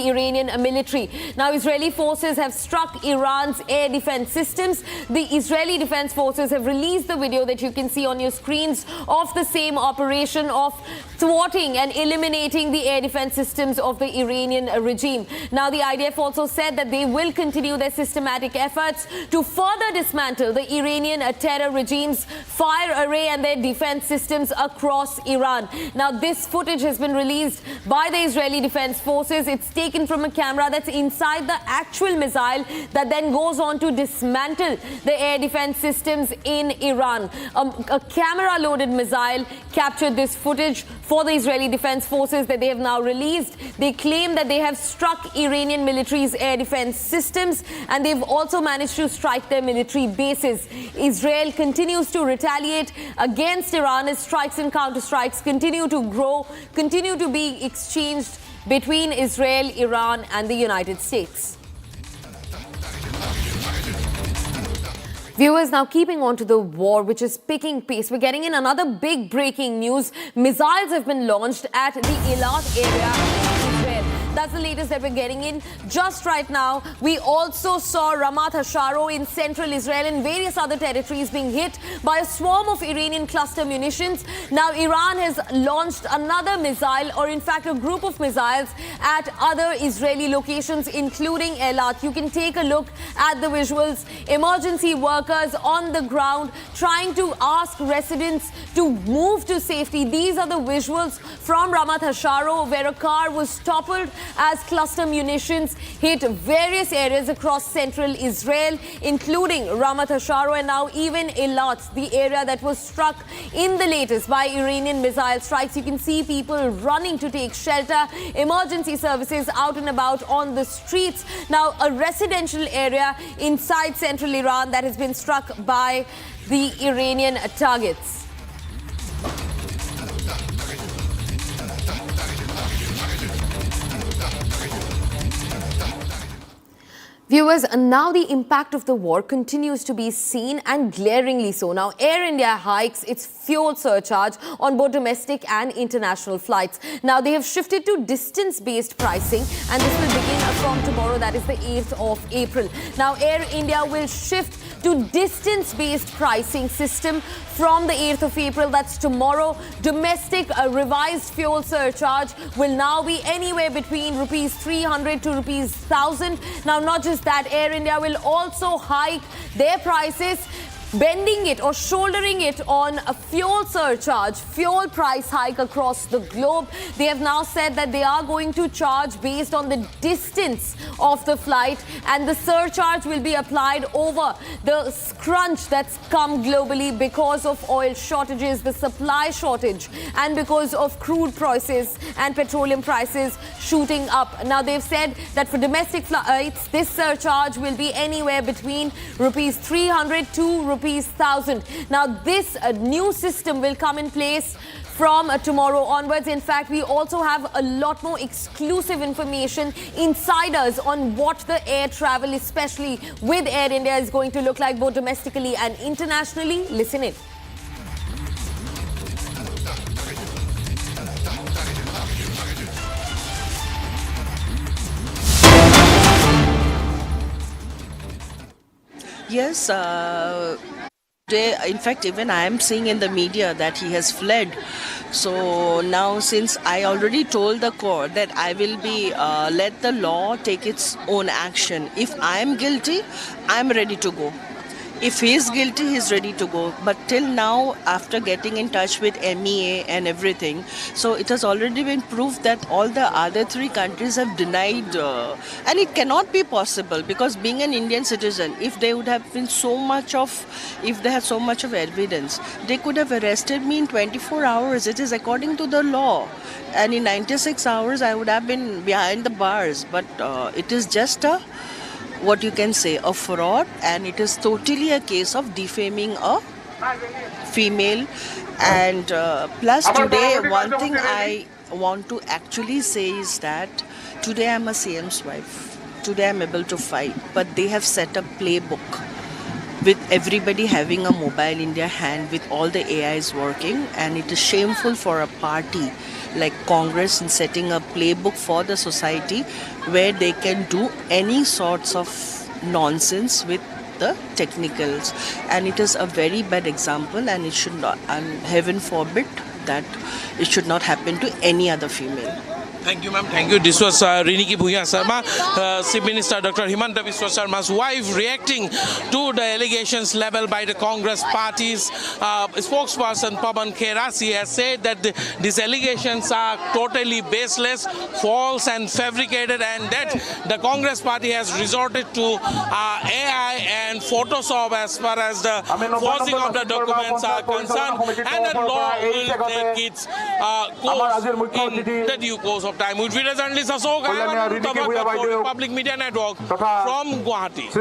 Iranian military. Now, Israeli forces have struck Iran's air defense systems. The Israeli Defense Forces have released the video that you can see on your screens of the same operation of thwarting and eliminating the air defense systems of the Iranian regime. Now, the IDF also said that they will continue their systematic efforts to further dismantle the Iranian terror regime's fire array and their defense systems across Iran. Now, this footage has been released by the Israeli Defense Forces. It's taken from a camera that's inside the actual missile that then goes on to dismantle the air defense systems in Iran. A camera-loaded missile captured this footage for the Israeli Defense Forces that they have now released. They claim that they have struck Iranian military's air defense systems, and they've also managed to strike their military bases. Israel continues to retaliate against Iran as strikes and counter-strikes continue to grow, continue to be exchanged between Israel, Iran, and the United States. Viewers, now keeping on to the war, which is picking pace, we're getting in another big breaking news. Missiles have been launched at the Eilat area in Israel. That's the latest that we're getting in. Just right now, we also saw Ramat Hasharo in central Israel and various other territories being hit by a swarm of Iranian cluster munitions. Now, Iran has launched another missile, or in fact, a group of missiles at other Israeli locations, including Eilat. You can take a look at the visuals. Emergency workers on the ground trying to ask residents to move to safety. These are the visuals from Ramat Hasharo, where a car was toppled as cluster munitions hit various areas across central Israel, including Ramat Hasharo and now even Eilat, the area that was struck in the latest by Iranian missile strikes. You can see people running to take shelter, emergency services out and about on the streets. Now, a residential area inside central Iran that has been struck by the Iranian targets. Viewers, now the impact of the war continues to be seen, and glaringly so. Now, Air India hikes its fuel surcharge on both domestic and international flights. Now, they have shifted to distance-based pricing, and this will begin from tomorrow, that is the 8th of April. Now, Air India will shift to distance-based pricing system from the 8th of April, that's tomorrow. Domestic revised fuel surcharge will now be anywhere between rupees 300 to rupees 1,000. Now, not just that, Air India will also hike their prices, bending it or shouldering it on a fuel surcharge, fuel price hike across the globe. They have now said that they are going to charge based on the distance of the flight, and the surcharge will be applied over the crunch that's come globally because of oil shortages, the supply shortage, and because of crude prices and petroleum prices shooting up. Now, they've said that for domestic flights, this surcharge will be anywhere between rupees 300 to rupees 1,000. Now, this new system will come in place from tomorrow onwards. In fact, we also have a lot more exclusive information, insiders on what the air travel, especially with Air India, is going to look like both domestically and internationally. Listen in. Yes, today, in fact, even I am seeing in the media that he has fled. So now, since I already told the court that I will be let the law take its own action. If I am guilty, I am ready to go. If he is guilty, he is ready to go. But till now, after getting in touch with MEA and everything, so it has already been proved that all the other three countries have denied, and it cannot be possible, because being an Indian citizen, if they would have been if they had so much of evidence, they could have arrested me in 24 hours. It is according to the law. And in 96 hours, I would have been behind the bars. But it is just what you can say, a fraud, and it is totally a case of defaming a female. And plus today, one thing I want to actually say is that today I'm a CM's wife. Today I'm able to fight, but they have set a playbook with everybody having a mobile in their hand, with all the AIs working, and it is shameful for a party like Congress in setting a playbook for the society where they can do any sorts of nonsense with the technicals. And it is a very bad example, and it should not, and heaven forbid that it should not happen to any other female. Thank you, ma'am. Thank you. This was Riniki Bhuya Sharma, Chief Minister Dr. Himanta Biswa Sharma's wife, reacting to the allegations leveled by the Congress party's spokesperson Pawan Khera. She has said that these allegations are totally baseless, false and fabricated, and that the Congress party has resorted to AI and Photoshop as far as the forging of the documents are concerned, and the law will take its course in the due course of time. With video journalist Ashok, Public Media Network from Guwahati.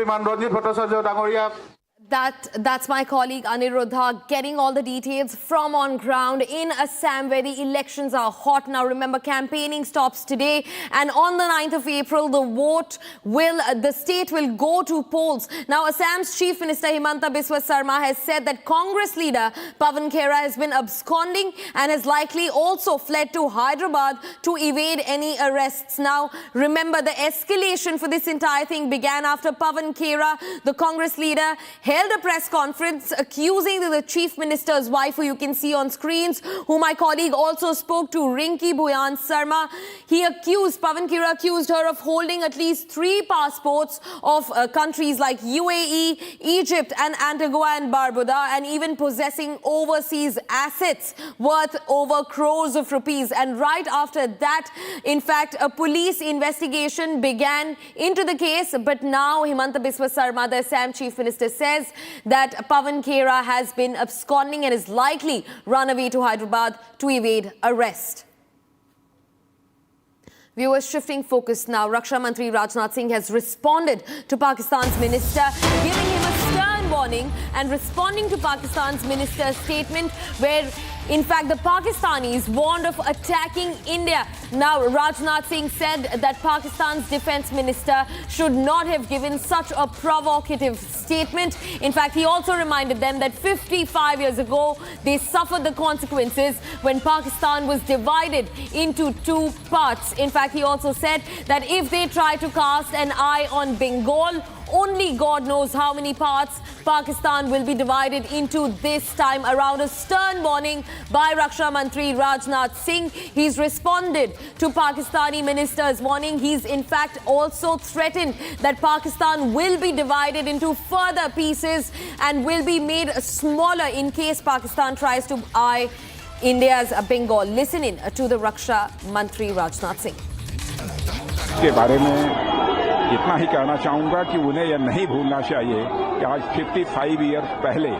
That's my colleague Aniruddha getting all the details from on ground in Assam, where the elections are hot. Now remember, campaigning stops today, and on the 9th of April the state will go to polls. Now Assam's Chief Minister Himanta Biswa Sarma has said that Congress leader Pawan Khera has been absconding and has likely also fled to Hyderabad to evade any arrests. Now remember, the escalation for this entire thing began after Pawan Khera, the Congress leader, held a press conference accusing the Chief Minister's wife, who you can see on screens, who my colleague also spoke to, Rinki Bhuyan Sarma. Pawan Khera accused her of holding at least 3 passports of countries like UAE, Egypt and Antigua and Barbuda, and even possessing overseas assets worth over crores of rupees. And right after that, in fact, a police investigation began into the case. But now Himanta Biswa Sarma, the Assam Chief Minister, says that Pawan Khera has been absconding and is likely run away to Hyderabad to evade arrest. Viewers, shifting focus now. Raksha Mantri Rajnath Singh has responded to Pakistan's minister, giving him a stern warning and responding to Pakistan's minister's statement where, in fact, the Pakistanis warned of attacking India. Now, Rajnath Singh said that Pakistan's defense minister should not have given such a provocative statement. In fact, he also reminded them that 55 years ago, they suffered the consequences when Pakistan was divided into 2 parts. In fact, he also said that if they try to cast an eye on Bengal, only God knows how many parts Pakistan will be divided into this time around. A stern warning by Raksha Mantri Rajnath Singh. He's responded to Pakistani minister's warning. He's in fact also threatened that Pakistan will be divided into further pieces and will be made smaller in case Pakistan tries to eye India's Bengal. Listen in to the Raksha Mantri Rajnath Singh. के बारे में इतना ही कहना चाहूंगा कि उन्हें यह नहीं भूलना चाहिए कि आज 55 ईयर्स पहले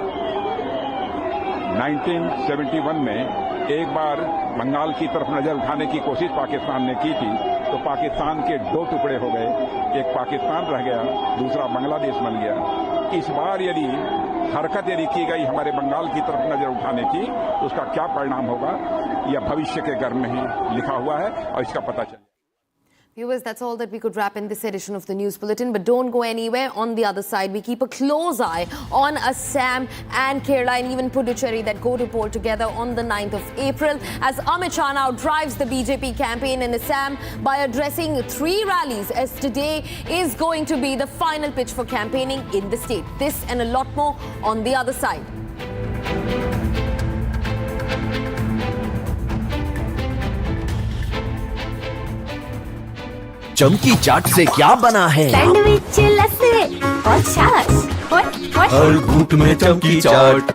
1971 में एक बार बंगाल की तरफ नजर उठाने की कोशिश पाकिस्तान ने की थी, तो पाकिस्तान के 2 टुकड़े हो गए, एक पाकिस्तान रह गया, दूसरा बांग्लादेश बन गया। इस बार यदि हरकत की गई हमारे बंगाल की तरफ नजर उठाने की, तो उसका क्या परिणाम होगा, यह भविष्य के गर्भ में ही लिखा हुआ है और इसका पता चलेगा। Viewers, that's all that we could wrap in this edition of the News Bulletin. But don't go anywhere. On the other side, we keep a close eye on Assam and Kerala and even Puducherry that go to poll together on the 9th of April, as Amit Shah now drives the BJP campaign in Assam by addressing 3 rallies, as today is going to be the final pitch for campaigning in the state. This and a lot more on the other side. चमकी चाट से क्या बना है? Sandwich, लस्सी और छाछ और हर घूंट में चमकी चाट,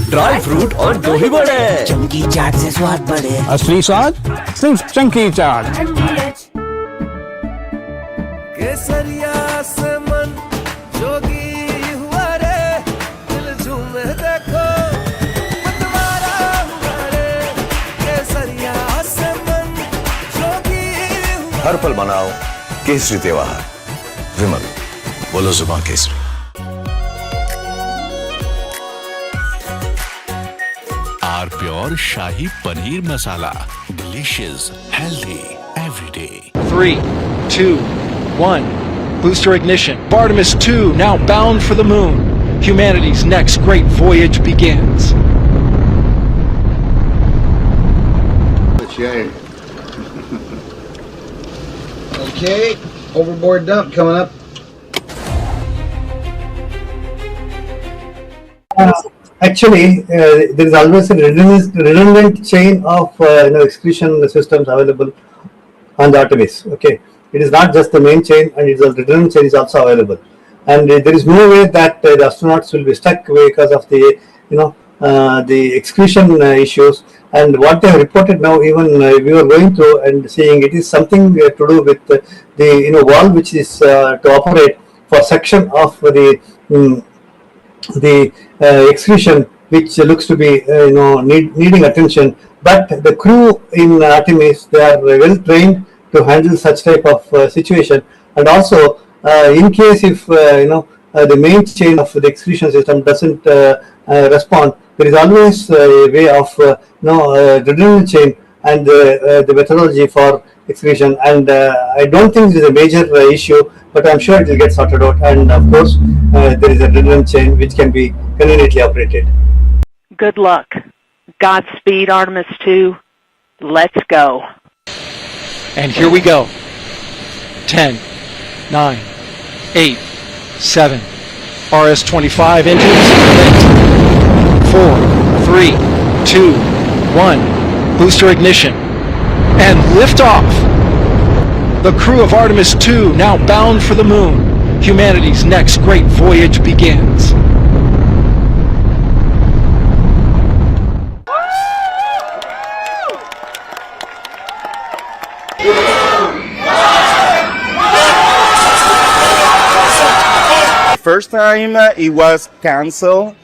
ड्राई फ्रूट और दही बड़े। चमकी चाट से स्वाद बढ़े। असली स्वाद सिर्फ चमकी चाट। केसरिया से मन जोगी हुआ रे, दिल झूमे देखो मतवारा हुआ रे, केसरिया से मन जोगी। हर पल मनाओ केसरी त्योहार। विमल, बोलो जुबान केसरी। R pure shahi paneer masala, delicious, healthy everyday. 3, 2, 1. Booster ignition. Artemis 2 now bound for the moon. Humanity's next great voyage begins. Okay, overboard dump coming up. Actually, there is always a redundant chain of excretion systems available on the Artemis. Okay, it is not just the main chain, and it is a redundant chain is also available. And there is no way that the astronauts will be stuck because of the the excretion issues. And what they have reported now, even we were going through and seeing, it is something to do with the valve which is to operate for section of the excretion, which looks to be needing attention. But the crew in Artemis, they are well trained to handle such type of situation. And also, in case if the main chain of the excretion system doesn't respond, there is always a way of redundant chain and the methodology for excretion. And I don't think it is a major issue, but I'm sure it will get sorted out. And of course, there is a redundant chain which can be conveniently operated. Good luck. Godspeed, Artemis 2. Let's go. And here we go. 10, 9, 8, 7. RS-25 engines lit. 4, 3, 2, 1. Booster ignition. And liftoff. The crew of Artemis 2 now bound for the moon. Humanity's next great voyage begins. First time it was canceled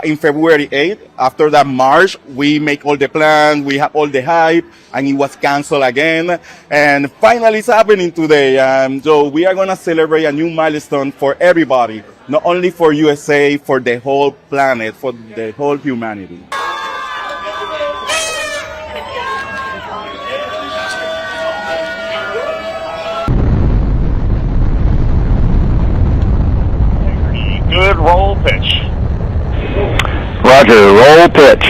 in February 8th. After that March, we make all the plans, we have all the hype, and it was canceled again. And finally it's happening today. So we are gonna celebrate a new milestone for everybody, not only for USA, for the whole planet, for the whole humanity. Good roll pitch. Roger, roll pitch.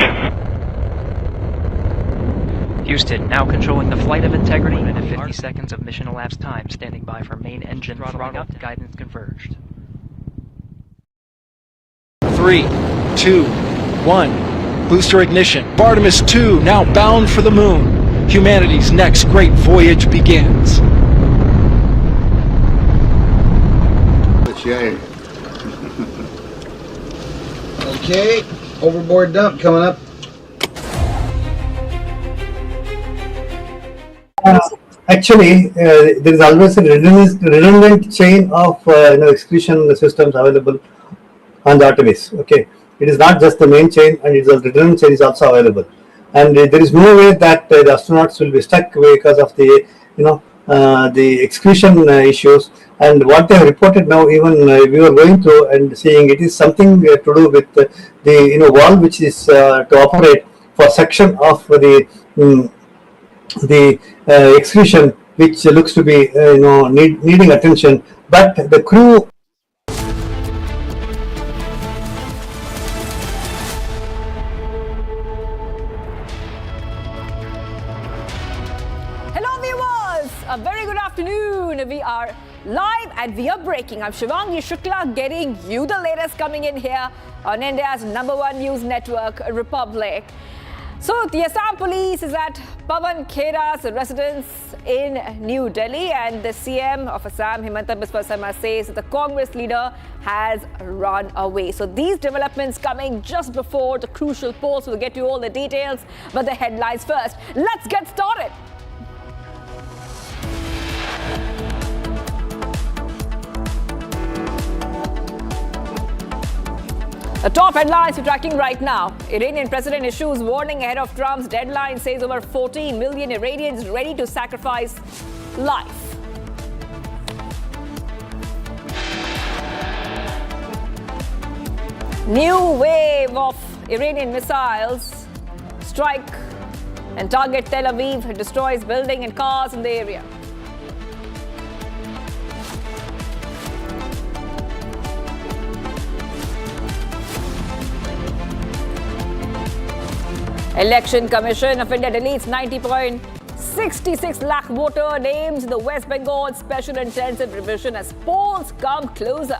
Houston, now controlling the flight of integrity. 1 minute 50 seconds of mission elapsed time. Standing by for main engine throttling up. Guidance converged. 3, 2, 1. Booster ignition. Artemis 2 now bound for the moon. Humanity's next great voyage begins. Okay, overboard dump coming up. Actually, there is always a redundant chain of excretion systems available on the Artemis. Okay, it is not just the main chain, and it's a redundant chain is also available. And there is no way that the astronauts will be stuck because of the the excretion issues. And what they have reported now, even we were going through and seeing, it is something to do with the valve which is to operate for section of the excretion, which looks to be needing attention. But the crew. Hello viewers, a very good afternoon. We are live and we are breaking. I'm Shivangi Shukla getting you the latest coming in here on India's #1 news network, Republic. So the Assam police is at Pawan Khera's residence in New Delhi, and the CM of Assam, Himanta Biswa Sarma, says that the Congress leader has run away. So these developments coming just before the crucial polls. We'll get you all the details, but the headlines first. Let's get started. The top headlines we're tracking right now. Iranian president issues warning ahead of Trump's deadline, says over 40 million Iranians ready to sacrifice life. New wave of Iranian missiles strike and target Tel Aviv, destroys buildings and cars in the area. Election Commission of India deletes 90.66 lakh voter names in the West Bengal special intensive revision as polls come closer.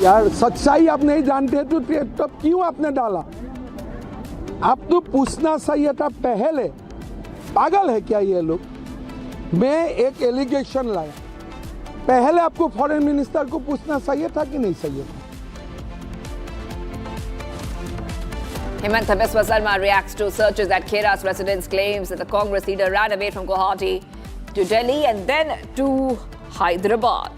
यार सच्चाई आप नहीं जानते तो तब क्यों आपने डाला? आप तो पूछना चाहिए था पहले। पागल है क्या ये लोग? मैं एक एलिगेशन लाया, पहले आपको फॉरेन मिनिस्टर को पूछना चाहिए था कि नहीं चाहिए था? Himanta Biswa Sarma reacts to searches at Khera's residence, claims that the Congress leader ran away from Guwahati to Delhi and then to Hyderabad.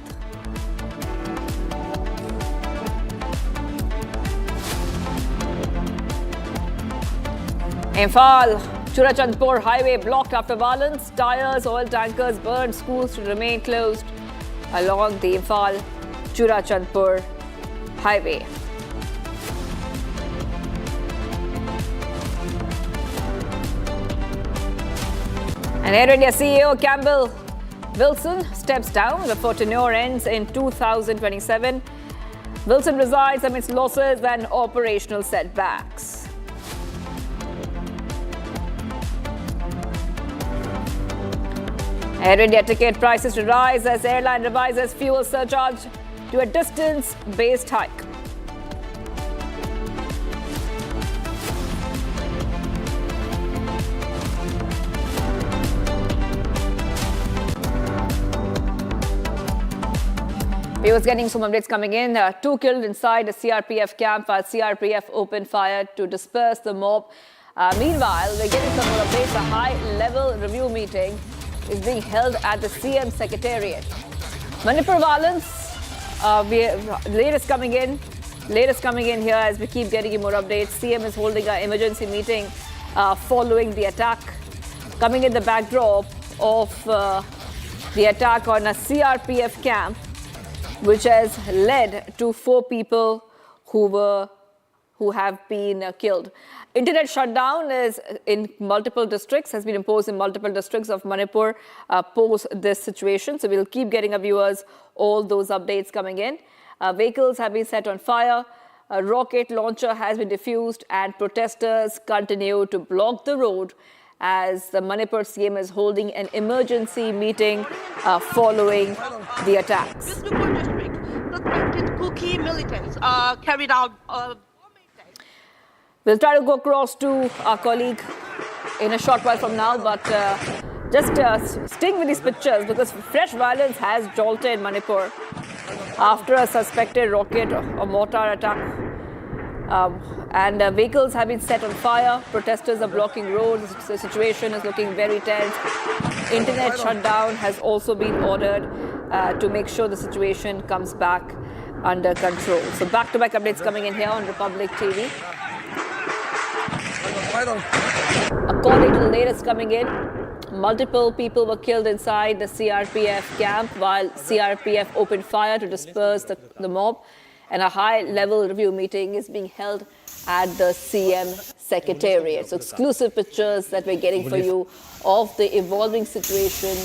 Imphal Churachandpur highway blocked after violence. Tires, oil tankers burned. Schools to remain closed along the Imphal-Churachandpur highway. And Air India CEO Campbell Wilson steps down. The tenure ends in 2027. Wilson resigns amidst losses and operational setbacks. Air India ticket prices to rise as airline revises fuel surcharge to a distance-based hike. We was getting some updates coming in. 2 killed inside a CRPF camp while CRPF opened fire to disperse the mob. Meanwhile, we're getting some more updates. A high-level review meeting is being held at the CM Secretariat. Manipur violence, latest coming in here as we keep getting you more updates. CM is holding an emergency meeting following the attack, coming in the backdrop of the attack on a CRPF camp, which has led to 4 people who have been killed. Internet shutdown is in multiple districts, has been imposed in multiple districts of Manipur post this situation. So we'll keep getting our viewers all those updates coming in. Vehicles have been set on fire. A rocket launcher has been defused and protesters continue to block the road as the Manipur CM is holding an emergency meeting following the attacks. Suspected Kuki militants carried out We'll try to go across to our colleague in a short while from now, but just staying with these pictures because fresh violence has jolted Manipur after a suspected rocket or mortar attack. And vehicles have been set on fire. Protesters are blocking roads. The situation is looking very tense. Internet shutdown has also been ordered to make sure the situation comes back under control. So back-to-back updates coming in here on Republic TV. According to the latest coming in, multiple people were killed inside the CRPF camp while CRPF opened fire to disperse the mob. And a high-level review meeting is being held at the CM Secretariat. So exclusive pictures that we're getting for you of the evolving situation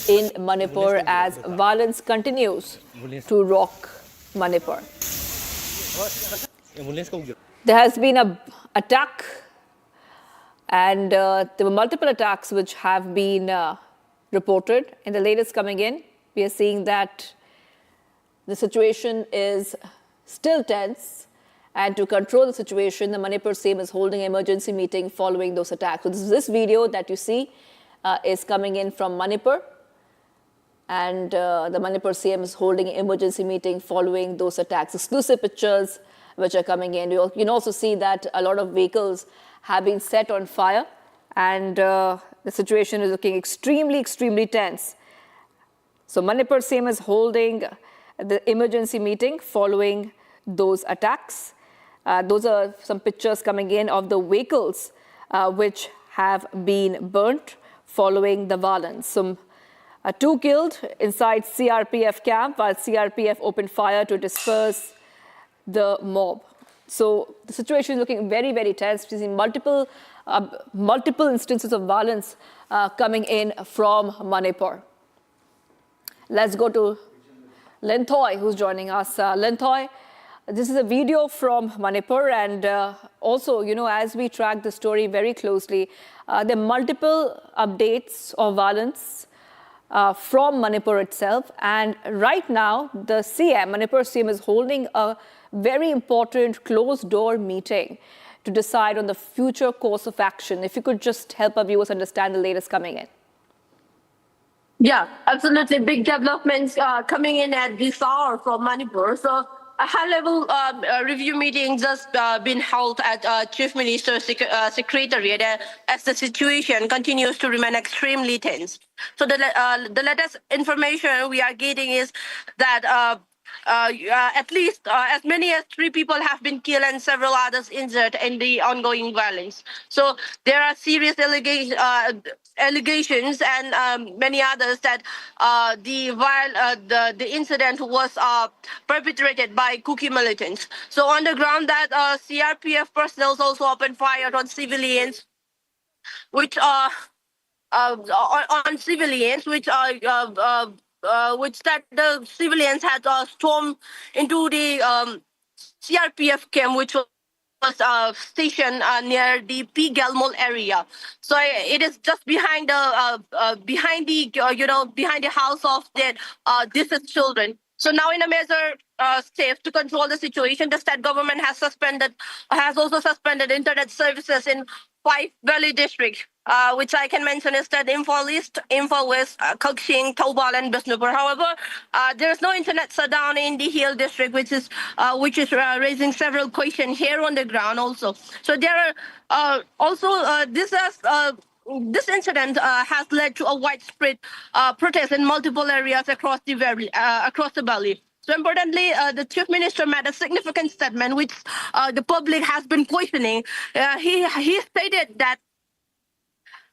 in Manipur as violence continues to rock Manipur. There has been an attack and there were multiple attacks which have been reported. In the latest coming in, we are seeing that the situation is still tense, and to control the situation, the Manipur CM is holding an emergency meeting following those attacks. So this video that you see is coming in from Manipur, and the Manipur CM is holding an emergency meeting following those attacks. Exclusive pictures which are coming in. You can also see that a lot of vehicles have been set on fire, and the situation is looking extremely, extremely tense. So Manipur CM is holding the emergency meeting following those attacks. Those are some pictures coming in of the vehicles which have been burnt following the violence. Some 2 killed inside CRPF camp while CRPF opened fire to disperse the mob. So the situation is looking very, very tense. We've seen multiple instances of violence coming in from Manipur. Let's go to Lenthoy, who's joining us. Lenthoy, this is a video from Manipur, and also, as we track the story very closely, there are multiple updates of violence from Manipur itself. And right now, the CM, Manipur CM, is holding a very important closed-door meeting to decide on the future course of action. If you could just help our viewers understand the latest coming in. Yeah, absolutely. Big developments coming in at this hour from Manipur. So a high-level review meeting just been held at Chief Minister's Secretariat as the situation continues to remain extremely tense. So the latest information we are getting is that at least as many as 3 people have been killed and several others injured in the ongoing violence. So there are serious allegations and many others that the incident was perpetrated by Kuki militants. So on the ground, that CRPF personnel also opened fire on civilians, which on civilians, which that the civilians had stormed into the CRPF camp, which was stationed near the P. Galmol area. So it is just behind the behind the house of the deceased children. So now, in a measure steps to control the situation, the state government has also suspended internet services in 5 valley districts, which I can mention is that Imphal East, Imphal West, Kaksing, Taubal, and Bishnupur. However, there is no internet shutdown in the Hill district, which is raising several questions here on the ground also. So there are this incident has led to a widespread protest in multiple areas across the valley. So importantly, the chief minister made a significant statement, which the public has been questioning. He stated that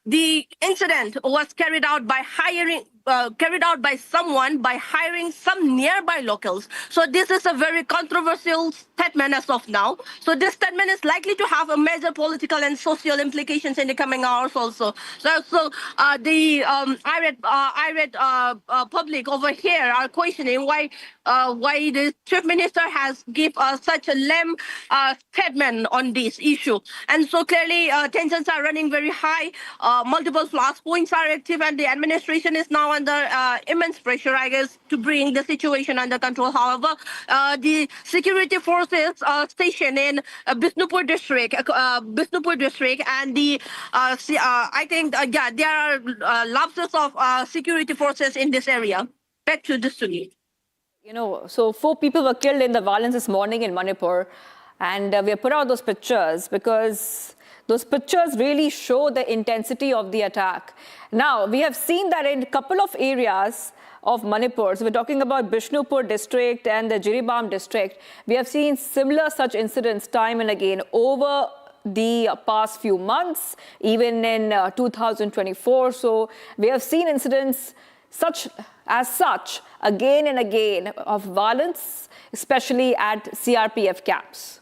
the incident was carried out by hiring some nearby locals. So this is a very controversial statement as of now. So this statement is likely to have a major political and social implications in the coming hours also. So the irate public over here are questioning why the chief minister has given such a lame statement on this issue. And so clearly tensions are running very high. Multiple flashpoints are active, and the administration is now under immense pressure, I guess, to bring the situation under control. However, the security forces stationed in Bishnupur district, and the I think there are lapses of security forces in this area. Back to the studio. So 4 people were killed in the violence this morning in Manipur, and we have put out those pictures because those pictures really show the intensity of the attack. Now, we have seen that in a couple of areas of Manipur, so we're talking about Bishnupur district and the Jiribam district, we have seen similar such incidents time and again over the past few months, even in 2024. So we have seen incidents such again and again of violence, especially at CRPF camps.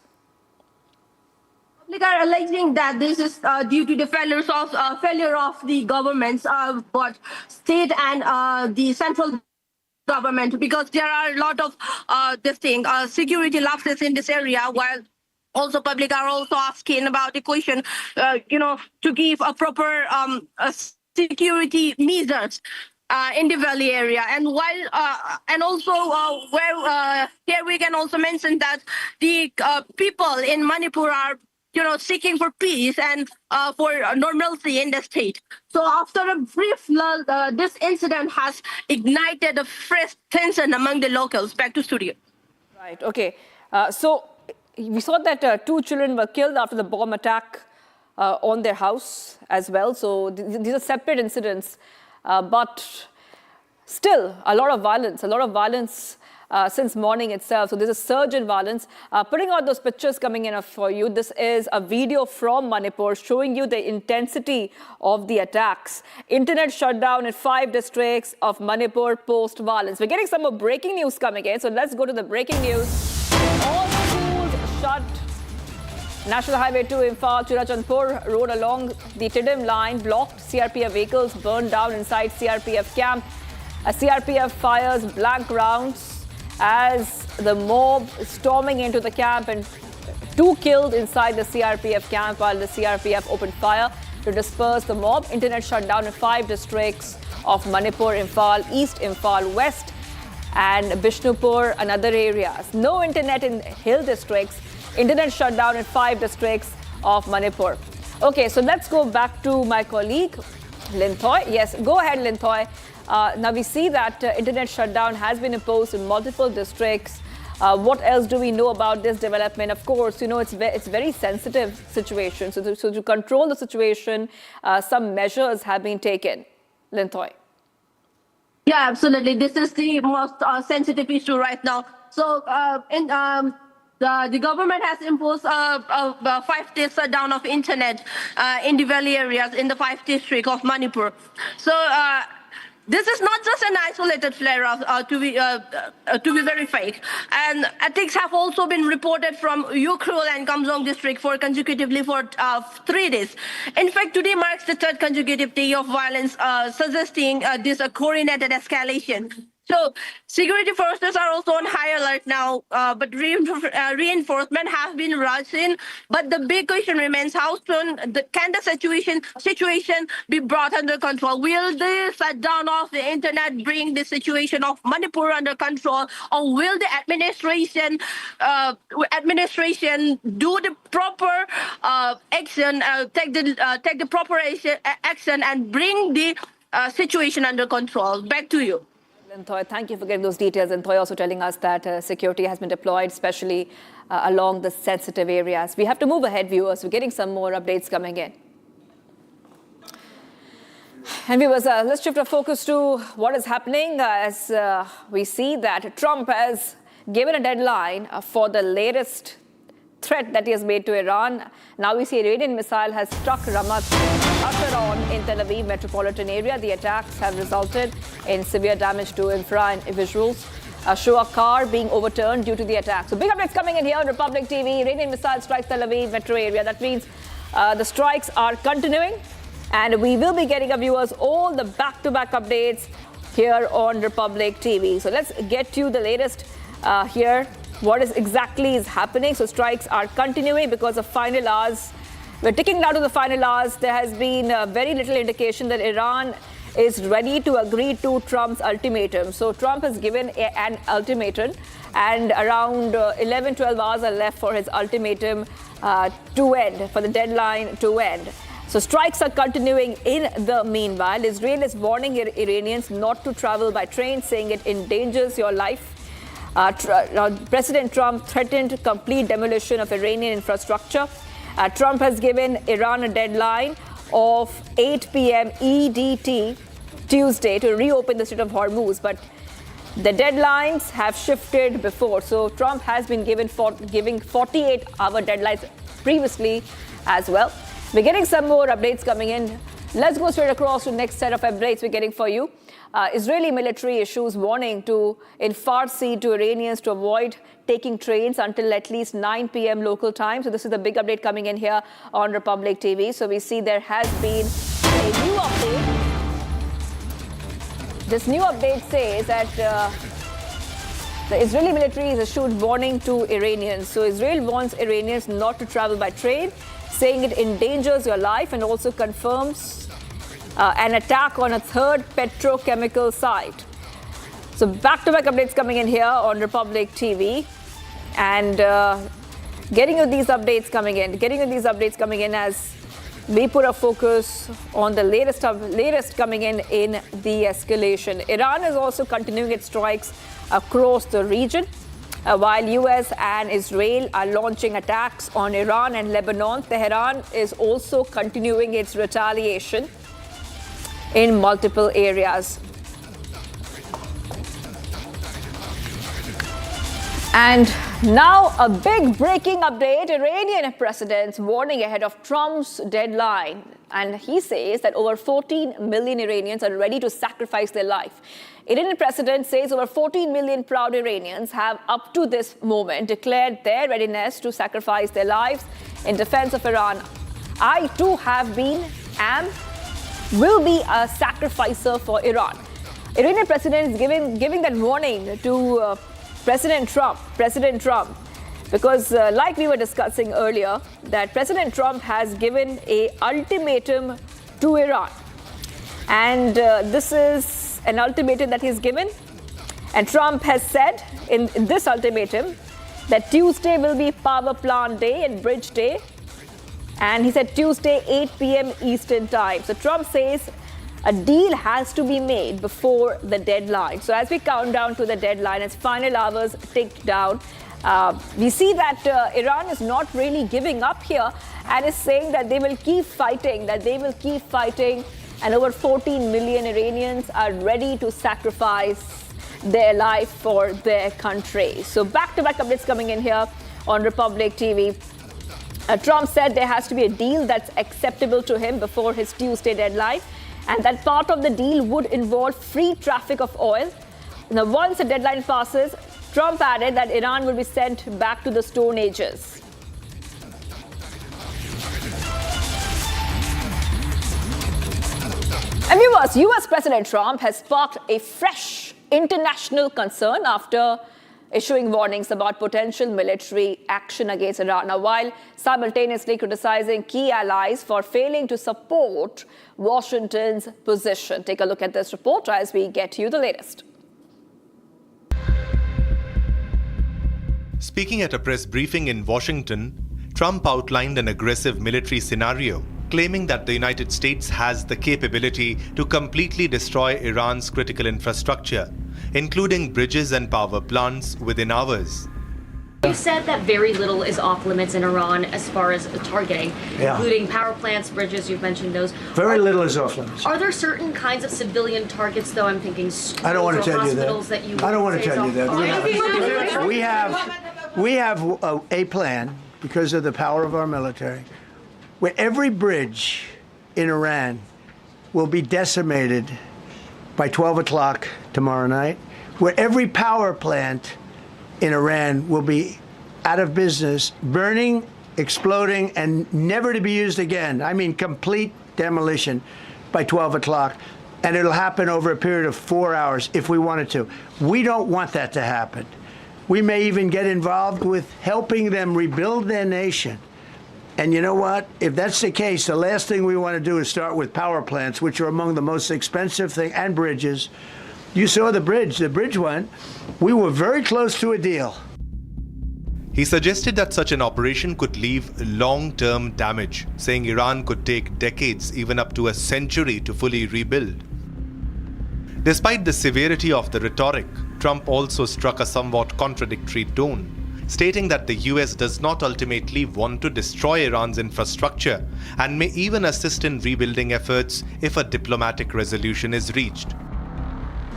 They are alleging that this is due to the failure of the governments, both state and the central government, because there are a lot of security lapses in this area, while also public are also asking about the question, to give a proper security measures in the valley area. And while here we can also mention that the people in Manipur are seeking for peace and for normalcy in the state. So after a brief lull, this incident has ignited a fresh tension among the locals. Back to studio. Right, okay. So we saw that 2 children were killed after the bomb attack on their house as well. So these are separate incidents, but still a lot of violence since morning itself. So there's a surge in violence. Putting out those pictures coming in for you. This is a video from Manipur showing you the intensity of the attacks. Internet shutdown in 5 districts of Manipur post-violence. We're getting some more breaking news coming in. So let's go to the breaking news. All schools shut. National Highway 2 Imphal Churachandpur road along the Tidim line blocked. CRPF vehicles burned down inside CRPF camp. CRPF fires blank rounds as the mob storming into the camp, and 2 killed inside the CRPF camp while the CRPF opened fire to disperse the mob. Internet shut down in 5 districts of Manipur, Imphal East, Imphal West and Bishnupur and other areas. No internet in hill districts. Internet shut down in 5 districts of Manipur. Okay, so let's go back to my colleague, Linthoy. Yes, go ahead, Linthoy. Now we see that internet shutdown has been imposed in multiple districts. What else do we know about this development? Of course, it's very sensitive situation. So to control the situation, some measures have been taken. Linthoy. Yeah, absolutely. This is the most sensitive issue right now. The government has imposed a 5-day shutdown of internet in the valley areas in the 5 district of Manipur. This is not just an isolated flare-up, to be very fake. And attacks have also been reported from Ukrul and Kamjong district consecutively for 3 days. In fact, today marks the 3rd consecutive day of violence, suggesting this coordinated escalation. So security forces are also on high alert now, but reinforcement have been rushed in. But the big question remains: how soon can the situation be brought under control? Will the shutdown of the internet bring the situation of Manipur under control, or will the administration do the proper action, take the proper action, and bring the situation under control? Back to you. Thoy, thank you for getting those details. And Thoy also telling us that security has been deployed, especially along the sensitive areas. We have to move ahead, viewers. We're getting some more updates coming in. And viewers, let's shift our focus to what is happening as we see that Trump has given a deadline for the latest threat that he has made to Iran. Now we see Iranian missile has struck Ramat Ashkelon in Tel Aviv metropolitan area. The attacks have resulted in severe damage to infra and visuals. Show a car being overturned due to the attack. So big updates coming in here on Republic TV. Iranian missile strikes Tel Aviv metro area. That means the strikes are continuing. And we will be getting, viewers, all the back-to-back updates here on Republic TV. So let's get you the latest here. What exactly is happening? So strikes are continuing because of final hours. We're ticking down to the final hours. There has been very little indication that Iran is ready to agree to Trump's ultimatum. So Trump has given an ultimatum, and around 11, 12 hours are left for his ultimatum to end, for the deadline to end. So strikes are continuing in the meanwhile. Israel is warning Iranians not to travel by train, saying it endangers your life. President Trump threatened complete demolition of Iranian infrastructure. Trump has given Iran a deadline of 8 p.m. EDT Tuesday to reopen the Strait of Hormuz, but the deadlines have shifted before. So Trump has been giving 48-hour deadlines previously as well. We're getting some more updates coming in. Let's go straight across to the next set of updates we're getting for you. Israeli military issues warning in Farsi to Iranians to avoid taking trains until at least 9 p.m. local time. So this is the big update coming in here on Republic TV. So we see there has been a new update. This new update says that the Israeli military has issued warning to Iranians. So Israel warns Iranians not to travel by train, saying it endangers your life, and also confirms an attack on a third petrochemical site. So back-to-back updates coming in here on Republic TV, and getting you these updates coming in as we put a focus on the latest coming in the escalation. Iran is also continuing its strikes across the region, while US and Israel are launching attacks on Iran and Lebanon. Tehran is also continuing its retaliation in multiple areas. And now a big breaking update. Iranian president's warning ahead of Trump's deadline. And he says that over 14 million Iranians are ready to sacrifice their life. Iranian president says over 14 million proud Iranians have up to this moment declared their readiness to sacrifice their lives in defense of Iran. I too have been, will be a sacrificer for Iran. Iranian president is giving that warning to President Trump, because like we were discussing earlier, that President Trump has given an ultimatum to Iran. And this is an ultimatum that he's given. And Trump has said in this ultimatum that Tuesday will be power plant day and bridge day. And he said Tuesday, 8 p.m. Eastern time. So Trump says a deal has to be made before the deadline. So as we count down to the deadline, as final hours tick down, we see that Iran is not really giving up here and is saying that they will keep fighting, and over 14 million Iranians are ready to sacrifice their life for their country. So back-to-back updates coming in here on Republic TV. Trump said there has to be a deal that's acceptable to him before his Tuesday deadline, and that part of the deal would involve free traffic of oil. Now, once the deadline passes, Trump added that Iran will be sent back to the Stone Ages. And viewers, US President Trump has sparked a fresh international concern after issuing warnings about potential military action against Iran, now while simultaneously criticizing key allies for failing to support Washington's position. Take a look at this report as we get you the latest. Speaking at a press briefing in Washington, Trump outlined an aggressive military scenario, claiming that the United States has the capability to completely destroy Iran's critical infrastructure, including bridges and power plants, within hours. You said that very little is off limits in Iran as far as targeting, including power plants, bridges, you've mentioned those. Very little is off limits. Are there certain kinds of civilian targets, though? I'm thinking schools I don't want to or tell you hospitals that. you I don't want to tell you that. that. We have a plan, because of the power of our military, where every bridge in Iran will be decimated by 12 o'clock tomorrow night, where every power plant in Iran will be out of business, burning, exploding, and never to be used again. I mean, complete demolition by 12 o'clock. And it'll happen over a period of 4 hours if we wanted to. We don't want that to happen. We may even get involved with helping them rebuild their nation. And you know what? If that's the case, the last thing we want to do is start with power plants, which are among the most expensive things, and bridges. You saw the bridge one. We were very close to a deal. He suggested that such an operation could leave long-term damage, saying Iran could take decades, even up to a century, to fully rebuild. Despite the severity of the rhetoric, Trump also struck a somewhat contradictory tone, stating that the US does not ultimately want to destroy Iran's infrastructure and may even assist in rebuilding efforts if a diplomatic resolution is reached.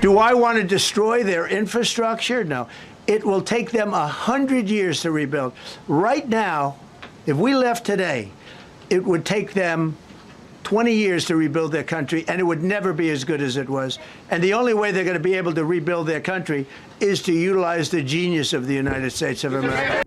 Do I want to destroy their infrastructure? No. It will take them 100 years to rebuild. Right now, if we left today, it would take them 20 years to rebuild their country, and it would never be as good as it was. And the only way they're going to be able to rebuild their country is to utilize the genius of the United States of America.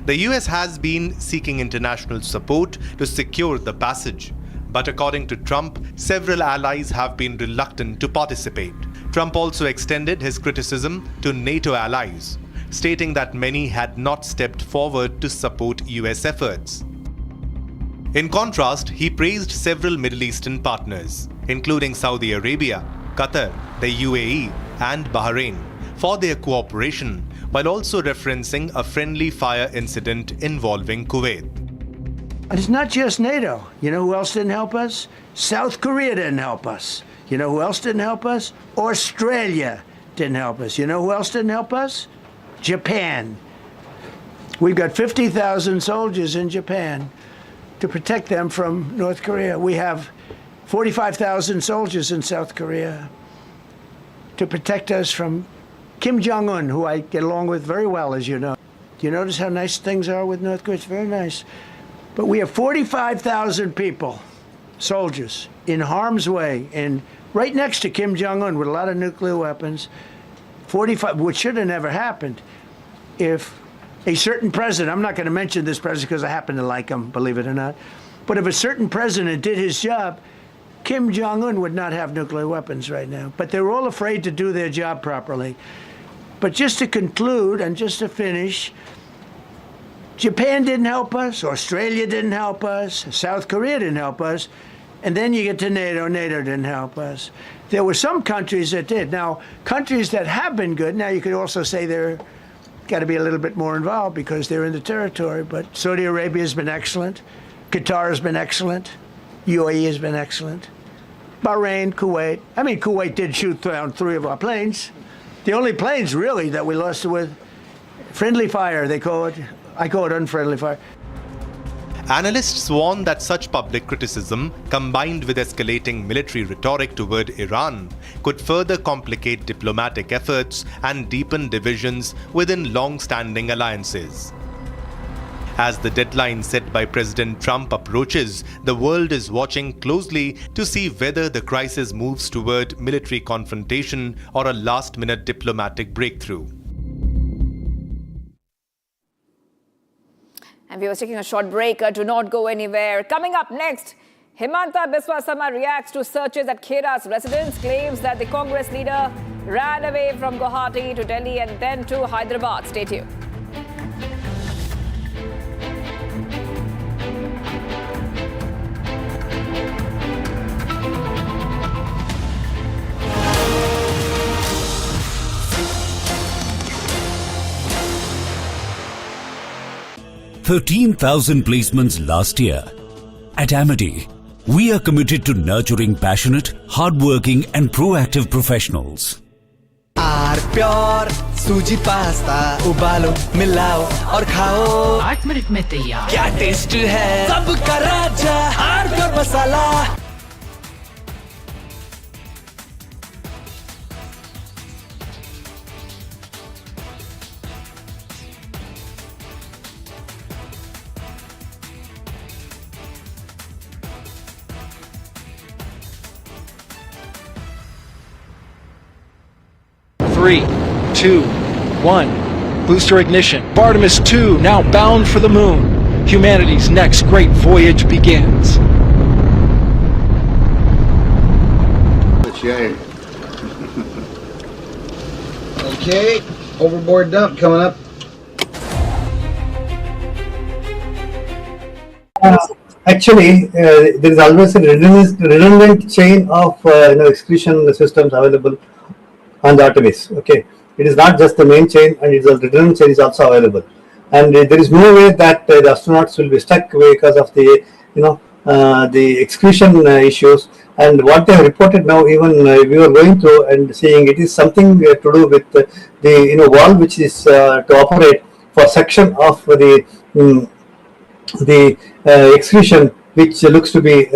The US has been seeking international support to secure the passage. But according to Trump, several allies have been reluctant to participate. Trump also extended his criticism to NATO allies, stating that many had not stepped forward to support US efforts. In contrast, he praised several Middle Eastern partners, including Saudi Arabia, Qatar, the UAE, and Bahrain, for their cooperation, while also referencing a friendly fire incident involving Kuwait. And it's not just NATO. You know who else didn't help us? South Korea didn't help us. You know who else didn't help us? Australia didn't help us. You know who else didn't help us? Japan. We've got 50,000 soldiers in Japan to protect them from North Korea. We have 45,000 soldiers in South Korea to protect us from Kim Jong-un, who I get along with very well, as you know. Do you notice how nice things are with North Korea? It's very nice. But we have 45,000 people, soldiers, in harm's way, and right next to Kim Jong-un with a lot of nuclear weapons. 45, which should have never happened if a certain president, I'm not going to mention this president because I happen to like him, believe it or not, but if a certain president did his job, Kim Jong-un would not have nuclear weapons right now. But they're all afraid to do their job properly. But just to conclude and just to finish, Japan didn't help us, Australia didn't help us, South Korea didn't help us, and then you get to NATO, NATO didn't help us. There were some countries that did. Now, countries that have been good, now you could also say they're got to be a little bit more involved because they're in the territory, but Saudi Arabia has been excellent, Qatar has been excellent, UAE has been excellent, Bahrain, Kuwait. I mean, Kuwait did shoot down 3 of our planes. The only planes, really, that we lost with friendly fire, they call it. I call it unfriendly fire. Analysts warn that such public criticism, combined with escalating military rhetoric toward Iran, could further complicate diplomatic efforts and deepen divisions within long-standing alliances. As the deadline set by President Trump approaches, the world is watching closely to see whether the crisis moves toward military confrontation or a last-minute diplomatic breakthrough. And we were taking a short break. Do not go anywhere. Coming up next, Himanta Biswa Sarma reacts to searches at Khera's residence, claims that the Congress leader ran away from Guwahati to Delhi and then to Hyderabad. Stay tuned. $13,000 placements last year. At Amity, we are committed to nurturing passionate, hardworking and proactive professionals. Pure सूजी pasta उबालो मिलाओ और खाओ 8 minute में तैयार क्या taste है सबका राजा R pure masala Three, 2, 1. Booster ignition. Artemis 2 now bound for the moon. Humanity's next great voyage begins. Okay, overboard dump coming up. Actually, there is always a redundant chain of excretion systems available on the Artemis. Okay, it is not just the main chain, and its redundant chain is also available. And there is no way that the astronauts will be stuck because of the the excretion issues. And what they have reported now, even we were going through and seeing, it is something to do with the valve which is to operate for section of the excretion, which looks to be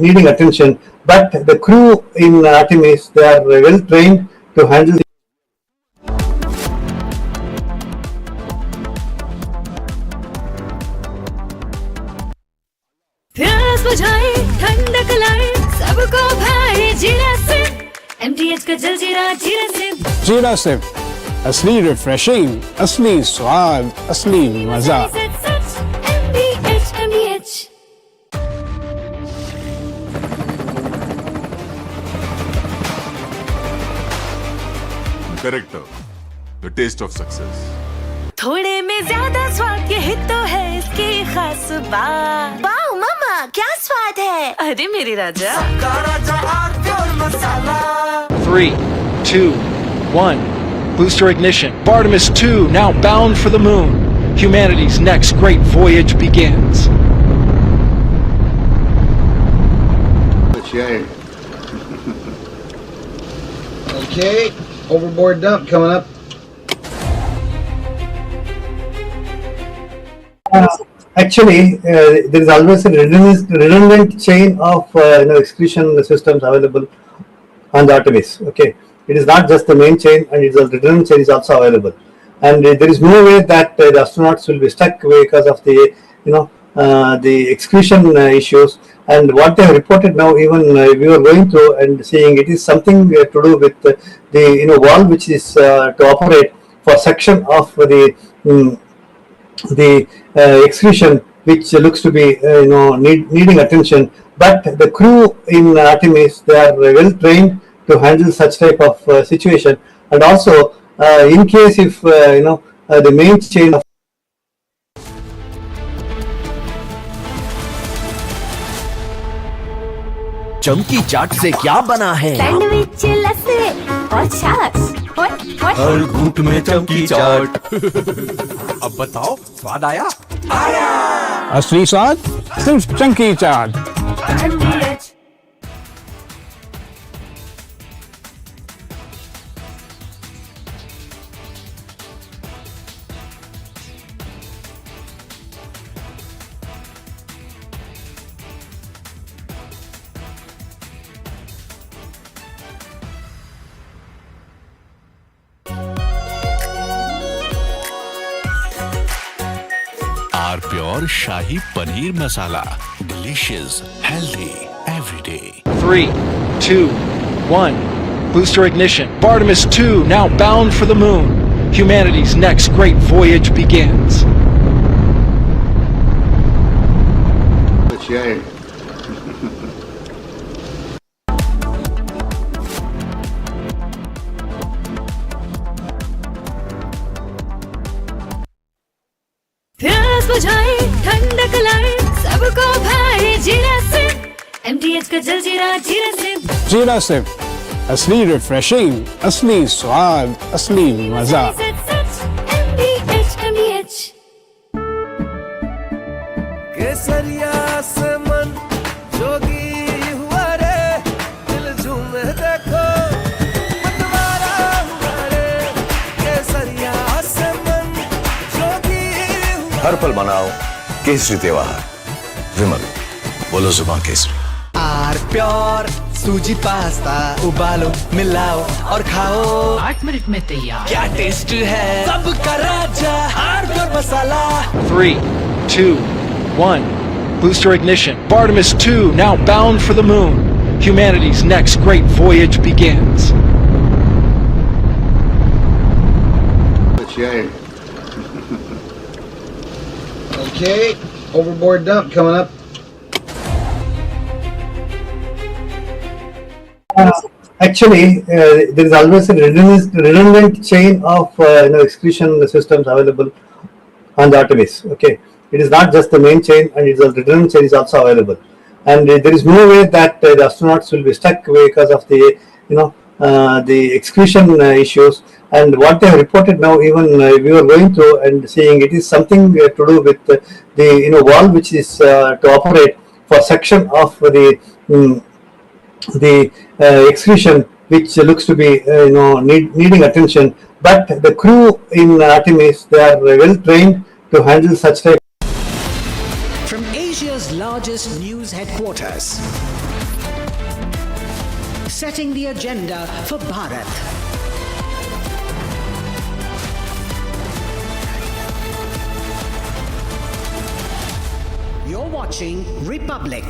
needing attention. But the crew in Artemis, they are well trained to handle. प्यास बुझाए ठंडक लाए सबको भाई जीरा से MTH का जल जीरा जीरा से जीरा से असली रिफ्रेशिंग, असली स्वाद, असली मजा। MTH Character, the taste of success. थोड़े में ज्यादा स्वाद यही तो है इसकी खास बात। वाओ मामा क्या स्वाद है? अरे मेरी राजा। 3, 2, 1. Booster ignition. Artemis 2 now bound for the moon. Humanity's next great voyage begins. Okay, overboard dump coming up. Actually, there is always a redundant chain of excretion systems available on the Artemis. Okay, it is not just the main chain, and its redundant chain is also available. And there is no way that the astronauts will be stuck because of the the excretion issues. And what they have reported now, even we were going through and seeing, it is something to do with the valve which is to operate for section of the excretion, which looks to be needing attention. But the crew in Artemis, they are well trained to handle such type of situation. And also, in case if the main chain of चमकी चाट से क्या बना है? Sandwich लस्सी और छाछ। हर घूंट में चमकी चाट। अब बताओ स्वाद आया? आया। असली स्वाद सिर्फ चंकी चाट। Pure shahi paneer masala, delicious, healthy everyday. 3, 2, 1. Booster ignition. Artemis 2 now bound for the moon. Humanity's next great voyage begins. प्यास बुझाए ठंडक लाए सबको भाए जीरा से MTH का जल जीरा जीरा से जीरा से असली रिफ्रेशिंग, असली स्वाद, असली मजा। MTH केसरिया से मन जोगी हुआ रे, दिल झूमे देखो मतवारा हुआ रे। केसरिया से मन जोगी हुआ। हर पल मनाओ केसरी त्योहार। विमल, बोलो जुबान केसरी। आर प्योर सूजी पास्ता उबालो मिलाओ और खाओ 8 मिनट में तैयार। क्या टेस्ट है सबका राजा R pure masala. 3, 2, 1. Booster ignition. Artemis 2 now bound for the moon. Humanity's next great voyage begins. Okay, overboard dump coming up. Actually, there is always a redundant chain of excretion systems available on the Artemis. Okay, it is not just the main chain, and it is a redundant chain is also available. And there is no way that the astronauts will be stuck because of the the excretion issues. And what they have reported now, even we were going through and seeing, it is something to do with the valve which is to operate for section of the excretion, which looks to be needing attention. But the crew in Artemis, they are well trained to handle such type. From Asia's largest news headquarters, setting the agenda for Bharat. You're watching Republic.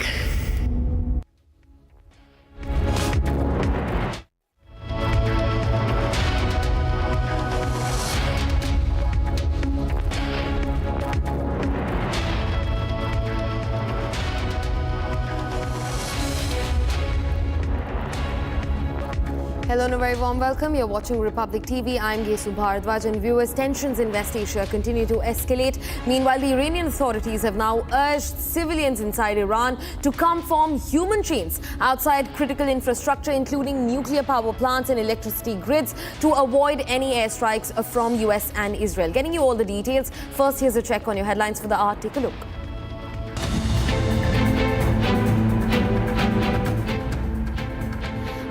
Hello and a very warm welcome. You're watching Republic TV. I'm Yesu Bharadwaj, and viewers, tensions in West Asia continue to escalate. Meanwhile, the Iranian authorities have now urged civilians inside Iran to come form human chains outside critical infrastructure, including nuclear power plants and electricity grids, to avoid any airstrikes from US and Israel. Getting you all the details. First, here's a check on your headlines for the hour. Take a look.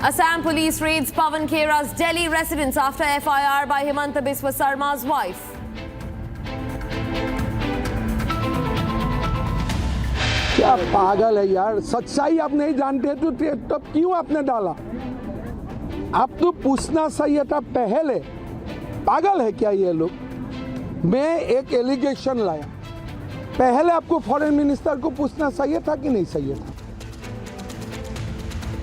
Assam police raids Pawan Khera's Delhi residence after FIR by Himanta Biswa Sarma's wife. क्या पागल है यार, सच्चाई आप नहीं जानते तो तब क्यों आपने डाला? आप तो पूछना चाहिए था पहले। पागल है क्या ये लोग? मैं एक एलिगेशन लाया, पहले आपको फॉरेन मिनिस्टर को पूछना चाहिए था कि नहीं चाहिए था?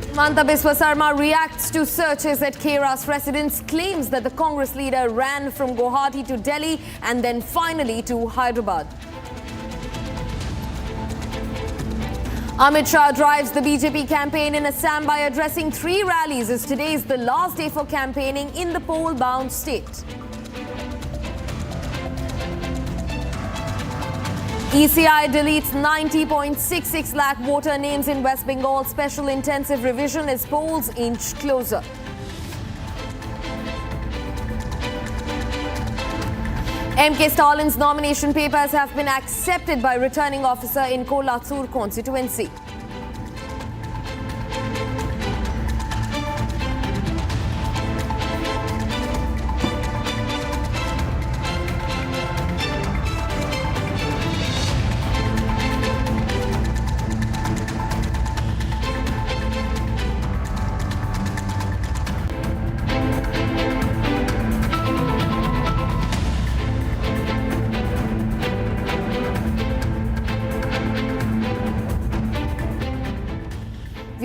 Himanta Biswa Sarma reacts to searches at Khera's residence, claims that the Congress leader ran from Guwahati to Delhi and then finally to Hyderabad. Amit Shah drives the BJP campaign in Assam by addressing 3 rallies, as today is the last day for campaigning in the poll-bound state. ECI deletes 90.66 lakh voter names in West Bengal. Special intensive revision as polls inch closer. MK Stalin's nomination papers have been accepted by returning officer in Kolathur constituency.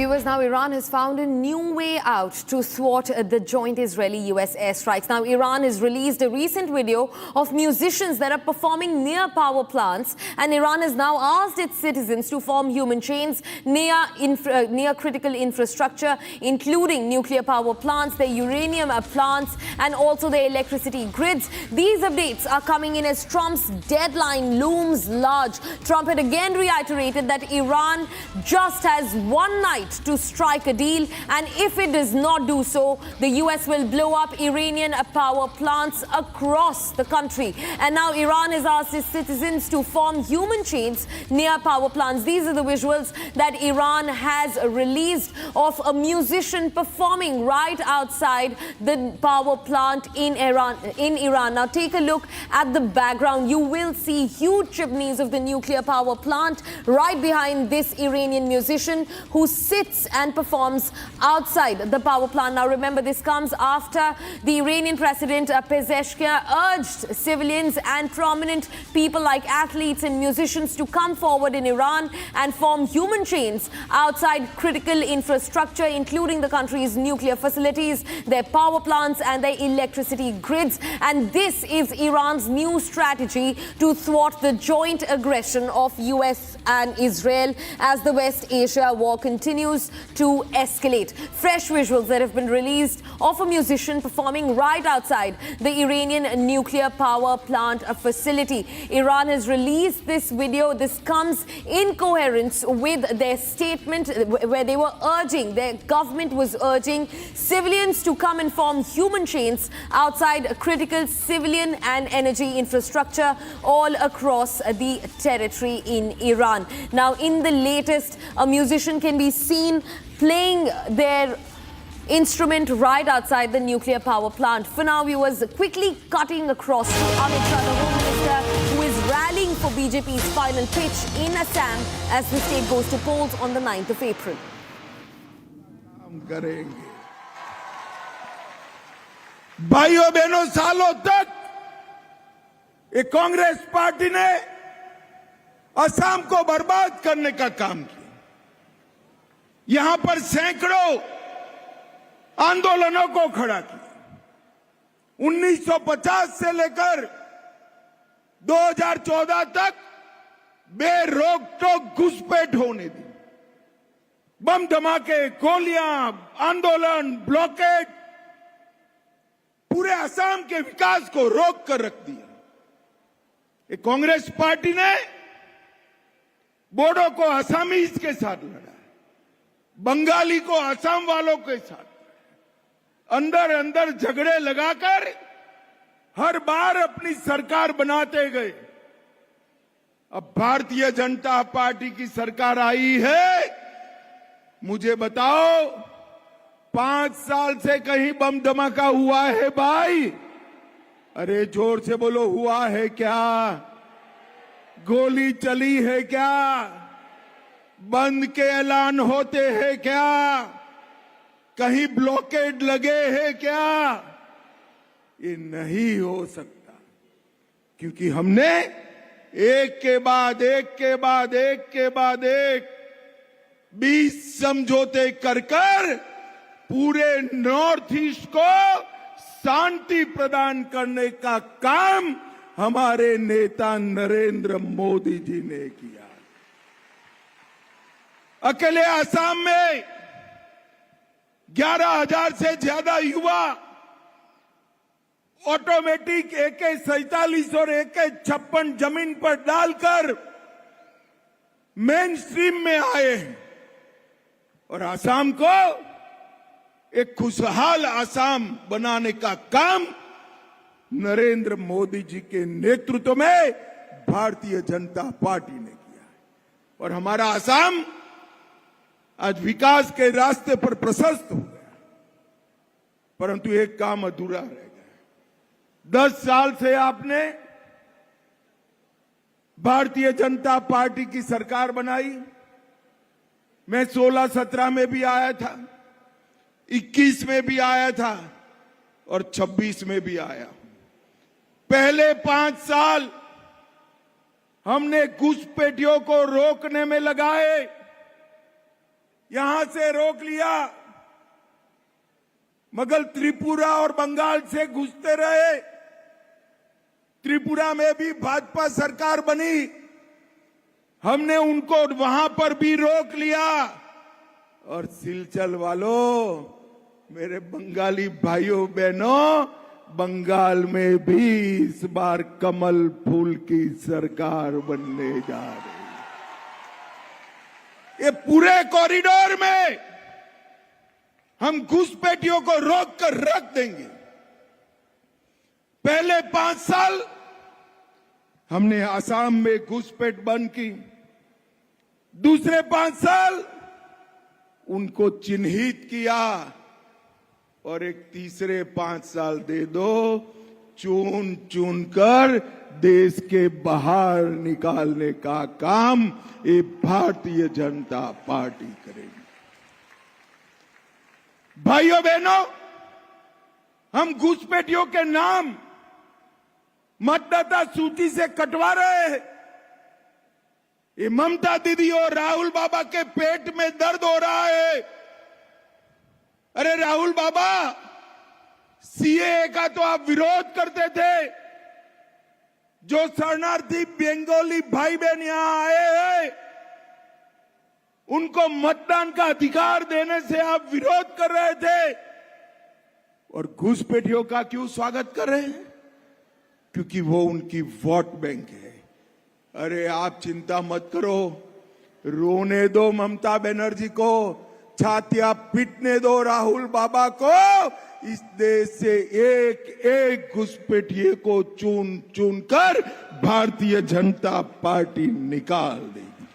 viewers, now Iran has found a new way out to thwart the joint Israeli-US airstrikes. Now, Iran has released a recent video of musicians that are performing near power plants, and Iran has now asked its citizens to form human chains near critical infrastructure, including nuclear power plants, the uranium plants, and also the electricity grids. These updates are coming in as Trump's deadline looms large. Trump had again reiterated that Iran just has one night to strike a deal, and if it does not do so, the US will blow up Iranian power plants across the country. And now Iran has asked its citizens to form human chains near power plants. These are the visuals that Iran has released of a musician performing right outside the power plant in Iran. Now take a look at the background. You will see huge chimneys of the nuclear power plant right behind this Iranian musician who sits and performs outside the power plant. Now remember, this comes after the Iranian President Pezeshkian urged civilians and prominent people like athletes and musicians to come forward in Iran and form human chains outside critical infrastructure, including the country's nuclear facilities, their power plants and their electricity grids. And this is Iran's new strategy to thwart the joint aggression of US and Israel as the West Asia war continues to escalate. Fresh visuals that have been released of a musician performing right outside the Iranian nuclear power plant facility. Iran has released this video. This comes in coherence with their statement where they were urging, their government was urging civilians to come and form human chains outside critical civilian and energy infrastructure all across the territory in Iran. Now, in the latest, a musician can be seen playing their instrument right outside the nuclear power plant. For now, we was quickly cutting across to Amit Shah, the Home Minister, who is rallying for BJP's final pitch in Assam as the state goes to polls on the 9th of April. भाइयों बहनों, सालों तक ये Congress party ने असम को बर्बाद करने का काम किया। यहां पर सैकड़ों आंदोलनों को खड़ा किया। 1950 से लेकर 2014 तक बेरोक टोक घुसपैठ होने दी। बम धमाके, गोलियां, आंदोलन, ब्लॉकेट पूरे असम के विकास को रोक कर रख दिया। ये कांग्रेस पार्टी ने बोडो को असमीज के साथ लड़ा, बंगाली को असम वालों के साथ, अंदर अंदर झगड़े लगाकर हर बार अपनी सरकार बनाते गए। अब भारतीय जनता पार्टी की सरकार आई है। मुझे बताओ, 5 साल से कहीं बम धमाका हुआ है भाई? अरे जोर से बोलो, हुआ है क्या? गोली चली है क्या? बंद के ऐलान होते हैं क्या? कहीं ब्लॉकेड लगे हैं क्या? ये नहीं हो सकता, क्योंकि हमने एक के बाद एक के बाद एक के बाद एक 20 समझौते कर पूरे नॉर्थ ईस्ट को शांति प्रदान करने का काम हमारे नेता नरेंद्र मोदी जी ने किया। अकेले असम में 11,000 से ज्यादा युवा ऑटोमेटिक AK-47 और AK-56 जमीन पर डालकर मेन स्ट्रीम में आए हैं और असम को एक खुशहाल असम बनाने का काम नरेंद्र मोदी जी के नेतृत्व में भारतीय जनता पार्टी ने किया है। और हमारा असम आज विकास के रास्ते पर प्रशस्त हो गया, परंतु एक काम अधूरा रह गया। 10 साल से आपने भारतीय जनता पार्टी की सरकार बनाई। मैं 16-17 में भी आया था, 21 में भी आया था और 26 में भी आया। पहले 5 साल हमने घुसपैठियों को रोकने में लगाए। यहां से रोक लिया, मगर त्रिपुरा और बंगाल से घुसते रहे। त्रिपुरा में भी भाजपा सरकार बनी, हमने उनको वहां पर भी रोक लिया। और सिलचर वालों, मेरे बंगाली भाइयों बहनों, बंगाल में भी इस बार कमल फूल की सरकार बनने जा रही है। ये पूरे कॉरिडोर में हम घुसपैठियों को रोक कर रख देंगे। पहले 5 साल हमने असम में घुसपैठ बंद की, दूसरे 5 साल उनको चिन्हित किया, और एक तीसरे 5 साल दे दो, चुन चुन कर देश के बाहर निकालने का काम ये भारतीय जनता पार्टी करेगी। भाइयों बहनों, हम घुसपैठियों के नाम मतदाता सूची से कटवा रहे हैं। ये ममता दीदी और राहुल बाबा के पेट में दर्द हो रहा है। अरे राहुल बाबा, सीएए का तो आप विरोध करते थे। जो शरणार्थी बंगाली भाई बहन यहां आए हैं, उनको मतदान का अधिकार देने से आप विरोध कर रहे थे, और घुसपैठियों का क्यों स्वागत कर रहे हैं? क्योंकि वो उनकी वोट बैंक है। अरे आप चिंता मत करो, रोने दो ममता बनर्जी को, छातियां पीटने दो राहुल बाबा को। इस देश से एक एक घुसपैठिए को चुन चुन कर भारतीय जनता पार्टी निकाल देगी।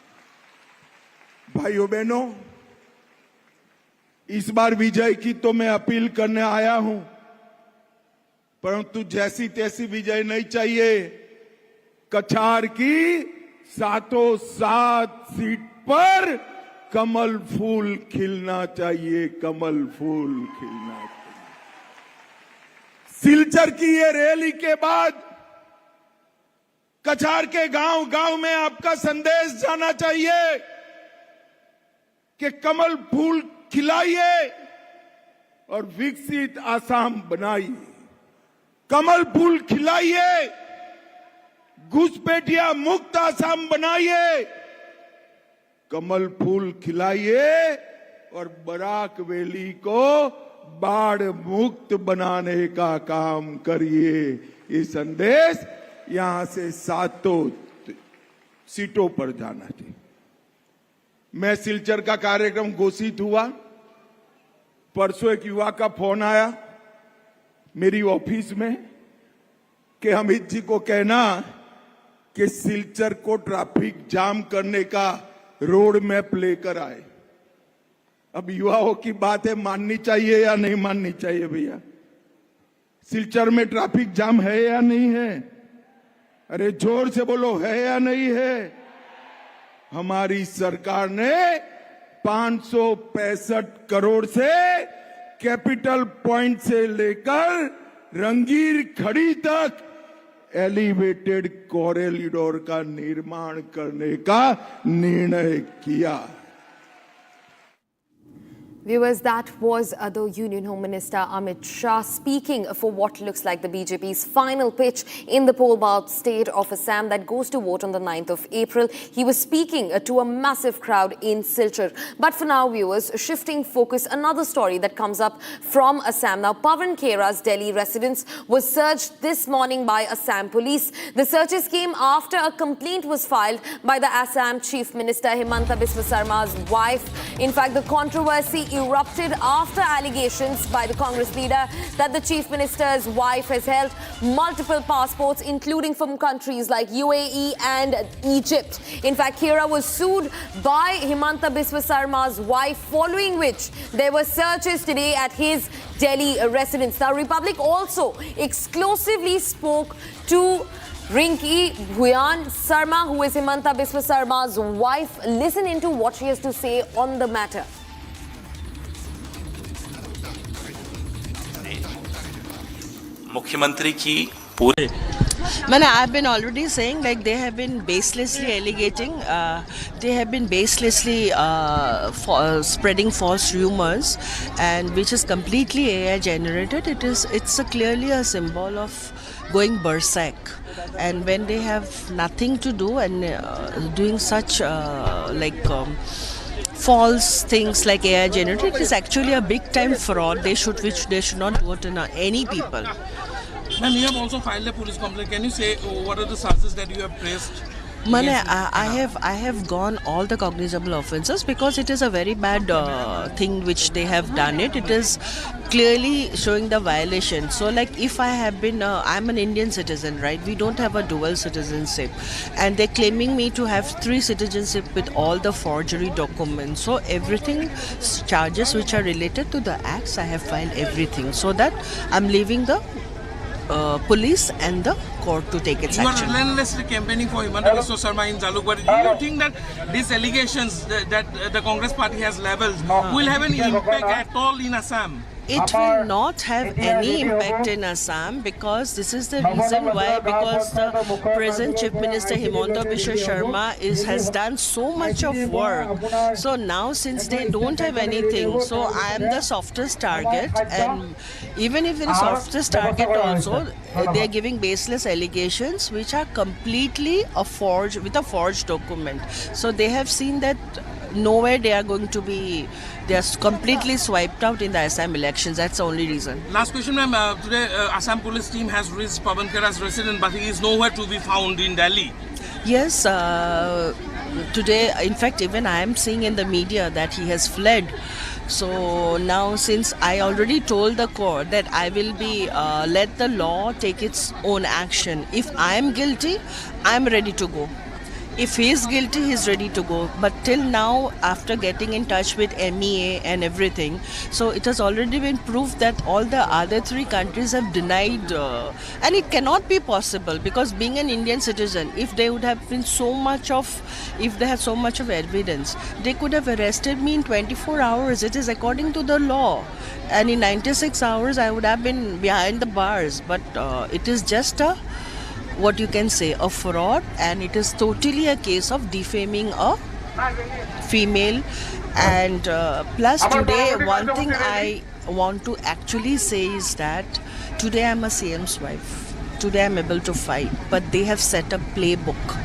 भाइयों बहनों, इस बार विजय की तो मैं अपील करने आया हूं, परंतु जैसी तैसी विजय नहीं चाहिए। कछार की 707 सीट पर कमल फूल खिलना चाहिए, कमल फूल खिलना चाहिए। सिलचर की ये रैली के बाद कछार के गांव गांव में आपका संदेश जाना चाहिए कि कमल फूल खिलाइए और विकसित आसाम बनाइए। कमल फूल खिलाइए, घुसपैठिया मुक्त आसाम बनाइए। कमल फूल खिलाइए और बराक वैली को बाढ़ मुक्त बनाने का काम करिए। ये संदेश यहां से 7 सीटों पर जाना चाहिए। मैं सिलचर का कार्यक्रम घोषित हुआ, परसों एक युवा का फोन आया मेरी ऑफिस में कि अमित जी को कहना कि सिलचर को ट्रैफिक जाम करने का रोड मैप लेकर आए। अब युवाओं की बात है, माननी चाहिए या नहीं माननी चाहिए भैया? सिलचर में ट्रैफिक जाम है या नहीं है? अरे जोर से बोलो, है या नहीं है? हमारी सरकार ने 565 करोड़ से कैपिटल पॉइंट से लेकर रंगीर खड़ी तक एलिवेटेड कॉरिडोर का निर्माण करने का निर्णय किया। Viewers, that was the Union Home Minister Amit Shah speaking for what looks like the BJP's final pitch in the poll-bound state of Assam that goes to vote on the 9th of April. He was speaking to a massive crowd in Silchar. But for now, viewers, shifting focus, another story that comes up from Assam. Now, Pawan Khera's Delhi residence was searched this morning by Assam police. The searches came after a complaint was filed by the Assam Chief Minister Himanta Biswa Sarma's wife. In fact, the controversy erupted after allegations by the Congress leader that the Chief Minister's wife has held multiple passports, including from countries like UAE and Egypt. In fact, Khera was sued by Himanta Biswa Sarma's wife, following which there were searches today at his Delhi residence. Now, Republic also exclusively spoke to Rinki Bhuyan Sarma, who is Himanta Biswa Sarma's wife. Listen into what she has to say on the matter. मुख्यमंत्री की पूरे I've been already saying like they have been baselessly allegating, they have been baselessly spreading false rumors, and which is completely AI generated. It's clearly a symbol of going berserk, and when they have nothing to do and doing such false things like AI generated, it is actually a big time fraud. Which they should not do it in any people. Ma'am, you have also filed a police complaint. Can you say what are the charges that you have pressed? I have gone all the cognizable offences because it is a very bad thing which they have done it. It is clearly showing the violation. So like if I have been, I'm an Indian citizen, right? We don't have a dual citizenship. And they're claiming me to have 3 citizenship with all the forgery documents. So everything, charges which are related to the acts, I have filed everything. So that I'm leaving the police and the court to take its action. You are relentlessly campaigning for Himanta Biswa Sarma in Jalukbari. Do you think that these allegations that the Congress party has leveled will have any impact at all in Assam? It will not have any impact in Assam because this is the reason why, because the present Chief Minister Himanta Biswa Sarma has done so much of work. So now since they don't have anything, so I am the softest target, and even if it is softest target also, they are giving baseless allegations which are completely with a forged document. So they have seen that nowhere they are going to be, they are completely swiped out in the Assam elections. That's the only reason. Last question, ma'am. Today, Assam police team has reached Pawan Khera's residence, but he is nowhere to be found in Delhi. Yes, today, in fact, even I am seeing in the media that he has fled. So now, since I already told the court that I will be let the law take its own action. If I am guilty, I am ready to go. If he is guilty, he is ready to go. But till now, after getting in touch with MEA and everything, so it has already been proved that all the other 3 countries have denied, and it cannot be possible because being an Indian citizen, if they would have been if they had so much of evidence, they could have arrested me in 24 hours. It is according to the law. And in 96 hours, I would have been behind the bars. But it is just a fraud, and it is totally a case of defaming a female. And plus today, one thing I want to actually say is that today I'm a CM's wife. Today I'm able to fight, but they have set a playbook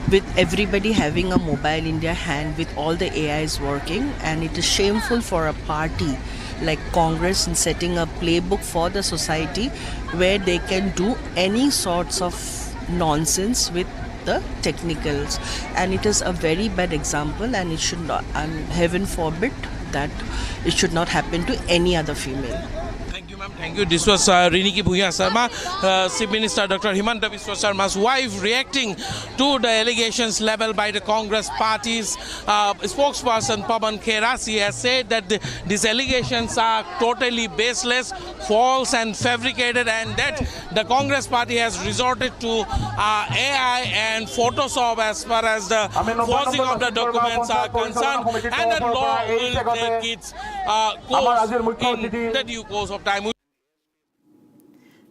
with everybody having a mobile in their hand with all the AIs working, and it is shameful for a party like Congress in setting a playbook for the society where they can do any sorts of nonsense with the technicals, and it is a very bad example, and it should not, and heaven forbid that it should not happen to any other female. Thank you. This was Riniki Bhuya Sarma, Chief Minister Dr. Himanta Biswa Sarma's wife, reacting to the allegations leveled by the Congress party's spokesperson Pawan Khera. She has said that these allegations are totally baseless, false and fabricated, and that the Congress party has resorted to AI and Photoshop as far as the forging of the documents are concerned, and that law will take its course in the due course of time.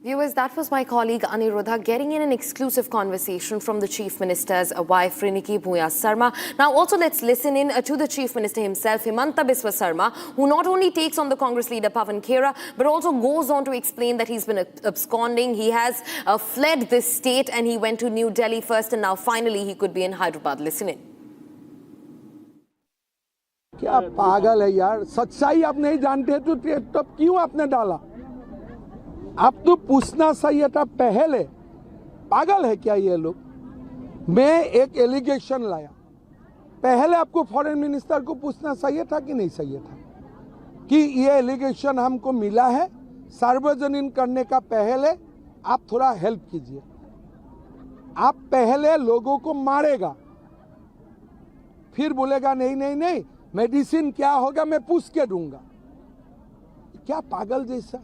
Viewers, that was my colleague Aniruddha getting in an exclusive conversation from the Chief Minister's wife, Riniki Bhuya Sarma. Now, also let's listen in to the Chief Minister himself, Himanta Biswa Sarma, who not only takes on the Congress leader Pawan Khera, but also goes on to explain that he's been absconding. He has fled this state, and he went to New Delhi first, and now finally he could be in Hyderabad. Listen in. क्या पागल है यार, सच्चाई आप नहीं जानते तो तब क्यों आपने डाला? आप तो पूछना चाहिए था पहले। पागल है क्या ये लोग? मैं एक एलिगेशन लाया, पहले आपको फॉरेन मिनिस्टर को पूछना चाहिए था कि नहीं चाहिए था कि ये एलिगेशन हमको मिला है, सार्वजनिक करने का पहले आप थोड़ा हेल्प कीजिए। आप पहले लोगों को मारेगा, फिर बोलेगा नहीं नहीं नहीं मेडिसिन क्या होगा मैं पूछ के दूंगा। क्या पागल जैसा?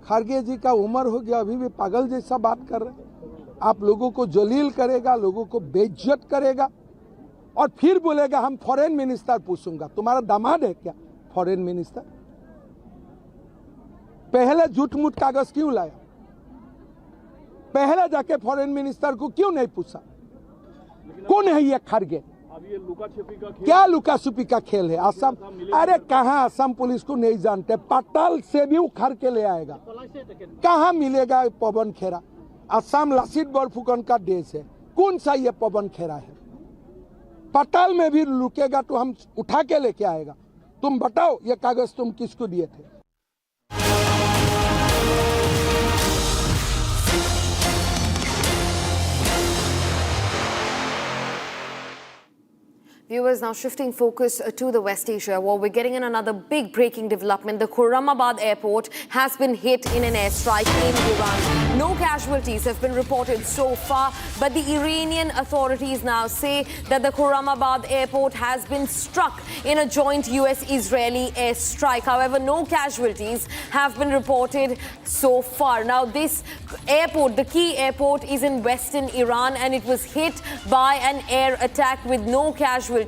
खड़गे जी का उम्र हो गया, अभी भी पागल जैसा बात कर रहे हैं। आप लोगों को जलील करेगा, लोगों को बेइज्जत करेगा, और फिर बोलेगा हम फॉरेन मिनिस्टर पूछूंगा। तुम्हारा दामाद है क्या फॉरेन मिनिस्टर? पहले झूठ मूठ कागज क्यों लाया? पहले जाके फॉरेन मिनिस्टर को क्यों नहीं पूछा? कौन है ये खरगे? क्या लुका छुपी का खेल है? असम, अरे कहाँ असम पुलिस को नहीं जानते, पताल से भी उखाड़ के ले आएगा। कहाँ मिलेगा पवन खेरा? असम लासित बरफुकन का देश है, कौन सा ये पवन खेरा है? पताल में भी लुकेगा तो हम उठा के लेके आएगा। तुम बताओ ये कागज तुम किसको दिए थे? Viewers, now shifting focus to the West Asia war, we're getting in another big breaking development. The Khurramabad airport has been hit in an airstrike in Iran. No casualties have been reported so far, but the Iranian authorities now say that the Khurramabad airport has been struck in a joint US-Israeli airstrike. However, no casualties have been reported so far. Now, this airport, the key airport, is in western Iran, and it was hit by an air attack with no casualties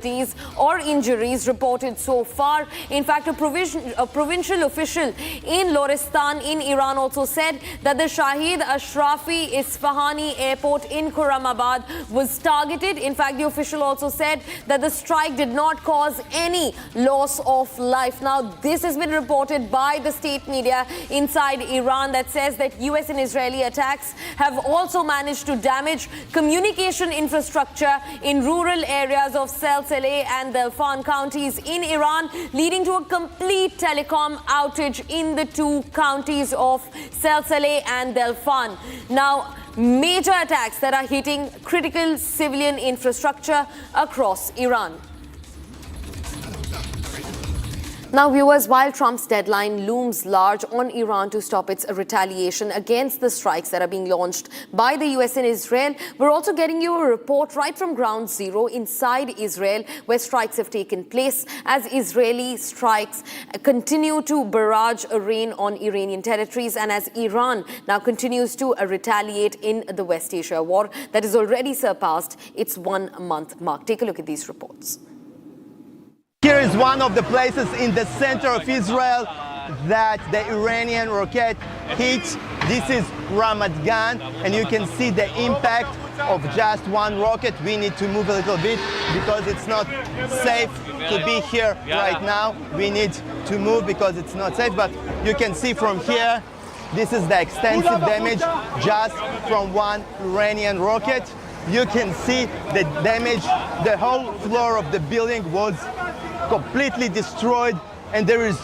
or injuries reported so far. In fact, a provincial official in Lorestan in Iran also said that the Shahid Ashrafi Isfahani airport in Khurramabad was targeted. In fact, the official also said that the strike did not cause any loss of life. Now, this has been reported by the state media inside Iran that says that US and Israeli attacks have also managed to damage communication infrastructure in rural areas of Saleh and Delfan counties in Iran, leading to a complete telecom outage in the two counties of Saleh and Delfan. Now, major attacks that are hitting critical civilian infrastructure across Iran. Now, viewers, while Trump's deadline looms large on Iran to stop its retaliation against the strikes that are being launched by the US and Israel, we're also getting you a report right from ground zero inside Israel, where strikes have taken place as Israeli strikes continue to barrage rain on Iranian territories, and as Iran now continues to retaliate in the West Asia war that has already surpassed its 1 month mark. Take a look at these reports. Here is one of the places in the center of Israel that the Iranian rocket hit. This is Ramat Gan, and you can see the impact of just one rocket. We need to move a little bit because it's not safe to be here right now. We need to move because it's not safe, but you can see from here, this is the extensive damage just from one Iranian rocket. You can see the damage. The whole floor of the building was completely destroyed, and there is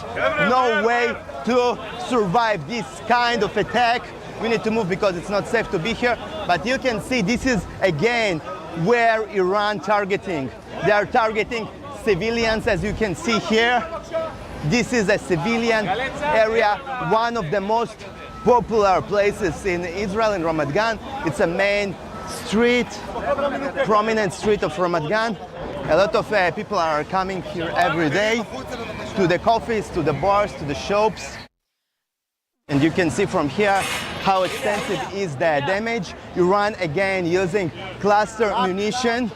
no way to survive this kind of attack. We need to move because it's not safe to be here. But you can see this is again where Iran targeting. They are targeting civilians, as you can see here. This is a civilian area, one of the most popular places in Israel, in Ramat Gan. It's a main street, prominent street of Ramat Gan. A lot of people are coming here every day to the coffees, to the bars, to the shops. And you can see from here how extensive is the damage. Iran again using cluster munition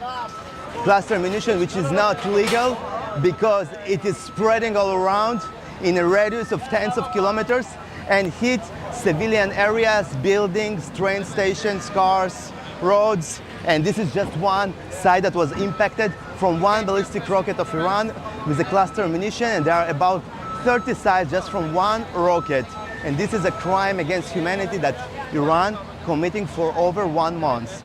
which is not legal because it is spreading all around in a radius of tens of kilometers and hit civilian areas, buildings, train stations, cars, roads. And this is just one side that was impacted from one ballistic rocket of Iran with a cluster munition, and there are about 30 sites just from one rocket. And this is a crime against humanity that Iran committing for over 1 month.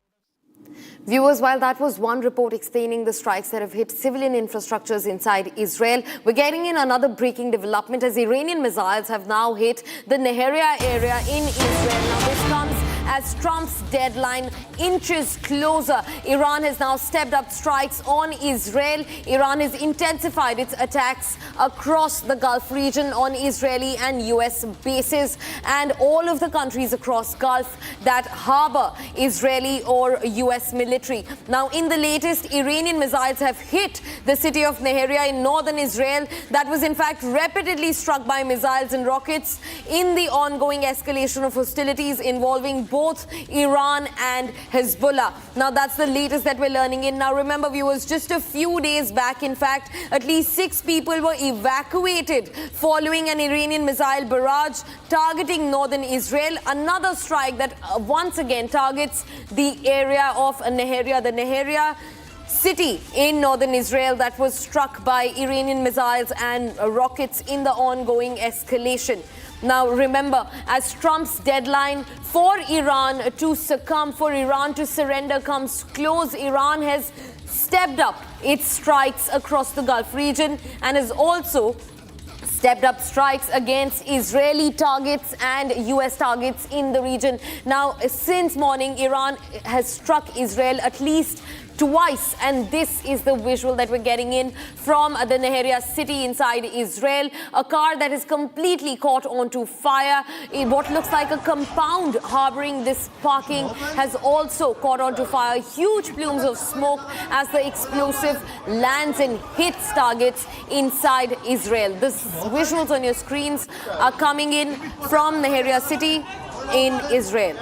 Viewers, while that was one report explaining the strikes that have hit civilian infrastructures inside Israel, we're getting in another breaking development as Iranian missiles have now hit the Neheria area in Israel. Now, this comes as Trump's deadline inches closer. Iran has now stepped up strikes on Israel. Iran has intensified its attacks across the Gulf region on Israeli and US bases, and all of the countries across Gulf that harbor Israeli or US military. Now, in the latest, Iranian missiles have hit the city of Neheria in northern Israel that was in fact repeatedly struck by missiles and rockets in the ongoing escalation of hostilities involving both both Iran and Hezbollah. Now, that's the latest that we're learning in. Now, remember, viewers, just a few days back, in fact, at least 6 people were evacuated following an Iranian missile barrage targeting northern Israel. Another strike that once again targets the area of Neheria, the Neheria city in northern Israel that was struck by Iranian missiles and rockets in the ongoing escalation. Now, remember, as Trump's deadline for Iran to succumb, for Iran to surrender comes close, Iran has stepped up its strikes across the Gulf region and has also stepped up strikes against Israeli targets and US targets in the region. Now, since morning, Iran has struck Israel at least twice, and this is the visual that we're getting in from the Neheria city inside Israel. A car that is completely caught onto fire. What looks like a compound harboring this parking has also caught onto fire. Huge plumes of smoke as the explosive lands and hits targets inside Israel. The visuals on your screens are coming in from Neheria city in Israel.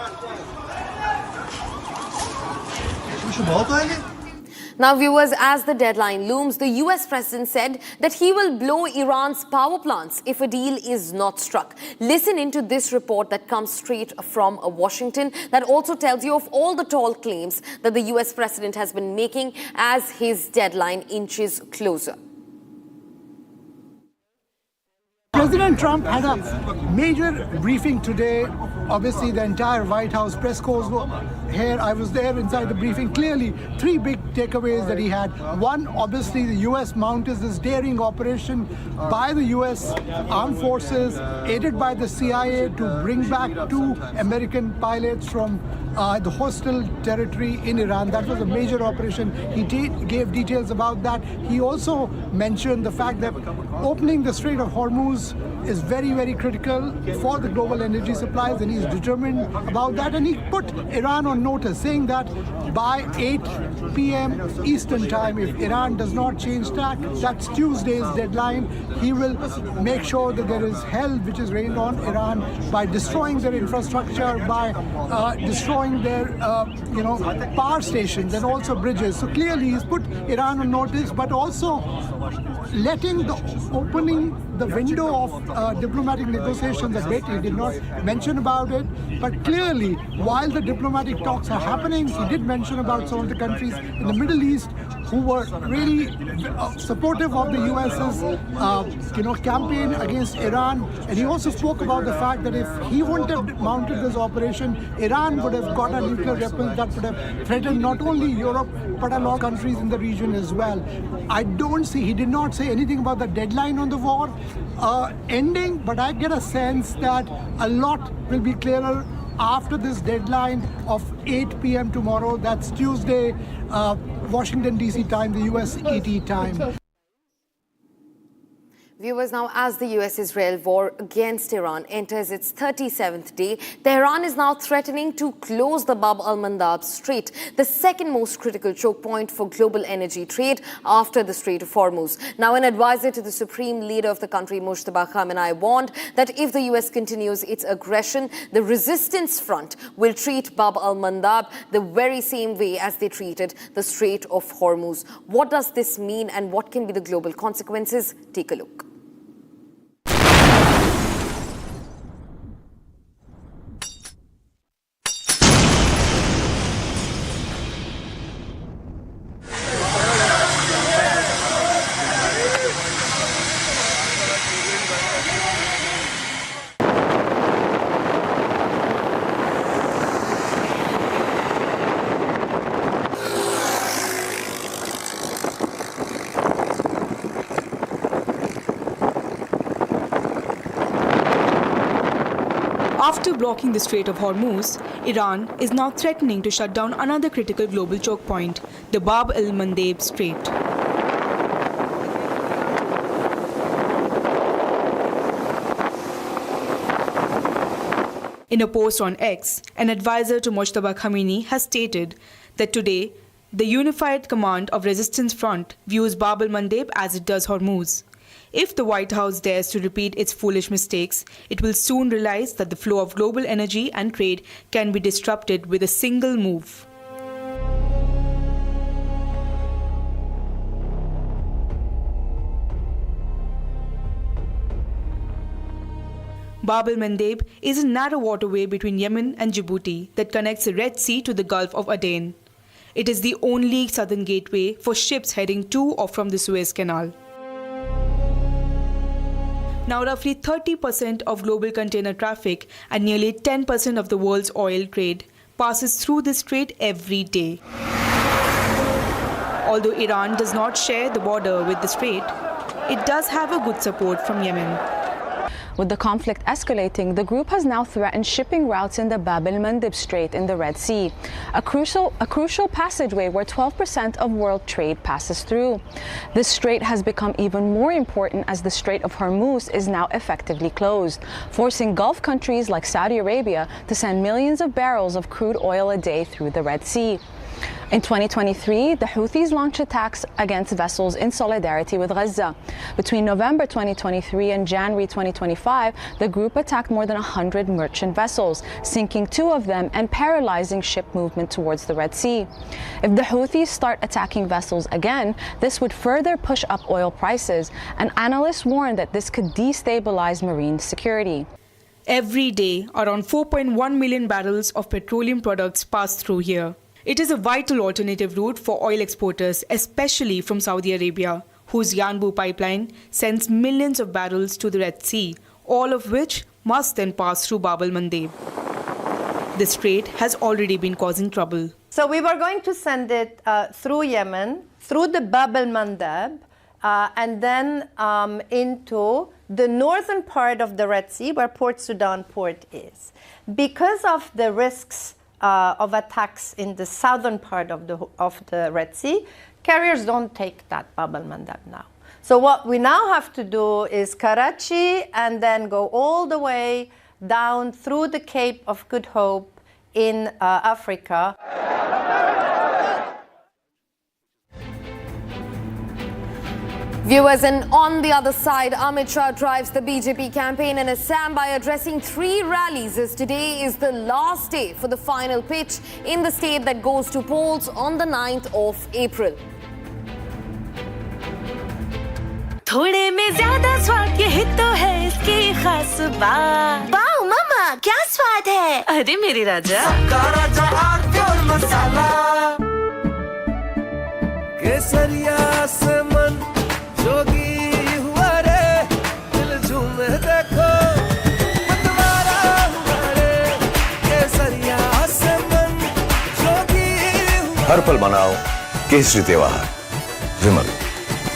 Now, viewers, as the deadline looms, the US president said that he will blow Iran's power plants if a deal is not struck. Listen into this report that comes straight from Washington that also tells you of all the tall claims that the US president has been making as his deadline inches closer. President Trump had a major briefing today. Obviously, the entire White House press corps were here. I was there inside the briefing. Clearly, 3 big takeaways that he had. One, obviously, the U.S. mounted this daring operation by the U.S. armed forces, aided by the CIA, to bring back 2 American pilots from the hostile territory in Iran. That was a major operation. He gave details about that. He also mentioned the fact that opening the Strait of Hormuz is very, very critical for the global energy supplies, and he's determined about that. And he put Iran on notice, saying that by 8 p.m. Eastern time, if Iran does not change tack, that's Tuesday's deadline, he will make sure that there is hell which is rained on Iran by destroying their infrastructure, by destroying their power stations and also bridges. So clearly he's put Iran on notice, but also opening the window of diplomatic negotiations a bit. He did not mention about it, but clearly while the diplomatic talks are happening, he did mention about some of the countries in the Middle East who were really supportive of the US's campaign against Iran. And he also spoke about the fact that if he wouldn't have mounted this operation, Iran would have got a nuclear weapon that would have threatened not only Europe but a lot of countries in the region as well. He did not say anything about the deadline on the war ending, but I get a sense that a lot will be clearer after this deadline of 8 p.m. tomorrow. That's Tuesday, Washington, D.C. time, the US ET time. Viewers, now as the US-Israel war against Iran enters its 37th day, Tehran is now threatening to close the Bab al-Mandab Strait, the second most critical choke point for global energy trade after the Strait of Hormuz. Now, an advisor to the supreme leader of the country, Mujtaba Khamenei, warned that if the US continues its aggression, the resistance front will treat Bab al-Mandab the very same way as they treated the Strait of Hormuz. What does this mean and what can be the global consequences? Take a look. After blocking the Strait of Hormuz, Iran is now threatening to shut down another critical global choke point, the Bab al-Mandab Strait. In a post on X, an advisor to Mujtaba Khamenei has stated that today, the Unified Command of Resistance Front views Bab al-Mandab as it does Hormuz. If the White House dares to repeat its foolish mistakes, it will soon realize that the flow of global energy and trade can be disrupted with a single move. Bab el-Mandeb is a narrow waterway between Yemen and Djibouti that connects the Red Sea to the Gulf of Aden. It is the only southern gateway for ships heading to or from the Suez Canal. Now, roughly 30% of global container traffic and nearly 10% of the world's oil trade passes through this strait every day. Although Iran does not share the border with the strait, it does have a good support from Yemen. With the conflict escalating, the group has now threatened shipping routes in the Bab el-Mandeb Strait in the Red Sea, a crucial passageway where 12% of world trade passes through. This strait has become even more important as the Strait of Hormuz is now effectively closed, forcing Gulf countries like Saudi Arabia to send millions of barrels of crude oil a day through the Red Sea. In 2023, the Houthis launched attacks against vessels in solidarity with Gaza. Between November 2023 and January 2025, the group attacked more than 100 merchant vessels, sinking 2 of them and paralyzing ship movement towards the Red Sea. If the Houthis start attacking vessels again, this would further push up oil prices, and analysts warn that this could destabilize marine security. Every day, around 4.1 million barrels of petroleum products pass through here. It is a vital alternative route for oil exporters, especially from Saudi Arabia, whose Yanbu pipeline sends millions of barrels to the Red Sea, all of which must then pass through Bab el-Mandeb. The strait has already been causing trouble. So we were going to send it through Yemen, through the Bab el-Mandeb, and then into the northern part of the Red Sea, where Port Sudan port is. Because of the risks of attacks in the southern part of the Red Sea, carriers don't take that Bab el-Mandeb now. So what we now have to do is Karachi and then go all the way down through the Cape of Good Hope in Africa. Viewers, and on the other side, Amit Shah drives the BJP campaign in Assam by addressing 3 rallies, as today is the last day for the final pitch in the state that goes to polls on the 9th of April. थोड़े में ज्यादा स्वाद ये हित तो है इसकी खास बात। वाओ मामा क्या स्वाद है? अरे मेरे राजा सबका राजा आरती और मसाला केसरिया से मन जोगी हुआ रे दिल झूमे देखो मतवारा हुआ रे केसरिया से मन जोगी हुआ। हर पल मनाओ केसरी त्योहार। विमल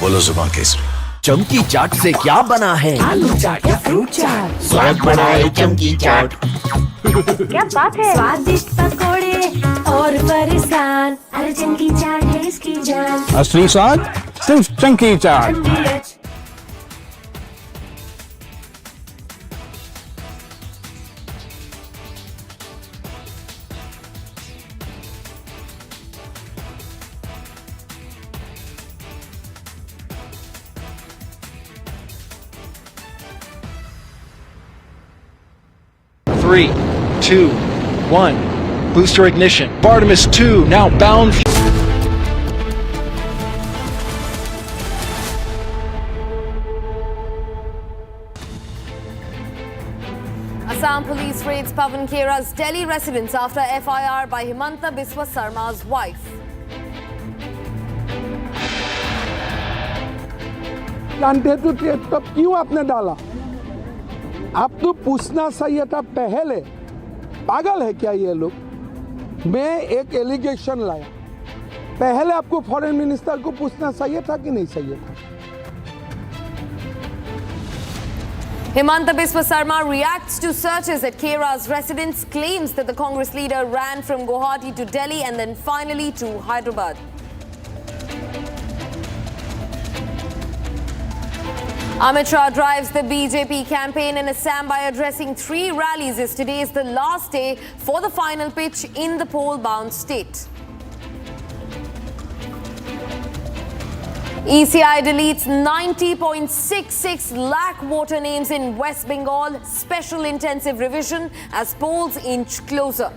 बोलो जुबान केसरी। चमकी चाट से क्या बना है? आलू चाट या फ्रूट चाट, स्वाद बनाए चमकी चाट। क्या बात है? स्वादिष्ट पकोड़े और फरसान, अरे चमकी चाट है इसकी जान। असली स्वाद सिर्फ चमकी चाट। Three, 2, 1. Booster ignition. Artemis 2 now bound. Assam police raids Pawan Khera's Delhi residence after FIR by Himanta Biswa Sarma's wife. जानते तो थे तब क्यों आपने डाला? आप तो पूछना चाहिए था पहले। पागल है क्या ये लोग? मैं एक एलिगेशन लाया, पहले आपको फॉरेन मिनिस्टर को पूछना चाहिए था कि नहीं चाहिए था? Himanta Biswa Sarma reacts to searches at Khera's residence, claims that the Congress leader ran from Guwahati to Delhi and then finally to Hyderabad. Amit Shah drives the BJP campaign in Assam by addressing 3 rallies, as today is the last day for the final pitch in the poll-bound state. ECI deletes 90.66 lakh voter names in West Bengal. Special intensive revision as polls inch closer.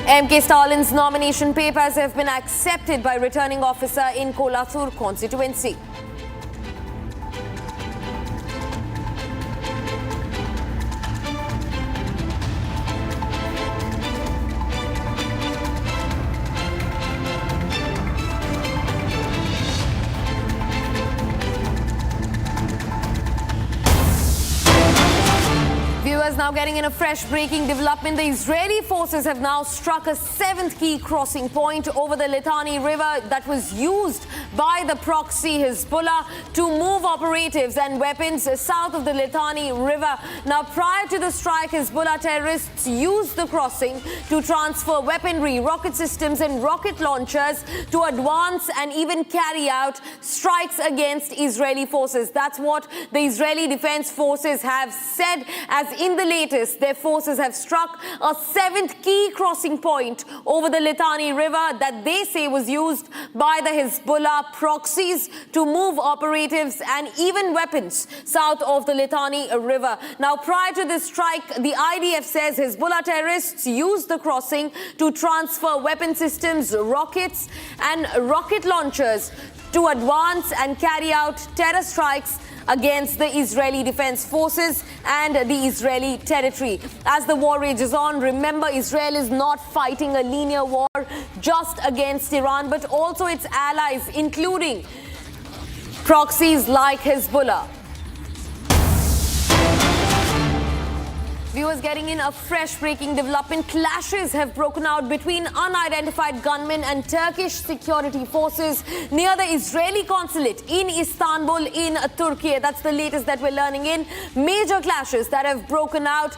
MK Stalin's nomination papers have been accepted by returning officer in Kolathur constituency. Now getting in a fresh breaking development, the Israeli forces have now struck a 7th key crossing point over the Litani River that was used by the proxy Hezbollah to move operatives and weapons south of the Litani River. Now, prior to the strike, Hezbollah terrorists used the crossing to transfer weaponry, rocket systems and rocket launchers to advance and even carry out strikes against Israeli forces. That's what the Israeli Defense Forces have said, as in the latest, their forces have struck a 7th key crossing point over the Litani River that they say was used by the Hezbollah proxies to move operatives and even weapons south of the Litani River. Now, prior to this strike, the IDF says Hezbollah terrorists used the crossing to transfer weapon systems, rockets and rocket launchers to advance and carry out terror strikes against the Israeli Defense Forces and the Israeli territory. As the war rages on, remember, Israel is not fighting a linear war just against Iran, but also its allies, including proxies like Hezbollah. Viewers, getting in a fresh breaking development. Clashes have broken out between unidentified gunmen and Turkish security forces near the Israeli consulate in Istanbul in Turkey. That's the latest that we're learning in. Major clashes that have broken out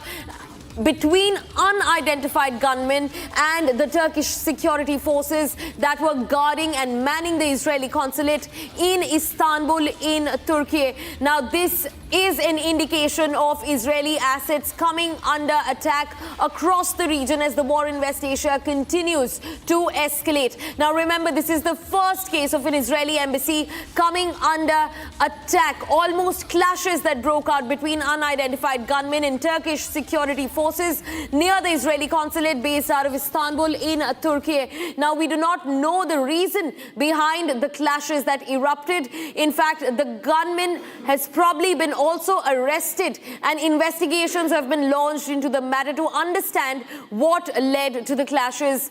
between unidentified gunmen and the Turkish security forces that were guarding and manning the Israeli consulate in Istanbul in Turkey. Now, this is an indication of Israeli assets coming under attack across the region as the war in West Asia continues to escalate. Now, remember, this is the first case of an Israeli embassy coming under attack. Almost clashes that broke out between unidentified gunmen and Turkish security forces near the Israeli consulate based out of Istanbul in Turkey. Now, we do not know the reason behind the clashes that erupted. In fact, the gunman has probably been also arrested, and investigations have been launched into the matter to understand what led to the clashes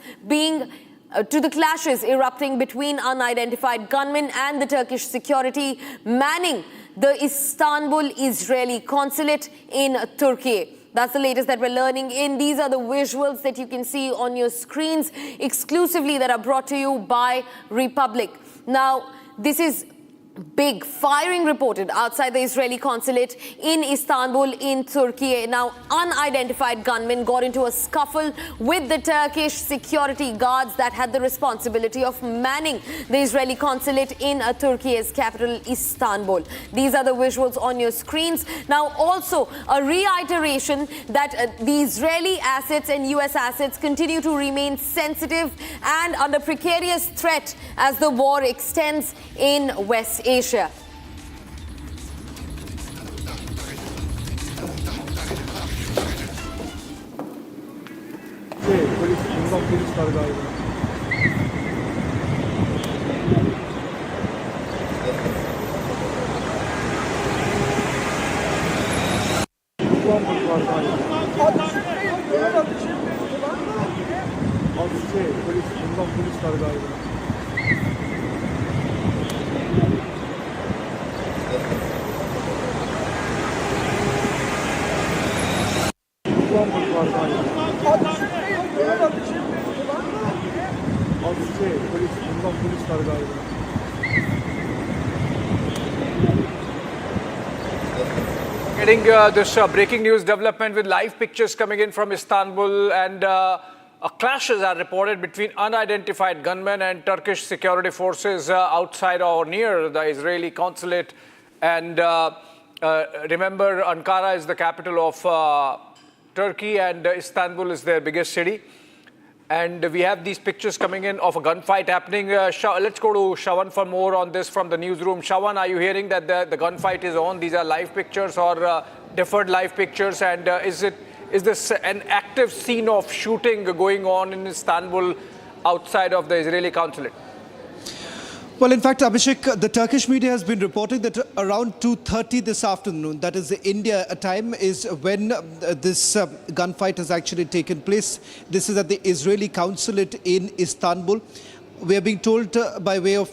erupting between unidentified gunmen and the Turkish security manning the Istanbul Israeli consulate in Turkey. That's the latest that we're learning in. These are the visuals that you can see on your screens exclusively that are brought to you by Republic. Now, this is big firing reported outside the Israeli consulate in Istanbul in Turkey. Now, unidentified gunmen got into a scuffle with the Turkish security guards that had the responsibility of manning the Israeli consulate in Turkey's capital, Istanbul. These are the visuals on your screens. Now, also a reiteration that the Israeli assets and US assets continue to remain sensitive and under precarious threat as the war extends in West Asia. Getting this breaking news development with live pictures coming in from Istanbul, and clashes are reported between unidentified gunmen and Turkish security forces outside or near the Israeli consulate. And remember, Ankara is the capital of Turkey and Istanbul is their biggest city. And we have these pictures coming in of a gunfight happening. Let's go to Shawan for more on this from the newsroom. Shawan, are you hearing that the gunfight is on? These are live pictures or deferred live pictures? And is this an active scene of shooting going on in Istanbul outside of the Israeli consulate? Well, in fact, Abhishek, the Turkish media has been reporting that around 2:30 this afternoon, that is the India time, is when this gunfight has actually taken place. This is at the Israeli consulate in Istanbul. We are being told by way of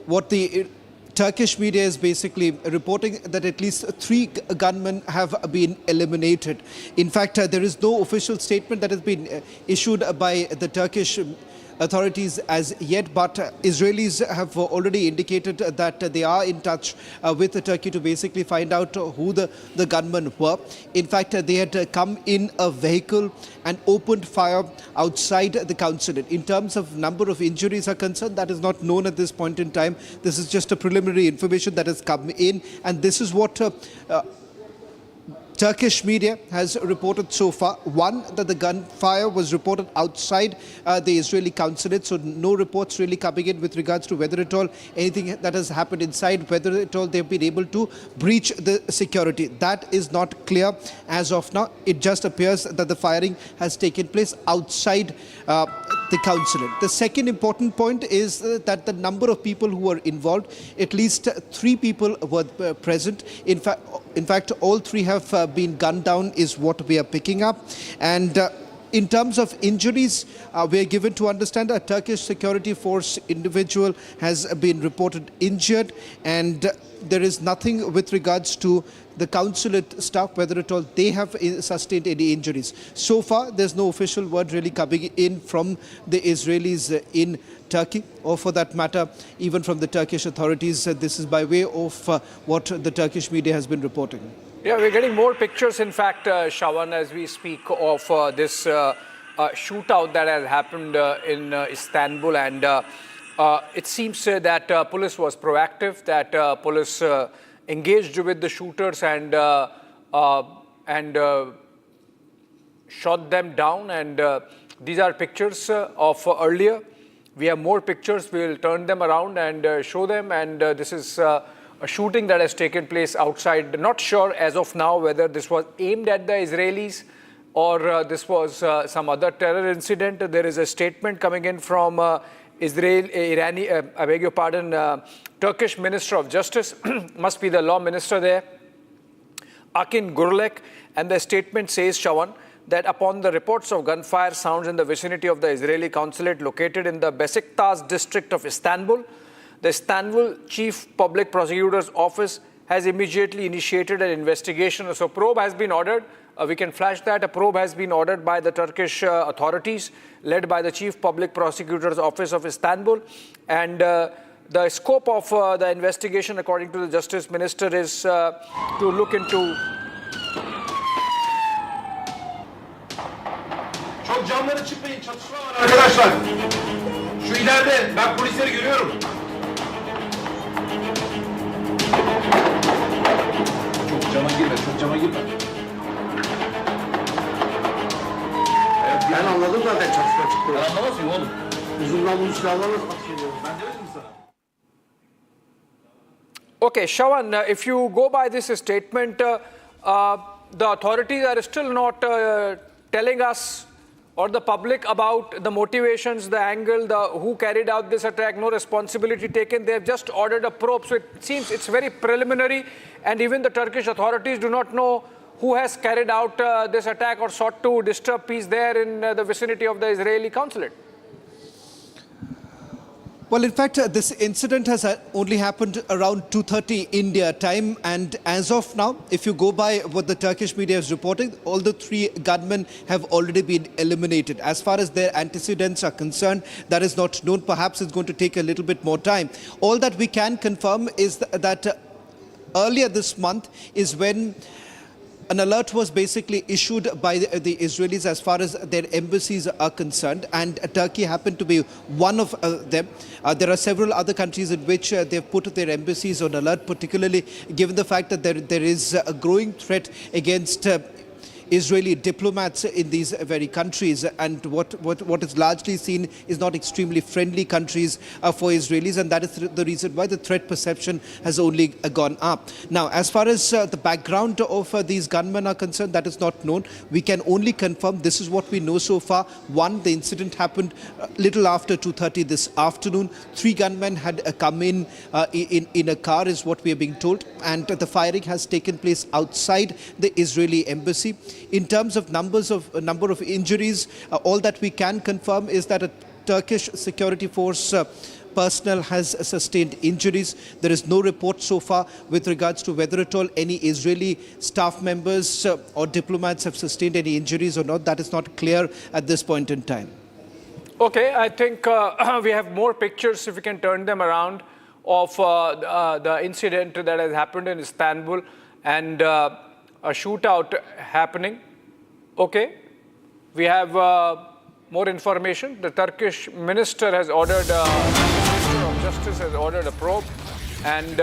what the Turkish media is basically reporting that at least 3 gunmen have been eliminated. In fact, there is no official statement that has been issued by the Turkish authorities as yet, but Israelis have already indicated that they are in touch with Turkey to basically find out who the gunmen were. In fact, they had come in a vehicle and opened fire outside the consulate. In terms of number of injuries are concerned, that is not known at this point in time. This is just a preliminary information that has come in, and this is what Turkish media has reported so far. One, that the gunfire was reported outside the Israeli consulate, so no reports really coming in with regards to whether at all anything that has happened inside, whether at all they've been able to breach the security. That is not clear as of now. It just appears that the firing has taken place outside the consulate. The second important point is that the number of people who were involved, at least 3 people were present. In fact, all 3 have been gunned down is what we are picking up. And in terms of injuries, we are given to understand a Turkish security force individual has been reported injured, and there is nothing with regards to the consulate staff, whether at all they have sustained any injuries. So far, there's no official word really coming in from the Israelis in Turkey, or for that matter, even from the Turkish authorities. This is by way of what the Turkish media has been reporting. Yeah, we're getting more pictures, in fact, Shawan, as we speak of this shootout that has happened in Istanbul. And it seems that police was proactive, that police engaged with the shooters and shot them down. And these are pictures of earlier. We have more pictures. We'll turn them around and show them. And this is a shooting that has taken place outside. Not sure as of now whether this was aimed at the Israelis or this was some other terror incident. There is a statement coming in from Turkish Minister of Justice, must be the law minister there, Akin Gurlek, and the statement says, Shawan, that upon the reports of gunfire sounds in the vicinity of the Israeli consulate located in the Besiktas district of Istanbul, the Istanbul Chief Public Prosecutor's Office has immediately initiated an investigation. So probe has been ordered. We can flash that. A probe has been ordered by the Turkish authorities, led by the Chief Public Prosecutor's Office of Istanbul. And the scope of the investigation, according to the Justice Minister, is to look into... Çok camları çıkmayın, çatışma var arkadaşlar. Şu ileride, ben polisleri görüyorum. Çok cama girme, çok cama girme. Ben anladım zaten çatışma çıktı. Ben anlamaz mıyım oğlum? Uzun namlulu silahlarla atış ediyoruz. Ben demedim mi sana? Okay, Shawan, if you go by this statement, the authorities are still not telling us or the public about the motivations, the angle, who carried out this attack, no responsibility taken. They have just ordered a probe. So it seems it's very preliminary, and even the Turkish authorities do not know who has carried out this attack or sought to disturb peace there in the vicinity of the Israeli consulate. Well, in fact, this incident has only happened around 2:30 India time, and as of now, if you go by what the Turkish media is reporting, all the 3 gunmen have already been eliminated. As far as their antecedents are concerned, that is not known. Perhaps it's going to take a little bit more time. All that we can confirm is that earlier this month is when an alert was basically issued by the Israelis as far as their embassies are concerned, and Turkey happened to be one of them. There are several other countries in which they've put their embassies on alert, particularly given the fact that there is a growing threat against Israeli diplomats in these very countries, and what is largely seen is not extremely friendly countries for Israelis, and that is the reason why the threat perception has only gone up. Now, as far as the background of these gunmen are concerned, that is not known. We can only confirm this is what we know so far. One, the incident happened little after 2:30 this afternoon. 3 gunmen had come in a car, is what we are being told, and the firing has taken place outside the Israeli embassy. In terms of number of injuries, all that we can confirm is that a Turkish security force personnel has sustained injuries. There is no report so far with regards to whether at all any Israeli staff members or diplomats have sustained any injuries or not. That is not clear at this point in time. Okay, I think we have more pictures, if we can turn them around, of the incident that has happened in Istanbul and a shootout happening. Okay, we have more information. The Turkish minister has ordered, Minister of Justice has ordered a probe and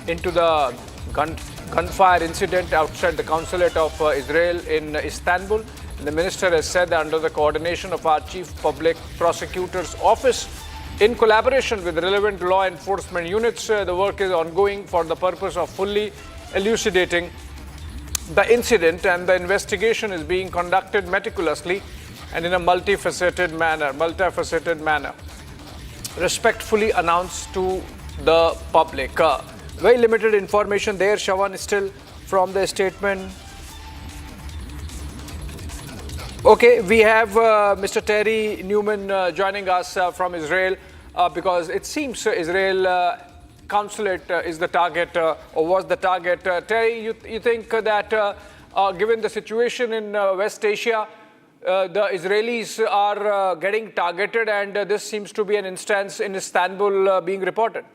into the gunfire incident outside the consulate of Israel in Istanbul. The minister has said that under the coordination of our Chief Public Prosecutor's Office, in collaboration with relevant law enforcement units, the work is ongoing for the purpose of fully elucidating the incident, and the investigation is being conducted meticulously and in a multifaceted manner, respectfully announced to the public. Very limited information there, Shawan, still from the statement. Okay, we have Mr. Terry Newman joining us from Israel because it seems Israel consulate is the target or was the target. Terry, you think that given the situation in West Asia, the Israelis are getting targeted, and this seems to be an instance in Istanbul being reported?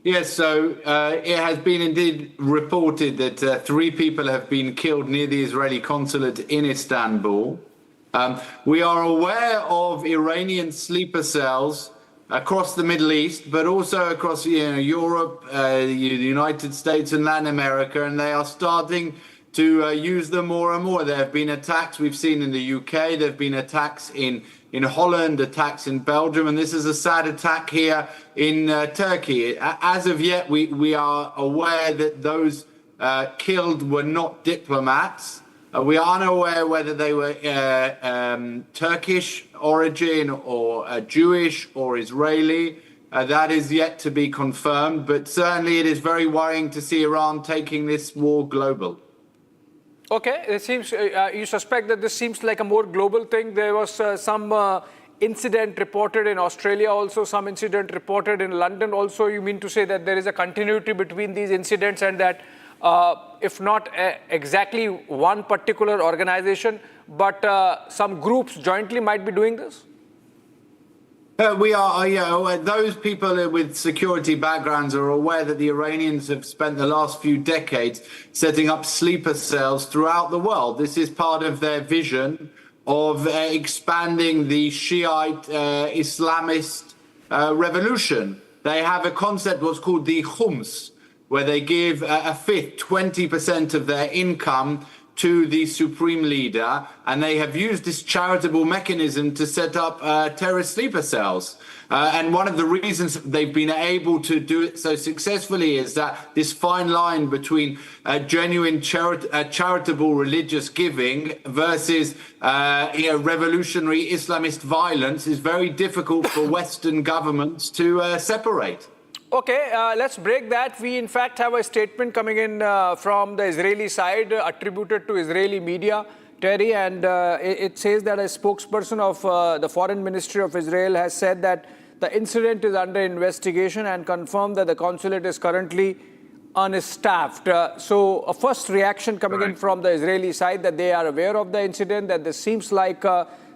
Yes, so it has been indeed reported that 3 people have been killed near the Israeli consulate in Istanbul. We are aware of Iranian sleeper cells across the Middle East, but also across Europe, the United States and Latin America, and they are starting to use them more and more. There have been attacks we've seen in the UK, there have been attacks in Holland, attacks in Belgium, and this is a sad attack here in Turkey. As of yet, we are aware that those killed were not diplomats. We are unaware whether they were Turkish origin or Jewish or Israeli. That is yet to be confirmed, but certainly it is very worrying to see Iran taking this war global. Okay, it seems you suspect that this seems like a more global thing. There was some incident reported in Australia also, some incident reported in London also. You mean to say that there is a continuity between these incidents and that if not exactly one particular organization, but some groups jointly might be doing this? We are, those people with security backgrounds are aware that the Iranians have spent the last few decades setting up sleeper cells throughout the world. This is part of their vision of expanding the Shiite Islamist revolution. They have a concept what's called the khums, where they give a fifth, 20% of their income to the supreme leader, and they have used this charitable mechanism to set up terrorist sleeper cells. And one of the reasons they've been able to do it so successfully is that this fine line between genuine charitable religious giving versus revolutionary Islamist violence is very difficult for Western governments to separate. Okay, let's break that. We in fact have a statement coming in from the Israeli side attributed to Israeli media, Terry, and it says that a spokesperson of the Foreign Ministry of Israel has said that the incident is under investigation and confirmed that the consulate is currently unstaffed. So a first reaction coming in from the Israeli side that they are aware of the incident, that this seems like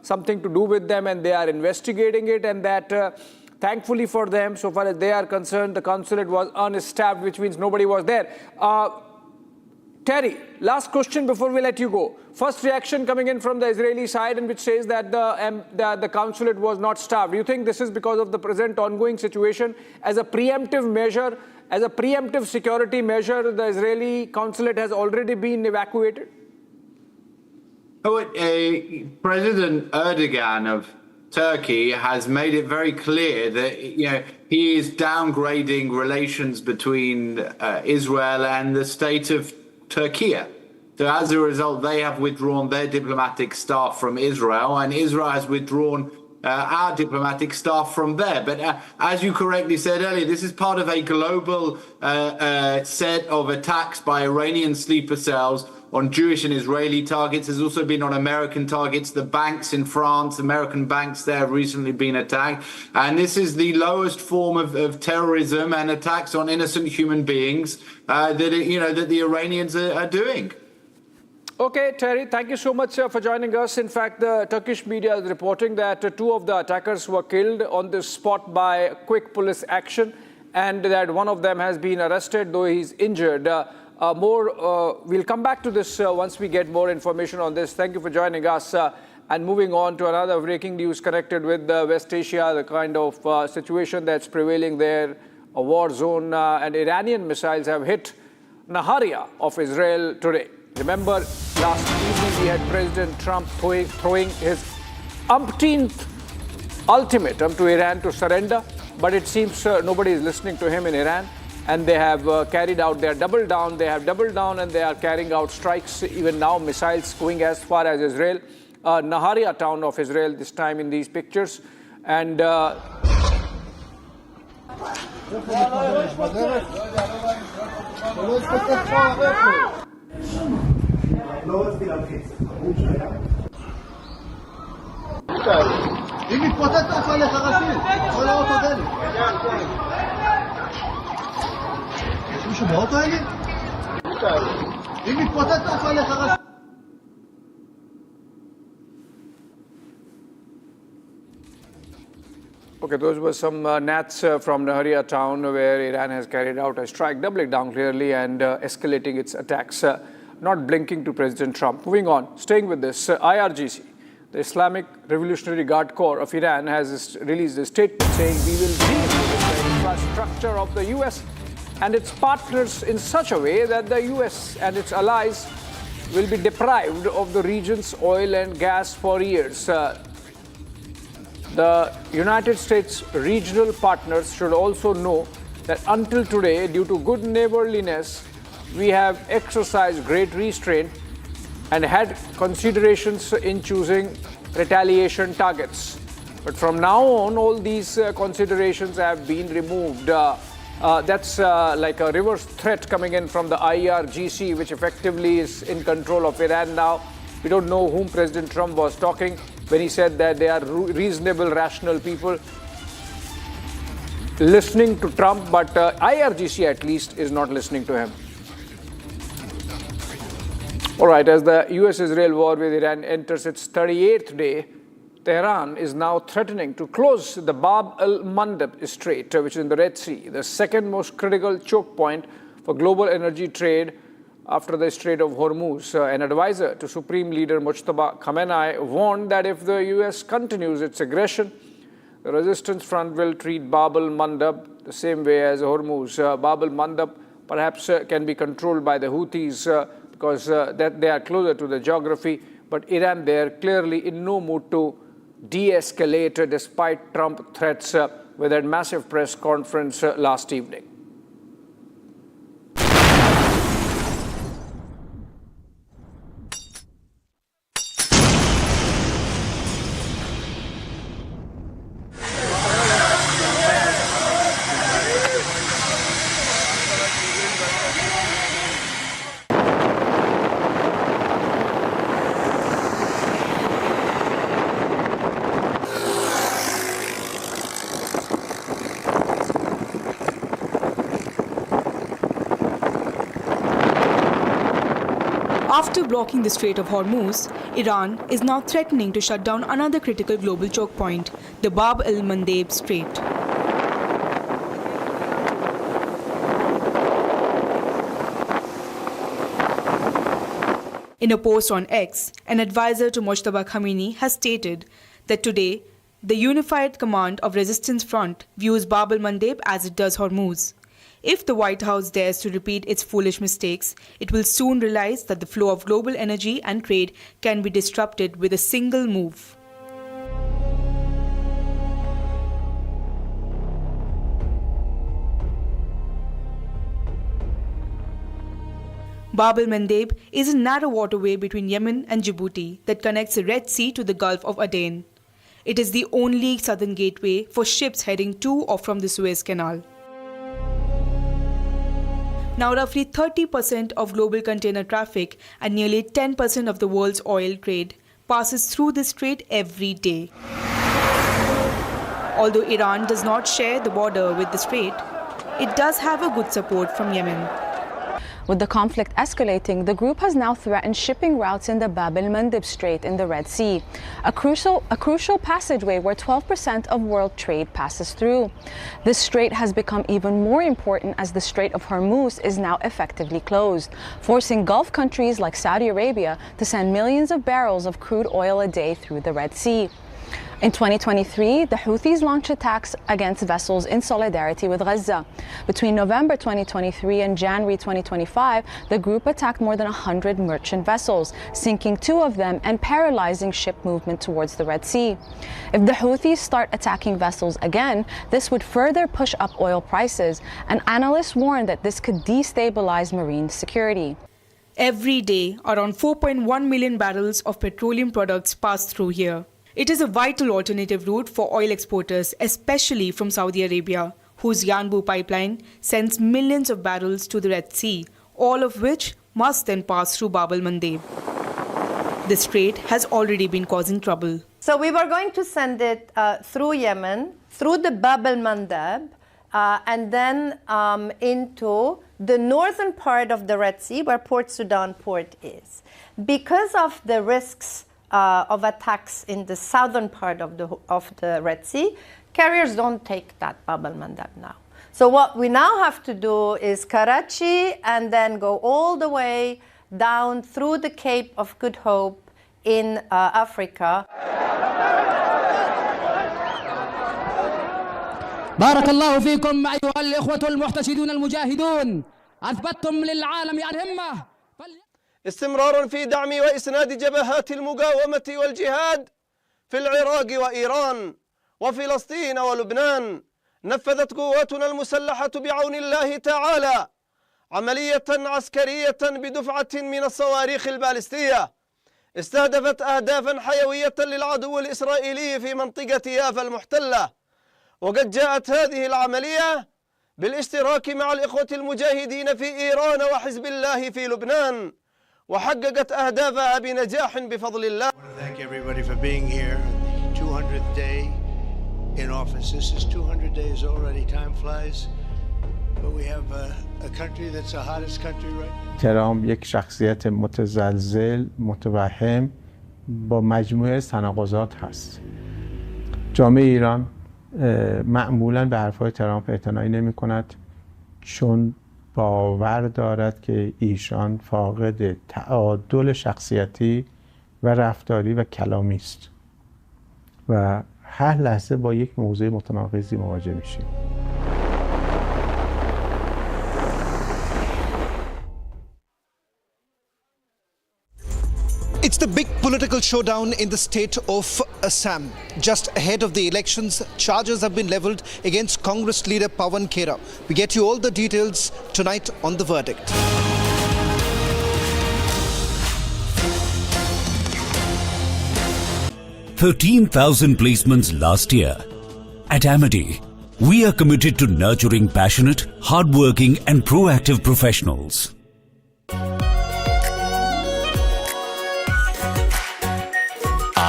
something to do with them and they are investigating it, and that thankfully for them, so far as they are concerned, the consulate was unstaffed, which means nobody was there. Terry, last question before we let you go. First reaction coming in from the Israeli side, and which says that the consulate was not staffed. Do you think this is because of the present ongoing situation? As a preemptive measure, as a preemptive security measure, the Israeli consulate has already been evacuated? President Erdogan of Turkey has made it very clear that he is downgrading relations between Israel and the state of Turkey. So as a result, they have withdrawn their diplomatic staff from Israel, and Israel has withdrawn our diplomatic staff from there. But as you correctly said earlier, this is part of a global set of attacks by Iranian sleeper cells on Jewish and Israeli targets. There's also been on American targets. The banks in France, American banks there have recently been attacked. And this is the lowest form of terrorism and attacks on innocent human beings that the Iranians are doing. Okay, Terry, thank you so much for joining us. In fact, the Turkish media is reporting that 2 of the attackers were killed on the spot by quick police action, and that one of them has been arrested, though he's injured. We'll come back to this once we get more information on this. Thank you for joining us. And moving on to another breaking news connected with West Asia, the kind of situation that's prevailing there, a war zone, and Iranian missiles have hit Naharia of Israel today. Remember, last evening we had President Trump throwing his umpteenth ultimatum to Iran to surrender, but it seems nobody is listening to him in Iran, and they have carried out their double down. They have doubled down and they are carrying out strikes, even now missiles going as far as Israel, Naharia town of Israel this time in these pictures. And okay, those were some Nats from Naharia town where Iran has carried out a strike, doubling down clearly and escalating its attacks, not blinking to President Trump. Moving on, staying with this, IRGC, the Islamic Revolutionary Guard Corps of Iran, has released a statement saying we will deal with the infrastructure of the US and its partners in such a way that the US and its allies will be deprived of the region's oil and gas for years. The United States regional partners should also know that until today, due to good neighborliness, we have exercised great restraint and had considerations in choosing retaliation targets. But from now on, all these considerations have been removed. That's like a reverse threat coming in from the IRGC, which effectively is in control of Iran now. We don't know whom President Trump was talking when he said that they are reasonable, rational people listening to Trump, but IRGC at least is not listening to him. All right, as the US-Israel war with Iran enters its 38th day, Tehran is now threatening to close the Bab el-Mandeb Strait, which is in the Red Sea, the second most critical choke point for global energy trade after the Strait of Hormuz. An advisor to Supreme Leader Mujtaba Khamenei warned that if the US continues its aggression, the resistance front will treat Bab el-Mandeb the same way as Hormuz. Bab el-Mandeb perhaps can be controlled by the Houthis because that they are closer to the geography, but Iran there clearly in no mood to de-escalate despite Trump threats with that massive press conference last evening. After blocking the Strait of Hormuz, Iran is now threatening to shut down another critical global choke point, the Bab el-Mandeb Strait. In a post on X, an advisor to Mujtaba Khamenei has stated that today, the Unified Command of Resistance Front views Bab el-Mandeb as it does Hormuz. If the White House dares to repeat its foolish mistakes, it will soon realize that the flow of global energy and trade can be disrupted with a single move. Bab el-Mandeb is a narrow waterway between Yemen and Djibouti that connects the Red Sea to the Gulf of Aden. It is the only southern gateway for ships heading to or from the Suez Canal. Now, roughly 30% of global container traffic and nearly 10% of the world's oil trade passes through this strait every day. Although Iran does not share the border with the strait, it does have a good support from Yemen. With the conflict escalating, the group has now threatened shipping routes in the Bab el-Mandeb Strait in the Red Sea, a crucial passageway where 12% of world trade passes through. This strait has become even more important as the Strait of Hormuz is now effectively closed, forcing Gulf countries like Saudi Arabia to send millions of barrels of crude oil a day through the Red Sea. In 2023, the Houthis launched attacks against vessels in solidarity with Gaza. Between November 2023 and January 2025, the group attacked more than 100 merchant vessels, sinking 2 of them and paralyzing ship movement towards the Red Sea. If the Houthis start attacking vessels again, this would further push up oil prices, and analysts warn that this could destabilize marine security. Every day, around 4.1 million barrels of petroleum products pass through here. It is a vital alternative route for oil exporters, especially from Saudi Arabia, whose Yanbu pipeline sends millions of barrels to the Red Sea, all of which must then pass through Bab el-Mandeb. The strait has already been causing trouble. So we were going to send it through Yemen, through the Bab el-Mandeb, and then into the northern part of the Red Sea, where Port Sudan port is. Because of the risks of attacks in the southern part of the Red Sea, carriers don't take that Bab el-Mandeb now. So what we now have to do is Karachi and then go all the way down through the Cape of Good Hope in Africa. بارك الله فيكم أيها الإخوة المحتشدون المجاهدون أثبتتم للعالم الهمة. استمرارا في دعم وإسناد جبهات المقاومة والجهاد في العراق وإيران وفلسطين ولبنان، نفذت قواتنا المسلحة بعون الله تعالى عملية عسكرية بدفعة من الصواريخ البالستية استهدفت أهدافا حيوية للعدو الإسرائيلي في منطقة يافا المحتلة. وقد جاءت هذه العملية بالاشتراك مع الإخوة المجاهدين في إيران وحزب الله في لبنان، وحققت أهدافها بنجاح بفضل الله. I want to thank everybody for being here on the 200th day in office. This is 200 days already. Time flies, but we have a country that's the hottest country right now. ترامپ یک شخصیت متزلزل، متوهم با مجموعه تناقضات هست. جامعه ایران معمولاً به حرفهای ترامپ اعتنایی نمی کند، چون باور دارد که ایشان فاقد تعادل شخصیتی و رفتاری و کلامی است و هر لحظه با یک موضوع متناقضی مواجه میشیم. It's the big political showdown in the state of Assam. Just ahead of the elections, charges have been leveled against Congress leader Pawan Khera. We get you all the details tonight on The Verdict. $13,000 placements last year. At Amity, we are committed to nurturing passionate, hardworking and proactive professionals.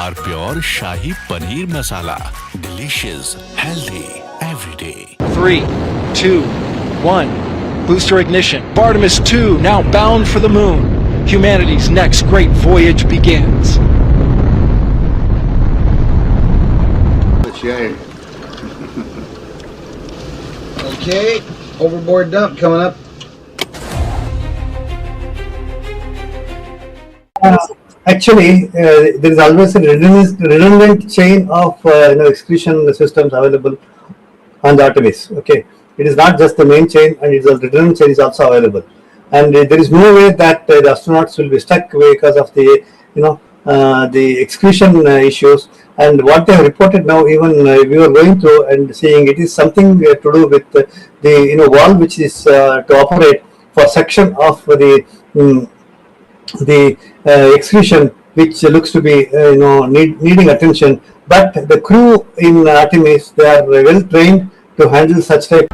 Our pure Shahi Paneer Masala. Delicious, healthy, every day. 3, 2, 1. Booster ignition. Artemis 2 now bound for the moon. Humanity's next great voyage begins. Okay, overboard dump coming up. Actually, there is always a redundant chain of excretion systems available on the Artemis. Okay, it is not just the main chain, and it's a redundant chain is also available. And there is no way that the astronauts will be stuck because of the the excretion issues. And what they have reported now, even we were going through and seeing, it is something to do with the valve which is to operate for section of the excretion, which looks to be needing attention. But the crew in Artemis, they are well trained to handle such type.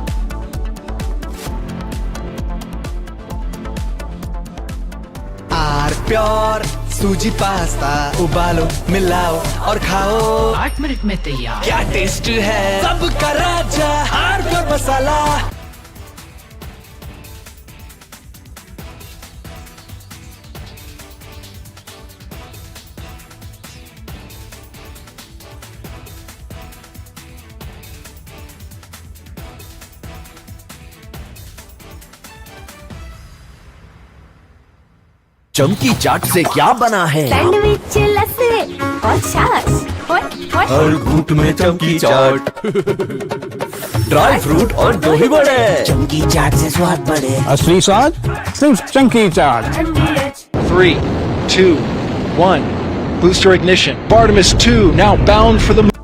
Pure सूजी pasta उबालो मिलाओ और खाओ 8 minute में तैयार क्या taste है सबका राजा आर प्योर मसाला चमकी चाट से क्या बना है सैंडविच लस्सी और छाछ हर घूंट में चमकी चाट ड्राई फ्रूट और दही बड़े चमकी चाट से स्वाद बढ़े असली स्वाद सिर्फ चंकी चाट 3, 2, 1. Booster ignition. Artemis 2 now bound for the moon.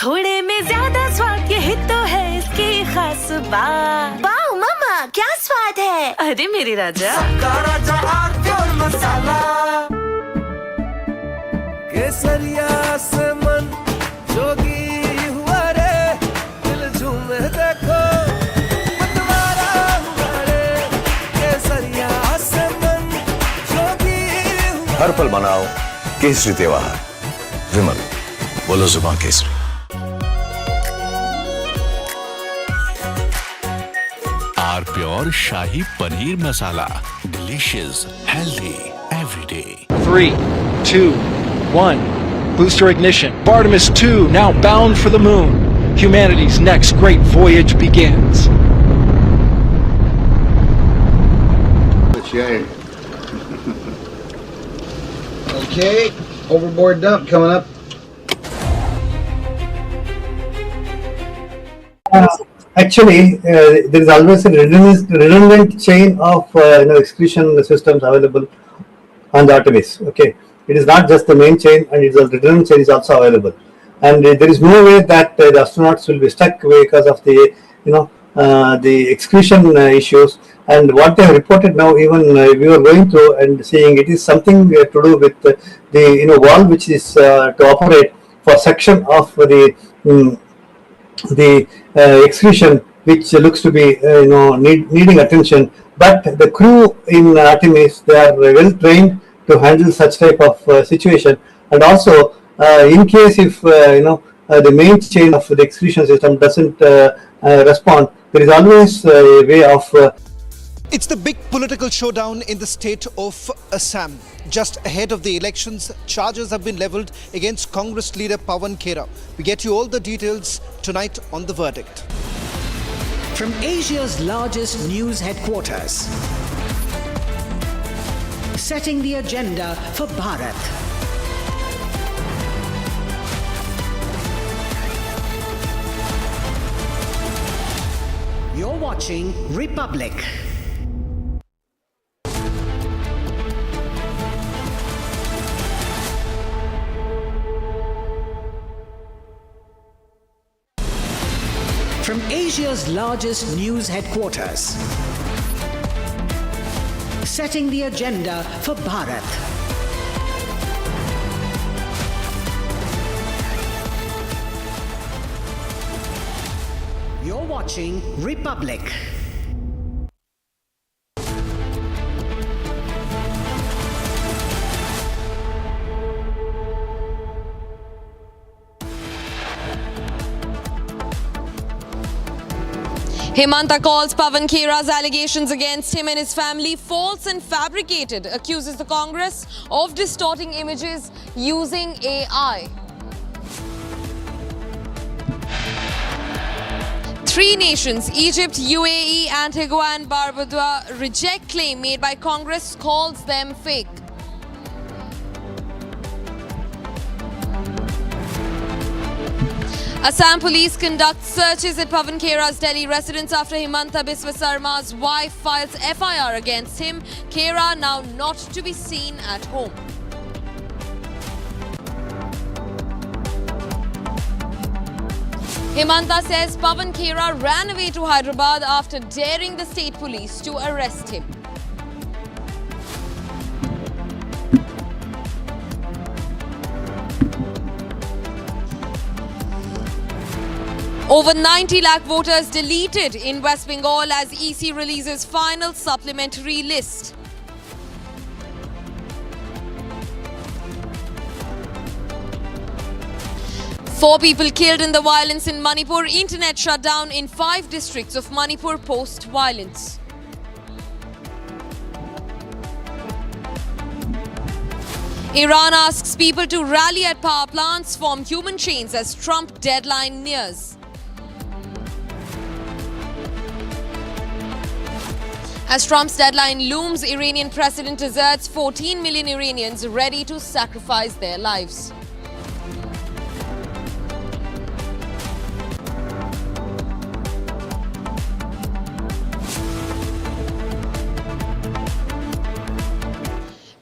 थोड़े में ज्यादा स्वाद यही तो है इसकी खास बात वाओ मामा क्या स्वाद है अरे मेरी राजा सबका राजा और मसाला केसरिया से मन जोगी हुआ रे दिल झूमे देखो मतवारा हुआ रे केसरिया से मन जोगी हुआ हर पल मनाओ केसरी त्योहार विमल बोलो जुबान केसरी R pure shahi paneer masala delicious healthy everyday 3, 2, 1. Booster ignition. Artemis 2 now bound for the moon. Humanity's next great voyage begins. Okay, overboard dump coming up. Actually, there is always a redundant chain of excretion systems available on the Artemis. Okay, it is not just the main chain, and it's a redundant chain is also available. And there is no way that the astronauts will be stuck because of the excretion issues. And what they have reported now, even we were going through and seeing, it is something to do with the valve which is to operate for section of the excretion, which looks to be needing attention. But the crew in Artemis, they are well trained to handle such type of situation. And also, in case if the main chain of the excretion system doesn't respond, there is always a way of It's the big political showdown in the state of Assam. Just ahead of the elections, charges have been leveled against Congress leader Pawan Khera. We get you all the details tonight on The Verdict. From Asia's largest news headquarters, setting the agenda for Bharat. You're watching Republic. From Asia's largest news headquarters, setting the agenda for Bharat. You're watching Republic. Hemanta calls Pawan Khera's allegations against him and his family false and fabricated, accuses the Congress of distorting images using AI. Three nations, Egypt, UAE, Antigua and Barbuda, reject claim made by Congress, calls them fake. Assam police conduct searches at Pawan Khera's Delhi residence after Himanta Biswa Sarma's wife files FIR against him. Khera now not to be seen at home. Himanta says Pawan Khera ran away to Hyderabad after daring the state police to arrest him. Over 90 lakh voters deleted in West Bengal as EC releases final supplementary list. Four people killed in the violence in Manipur. Internet shut down in 5 districts of Manipur post-violence. Iran asks people to rally at power plants, form human chains as Trump deadline nears. As Trump's deadline looms, Iranian president asserts 14 million Iranians ready to sacrifice their lives.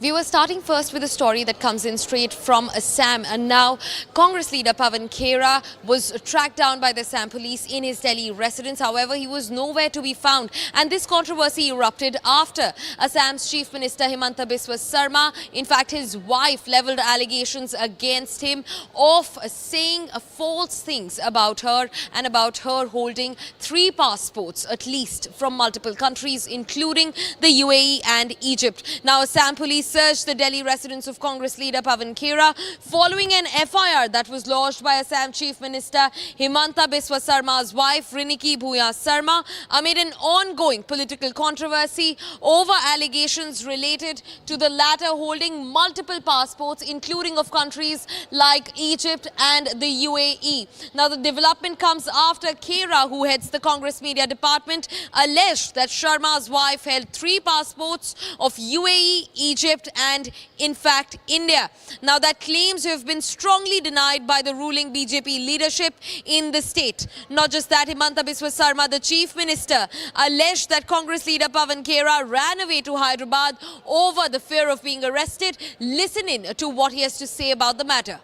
We were starting first with a story that comes in straight from Assam, and now Congress leader Pawan Khera was tracked down by the Assam police in his Delhi residence. However, he was nowhere to be found, and this controversy erupted after Assam's Chief Minister Himanta Biswa Sarma, in fact his wife, levelled allegations against him of saying false things about her and about her holding 3 passports at least from multiple countries including the UAE and Egypt. Now Assam police searched the Delhi residence of Congress leader Pawan Khera following an FIR that was lodged by Assam Chief Minister Himanta Biswa Sarma's wife Riniki Bhuya Sarma amid an ongoing political controversy over allegations related to the latter holding multiple passports including of countries like Egypt and the UAE. Now the development comes after Khera, who heads the Congress media department, alleged that Sharma's wife held 3 passports of UAE, Egypt and in fact India. Now that claims have been strongly denied by the ruling BJP leadership in the state. Not just that, Himanta Biswa Sarma, the chief minister, alleged that Congress leader Pawan Khera ran away to Hyderabad over the fear of being arrested. Listen in to what he has to say about the matter.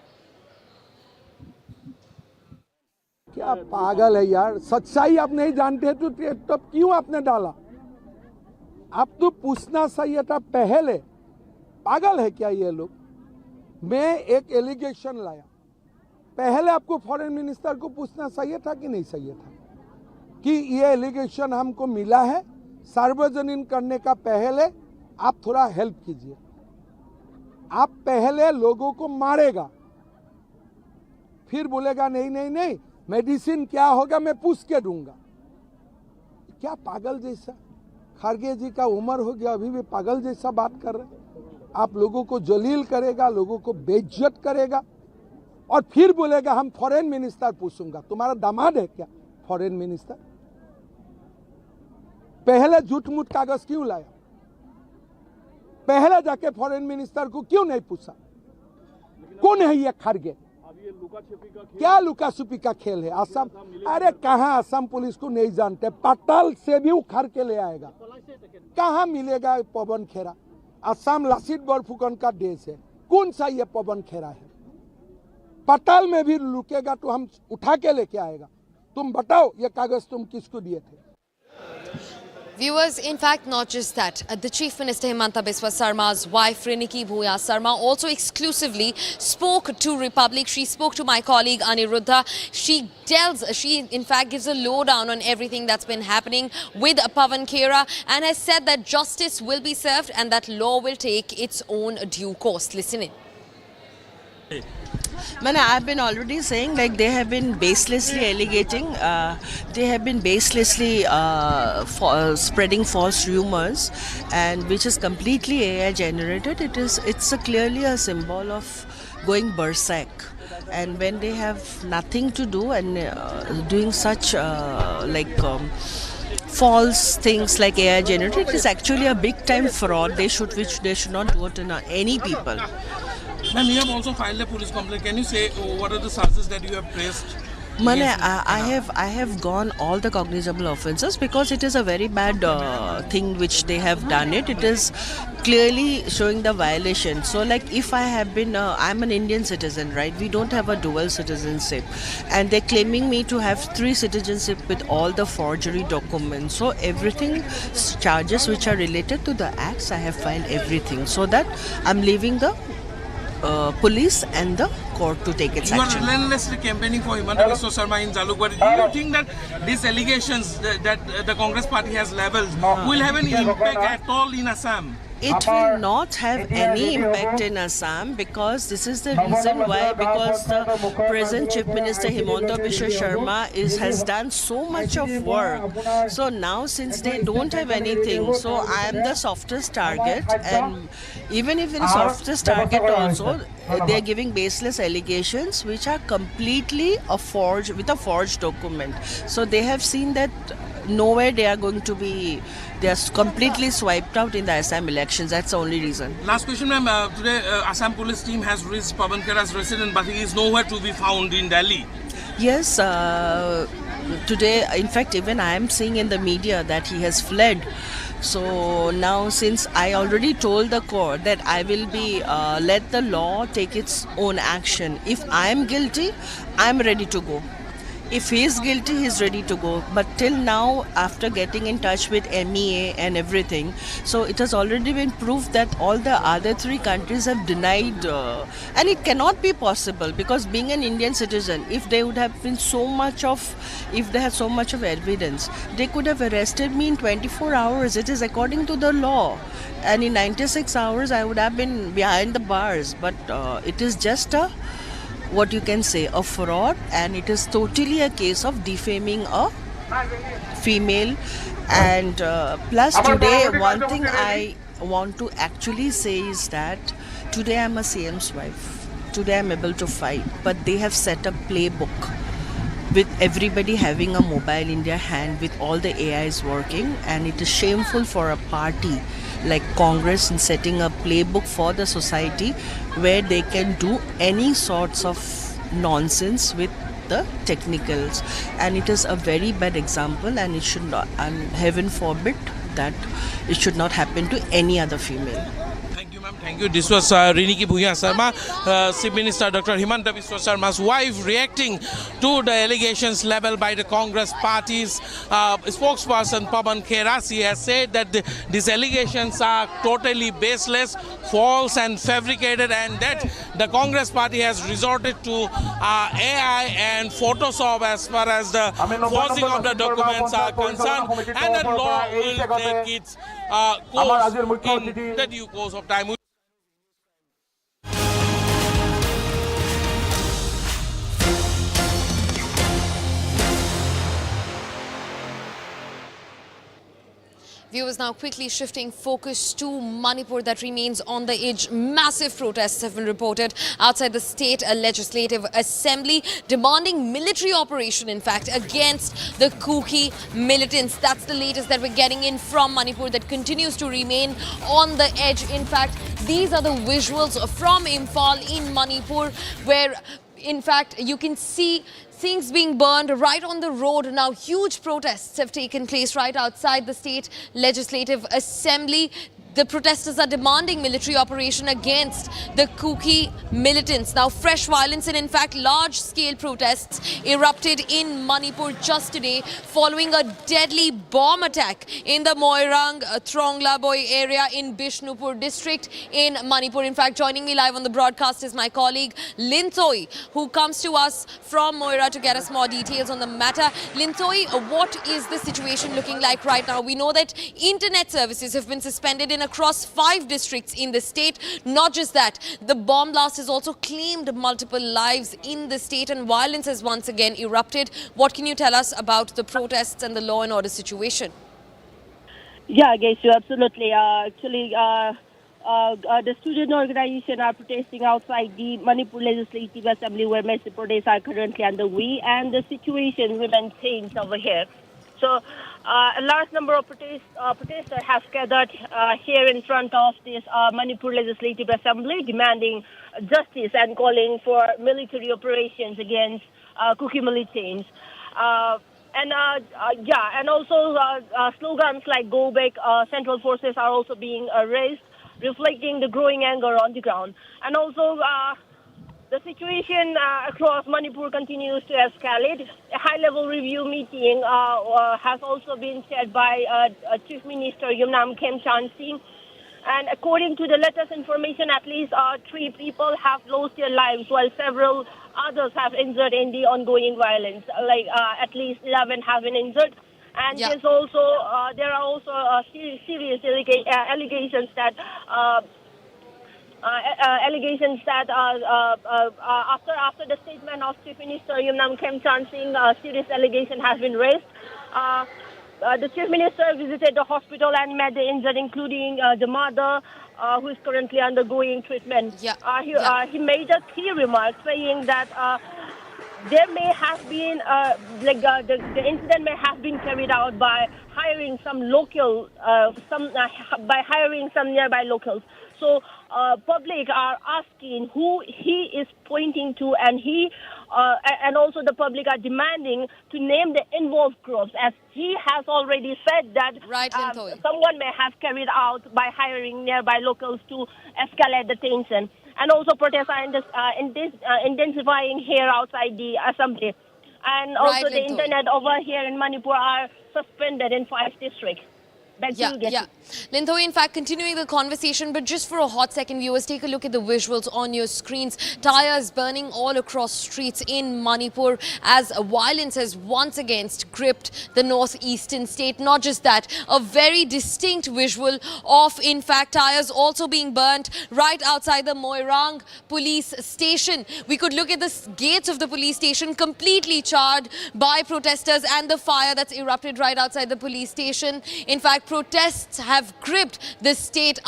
क्या पागल है यार, सच्चाई आप नहीं जानते तो तब क्यों आपने डाला? आप तो पूछना चाहिए था पहले। पागल है क्या ये लोग? मैं एक एलिगेशन लाया, पहले आपको फॉरेन मिनिस्टर को पूछना चाहिए था कि नहीं चाहिए था कि ये एलिगेशन हमको मिला है, सार्वजनिक करने का पहले आप थोड़ा हेल्प कीजिए। आप पहले लोगों को मारेगा, फिर बोलेगा नहीं नहीं नहीं मेडिसिन क्या होगा मैं पूछ के दूंगा। क्या पागल जैसा? खड़गे जी का उम्र हो गया, अभी भी पागल जैसा बात कर रहे। आप लोगों को जलील करेगा, लोगों को बेइज्जत करेगा और फिर बोलेगा हम फॉरेन मिनिस्टर पूछूंगा। तुम्हारा दामाद है क्या फॉरेन मिनिस्टर? पहले झूठ मूठ कागज क्यों लाया? पहले जाके फॉरेन मिनिस्टर को क्यों नहीं पूछा? कौन है ये खड़गे? क्या लुका छुपी का खेल है? असम, अरे कहाँ असम पुलिस को नहीं जानते, पताल से भी उखाड़ के ले आएगा। कहाँ मिलेगा पवन खेरा? असम लासित बरफुकन का देश है, कौन सा ये पवन खेरा है? पताल में भी लुकेगा तो हम उठा के लेके आएगा। तुम बताओ ये कागज तुम किसको दिए थे? Viewers, in fact, not just that. The Chief Minister Himanta Biswa Sarma's wife, Riniki Bhuya Sarma, also exclusively spoke to Republic. She spoke to my colleague Aniruddha. She in fact gives a lowdown on everything that's been happening with Pawan Khera and has said that justice will be served and that law will take its own due course. Listen in. I've been already saying like they have been baselessly allegating, they have been baselessly spreading false rumors, and which is completely AI generated. It's clearly a symbol of going berserk, and when they have nothing to do and doing such false things like AI generated, it is actually a big time fraud. Which they should not do it in any people. Ma'am, you have also filed a police complaint. Can you say what are the charges that you have placed? Mane, I have gone all the cognizable offences because it is a very bad thing which they have done it. It is clearly showing the violation. So like if I have been, I'm an Indian citizen, right? We don't have a dual citizenship. And they're claiming me to have 3 citizenship with all the forgery documents. So everything, charges which are related to the acts, I have filed everything. So that I'm leaving the police and the court to take its action. You are relentlessly campaigning for Himanta Biswa Sarma in Jalukbari. Do you think that these allegations that the Congress party has leveled will have any impact at all in Assam? It will not have any impact in Assam because this is the reason why, because the present Chief Minister Himanta Biswa Sarma has done so much of work. So now since they don't have anything, so I am the softest target, and even if it is softest target also, they are giving baseless allegations which are completely with a forged document. So they have seen that nowhere they are going to be, they are completely swiped out in the Assam elections. That's the only reason. Last question, ma'am. Today, Assam police team has reached Pawan Khera's residence, but he is nowhere to be found in Delhi. Yes, today, in fact, even I am seeing in the media that he has fled. So now, since I already told the court that I will be let the law take its own action. If I am guilty, I am ready to go. If he is guilty, he is ready to go. But till now, after getting in touch with MEA and everything, so it has already been proved that all the other 3 countries have denied, and it cannot be possible because being an Indian citizen, if they would have been if they had so much of evidence, they could have arrested me in 24 hours. It is according to the law. And in 96 hours, I would have been behind the bars. But it is just what you can say, a fraud, and it is totally a case of defaming a female. And plus today, one thing I want to actually say is that today I'm a CM's wife. Today I'm able to fight, but they have set a playbook with everybody having a mobile in their hand with all the AIs working, and it is shameful for a party like Congress in setting a playbook for the society where they can do any sorts of nonsense with the technicals, and it is a very bad example, and it should not, and heaven forbid that it should not happen to any other female. Thank you. This was Riniki Bhuya Sarma, Chief Minister Dr. Himanta Biswa Sarma's wife, reacting to the allegations leveled by the Congress party's spokesperson Pawan Khera. She has said that these allegations are totally baseless, false and fabricated, and that the Congress party has resorted to AI and Photoshop as far as the forging of the documents are concerned, and the law will take its course in the due course of time. Viewers, now quickly shifting focus to Manipur, that remains on the edge. Massive protests have been reported outside the state legislative assembly, demanding military operation, in fact, against the Kuki militants. That's the latest that we're getting in from Manipur, that continues to remain on the edge. In fact, these are the visuals from Imphal in Manipur, where in fact you can see things being burned right on the road. Now, huge protests have taken place right outside the state legislative assembly. The protesters are demanding military operation against the Kuki militants. Now, fresh violence and in fact large-scale protests erupted in Manipur just today following a deadly bomb attack in the Moirang Thronglaboi area in Bishnupur district in Manipur. In fact, joining me live on the broadcast is my colleague Linthoi, who comes to us from Moira to get us more details on the matter. Linthoi, what is the situation looking like right now? We know that internet services have been suspended in across 5 districts in the state. Not just that, the bomb blast has also claimed multiple lives in the state, and violence has once again erupted. What can you tell us about the protests and the law and order situation? Yeah, Gesu, absolutely. The student organization are protesting outside the Manipur Legislative Assembly, where massive protests are currently underway, and the situation remains tense over here. So, a large number of protesters have gathered here in front of this Manipur Legislative Assembly, demanding justice and calling for military operations against Kuki militants. And also slogans like "Go Back" Central Forces are also being raised, reflecting the growing anger on the ground. And also, the situation across Manipur continues to escalate. A high-level review meeting has also been chaired by Chief Minister Yumnam Khemchan Singh. And according to the latest information, at least 3 people have lost their lives, while several others have injured in the ongoing violence. At least 11 have been injured. And there are also serious allegations that after the statement of Chief Minister Yumnam Khemchan Singh, serious allegation has been raised. The Chief Minister visited the hospital and met the injured, including the mother, who is currently undergoing treatment. He made a key remark saying that there may have been, the incident may have been carried out by hiring some nearby locals. So public are asking who he is pointing to, and also the public are demanding to name the involved groups, as he has already said that someone may have carried out by hiring nearby locals to escalate the tension. And also protests are intensifying here outside the assembly. And also the internet over here in Manipur are suspended in 5 districts. Linthoy, in fact, continuing the conversation, but just for a hot second, viewers, take a look at the visuals on your screens. Tires burning all across streets in Manipur as violence has once again gripped the northeastern state. Not just that, a very distinct visual of, in fact, tires also being burnt right outside the Moirang police station. We could look at the gates of the police station completely charred by protesters and the fire that's erupted right outside the police station. In fact, protests have gripped the state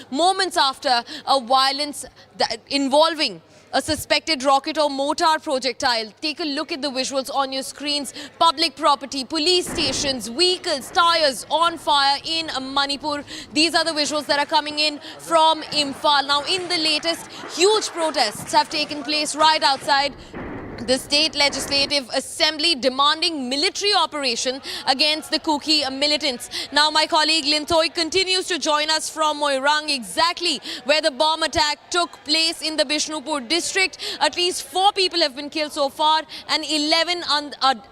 moments after a violence involving a suspected rocket or mortar projectile. Take a look at the visuals on your screens. Public property, police stations, vehicles, tires on fire in Manipur. These are the visuals that are coming in from Imphal. Now, in the latest, huge protests have taken place right outside the State Legislative Assembly, demanding military operation against the Kuki militants. Now, my colleague Linthoy continues to join us from Moirang, exactly where the bomb attack took place in the Bishnupur district. At least 4 people have been killed so far and 11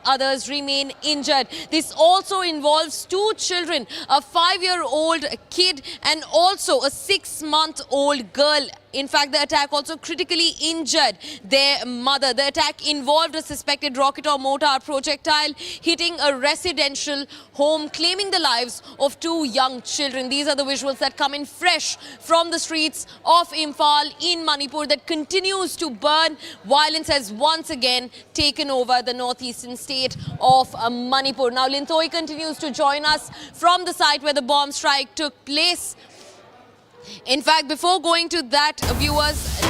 others remain injured. This also involves 2 children, a 5-year-old kid and also a 6-month-old girl. In fact, the attack also critically injured their mother. The attack involved a suspected rocket or mortar projectile hitting a residential home, claiming the lives of 2 young children. These are the visuals that come in fresh from the streets of Imphal in Manipur that continues to burn. Violence has once again taken over the northeastern state of Manipur. Now, Linthoy continues to join us from the site where the bomb strike took place. In fact, before going to that, viewers,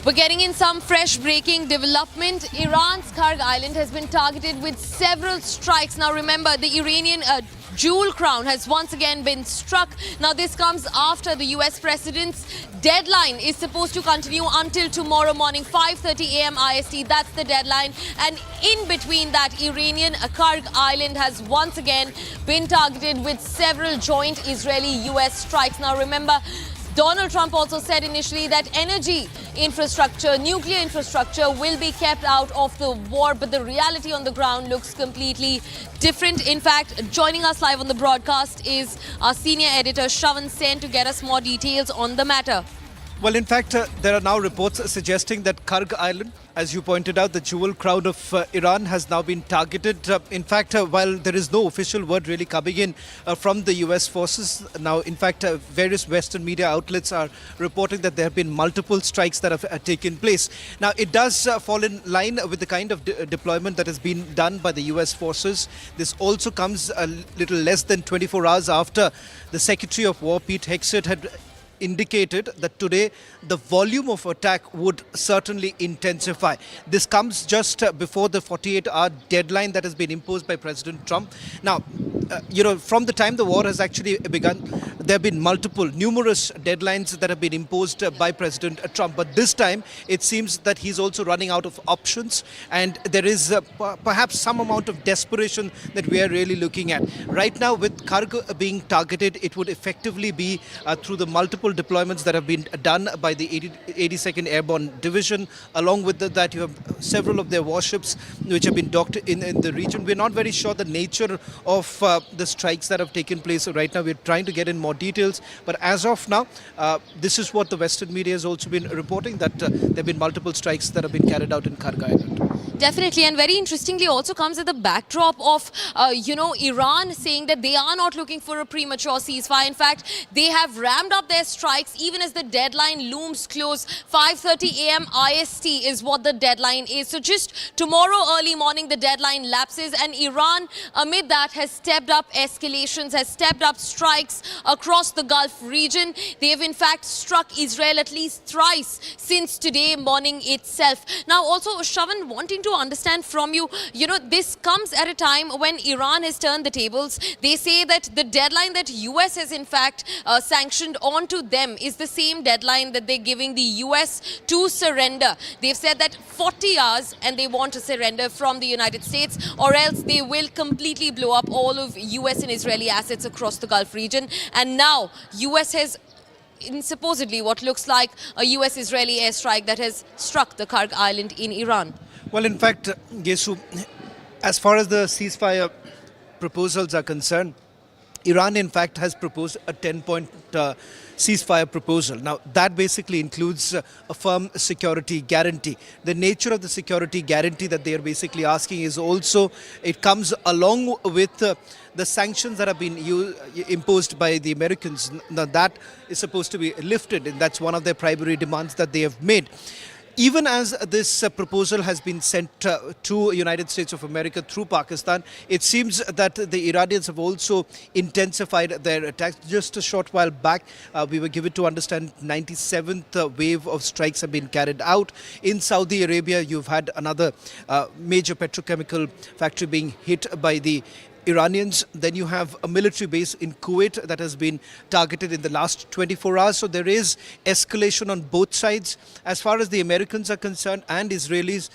we're getting in some fresh breaking development. Iran's Karg Island has been targeted with several strikes. Now, remember, the Iranian Jewel Crown has once again been struck. Now, this comes after the US President's deadline is supposed to continue until tomorrow morning, 5:30 a.m. IST. That's the deadline. And in between that, Iranian Karg Island has once again been targeted with several joint Israeli-US strikes. Now, remember, Donald Trump also said initially that energy infrastructure, nuclear infrastructure will be kept out of the war, but the reality on the ground looks completely different. In fact, joining us live on the broadcast is our senior editor Shravan Sen to get us more details on the matter. Well, in fact, there are now reports suggesting that Karg Island, as you pointed out, the jewel crown of Iran, has now been targeted. In fact, while there is no official word really coming in from the US forces, now, in fact, various Western media outlets are reporting that there have been multiple strikes that have taken place. Now, it does fall in line with the kind of deployment that has been done by the US forces. This also comes a little less than 24 hours after the Secretary of War, Pete Hegseth, had indicated that today the volume of attack would certainly intensify. This comes just before the 48-hour deadline that has been imposed by President Trump. Now, from the time the war has actually begun, there have been numerous deadlines that have been imposed by President Trump. But this time, it seems that he's also running out of options, and there is perhaps some amount of desperation that we are really looking at. Right now, with Karg being targeted, it would effectively be through the multiple deployments that have been done by the 82nd Airborne Division. Along with that, you have several of their warships which have been docked in the region. We're not very sure the nature of the strikes that have taken place right now. We're trying to get in more details, but as of now, this is what the Western media has also been reporting, that there have been multiple strikes that have been carried out in Karg Island. Definitely, and very interestingly also comes at the backdrop of, Iran saying that they are not looking for a premature ceasefire. In fact, they have ramped up their strikes even as the deadline looms close. 5:30 a.m. IST is what the deadline is. So just tomorrow early morning, the deadline lapses, and Iran, amid that, has stepped up escalations, has stepped up strikes across the Gulf region. They have in fact struck Israel at least thrice since today morning itself. Now also, Shravan, wanting to understand from you, this comes at a time when Iran has turned the tables. They say that the deadline that US has in fact sanctioned onto them is the same deadline that they're giving the US to surrender. They've said that 40 hours and they want to surrender from the United States, or else they will completely blow up all of US and Israeli assets across the Gulf region. And now US has in supposedly what looks like a US-Israeli airstrike that has struck the Karg Island in Iran. Well, in fact, Gesu, as far as the ceasefire proposals are concerned, Iran in fact has proposed a 10-point ceasefire proposal. Now that basically includes a firm security guarantee. The nature of the security guarantee that they are basically asking is also, it comes along with the sanctions that have been imposed by the Americans. Now that is supposed to be lifted, and that's one of their primary demands that they have made. Even as this proposal has been sent to United States of America through Pakistan, it seems that the Iranians have also intensified their attacks. Just a short while back, we were given to understand 97th wave of strikes have been carried out. In Saudi Arabia, you've had another major petrochemical factory being hit by the Iranians. Then you have a military base in Kuwait that has been targeted in the last 24 hours. So there is escalation on both sides. As far as the Americans are concerned and Israelis,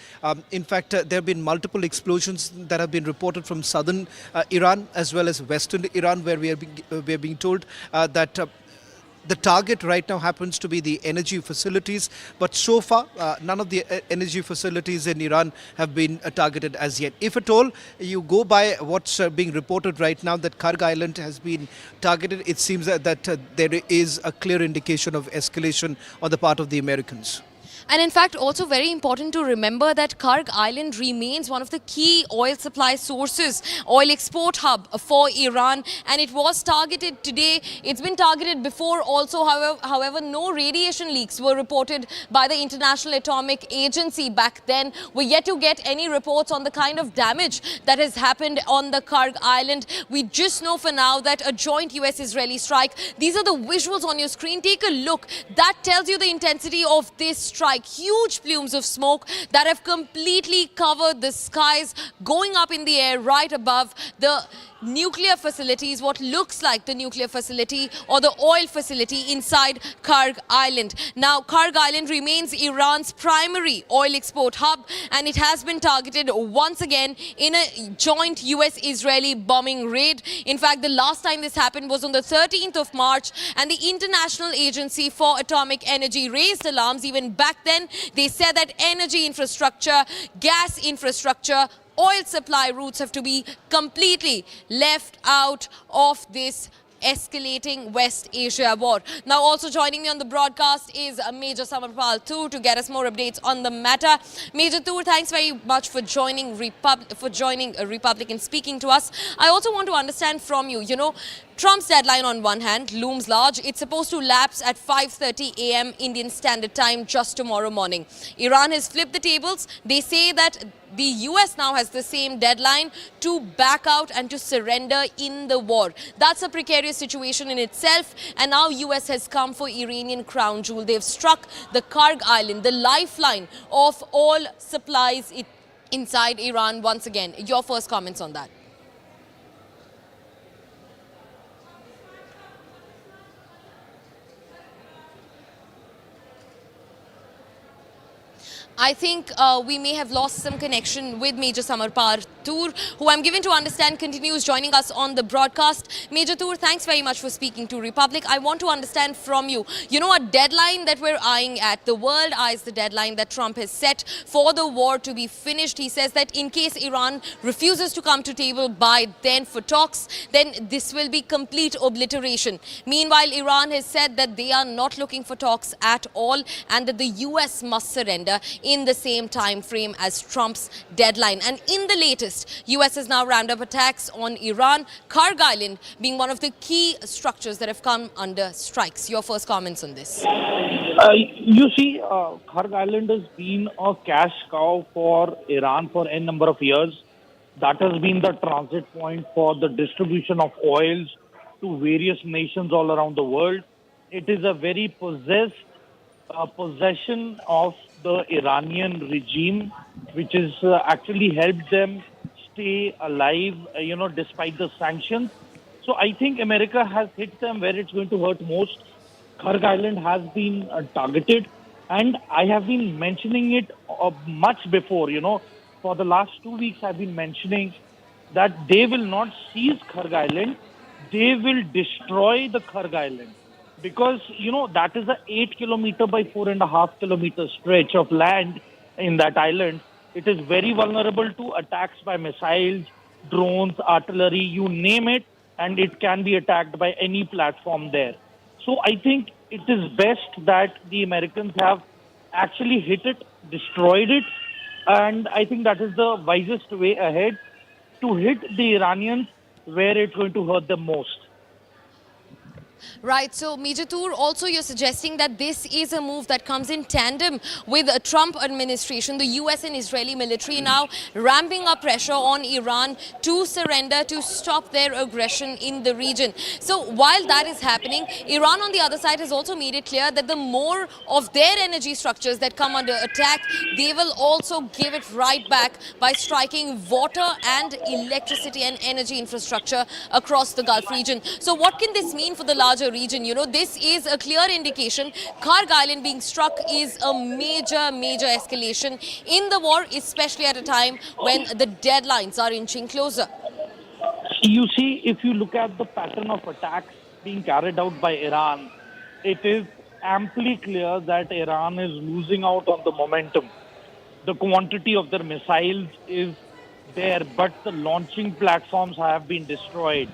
in fact, there have been multiple explosions that have been reported from southern Iran as well as western Iran, where we are being told that the target right now happens to be the energy facilities, but so far none of the energy facilities in Iran have been targeted as yet. If at all you go by what's being reported right now, that Karg Island has been targeted, it seems that there is a clear indication of escalation on the part of the Americans. And in fact, also very important to remember that Karg Island remains one of the key oil supply sources, oil export hub for Iran, and it was targeted today. It's been targeted before also. However, no radiation leaks were reported by the International Atomic Agency back then. We're yet to get any reports on the kind of damage that has happened on the Karg Island. We just know for now that a joint US-Israeli strike. These are the visuals on your screen. Take a look. That tells you the intensity of this strike. Huge plumes of smoke that have completely covered the skies, going up in the air right above the nuclear facilities, what looks like the nuclear facility or the oil facility inside Karg Island. Now, Karg Island remains Iran's primary oil export hub, and it has been targeted once again in a joint US-Israeli bombing raid. In fact, the last time this happened was on the 13th of March, and the International Agency for Atomic Energy raised alarms. Even back then, they said that energy infrastructure, gas infrastructure, oil supply routes have to be completely left out of this escalating West Asia war. Now also joining me on the broadcast is Major Samarpal Tur to get us more updates on the matter. Major Tur, thanks very much for joining Republic and speaking to us. I also want to understand from you, Trump's deadline on one hand looms large. It's supposed to lapse at 5:30 a.m. Indian Standard Time just tomorrow morning. Iran has flipped the tables. They say that the US now has the same deadline to back out and to surrender in the war. That's a precarious situation in itself, and now US has come for Iranian crown jewel. They've struck the Karg Island, the lifeline of all supplies inside Iran once again. Your first comments on that? I think we may have lost some connection with Major Samar Partoor, who I'm given to understand continues joining us on the broadcast. Major Toor, thanks very much for speaking to Republic. I want to understand from you, a deadline that we're eyeing at. The world eyes the deadline that Trump has set for the war to be finished. He says that in case Iran refuses to come to table by then for talks, then this will be complete obliteration. Meanwhile, Iran has said that they are not looking for talks at all and that the US must surrender in the same time frame as Trump's deadline. And in the latest, US has now ramped up attacks on Iran, Karg Island being one of the key structures that have come under strikes. Your first comments on this? You see, Karg Island has been a cash cow for Iran for a number of years. That has been the transit point for the distribution of oils to various nations all around the world. It is a very possession of the Iranian regime, which has actually helped them stay alive, despite the sanctions. So I think America has hit them where it's going to hurt most. Karg Island has been targeted, and I have been mentioning it much before. For the last 2 weeks, I've been mentioning that they will not seize Karg Island, they will destroy the Karg Island. Because, that is a 8 kilometer by 4.5 kilometer stretch of land in that island. It is very vulnerable to attacks by missiles, drones, artillery, you name it, and it can be attacked by any platform there. So I think it is best that the Americans have actually hit it, destroyed it, and I think that is the wisest way ahead, to hit the Iranians where it's going to hurt them most. Right. So, Major Toor, also you're suggesting that this is a move that comes in tandem with the Trump administration, the US and Israeli military now ramping up pressure on Iran to surrender, to stop their aggression in the region. So, while that is happening, Iran on the other side has also made it clear that the more of their energy structures that come under attack, they will also give it right back by striking water and electricity and energy infrastructure across the Gulf region. So, what can this mean for the larger region? This is a clear indication. Karg Island being struck is a major escalation in the war, especially at a time when the deadlines are inching closer. You see, if you look at the pattern of attacks being carried out by Iran, it is amply clear that Iran is losing out on the momentum. The quantity of their missiles is there, but the launching platforms have been destroyed.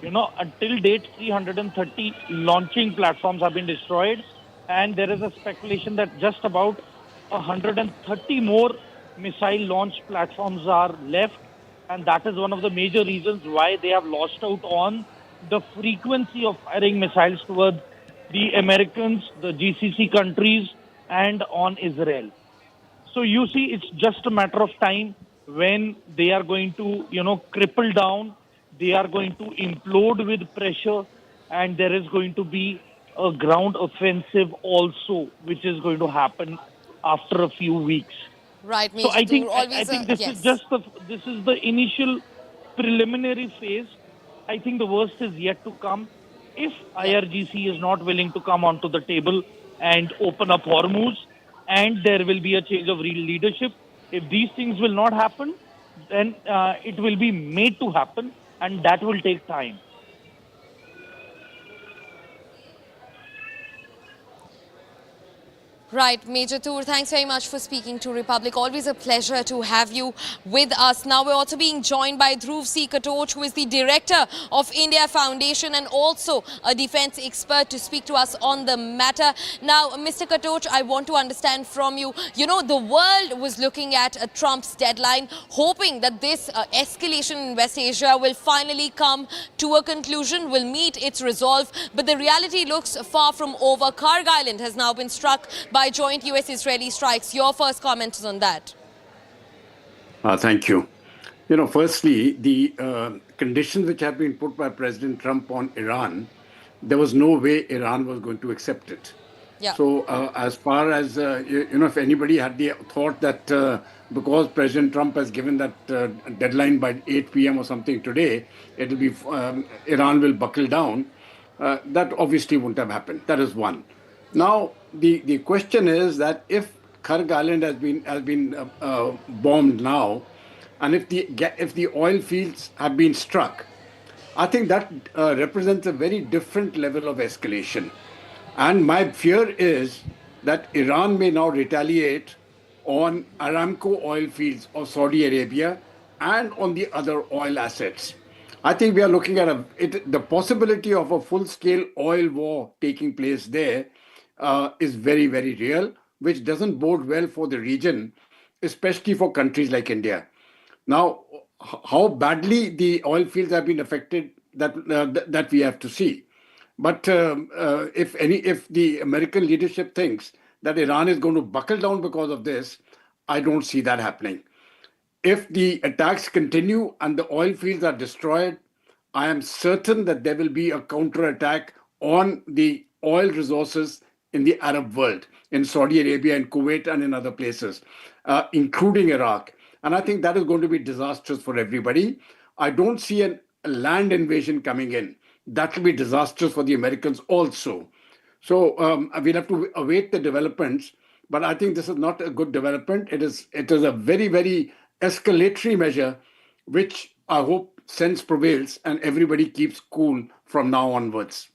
Until date, 330 launching platforms have been destroyed, and there is a speculation that just about 130 more missile launch platforms are left, and that is one of the major reasons why they have lost out on the frequency of firing missiles towards the Americans, the GCC countries, and on Israel. So you see, it's just a matter of time when they are going to, cripple down. They are going to implode with pressure, and there is going to be a ground offensive also, which is going to happen after a few weeks. Right, Major. So I think this is just the initial preliminary phase. I think the worst is yet to come. If IRGC is not willing to come onto the table and open up Hormuz, and there will be a change of real leadership, if these things will not happen, then it will be made to happen. And that will take time. Right, Major Toor, thanks very much for speaking to Republic. Always a pleasure to have you with us. Now we're also being joined by Dhruv C. Katoch, who is the director of India Foundation and also a defense expert, to speak to us on the matter. Now, Mr. Katoch, I want to understand from you, the world was looking at Trump's deadline, hoping that this escalation in West Asia will finally come to a conclusion, will meet its resolve. But the reality looks far from over. Karg Island has now been struck by joint US-Israeli strikes. Your first comments on that? Thank you. Firstly, the conditions which have been put by President Trump on Iran, there was no way Iran was going to accept it. Yeah. So as far as, if anybody had the thought that because President Trump has given that deadline by 8 p.m. or something today, it'll be Iran will buckle down, that obviously wouldn't have happened. That is one. Now, the question is that if Kharg Island has been bombed now, and if the oil fields have been struck, I think that represents a very different level of escalation. And my fear is that Iran may now retaliate on Aramco oil fields of Saudi Arabia and on the other oil assets. I think we are looking at the possibility of a full-scale oil war taking place there is very, very real, which doesn't bode well for the region, especially for countries like India. Now, how badly the oil fields have been affected, that we have to see. But if the American leadership thinks that Iran is going to buckle down because of this, I don't see that happening. If the attacks continue and the oil fields are destroyed, I am certain that there will be a counterattack on the oil resources in the Arab world, in Saudi Arabia, in Kuwait, and in other places, including Iraq. And I think that is going to be disastrous for everybody. I don't see a land invasion coming in. That will be disastrous for the Americans also. So we'll have to await the developments. But I think this is not a good development. It is a very, very escalatory measure, which I hope sense prevails and everybody keeps cool from now onwards.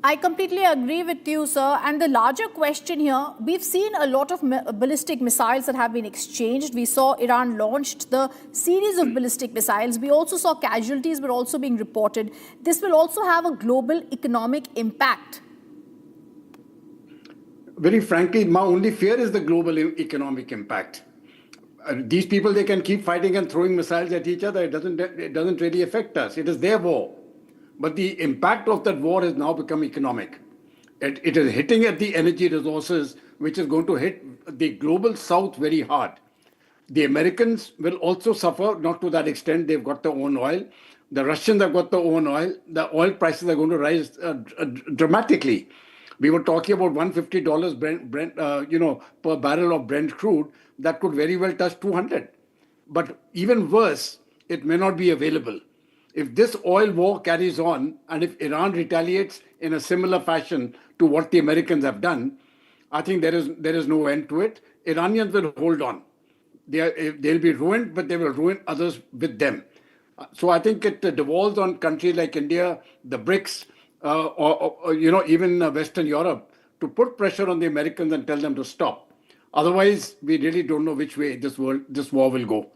I completely agree with you, sir. And the larger question here, we've seen a lot of ballistic missiles that have been exchanged. We saw Iran launched the series of ballistic missiles. We also saw casualties were also being reported. This will also have a global economic impact. Very frankly, my only fear is the global economic impact. These people, they can keep fighting and throwing missiles at each other. It doesn't really affect us. It is their war. But the impact of that war has now become economic. It is hitting at the energy resources, which is going to hit the global south very hard. The Americans will also suffer, not to that extent. They've got their own oil. The Russians have got their own oil. The oil prices are going to rise dramatically. We were talking about $150 Brent, per barrel of Brent crude. That could very well touch 200. But even worse, it may not be available. If this oil war carries on, and if Iran retaliates in a similar fashion to what the Americans have done, I think there is no end to it. Iranians will hold on. They'll be ruined, but they will ruin others with them. So I think it devolves on countries like India, the BRICS, or even Western Europe, to put pressure on the Americans and tell them to stop. Otherwise, we really don't know which way this war will go.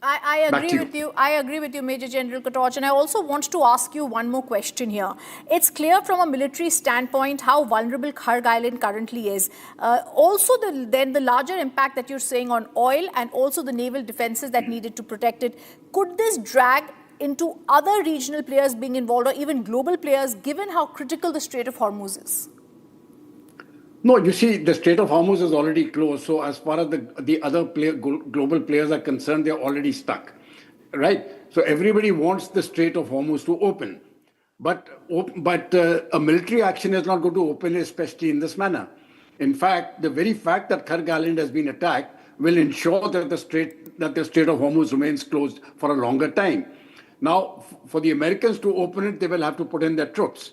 I agree with you. I agree with you, Major General Katoch. And I also want to ask you one more question here. It's clear from a military standpoint how vulnerable Kharg Island currently is. Also, then the larger impact that you're saying on oil and also the naval defenses that needed to protect it. Could this drag into other regional players being involved or even global players, given how critical the Strait of Hormuz is? No, you see, the Strait of Hormuz is already closed. So as far as the other global players are concerned, they're already stuck, right? So everybody wants the Strait of Hormuz to open. But a military action is not going to open, especially in this manner. In fact, the very fact that Kharg Island has been attacked will ensure that the Strait of Hormuz remains closed for a longer time. Now, for the Americans to open it, they will have to put in their troops.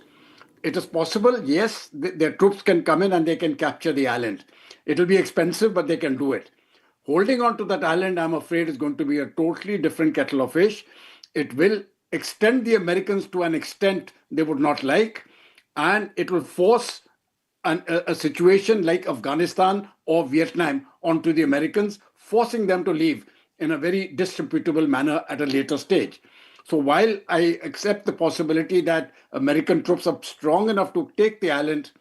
It is possible, yes, their troops can come in and they can capture the island. It will be expensive, but they can do it. Holding on to that island, I'm afraid, is going to be a totally different kettle of fish. It will extend the Americans to an extent they would not like, and it will force a situation like Afghanistan or Vietnam onto the Americans, forcing them to leave in a very disreputable manner at a later stage. So while I accept the possibility that American troops are strong enough to take the island,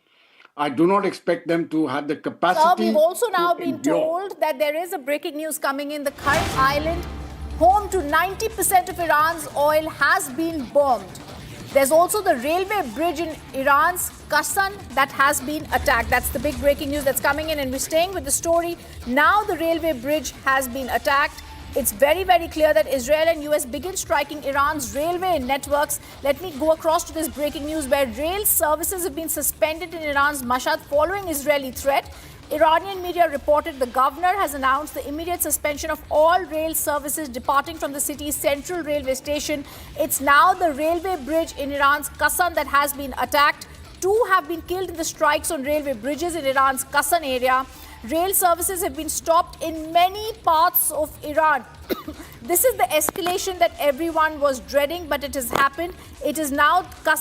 I do not expect them to have the capacity. Sir, we've also now been told that there is a breaking news coming in. The Kharg Island, home to 90% of Iran's oil, has been bombed. There's also the railway bridge in Iran's Qasan that has been attacked. That's the big breaking news that's coming in, and we're staying with the story. Now the railway bridge has been attacked. It's very, very clear that Israel and US begin striking Iran's railway networks. Let me go across to this breaking news where rail services have been suspended in Iran's Mashhad following Israeli threat. Iranian media reported the governor has announced the immediate suspension of all rail services departing from the city's central railway station. It's now the railway bridge in Iran's Qasan that has been attacked. 2 have been killed in the strikes on railway bridges in Iran's Qasan area. Rail services have been stopped in many parts of Iran. This is the escalation that everyone was dreading, but it has happened. It is now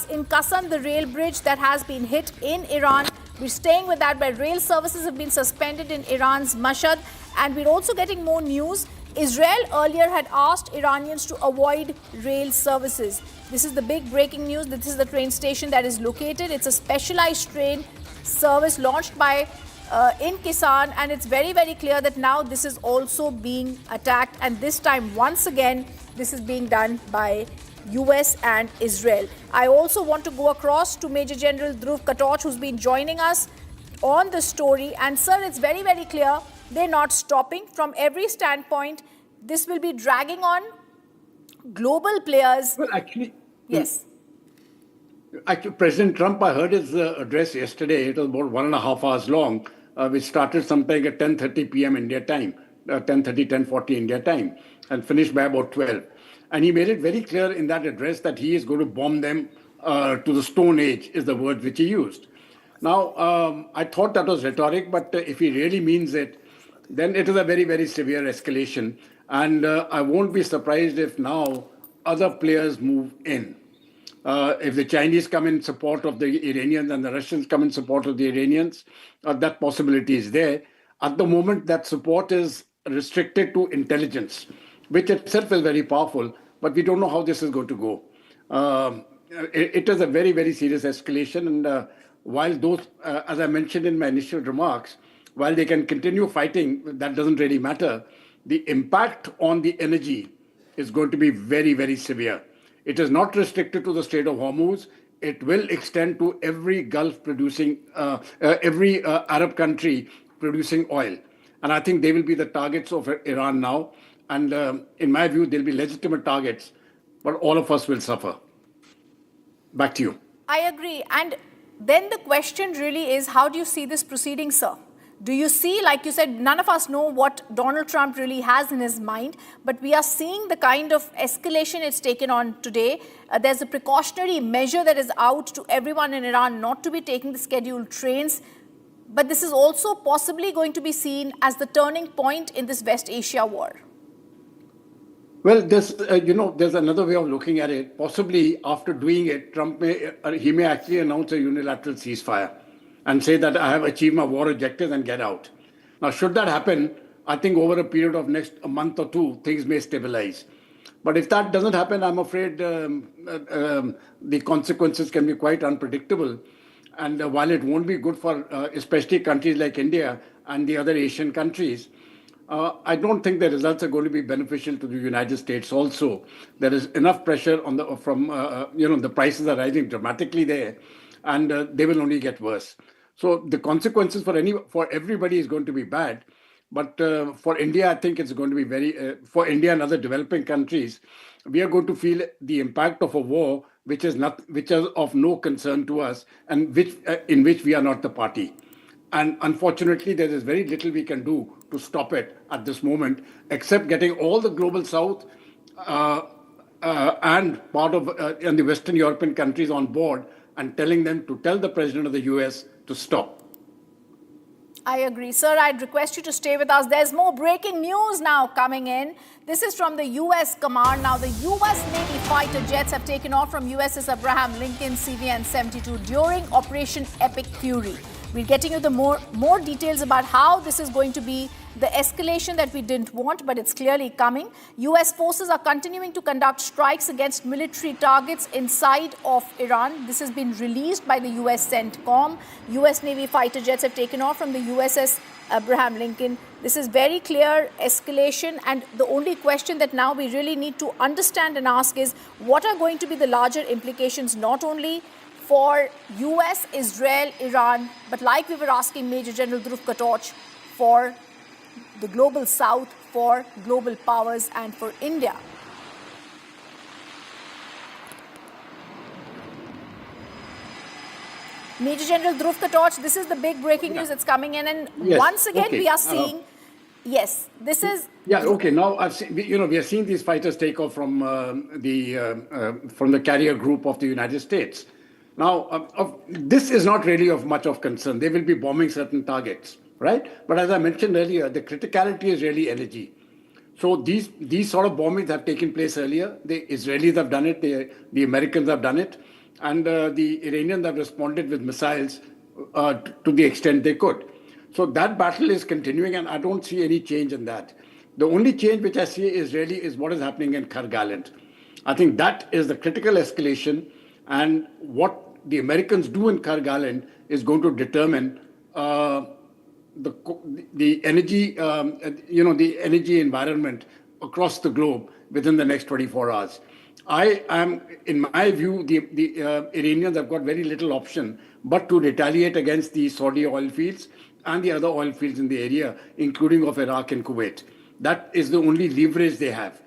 in Qasan, the rail bridge that has been hit in Iran. We're staying with that, but rail services have been suspended in Iran's Mashhad. And we're also getting more news. Israel earlier had asked Iranians to avoid rail services. This is the big breaking news. This is the train station that is located. It's a specialized train service launched by in Kisan, and it's very, very clear that now this is also being attacked, and this time once again this is being done by US and Israel. I also want to go across to Major General Dhruv Katoch, who's been joining us on the story. And sir, it's very, very clear they're not stopping. From every standpoint, this will be dragging on global players. Well, actually, yes. Actually, President Trump, I heard his address yesterday. It was about 1.5 hours long, which started sometime at 10:30 p.m. India time, 10:40 India time, and finished by about 12. And he made it very clear in that address that he is going to bomb them to the Stone Age, is the word which he used. Now, I thought that was rhetoric, but if he really means it, then it is a very, very severe escalation. And I won't be surprised if now other players move in. If the Chinese come in support of the Iranians and the Russians come in support of the Iranians, that possibility is there. At the moment, that support is restricted to intelligence, which itself is very powerful, but we don't know how this is going to go. It is a very, very serious escalation. And while those, as I mentioned in my initial remarks, while they can continue fighting, that doesn't really matter. The impact on the energy is going to be very, very severe. It is not restricted to the Strait of Hormuz. It will extend to every Gulf producing, every Arab country producing oil. And I think they will be the targets of Iran now. And in my view, they'll be legitimate targets, but all of us will suffer. Back to you. I agree. And then the question really is, how do you see this proceeding, sir? Do you see, like you said, none of us know what Donald Trump really has in his mind, but we are seeing the kind of escalation it's taken on today. There's a precautionary measure that is out to everyone in Iran not to be taking the scheduled trains. But this is also possibly going to be seen as the turning point in this West Asia war. Well, there's another way of looking at it. Possibly after doing it, Trump may actually announce a unilateral ceasefire and say that I have achieved my war objectives and get out. Now, should that happen, I think over a period of a month or two, things may stabilize. But if that doesn't happen, I'm afraid the consequences can be quite unpredictable. And while it won't be good for especially countries like India and the other Asian countries, I don't think the results are going to be beneficial to the United States also. There is enough pressure on the prices are rising dramatically there, and they will only get worse. So the consequences for everybody is going to be bad. But for India, I think it's going to be for India and other developing countries, we are going to feel the impact of a war which is of no concern to us, and in which we are not the party. And unfortunately, there is very little we can do to stop it at this moment, except getting all the global South and part of and the Western European countries on board and telling them to tell the President of the US to stop. I agree. Sir, I'd request you to stay with us. There's more breaking news now coming in. This is from the U.S. command. Now, the U.S. Navy fighter jets have taken off from USS Abraham Lincoln CVN-72 during Operation Epic Fury. We're getting you the more details about how this is going to be the escalation that we didn't want, but it's clearly coming. U.S. forces are continuing to conduct strikes against military targets inside of Iran. This has been released by the U.S. CENTCOM. U.S. Navy fighter jets have taken off from the USS Abraham Lincoln. This is very clear escalation, and the only question that now we really need to understand and ask is, what are going to be the larger implications, not only for US, Israel, Iran, but like we were asking Major General Dhruv Katoch, for the global South, for global powers, and for India. Major General Dhruv Katoch, this is the big breaking news that's coming in, and once again we are seeing, this is... Now we are seeing these fighters take off from the carrier group of the United States. Now, this is not really of much of concern. They will be bombing certain targets, right? But as I mentioned earlier, the criticality is really energy. So these sort of bombings have taken place earlier. The Israelis have done it, the Americans have done it, and the Iranians have responded with missiles to the extent they could. So that battle is continuing, and I don't see any change in that. The only change which I see is what is happening in Kargaland. I think that is the critical escalation, and what the Americans do in Kargaland is going to determine the energy, the energy environment across the globe within the next 24 hours. In my view, the Iranians have got very little option but to retaliate against the Saudi oil fields and the other oil fields in the area, including of Iraq and Kuwait. That is the only leverage they have.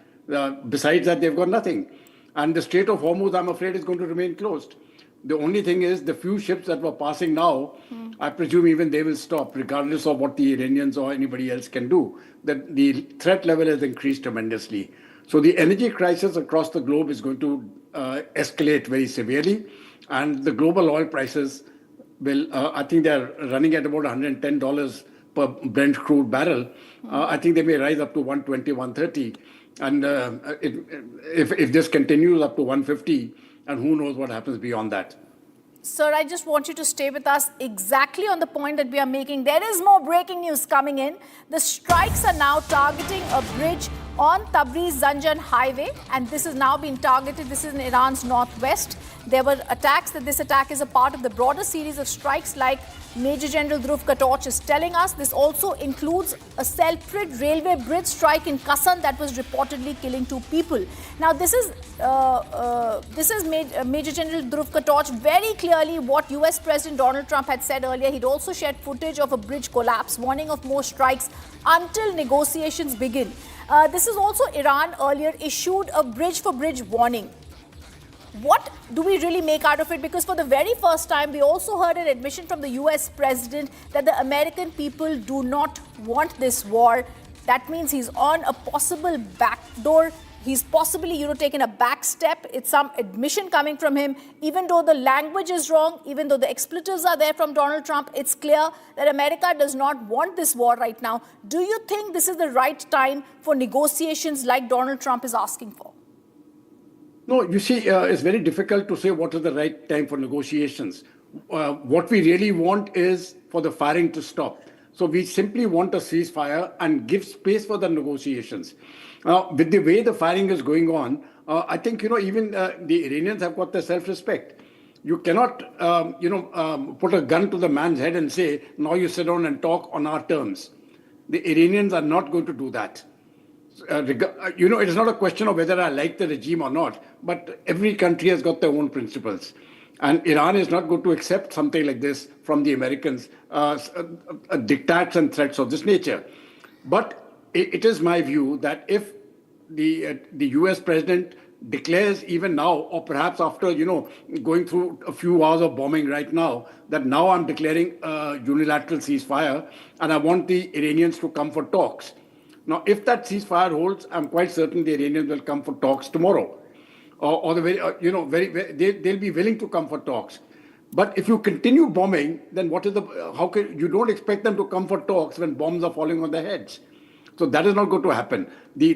Besides that, they've got nothing. And the Strait of Hormuz, I'm afraid, is going to remain closed. The only thing is the few ships that were passing now, I presume even they will stop, regardless of what the Iranians or anybody else can do. The threat level has increased tremendously. So the energy crisis across the globe is going to escalate very severely. And the global oil prices will, I think they're running at about $110 per Brent crude barrel. I think they may rise up to 120, 130. And if this continues up to 150, and who knows what happens beyond that. Sir, I just want you to stay with us exactly on the point that we are making. There is more breaking news coming in. The strikes are now targeting a bridge on Tabriz-Zanjan highway, and this is now being targeted. This is in Iran's northwest. There were attacks. This attack is a part of the broader series of strikes, like Major General Dhruv Katoch is telling us. This also includes a Selprid railway bridge strike in Assam that was reportedly killing 2 people. Now, this is Major General Dhruv Katoch very clearly what US President Donald Trump had said earlier. He'd also shared footage of a bridge collapse, warning of more strikes until negotiations begin. This is also Iran earlier issued a bridge-for-bridge warning. What do we really make out of it? Because for the very first time, we also heard an admission from the US president that the American people do not want this war. That means he's on a possible backdoor. He's possibly, taken a back step. It's some admission coming from him. Even though the language is wrong, even though the expletives are there from Donald Trump, it's clear that America does not want this war right now. Do you think this is the right time for negotiations like Donald Trump is asking for? No, you see, it's very difficult to say what is the right time for negotiations. What we really want is for the firing to stop. So we simply want a ceasefire and give space for the negotiations. With the way the firing is going on, I think, even the Iranians have got their self-respect. You cannot, put a gun to the man's head and say, now you sit down and talk on our terms. The Iranians are not going to do that. It is not a question of whether I like the regime or not, but every country has got their own principles. And Iran is not going to accept something like this from the Americans, diktats and threats of this nature. But it is my view that if the US president declares even now, or perhaps after, going through a few hours of bombing right now, that now I'm declaring a unilateral ceasefire and I want the Iranians to come for talks. Now, if that ceasefire holds, I'm quite certain the Iranians will come for talks tomorrow. They'll be willing to come for talks. But if you continue bombing, then you don't expect them to come for talks when bombs are falling on their heads. So that is not going to happen. The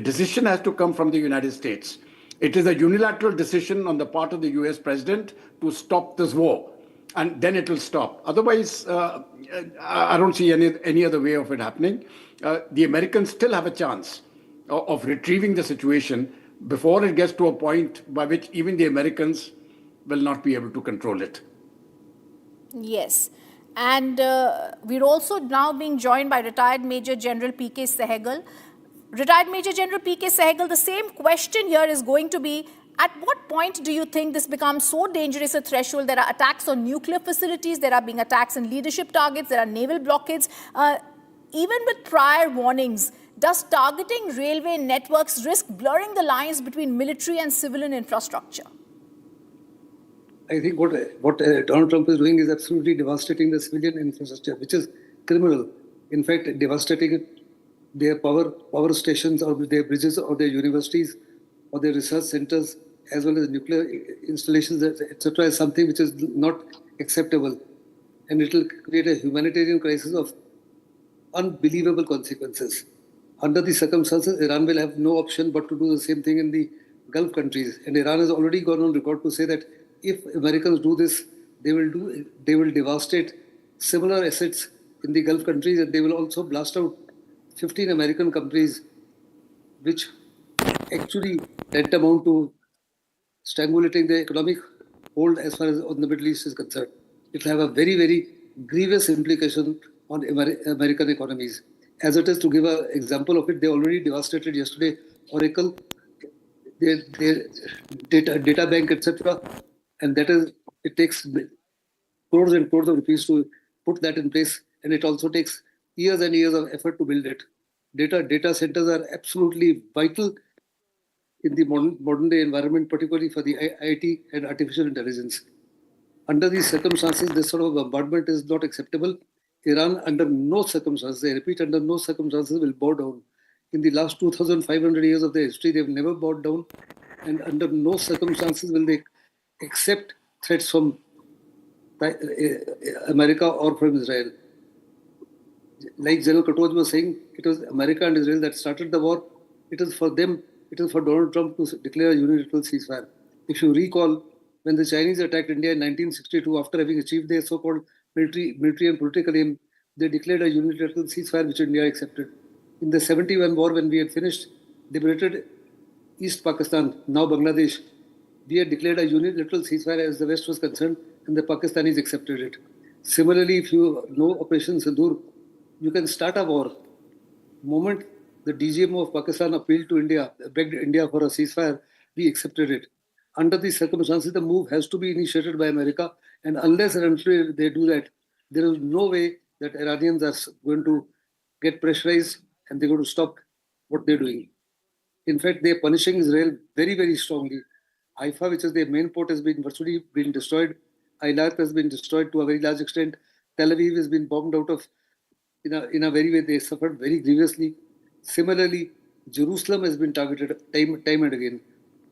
decision has to come from the United States. It is a unilateral decision on the part of the US president to stop this war. And then it will stop. Otherwise, I don't see any other way of it happening. The Americans still have a chance of retrieving the situation before it gets to a point by which even the Americans will not be able to control it. Yes. And we're also now being joined by retired Major General P.K. Sehgal. Retired Major General P.K. Sehgal, the same question here is going to be, at what point do you think this becomes so dangerous a threshold? There are attacks on nuclear facilities, there are being attacks on leadership targets, there are naval blockades. Even with prior warnings, does targeting railway networks risk blurring the lines between military and civilian infrastructure? I think what Donald Trump is doing is absolutely devastating the civilian infrastructure, which is criminal. In fact, devastating their power stations or their bridges or their universities or their research centers as well as nuclear installations, etc., is something which is not acceptable. And it will create a humanitarian crisis of unbelievable consequences. Under the circumstances, Iran will have no option but to do the same thing in the Gulf countries. And Iran has already gone on record to say that if Americans do this, they will devastate similar assets in the Gulf countries, and they will also blast out 15 American companies, which actually tantamount to strangulating the economic hold as far as the Middle East is concerned. It will have a very, very grievous implication on American economies. As it is, to give an example of it, they already devastated yesterday Oracle, their data bank, etc. And it takes crores and crores of rupees to put that in place, and it also takes years and years of effort to build it. Data centers are absolutely vital in the modern day environment, particularly for the IT and artificial intelligence. Under these circumstances, this sort of bombardment is not acceptable. Iran, under no circumstances, I repeat, under no circumstances will bow down. In the last 2,500 years of their history, they've never bowed down, and under no circumstances will they accept threats from America or from Israel. Like General Katoj was saying, it was America and Israel that started the war. It is for them, it is for Donald Trump to declare a unilateral ceasefire. If you recall, when the Chinese attacked India in 1962, after having achieved their so-called military and political aim, they declared a unilateral ceasefire, which India accepted. In the 71 war, when we had finished, liberated East Pakistan, now Bangladesh, we had declared a unilateral ceasefire as the West was concerned, and the Pakistanis accepted it. Similarly, if you know Operation Sindoor, you can start a war. The moment the DGMO of Pakistan appealed to India, begged India for a ceasefire, we accepted it. Under these circumstances, the move has to be initiated by America, and unless and until they do that, there is no way that Iranians are going to get pressurized and they're going to stop what they're doing. In fact, they're punishing Israel very, very strongly. Haifa, which is their main port, has been virtually been destroyed. Eilat has been destroyed to a very large extent. Tel Aviv has been bombed out of, in a very way, they suffered very grievously. Similarly, Jerusalem has been targeted time and again.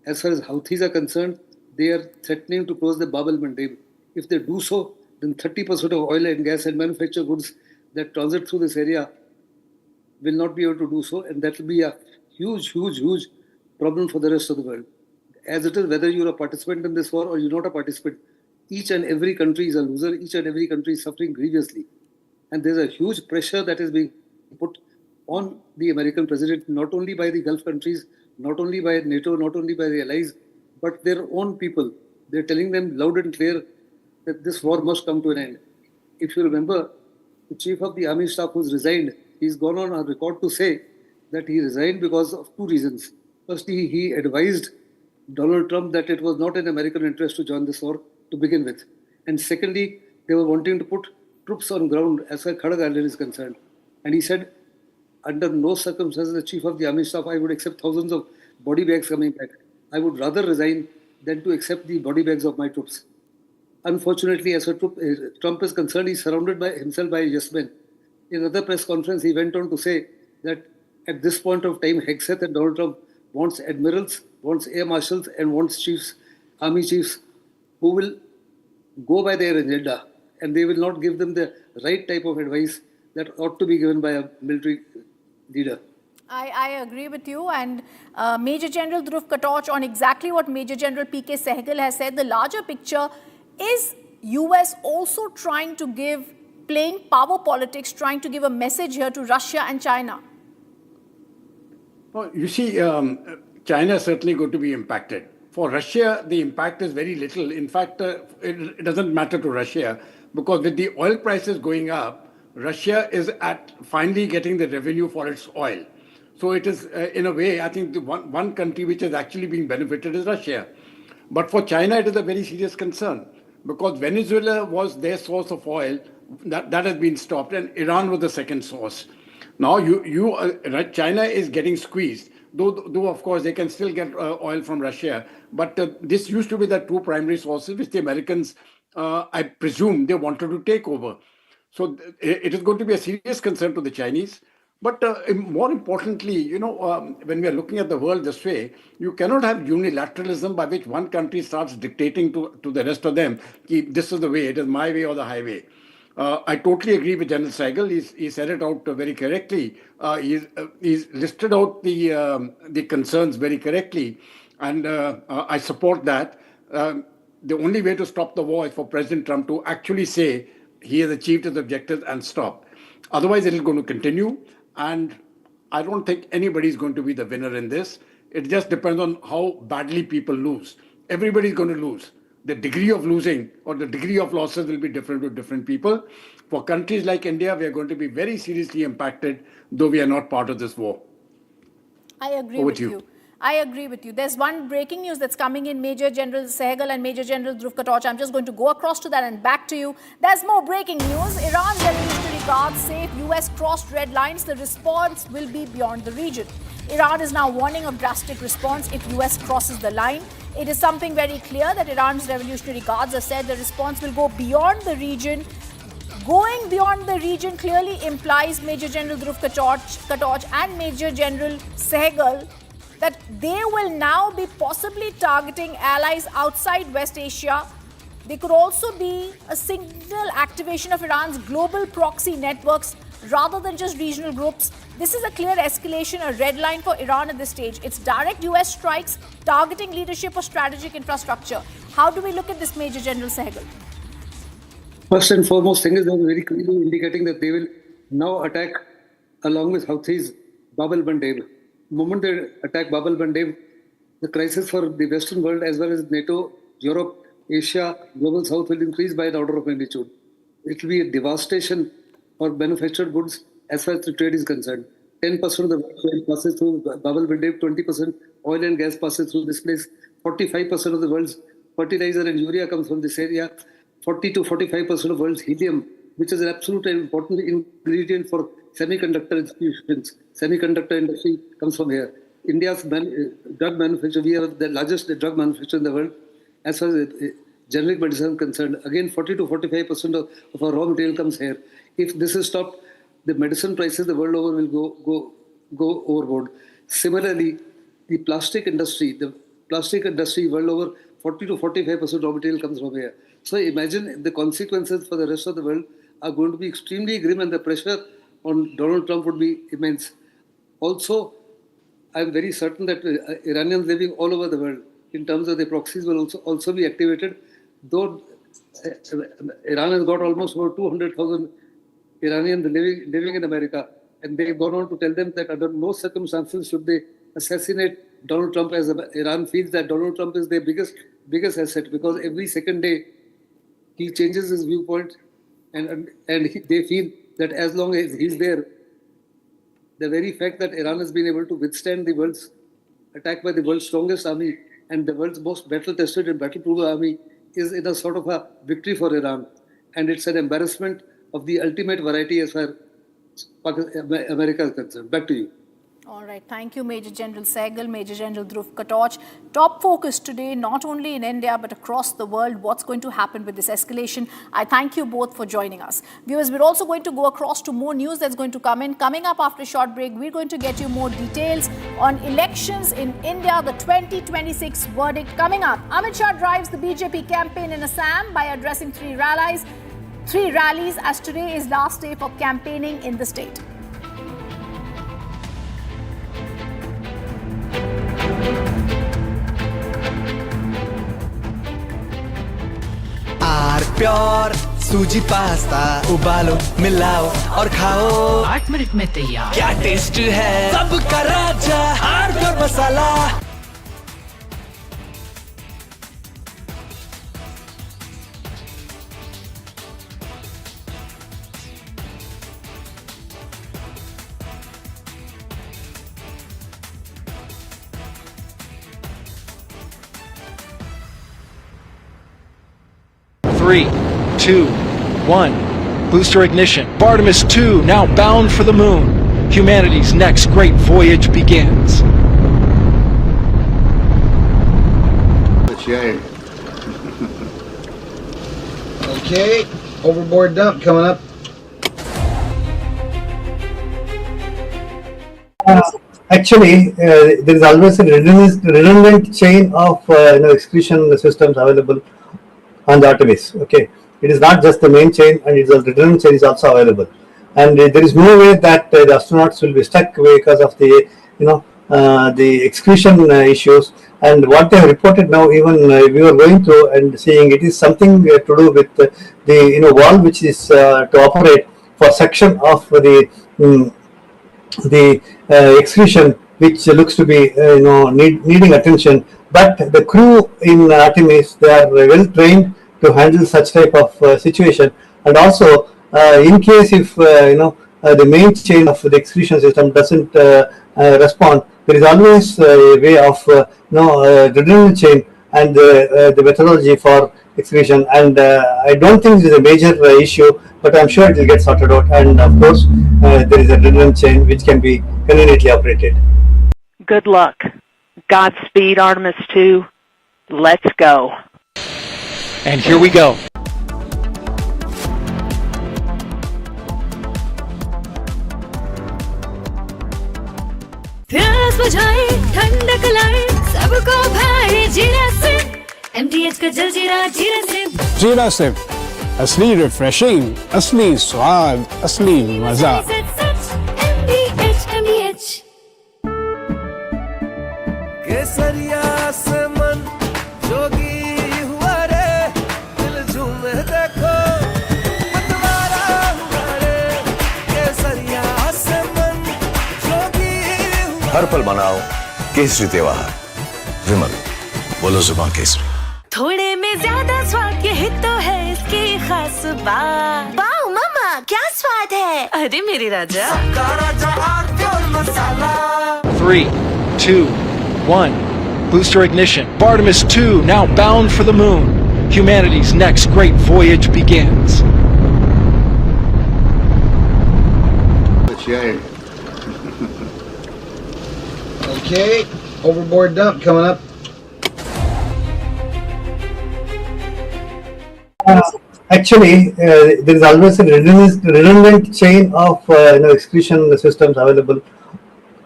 As far as Houthis are concerned, they are threatening to close the Bab al-Mandeb. If they do so, then 30% of oil and gas and manufactured goods that transit through this area will not be able to do so, and that will be a huge, huge, huge problem for the rest of the world. As it is, whether you're a participant in this war or you're not a participant, each and every country is a loser, each and every country is suffering grievously. And there's a huge pressure that is being put on the American president, not only by the Gulf countries, not only by NATO, not only by the allies, but their own people. They're telling them loud and clear that this war must come to an end. If you remember, the chief of the army staff who's resigned, he's gone on a record to say that he resigned because of two reasons. Firstly, he advised Donald Trump that it was not in American interest to join this war to begin with. And secondly, they were wanting to put troops on ground as far as Khadag Island is concerned. And he said, under no circumstances, the chief of the army staff, I would accept thousands of body bags coming back. I would rather resign than to accept the body bags of my troops. Unfortunately, as far as Trump is concerned, he's surrounded by himself by yes men. In another press conference, he went on to say that at this point of time, Hegseth and Donald Trump wants admirals, wants air marshals, and wants chiefs, army chiefs, who will go by their agenda, and they will not give them the right type of advice that ought to be given by a military leader. I agree with you, and Major General Dhruv Katoch on exactly what Major General P.K. Sehgal has said. The larger picture is US also trying to playing power politics, trying to give a message here to Russia and China. Well, you see, China is certainly going to be impacted. For Russia, the impact is very little. In fact, it doesn't matter to Russia, because with the oil prices going up, Russia is finally getting the revenue for its oil. So it is, in a way, I think the one country which is actually being benefited is Russia. But for China, it is a very serious concern, because Venezuela was their source of oil. That has been stopped, and Iran was the second source. Now, China is getting squeezed, though of course they can still get oil from Russia. But this used to be the two primary sources which the Americans, I presume, they wanted to take over. So it is going to be a serious concern to the Chinese. But more importantly, when we are looking at the world this way, you cannot have unilateralism by which one country starts dictating to the rest of them, this is the way, it is my way or the highway. I totally agree with General Sehgal. He said it out very correctly. He's listed out the concerns very correctly, and I support that. The only way to stop the war is for President Trump to actually say he has achieved his objectives and stop. Otherwise, it is going to continue, and I don't think anybody is going to be the winner in this. It just depends on how badly people lose. Everybody is going to lose. The degree of losing or the degree of losses will be different to different people. For countries like India, we are going to be very seriously impacted, though we are not part of this war. I agree with you. I agree with you. There's one breaking news that's coming in, Major General Sehgal and Major General Dhruv Katoch. I'm just going to go across to that and back to you. There's more breaking news. Iran's Revolutionary Guards say if US crossed red lines, the response will be beyond the region. Iran is now warning of drastic response if US crosses the line. It is something very clear that Iran's Revolutionary Guards have said the response will go beyond the region. Going beyond the region clearly implies Major General Dhruv Katoch and Major General Sehgal that they will now be possibly targeting allies outside West Asia. They could also be a signal activation of Iran's global proxy networks rather than just regional groups. This is a clear escalation, a red line for Iran at this stage. It's direct US strikes targeting leadership or strategic infrastructure. How do we look at this, Major General Sehgal? First and foremost thing is they're very clearly indicating that they will now attack along with Houthis Bab el-Mandeb. The moment they attack Bab el-Mandeb, the crisis for the Western world as well as NATO, Europe, Asia, Global South will increase by an order of magnitude. It will be a devastation for manufactured goods as far as the trade is concerned. 10% of the world passes through Bab el-Mandeb, 20% oil and gas passes through this place, 45% of the world's fertilizer and urea comes from this area, 40 to 45% of the world's helium, which is an absolutely important ingredient for semiconductor institutions. Semiconductor industry comes from here. India's drug manufacture, we have the largest drug manufacturer in the world as far as generic medicine is concerned. Again, 40 to 45% of our raw material comes here. If this is stopped, the medicine prices the world over will go overboard. Similarly, the plastic industry world over, 40 to 45% raw material comes from here. So imagine the consequences for the rest of the world are going to be extremely grim, and the pressure on Donald Trump would be immense. Also, I'm very certain that Iranians living all over the world, in terms of their proxies, will also be activated. Though Iran has got almost over 200,000 Iranians living in America, and they've gone on to tell them that under no circumstances should they assassinate Donald Trump, as Iran feels that Donald Trump is their biggest asset, because every second day he changes his viewpoint, and they feel that as long as he's there, the very fact that Iran has been able to withstand the world's attack by the world's strongest army and the world's most battle-tested and battle-proven army is in a sort of a victory for Iran. And it's an embarrassment of the ultimate variety as far as America is concerned. Back to you. All right. Thank you, Major General Sehgal, Major General Dhruv Katoch. Top focus today, not only in India, but across the world, what's going to happen with this escalation. I thank you both for joining us. Viewers, we're also going to go across to more news that's going to come in. Coming up after a short break, we're going to get you more details on elections in India, the 2026 verdict coming up. Amit Shah drives the BJP campaign in Assam by addressing three rallies as today is last day for campaigning in the state. Pure सूजी pasta उबालो मिलाओ और खाओ 8 minute में तैयार क्या taste है सबका राजा R pure masala Three, 2, 1. Booster ignition. Artemis 2 now bound for the moon. Humanity's next great voyage begins. Okay, overboard dump coming up. Actually, there is always a redundant chain of excretion systems available on the Artemis. Okay, it is not just the main chain, and it's a redundant chain is also available. And there is no way that the astronauts will be stuck because of the the excretion issues. And what they have reported now, even we were going through and seeing, it is something to do with the valve which is to operate for section of the excretion, which looks to be needing attention. But the crew in Artemis, they are well trained to handle such type of situation. And also, in case if the main chain of the excretion system doesn't respond, there is always a way of redundant chain and the methodology for excretion. And I don't think this is a major issue, but I'm sure it will get sorted out. And of course, there is a redundant chain which can be conveniently operated. Good luck. Godspeed, Artemis 2. Let's go. And here we go. प्यास बुझाए ठंडक लाए सबको भाई जीरा से MTH का जल जीरा जीरा से जीरा से असली रिफ्रेशिंग, असली स्वाद, असली मजा। MTH केसरिया से मन जोगी हुआ रे, दिल झूमे देखो मतवारा हुआ रे, केसरिया से मन जोगी हुआ। हर पल मनाओ केसरी त्योहार, विमल बोलो जुबान केसरी। थोड़े में ज्यादा स्वाद, यही तो है इसकी खास बात। वाओ मामा क्या स्वाद है, अरे मेरे राजा। 3, 2, 1. Booster ignition. Artemis 2 now bound for the moon. Humanity's next great voyage begins. Okay, overboard dump coming up. Actually, there is always a redundant chain of excretion systems available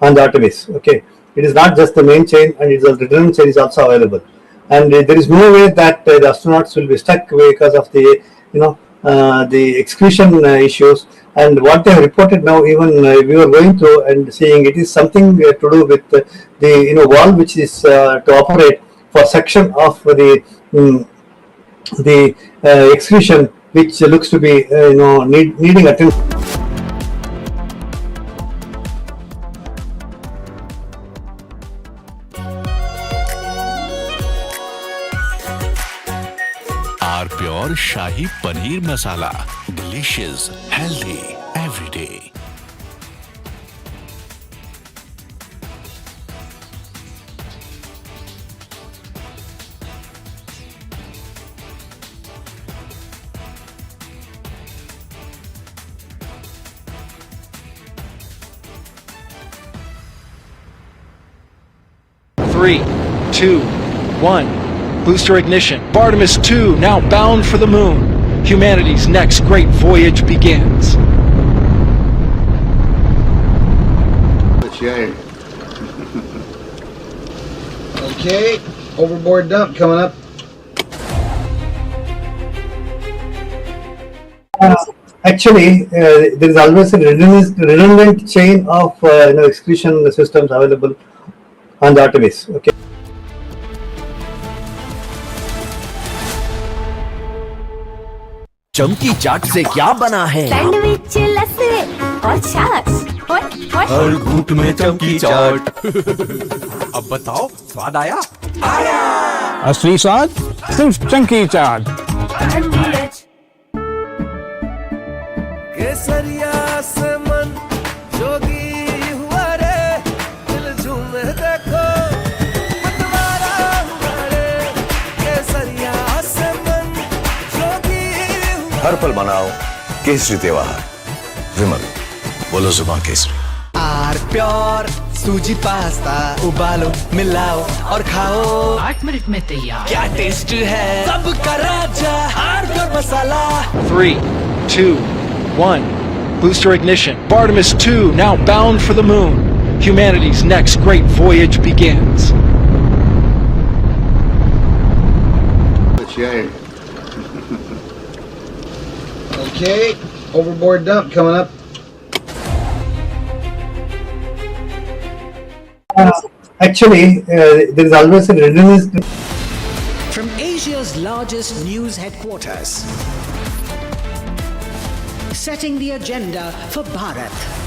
on the Artemis. Okay, it is not just the main chain, and it's a redundant chain is also available. And there is no way that the astronauts will be stuck because of the the excretion issues. And what they have reported now, even we were going through and seeing, it is something to do with the valve which is to operate for section of the excretion, which looks to be needing attention. R pure shahi paneer masala, delicious, healthy every Three, 2, 1. Booster ignition. Artemis 2 now bound for the moon. Humanity's next great voyage begins. Okay, overboard dump coming up. Actually, there is always a redundant chain of excretion systems available on the Artemis. Okay. चमकी चाट से क्या बना है? Sandwich, लस्सी और छाछ और हर घूंट में चमकी चाट। अब बताओ स्वाद आया? आया। असली स्वाद सिर्फ चंकी चाट। केसरिया से मन जोगी हुआ रे, दिल झूमे देखो मतवारा हुआ रे, केसरिया से मन जोगी हुआ। हर पल मनाओ केसरी त्योहार, विमल बोलो जुबान केसरी। आर प्योर सूजी पास्ता, उबालो मिलाओ और खाओ, 8 मिनट में तैयार। क्या टेस्ट है सबका राजा, R pure masala. 3, 2, 1. Booster ignition. Artemis 2 now bound for the moon. Humanity's next great voyage begins. Okay, overboard dump coming up. There is always a redundancy. From Asia's largest news headquarters, setting the agenda for Bharat.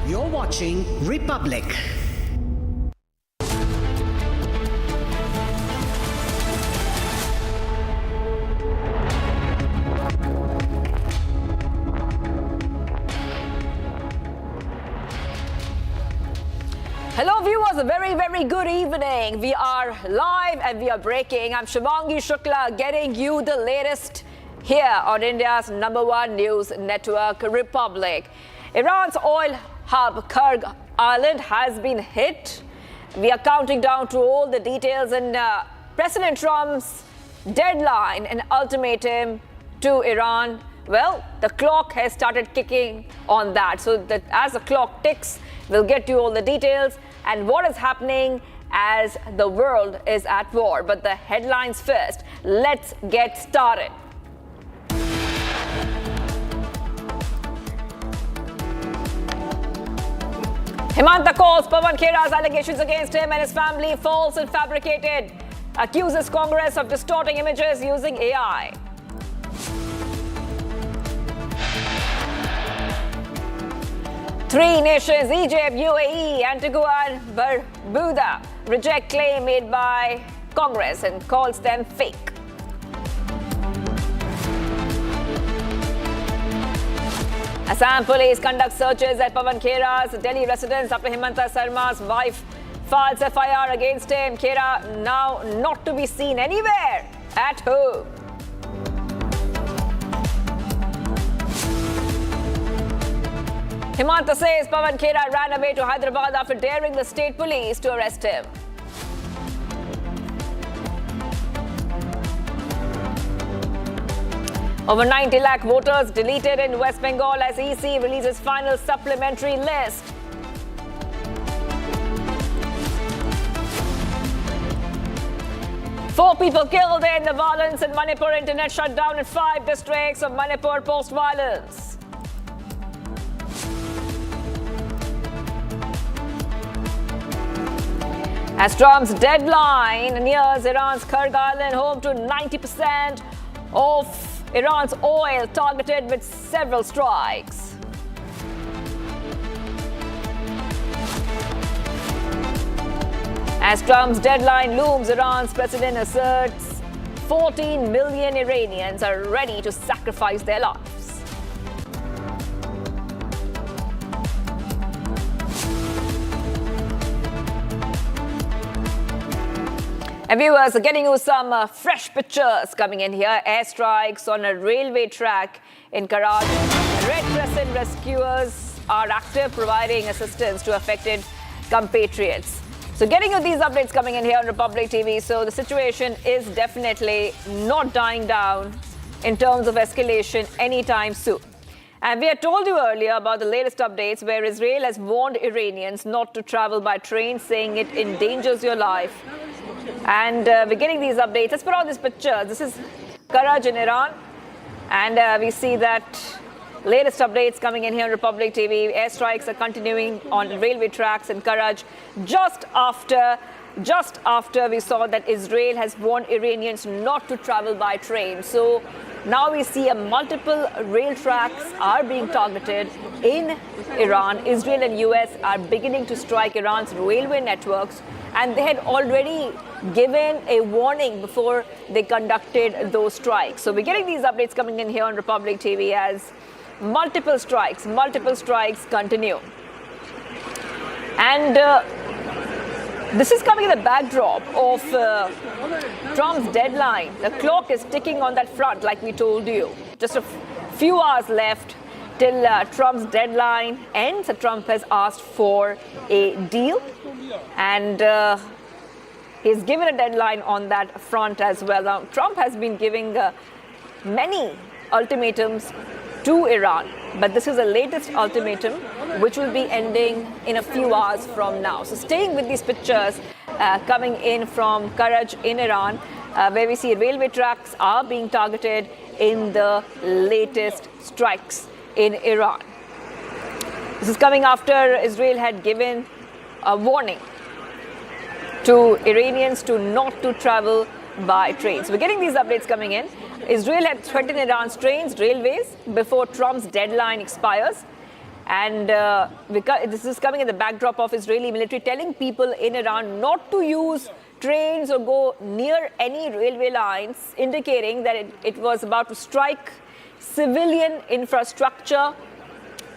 You're watching Republic. Hello viewers, a very good evening. We are live and we are breaking. I'm Shivangi Shukla getting you the latest here on India's #1 news network, Republic. Iran's oil hub Kurg Island has been hit. We are counting down to all the details and President Trump's deadline and ultimatum to Iran. Well, the clock has started kicking on that. So that as the clock ticks, we'll get you all the details and what is happening as the world is at war. But the headlines first. Let's get started. Himanta calls Pawan Khera's allegations against him and his family false and fabricated. Accuses Congress of distorting images using AI. Three nations, Egypt, UAE, Antigua and Barbuda, reject claim made by Congress and calls them fake. Assam police conduct searches at Pawan Khera's Delhi residence after Himanta Sarma's wife files FIR against him. Khera now not to be seen anywhere at home. Himanta says Pawan Khera ran away to Hyderabad after daring the state police to arrest him. Over 90 lakh voters deleted in West Bengal as EC releases final supplementary list. Four people killed in the violence in Manipur. Internet shut down in 5 districts of Manipur post-violence. As Trump's deadline nears, Iran's Kurg Island, home to 90% of Iran's oil, targeted with several strikes. As Trump's deadline looms, Iran's president asserts 14 million Iranians are ready to sacrifice their lives. And viewers are getting you some fresh pictures coming in here. Airstrikes on a railway track in Karaj. Red Crescent rescuers are active, providing assistance to affected compatriots. So getting you these updates coming in here on Republic TV. So the situation is definitely not dying down in terms of escalation anytime soon. And we had told you earlier about the latest updates where Israel has warned Iranians not to travel by train, saying it endangers your life. And we're getting these updates. Let's put on this picture. This is Karaj in Iran. And we see that latest updates coming in here on Republic TV. Airstrikes are continuing on railway tracks in Karaj just after we saw that Israel has warned Iranians not to travel by train. So now we see multiple rail tracks are being targeted in Iran. Israel and US are beginning to strike Iran's railway networks. And they had already given a warning before they conducted those strikes. So we're getting these updates coming in here on Republic TV as multiple strikes continue. And this is coming in the backdrop of Trump's deadline. The clock is ticking on that front, like we told you. Just a few hours left till Trump's deadline ends. Trump has asked for a deal. And he's given a deadline on that front as well. Now, Trump has been giving many ultimatums to Iran, but this is the latest ultimatum which will be ending in a few hours from now. So staying with these pictures coming in from Karaj in Iran, where we see railway tracks are being targeted in the latest strikes in Iran. This is coming after Israel had given a warning to Iranians to not to travel by train. So we're getting these updates coming in. Israel had threatened Iran's trains, railways, before Trump's deadline expires. And this is coming in the backdrop of Israeli military telling people in Iran not to use trains or go near any railway lines, indicating that it was about to strike civilian infrastructure.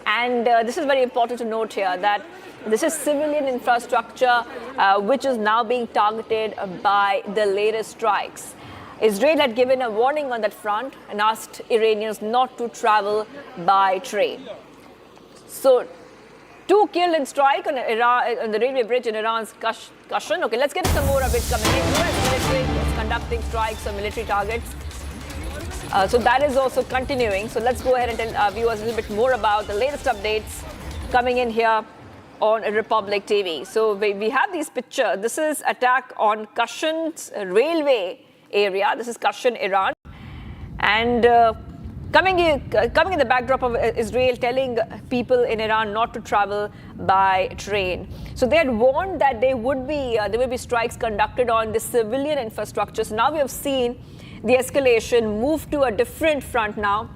And this is very important to note here, that this is civilian infrastructure which is now being targeted by the latest strikes. Israel had given a warning on that front and asked Iranians not to travel by train. So, 2 killed in strike on the railway bridge in Iran's Kashan. Okay, let's get some more updates coming in. US military is conducting strikes on military targets. So that is also continuing. So let's go ahead and tell our viewers a little bit more about the latest updates coming in here on Republic TV. So we have these pictures. This is attack on Kashan's railway area. This is Kashan, Iran. And coming in the backdrop of Israel telling people in Iran not to travel by train. So they had warned that there will be strikes conducted on the civilian infrastructure. So now we have seen the escalation move to a different front now.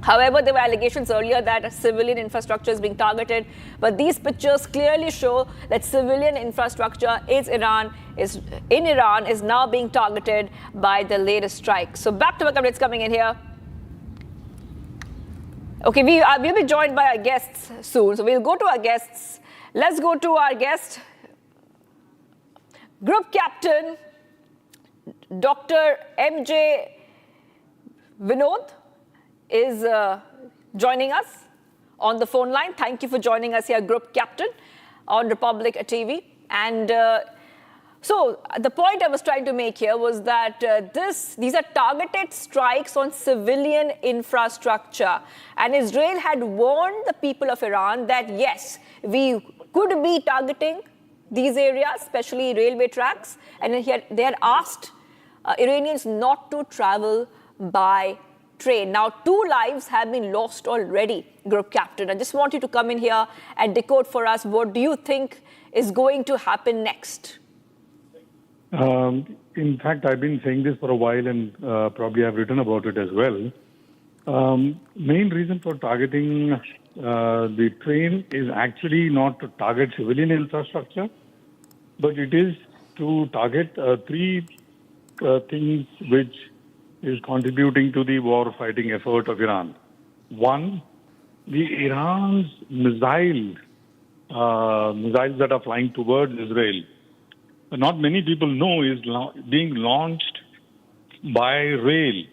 However, there were allegations earlier that civilian infrastructure is being targeted, but these pictures clearly show that civilian infrastructure in Iran is now being targeted by the latest strike. So back-to-back updates coming in here. Okay, we'll be joined by our guests soon. So we'll go to our guests. Let's go to our guest, Group Captain Dr. MJ Vinod is joining us on the phone line. Thank you for joining us here, Group Captain, on Republic TV. And so the point I was trying to make here was that these are targeted strikes on civilian infrastructure. And Israel had warned the people of Iran that, yes, we could be targeting these areas, especially railway tracks. And they had asked Iranians not to travel by train. Now, 2 lives have been lost already, Group Captain. I just want you to come in here and decode for us, what do you think is going to happen next? In fact, I've been saying this for a while, and probably I've written about it as well. Main reason for targeting the train is actually not to target civilian infrastructure, but it is to target 3 things which is contributing to the war fighting effort of Iran. One, the Iran's missiles that are flying towards Israel. Not many people know is being launched by rail.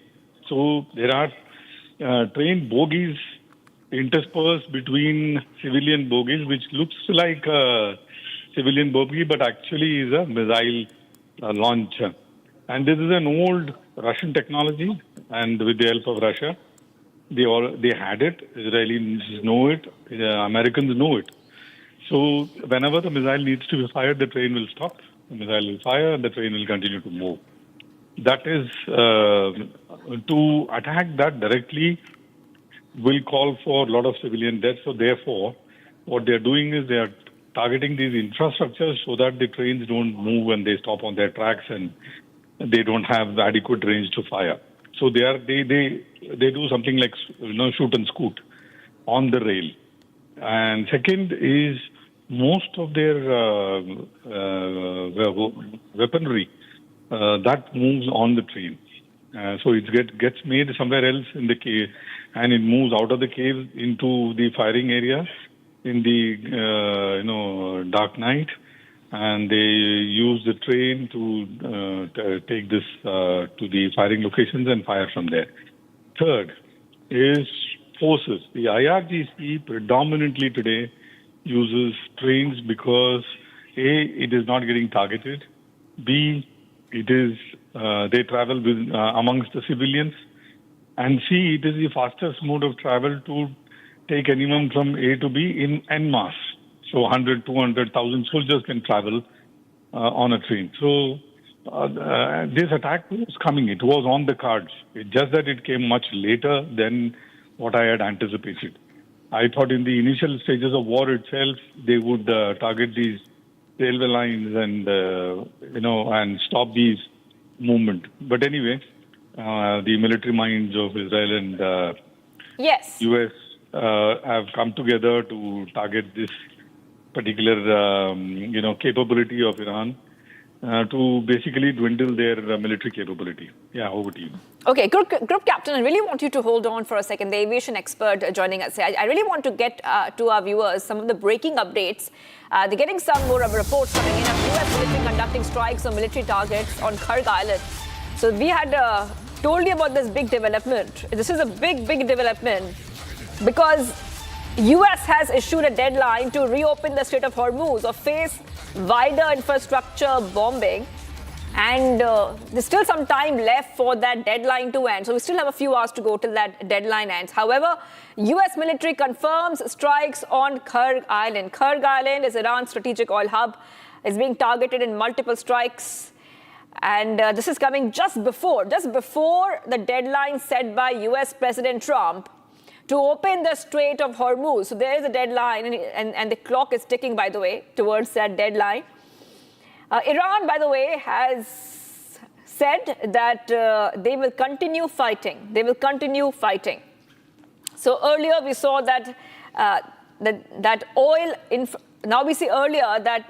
So there are train bogies interspersed between civilian bogies, which looks like a civilian bogie, but actually is a missile launcher. And this is an old Russian technology, and with the help of Russia, they had it. Israelis know it. Americans know it. So whenever the missile needs to be fired, the train will stop. The missile will fire, and the train will continue to move. That is to attack that directly will call for a lot of civilian deaths. So therefore, what they are doing is they are targeting these infrastructures so that the trains don't move and they stop on their tracks and they don't have adequate range to fire. So they do something like shoot and scoot on the rail. And second is most of their weaponry that moves on the train. So it gets made somewhere else in the cave, and it moves out of the cave into the firing area in the dark night. And they use the train to take this to the firing locations and fire from there. Third is forces. The IRGC predominantly today uses trains because A, it is not getting targeted. B, it is they travel with, amongst the civilians. And C, it is the fastest mode of travel to take anyone from A to B in en masse. So 100, 200, 1,000 soldiers can travel on a train. So this attack was coming. It was on the cards. It's just that it came much later than what I had anticipated. I thought in the initial stages of war itself, they would target these railway lines and, and stop these movement. But anyway, the military minds of Israel and yes. US have come together to target this particular, capability of Iran to basically dwindle their military capability. Yeah, over to you. Okay, Group Captain, I really want you to hold on for a second. The aviation expert joining us here. I really want to get to our viewers some of the breaking updates. They're getting some more reports coming in of US military conducting strikes on military targets on Kharg Island. So we had told you about this big development. This is a big development because US has issued a deadline to reopen the Strait of Hormuz or face wider infrastructure bombing. And there's still some time left for that deadline to end. So we still have a few hours to go till that deadline ends. However, US military confirms strikes on Kharg Island. Kharg Island is Iran's strategic oil hub. It's being targeted in multiple strikes. And this is coming just before the deadline set by US President Trump to open the Strait of Hormuz. So there is a deadline, and the clock is ticking, by the way, towards that deadline. Iran, by the way, has said that they will continue fighting. They will continue fighting. So earlier we saw that now we see earlier that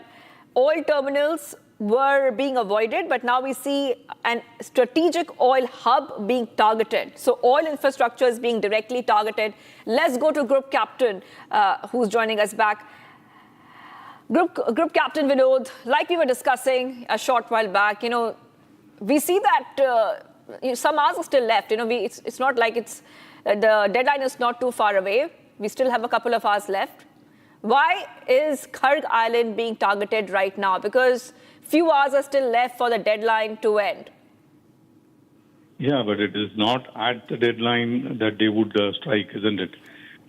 oil terminals were being avoided, but now we see a strategic oil hub being targeted. So oil infrastructure is being directly targeted. Let's go to Group Captain, who's joining us back. Group Captain Vinod, like we were discussing a short while back, we see that some hours are still left. It's not like the deadline is not too far away. We still have a couple of hours left. Why is Kharg Island being targeted right now? Because few hours are still left for the deadline to end. Yeah, but it is not at the deadline that they would strike, isn't it?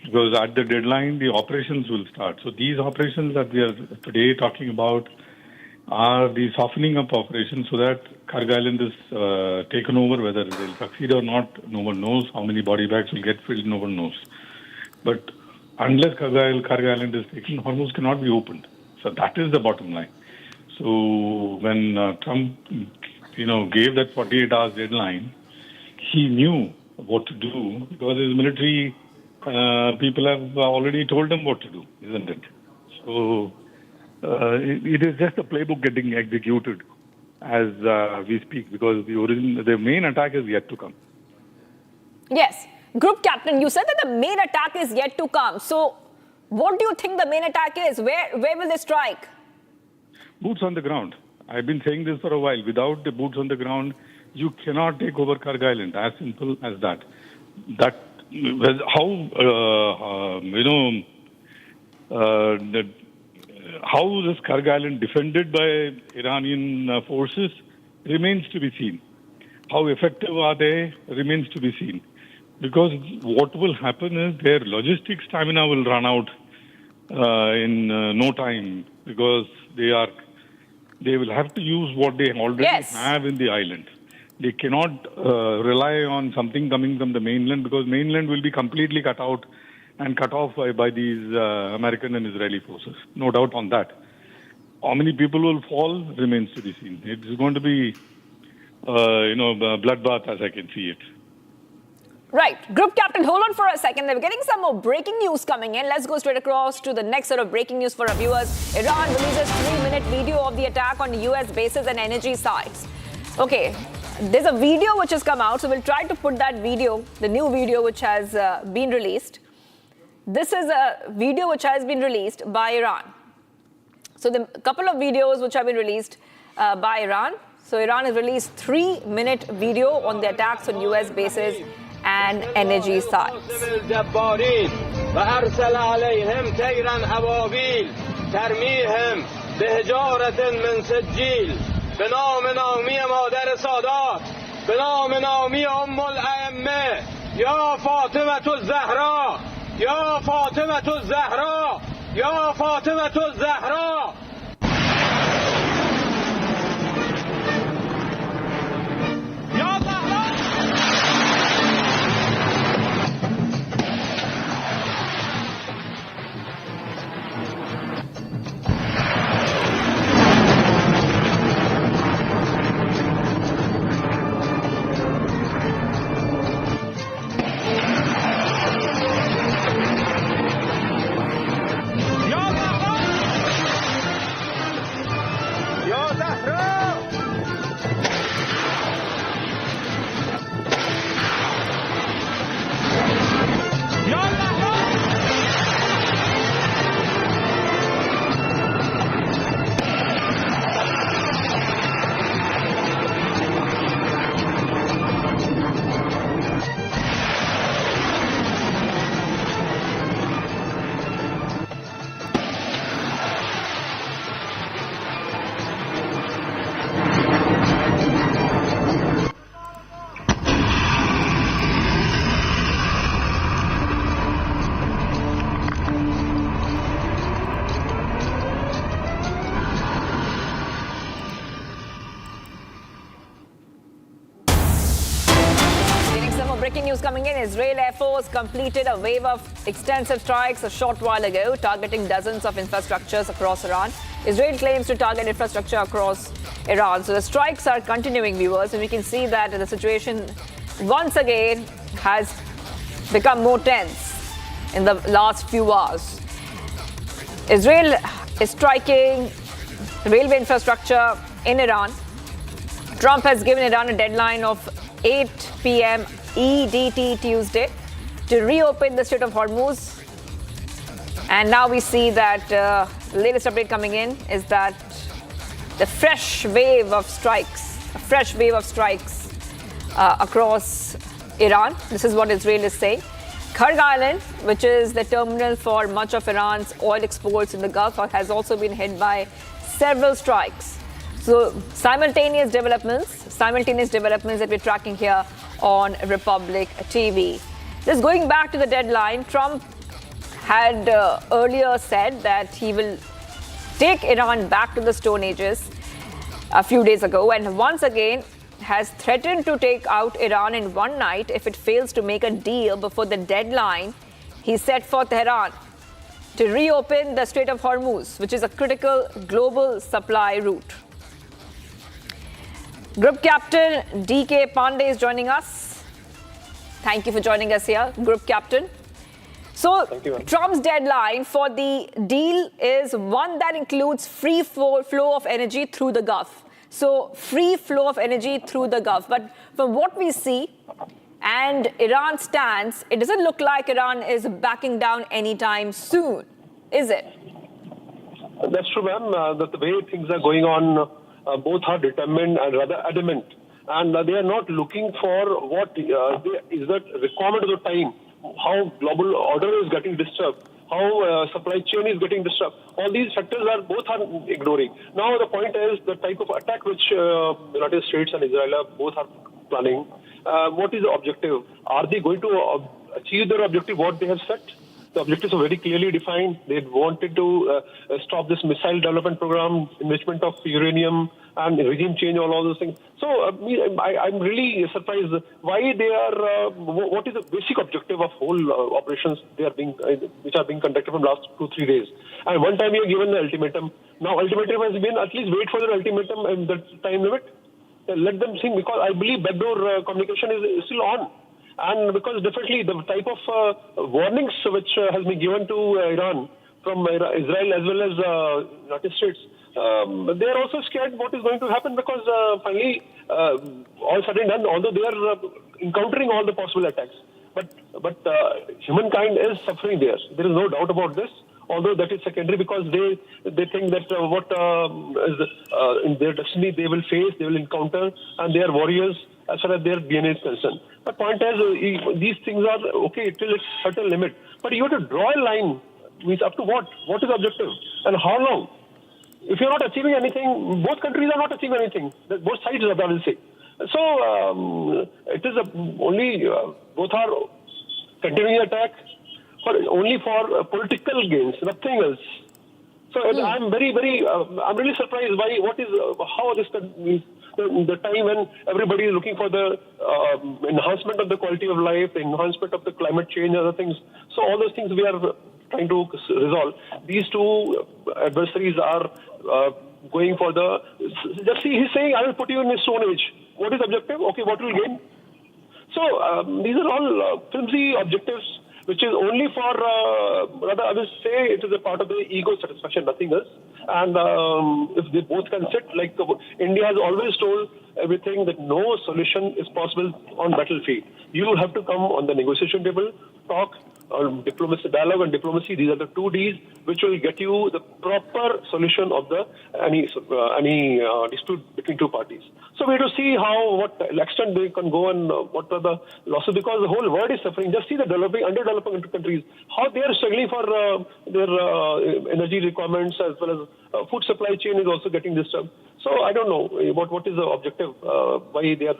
Because at the deadline, the operations will start. So these operations that we are today talking about are the softening up operations so that Kharg Island is taken over. Whether they'll succeed or not, no one knows. How many body bags will get filled, no one knows. But unless Kharg Island is taken, Hormuz cannot be opened. So that is the bottom line. So when Trump, gave that 48 hours deadline, he knew what to do because his military people have already told him what to do, isn't it? So it is just a playbook getting executed as we speak because the main attack is yet to come. Yes. Group Captain, you said that the main attack is yet to come. So what do you think the main attack is? Where will they strike? Boots on the ground. I've been saying this for a while. Without the boots on the ground, you cannot take over Kharg Island. As simple as that. How this Kharg Island defended by Iranian forces remains to be seen. How effective are they remains to be seen. Because what will happen is their logistic stamina will run out in no time because they will have to use what they already have in the island. They cannot rely on something coming from the mainland because mainland will be completely cut out and cut off by these American and Israeli forces. No doubt on that. How many people will fall remains to be seen. It is going to be, a bloodbath as I can see it. Right. Group Captain, hold on for a second. We're getting some more breaking news coming in. Let's go straight across to the next set of breaking news for our viewers. Iran releases 3-minute video of the attack on US bases and energy sites. Okay, there's a video which has come out, so we'll try to put that video, the new video which has been released. This is a video which has been released by Iran. So the couple of videos which have been released by Iran. So Iran has released 3-minute video on the attacks on US bases and energy sites. وأرسل عليهم طيرا أبابيل ترميهم بحجارة من سجيل بنام نامی مادر سادات بنام نامی الأئمة يا فاطمة الزهراء يا فاطمة الزهراء يا فاطمة الزهراء. Breaking news coming in. Israel Air Force completed a wave of extensive strikes a short while ago, targeting dozens of infrastructures across Iran. Israel claims to target infrastructure across Iran. So the strikes are continuing, viewers, and we can see that the situation once again has become more tense in the last few hours. Israel is striking railway infrastructure in Iran. Trump has given Iran a deadline of 8 p.m. EDT Tuesday to reopen the Strait of Hormuz. And now we see that the latest update coming in is that the fresh wave of strikes across Iran. This is what Israel is saying. Kharg Island, which is the terminal for much of Iran's oil exports in the Gulf, has also been hit by several strikes. So simultaneous developments that we're tracking here on Republic TV. Just going back to the deadline, Trump had earlier said that he will take Iran back to the Stone Ages a few days ago, and once again has threatened to take out Iran in one night if it fails to make a deal before the deadline he set for Tehran to reopen the Strait of Hormuz, which is a critical global supply route. Group Captain DK Pandey is joining us. Thank you for joining us here, Group Captain. So, Trump's deadline for the deal is one that includes free flow of energy through the Gulf. So, free flow of energy through the Gulf. But from what we see and Iran's stance, it doesn't look like Iran is backing down anytime soon, is it? That's true, ma'am. The way things are going on, both are determined and rather adamant. And they are not looking for what is the requirement of the time, how global order is getting disturbed, how supply chain is getting disturbed. All these factors both are ignoring. Now the point is the type of attack which United States and Israel both are planning. What is the objective? Are they going to achieve their objective, what they have set? The objectives are very clearly defined. They wanted to stop this missile development program, enrichment of uranium, and regime change, all those things. So I'm really surprised why they are. What is the basic objective of whole operations which are being conducted from last 2-3 days? And one time we are given the ultimatum. Now ultimatum has been at least wait for the ultimatum and the time limit. Let them think, because I believe backdoor communication is still on. And because definitely the type of warnings which has been given to Iran from Israel as well as United States, they are also scared what is going to happen, because finally, all said and done, although they are encountering all the possible attacks, but humankind is suffering there. There is no doubt about this. Although that is secondary, because they think that what is in their destiny they will face, they will encounter, and they are warriors as far as their DNA is concerned. But point is, these things are okay till a certain limit. But you have to draw a line, means up to what? What is the objective? And how long? If you're not achieving anything, both countries are not achieving anything. Both sides, I will say. So it is only both are continuing attack only for political gains, nothing else. So I'm I'm really surprised by how this the time when everybody is looking for the enhancement of the quality of life, the enhancement of the climate change, other things. So all those things we are trying to resolve. These two adversaries are going for the. Just see, he's saying, "I will put you in a stone age." What is objective? Okay, what will gain? So these are all flimsy objectives, which is only for, rather I will say it is a part of the ego satisfaction, nothing else. And if they both can sit, like India has always told everything that no solution is possible on battlefield. You will have to come on the negotiation table, talk, diplomacy, dialogue and diplomacy. These are the 2 Ds which will get you the proper solution of the any dispute between two parties. So we have to see what extent they can go and what are the losses, because the whole world is suffering. Just see the underdeveloping countries, how they are struggling for their energy requirements, as well as food supply chain is also getting disturbed. So I don't know what is the objective, why they are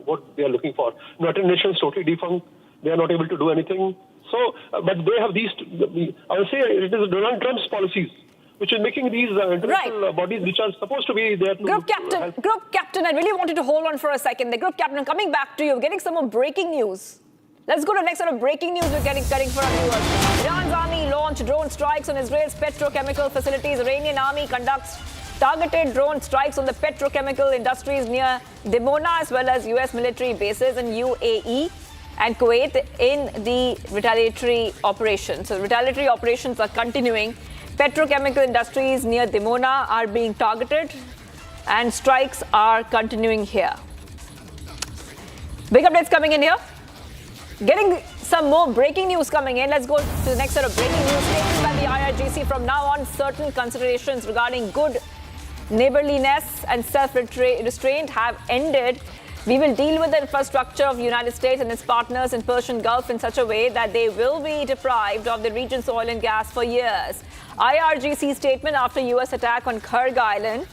what they are looking for. United Nations totally defunct. They are not able to do anything. So, but they have these. I will say it is Donald Trump's policies which is making these international bodies which are supposed to be there to Group Captain, I really wanted to hold on for a second. The Group Captain, coming back to you, getting some more breaking news. Let's go to the next set of breaking news we're getting for our viewers. Iran's army launched drone strikes on Israel's petrochemical facilities. Iranian army conducts targeted drone strikes on the petrochemical industries near Dimona, as well as US military bases in UAE and Kuwait in the retaliatory operations. So retaliatory operations are continuing. Petrochemical industries near Dimona are being targeted and strikes are continuing here. Big updates coming in here. Getting some more breaking news coming in. Let's go to the next set of breaking news. Stated by the IRGC, from now on, certain considerations regarding good neighborliness and self-restraint have ended. We will deal with the infrastructure of the United States and its partners in Persian Gulf in such a way that they will be deprived of the region's oil and gas for years. IRGC statement after US attack on Kharg Island.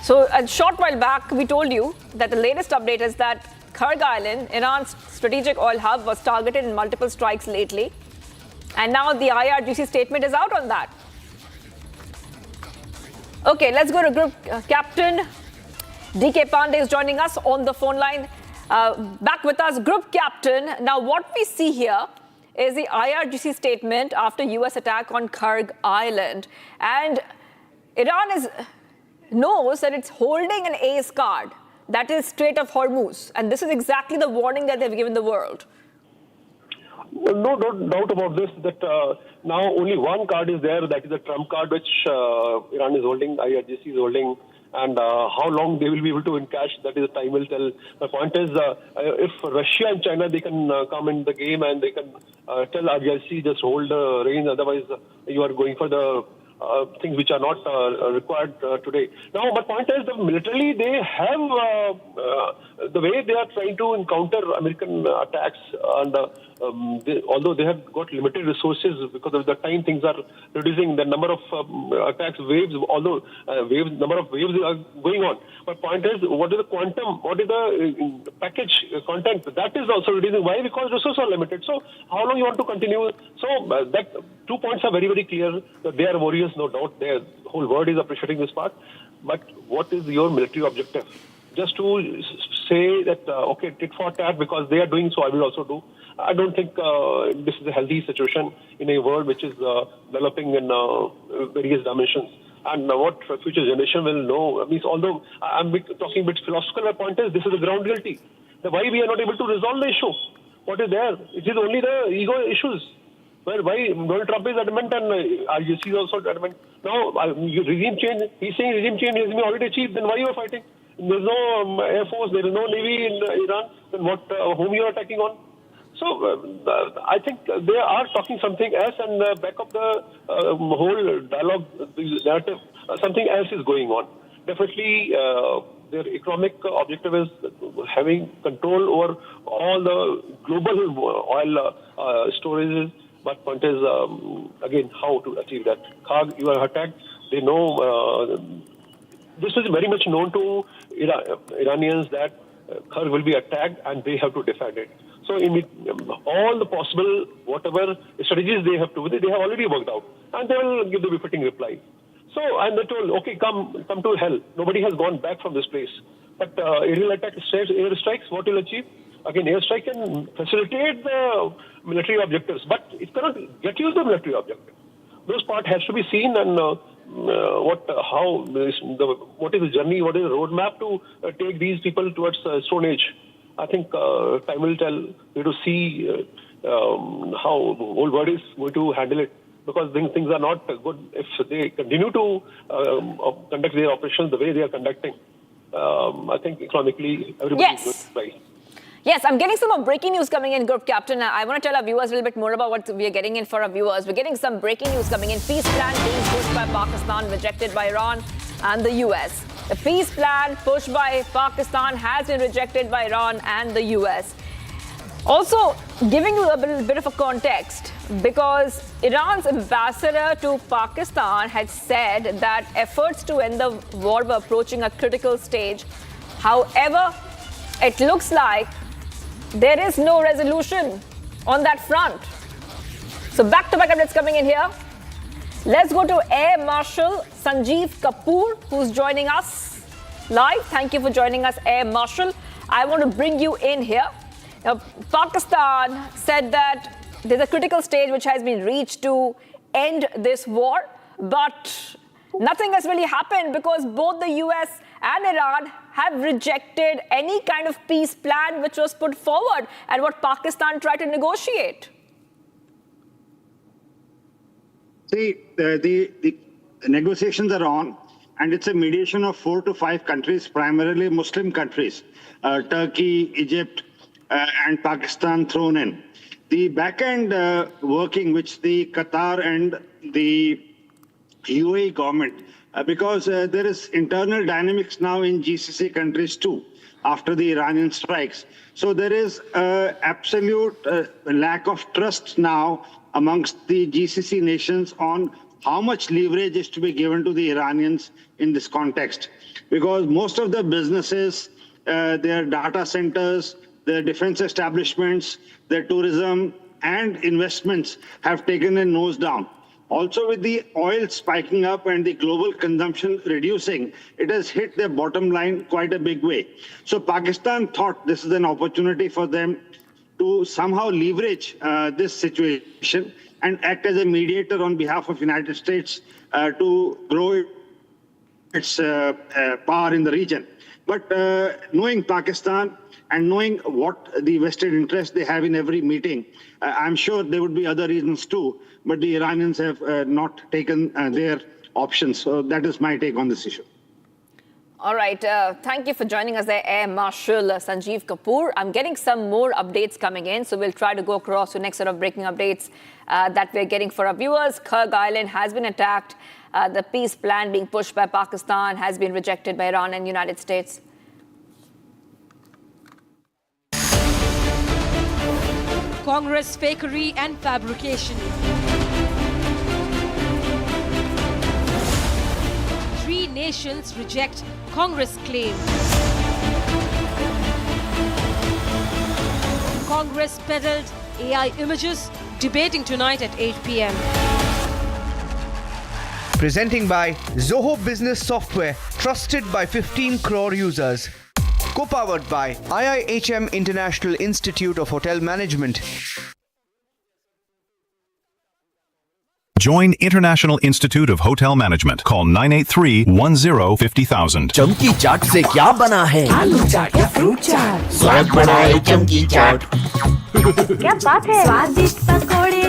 So a short while back, we told you that the latest update is that Kharg Island, Iran's strategic oil hub, was targeted in multiple strikes lately. And now the IRGC statement is out on that. Okay, let's go to Group Captain. DK Pandey is joining us on the phone line. Back with us, Group Captain. Now, what we see here is the IRGC statement after US attack on Kharg Island. And Iran knows that it's holding an ace card, that is Strait of Hormuz. And this is exactly the warning that they've given the world. Well, no doubt about this, that now only one card is there, that is a trump card, which Iran is holding, IRGC is holding. And how long they will be able to encash, that is time will tell. The point is, if Russia and China, they can come in the game and they can tell IRGC just hold the reins, otherwise you are going for the things which are not required today. Now, but point is, militarily they have the way they are trying to encounter American attacks, and although they have got limited resources because of the time, things are reducing. The number of attacks, waves, although number of waves are going on. But point is, what is the quantum? What is the package content? That is also reducing. Why? Because resources are limited. So how long you want to continue? So that 2 points are very, very clear. That they are warriors, no doubt. The whole world is appreciating this part. But what is your military objective? Just to say that, okay, tit for tat, because they are doing so, I will also do. I don't think this is a healthy situation in a world which is developing in various dimensions. And what future generation will know, means although I'm talking a bit philosophical, my point is this is the ground reality. Why we are not able to resolve the issue? What is there? It is only the ego issues. Why Donald Trump is adamant and IRGC is also adamant. Now, regime change, he's saying regime change has been already achieved, then why you are fighting? There's no Air Force, there is no Navy in Iran, then whom you are attacking on? So I think they are talking something else, and back of the whole dialogue, the narrative, something else is going on. Definitely, their economic objective is having control over all the global oil storages. But point is, again, how to achieve that. Kharg, you are attacked. They know this is very much known to Iranians that Khar will be attacked and they have to defend it. So in all the possible, whatever strategies they have to, they have already worked out, and they will give the befitting reply. So, and they told, okay, come to hell. Nobody has gone back from this place. But aerial attack, airstrikes, what will achieve? Again, airstrike can facilitate the military objectives, but it cannot get you the military objective. Those part has to be seen, and what is the journey, what is the roadmap to take these people towards Stone Age. I think time will tell. We have to see how the whole world is going to handle it, because things are not good if they continue to conduct their operations the way they are conducting. I think economically everybody is going to try. Yes, I'm getting some more breaking news coming in, Group Captain. I want to tell our viewers a little bit more about what we are getting in for our viewers. We're getting some breaking news coming in. Peace plan being pushed by Pakistan, rejected by Iran and the US. The peace plan pushed by Pakistan has been rejected by Iran and the US. Also, giving you a bit of a context, because Iran's ambassador to Pakistan had said that efforts to end the war were approaching a critical stage. However, it looks like there is no resolution on that front. So back-to-back updates coming in here. Let's go to Air Marshal Sanjeev Kapoor, who's joining us live. Thank you for joining us, Air Marshal. I want to bring you in here. Now, Pakistan said that there's a critical stage which has been reached to end this war, but nothing has really happened because both the US and Iran have rejected any kind of peace plan which was put forward and what Pakistan tried to negotiate. See, the negotiations are on, and it's a mediation of 4 to 5 countries, primarily Muslim countries, Turkey, Egypt, and Pakistan thrown in. The back-end working, which the Qatar and the UAE government, because there is internal dynamics now in GCC countries too, after the Iranian strikes. So there is absolute lack of trust now amongst the GCC nations on how much leverage is to be given to the Iranians in this context. Because most of the businesses, their data centers, their defense establishments, their tourism and investments have taken a nose down. Also, with the oil spiking up and the global consumption reducing, it has hit their bottom line quite a big way. So Pakistan thought this is an opportunity for them to somehow leverage this situation and act as a mediator on behalf of United States to grow its power in the region. But knowing Pakistan and knowing what the vested interest they have in every meeting, I'm sure there would be other reasons too, but the Iranians have not taken their options. So that is my take on this issue. All right. Thank you for joining us there, Air Marshal Sanjeev Kapoor. I'm getting some more updates coming in, so we'll try to go across the next set of breaking updates that we're getting for our viewers. Kharg Island has been attacked. The peace plan being pushed by Pakistan has been rejected by Iran and United States. Congress fakery and fabrication. 3 nations reject Congress claim. Congress peddled AI images, debating tonight at 8 p.m. Presenting by Zoho Business Software, trusted by 15 crore users. Co-powered by IIHM International Institute of Hotel Management. Join International Institute of Hotel Management. Call 983-10-50,000. चमकी चाट से क्या बना है? आलू चाट या fruit चाट? स्वाद बढ़ाए चमकी चाट। क्या बात है? स्वादिष्ट पकोड़े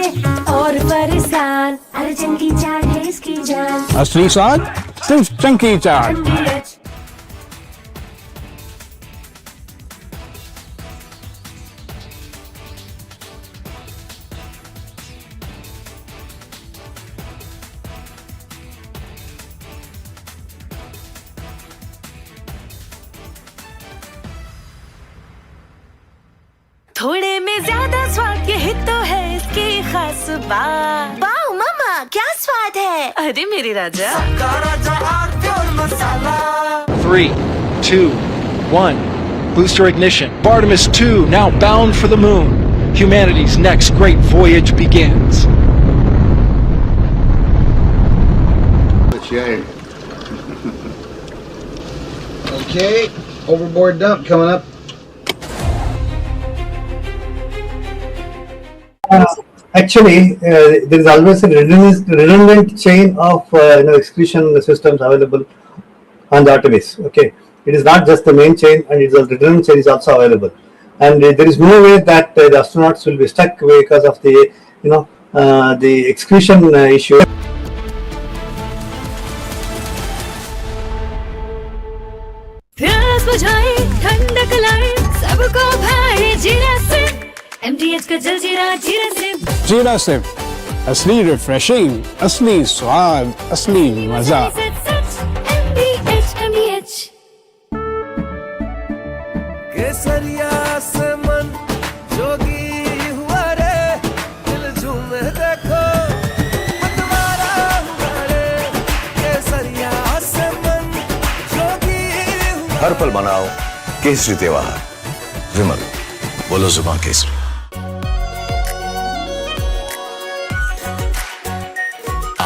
और फरसान, अरे चमकी चाट है इसकी जान। असली स्वाद सिर्फ चमकी चाट। थोड़े में ज्यादा स्वाद, यही तो है इसकी खास बात। वाओ मम्मा, क्या स्वाद है? अरे मेरे राजा, सबका राजा आरती और मसाला। 3, 2, 1. Booster ignition. Artemis 2 now bound for the moon. Humanity's next great voyage begins. Okay, overboard dump coming up. There is always a redundant chain of excretion systems available on the Artemis. Okay, it is not just the main chain, and it's a redundant chain is also available. And there is no way that the astronauts will be stuck because of the the excretion issue. ठंडक लाए सबको भाई जीरा से MTH का जलजीरा जीरा से जीरा से असली रिफ्रेशिंग, असली स्वाद, असली मजा। MTH केसरिया से मन जोगी हुआ रे, दिल झूमे देखो मतवारा हुआ रे, केसरिया से मन जोगी हुआ। हर पल मनाओ केसरी त्योहार। विमल, बोलो जुबान केसरी।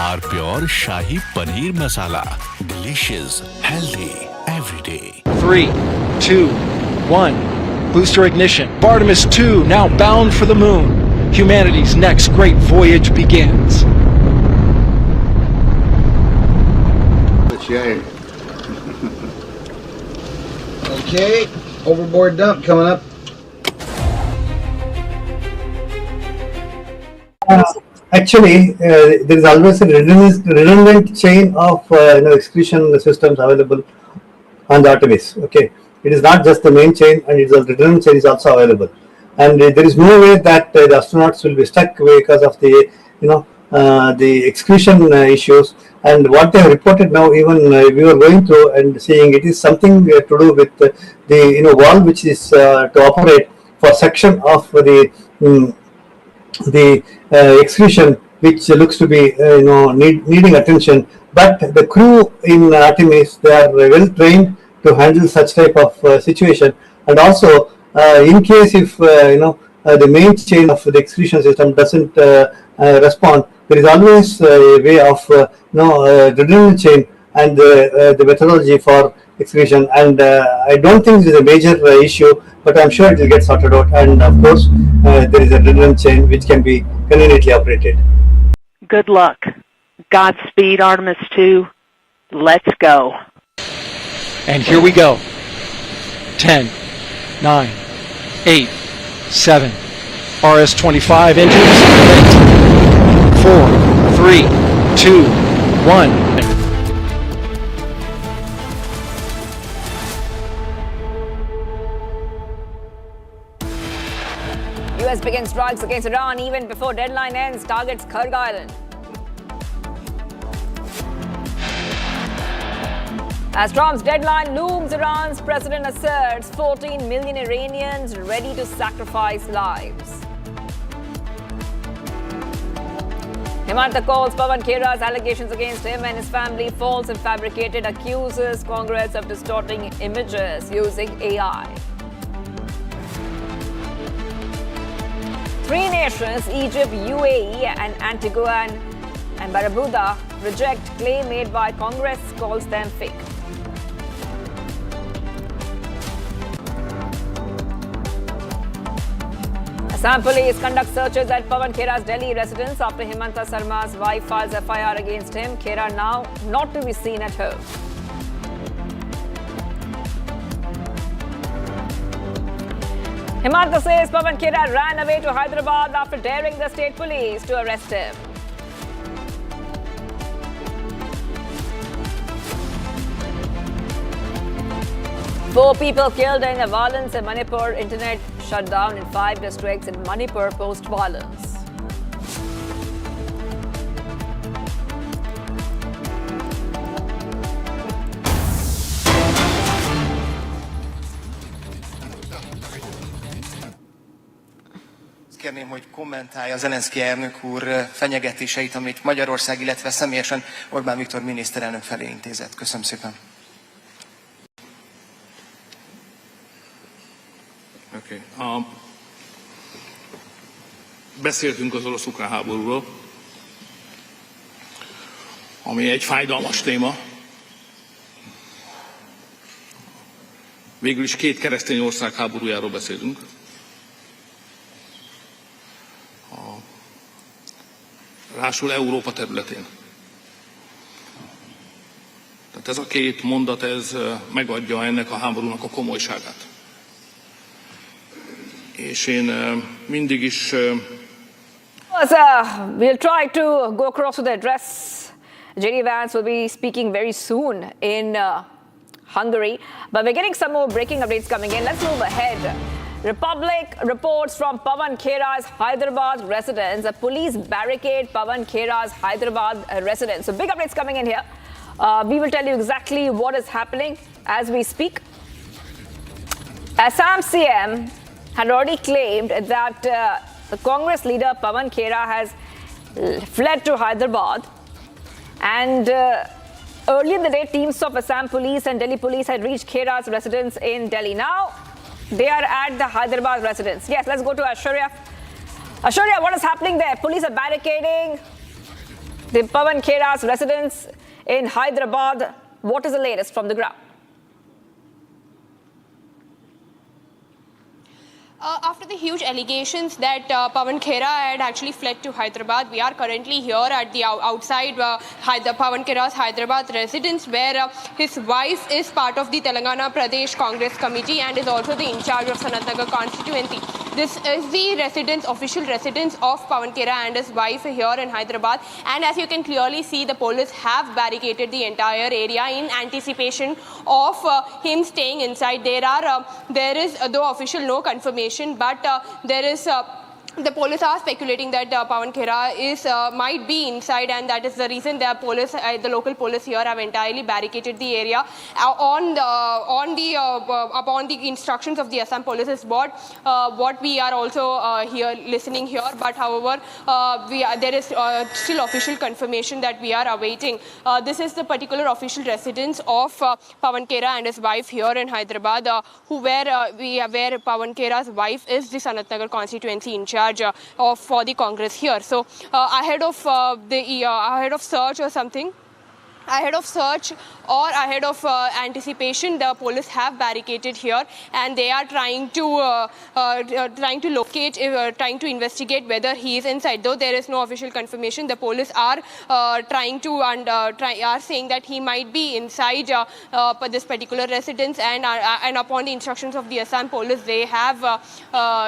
R pure shahi paneer masala, delicious, healthy everyday. 3, 2, 1. Booster ignition. Artemis 2 now bound for the moon. Humanity's next great voyage begins. Okay, overboard dump coming up. There is always a redundant chain of excretion systems available on the Artemis. Okay, it is not just the main chain, and it's a redundant chain is also available. And there is no way that the astronauts will be stuck because of the the excretion issues. And what they have reported now, even we were going through and seeing, it is something to do with the valve which is to operate for section of the excretion, which looks to be needing attention. But the crew in Artemis, they are well trained to handle such type of situation. And also, in case if the main chain of the excretion system doesn't respond, there is always a way of redundant chain and the methodology for excretion. And I don't think it is a major issue, but I'm sure it will get sorted out. And of course, there is a redundant chain which can be conveniently operated. Good luck. Godspeed, Artemis 2. Let's go. And here we go. 10, 9, 8, 7. RS-25 engines ready. 4, 3, 2, 1. US begins strikes against Iran even before deadline ends, targets Kharg Island. As Trump's deadline looms, Iran's president asserts 14 million Iranians ready to sacrifice lives. Himanta calls Pawan Khera's allegations against him and his family false and fabricated, accuses Congress of distorting images using AI. Three nations, Egypt, UAE and Antigua and Barbuda, reject claim made by Congress, calls them fake. Assam police conduct searches at Pawan Khera's Delhi residence after Himanta Sarma's wife files FIR against him. Khera now not to be seen at home. Himanta says Pawan Khera ran away to Hyderabad after daring the state police to arrest him. Four people killed in a violence in Manipur. Internet shut down in 5 districts in Manipur post-violence. Kérném, hogy kommentálja Zelenszkij elnök úr fenyegetéseit, amit Magyarország, illetve személyesen Orbán Viktor miniszterelnök felé intézett. Köszönöm szépen. Okay. Beszéltünk az orosz-ukrán háborúról, ami egy fájdalmas téma. Végül is két keresztény ország háborújáról beszélünk. Rásul Európa területén. Tehát ez a két mondat, ez megadja ennek a háborúnak a komolyságát. És én mindig is... We'll try to go across with the address. J.D. Vance will be speaking very soon in Hungary. But we're getting some more breaking updates coming in. Let's move ahead. Republic reports from Pawan Khera's Hyderabad residence. A police barricade Pawan Khera's Hyderabad residence. So big updates coming in here. We will tell you exactly what is happening as we speak. Assam CM had already claimed that the Congress leader Pawan Khera has fled to Hyderabad, and earlier in the day teams of Assam police and Delhi police had reached Khera's residence in Delhi. Now they are at the Hyderabad residence. Yes, let's go to Ashwarya. Ashwarya, what is happening there? Police are barricading the Pawan Khera's residence in Hyderabad. What is the latest from the ground? After the huge allegations that Pawan Khera had actually fled to Hyderabad, we are currently here at the outside Pawan Khera's Hyderabad residence, where his wife is part of the Telangana Pradesh Congress Committee and is also the in charge of Sanatnagar constituency. This is the residence, official residence of Pawan Khera and his wife here in Hyderabad. And as you can clearly see, the police have barricaded the entire area in anticipation of him staying inside. There is, though official, no confirmation, but there is the police are speculating that Pawan Khera might be inside, and that is the reason the local police here have entirely barricaded the area upon the instructions of the Assam police is what we are also listening here. But however, there is still official confirmation that we are awaiting. This is the particular official residence of Pawan Khera and his wife here in Hyderabad, where Pawan Khera's wife is the Sanatnagar constituency in charge for the Congress here. So ahead of search or something, ahead of search or ahead of anticipation, the police have barricaded here, and they are trying to locate, trying to investigate whether he is inside. Though there is no official confirmation, the police are are saying that he might be inside this particular residence, and upon the instructions of the Assam police, they have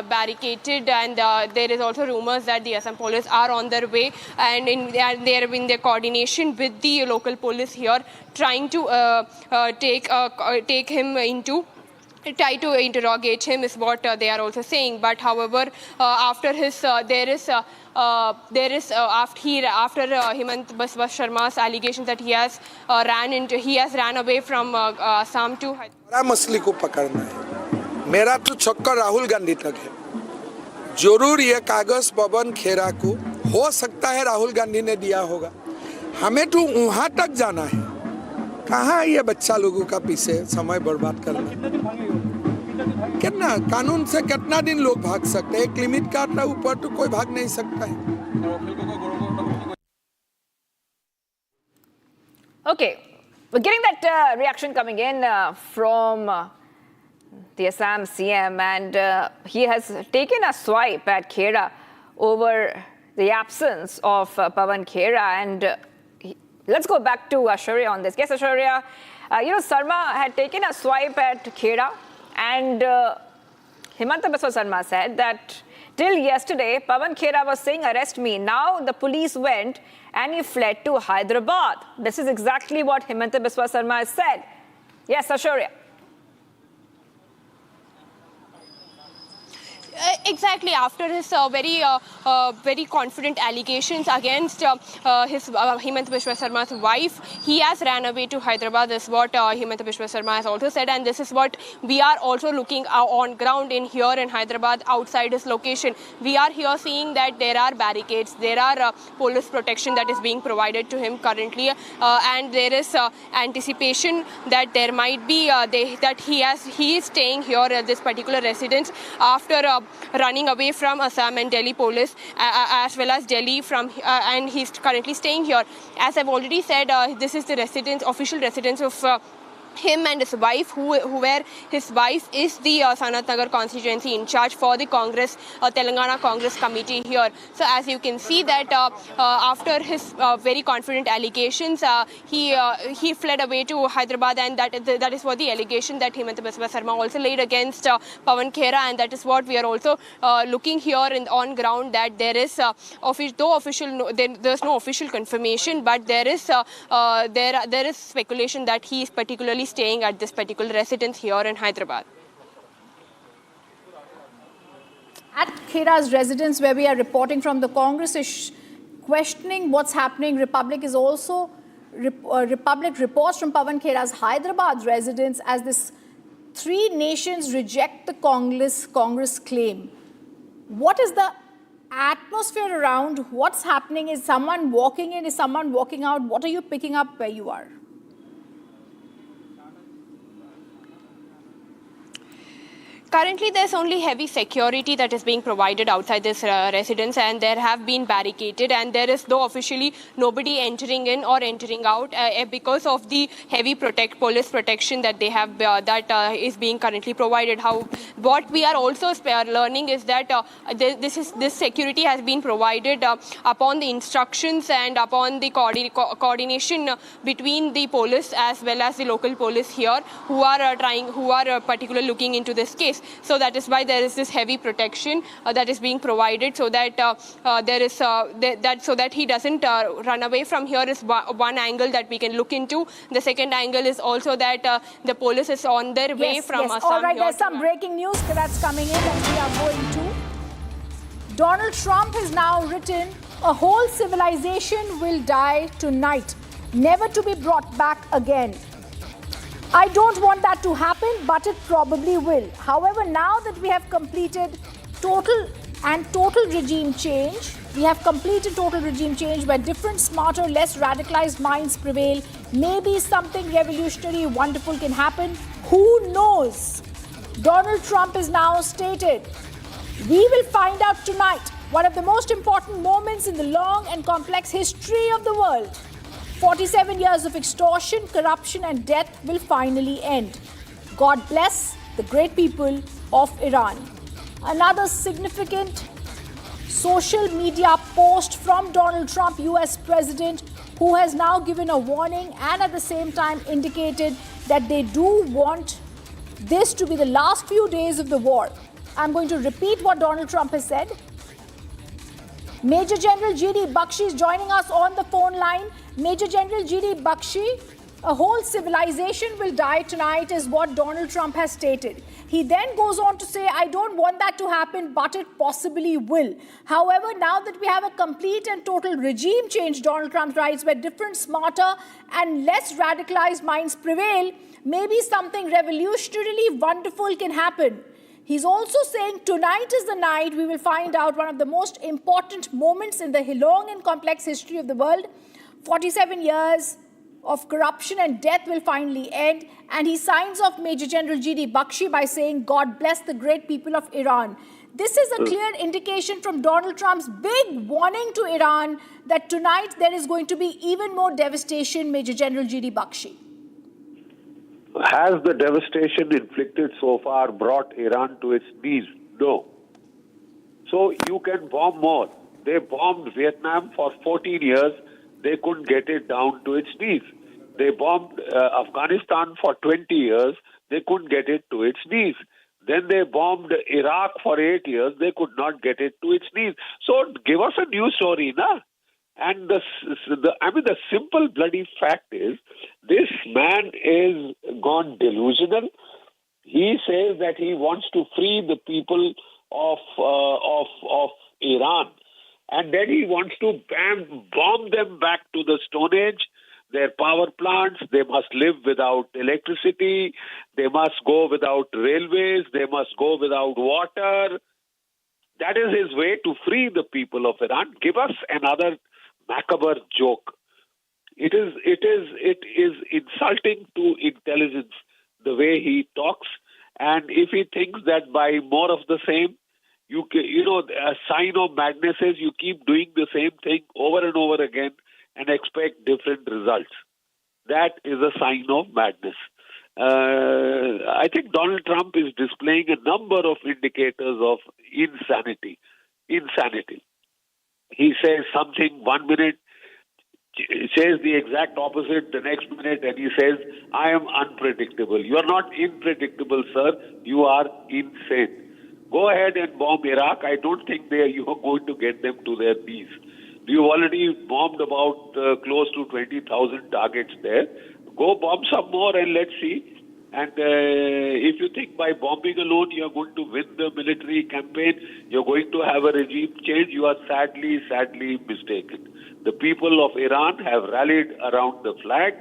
barricaded, and there is also rumors that the Assam police are on their way, and they are in their coordination with the local police here, trying to take him into, try to interrogate him is what they are also saying. But however, after Himant Biswa Sharma's allegations that he has ran away from Assam to बड़ा मसले को पकड़ना है. मेरा तो चक्कर राहुल गांधी तक है. जरूर ये कागज पवन खेरा को हो सकता है राहुल गांधी ने दिया होगा. हमें तो वहां तक जाना है. कहाँ ये बच्चा लोगों का पीछे समय बर्बाद करना. कितना कानून से कितना दिन लोग भाग सकते हैं. एक लिमिट का ऊपर तो कोई भाग नहीं सकता है. Okay, we're getting that reaction coming in from the Assam CM, and he has taken a swipe at Khera over the absence of Pawan Khera. And let's go back to Ashwarya on this. Yes, Ashwarya, Sarma had taken a swipe at Khera, and Himant Biswa Sharma said that till yesterday, Pawan Khera was saying, arrest me. Now the police went and he fled to Hyderabad. This is exactly what Himant Biswa Sharma has said. Yes, Ashwarya. Exactly. After his very confident allegations against his Himant Bishwa Sarma's wife, he has ran away to Hyderabad. This is what Himant Bishwa Sarma has also said, and this is what we are also looking on ground in here in Hyderabad outside his location. We are here seeing that there are barricades, there are police protection that is being provided to him currently, and there is anticipation that there might be that he is staying here at this particular residence after running away from Assam and Delhi police, as well as Delhi and he's currently staying here. As I've already said, this is the official residence of him and his wife, where his wife is the Sanat Nagar constituency in charge for the Congress, Telangana Congress committee here. So as you can see that after his very confident allegations, he fled away to Hyderabad, and that is what the allegation that Himant Biswa Sarma also laid against Pawan Khera, and that is what we are also looking here on ground, that there is there's no official confirmation, but there is speculation that he is particularly staying at this particular residence here in Hyderabad. At Khera's residence, where we are reporting from, the Congress is questioning what's happening. Republic is also Republic reports from Pawan Khera's Hyderabad residence as this 3 nations reject the Congress claim. What is the atmosphere around? What's happening? Is someone walking in? Is someone walking out? What are you picking up where you are? Currently, there's only heavy security that is being provided outside this residence, and there have been barricaded, and there is officially nobody entering in or entering out because of the heavy police protection that they have that is being currently provided. What we are also learning is that this security has been provided upon the instructions and upon the coordination between the police as well as the local police here, who are particularly looking into this case. So that is why there is this heavy protection that is being provided, so that so that he doesn't run away from here is one angle that we can look into. The second angle is also that the police is on their way from Assam. All right, there's some breaking news that's coming in that we are going to. Donald Trump has now written, "A whole civilization will die tonight, never to be brought back again." I don't want that to happen, but it probably will. However, now that we have completed total regime change, where different, smarter, less radicalized minds prevail, maybe something revolutionary, wonderful can happen. Who knows? Donald Trump has now stated, "We will find out tonight one of the most important moments in the long and complex history of the world. 47 years of extortion, corruption and death will finally end. God bless the great people of Iran." Another significant social media post from Donald Trump, US President, who has now given a warning and at the same time indicated that they do want this to be the last few days of the war. I'm going to repeat what Donald Trump has said. Major General G.D. Bakshi is joining us on the phone line. Major General G.D. Bakshi, "A whole civilization will die tonight," is what Donald Trump has stated. He then goes on to say, "I don't want that to happen, but it possibly will." However, now that we have a complete and total regime change, Donald Trump writes, where different, smarter and less radicalized minds prevail, maybe something revolutionarily wonderful can happen. He's also saying tonight is the night we will find out one of the most important moments in the long and complex history of the world. 47 years of corruption and death will finally end. And he signs off Major General G.D. Bakshi by saying, "God bless the great people of Iran." This is a clear indication from Donald Trump's big warning to Iran that tonight there is going to be even more devastation, Major General G.D. Bakshi. Has the devastation inflicted so far brought Iran to its knees? No. So you can bomb more. They bombed Vietnam for 14 years. They couldn't get it down to its knees. They bombed Afghanistan for 20 years. They couldn't get it to its knees. Then they bombed Iraq for 8 years. They could not get it to its knees. So give us a new story, na? And the simple bloody fact is, this man is gone delusional. He says that he wants to free the people of Iran. And then he wants to bomb them back to the Stone Age. Their power plants, they must live without electricity, they must go without railways, they must go without water. That is his way to free the people of Iran. Give us another macabre joke. It is insulting to intelligence the way he talks, and if he thinks that by more of the same, a sign of madness is you keep doing the same thing over and over again and expect different results. That is a sign of madness. I think Donald Trump is displaying a number of indicators of insanity. He says something 1 minute, says the exact opposite the next minute, and he says, I am unpredictable. You are not unpredictable, sir. You are insane. Go ahead and bomb Iraq. I don't think you are going to get them to their knees. You've already bombed about close to 20,000 targets there. Go bomb some more and let's see. And if you think by bombing alone you're going to win the military campaign, you're going to have a regime change, you are sadly mistaken. The people of Iran have rallied around the flag.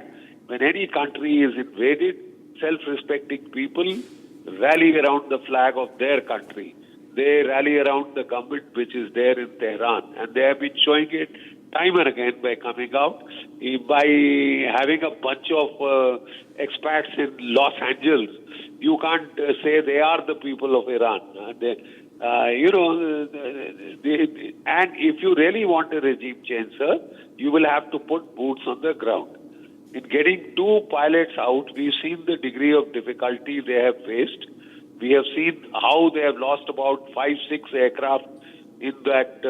When any country is invaded, self-respecting people rally around the flag of their country. They rally around the government which is there in Tehran. And they have been showing it time and again by coming out, by having a bunch of expats in Los Angeles. You can't say they are the people of Iran. And if you really want a regime change, sir, you will have to put boots on the ground. In getting 2 pilots out, we've seen the degree of difficulty they have faced. We have seen how they have lost about 5-6 aircraft in that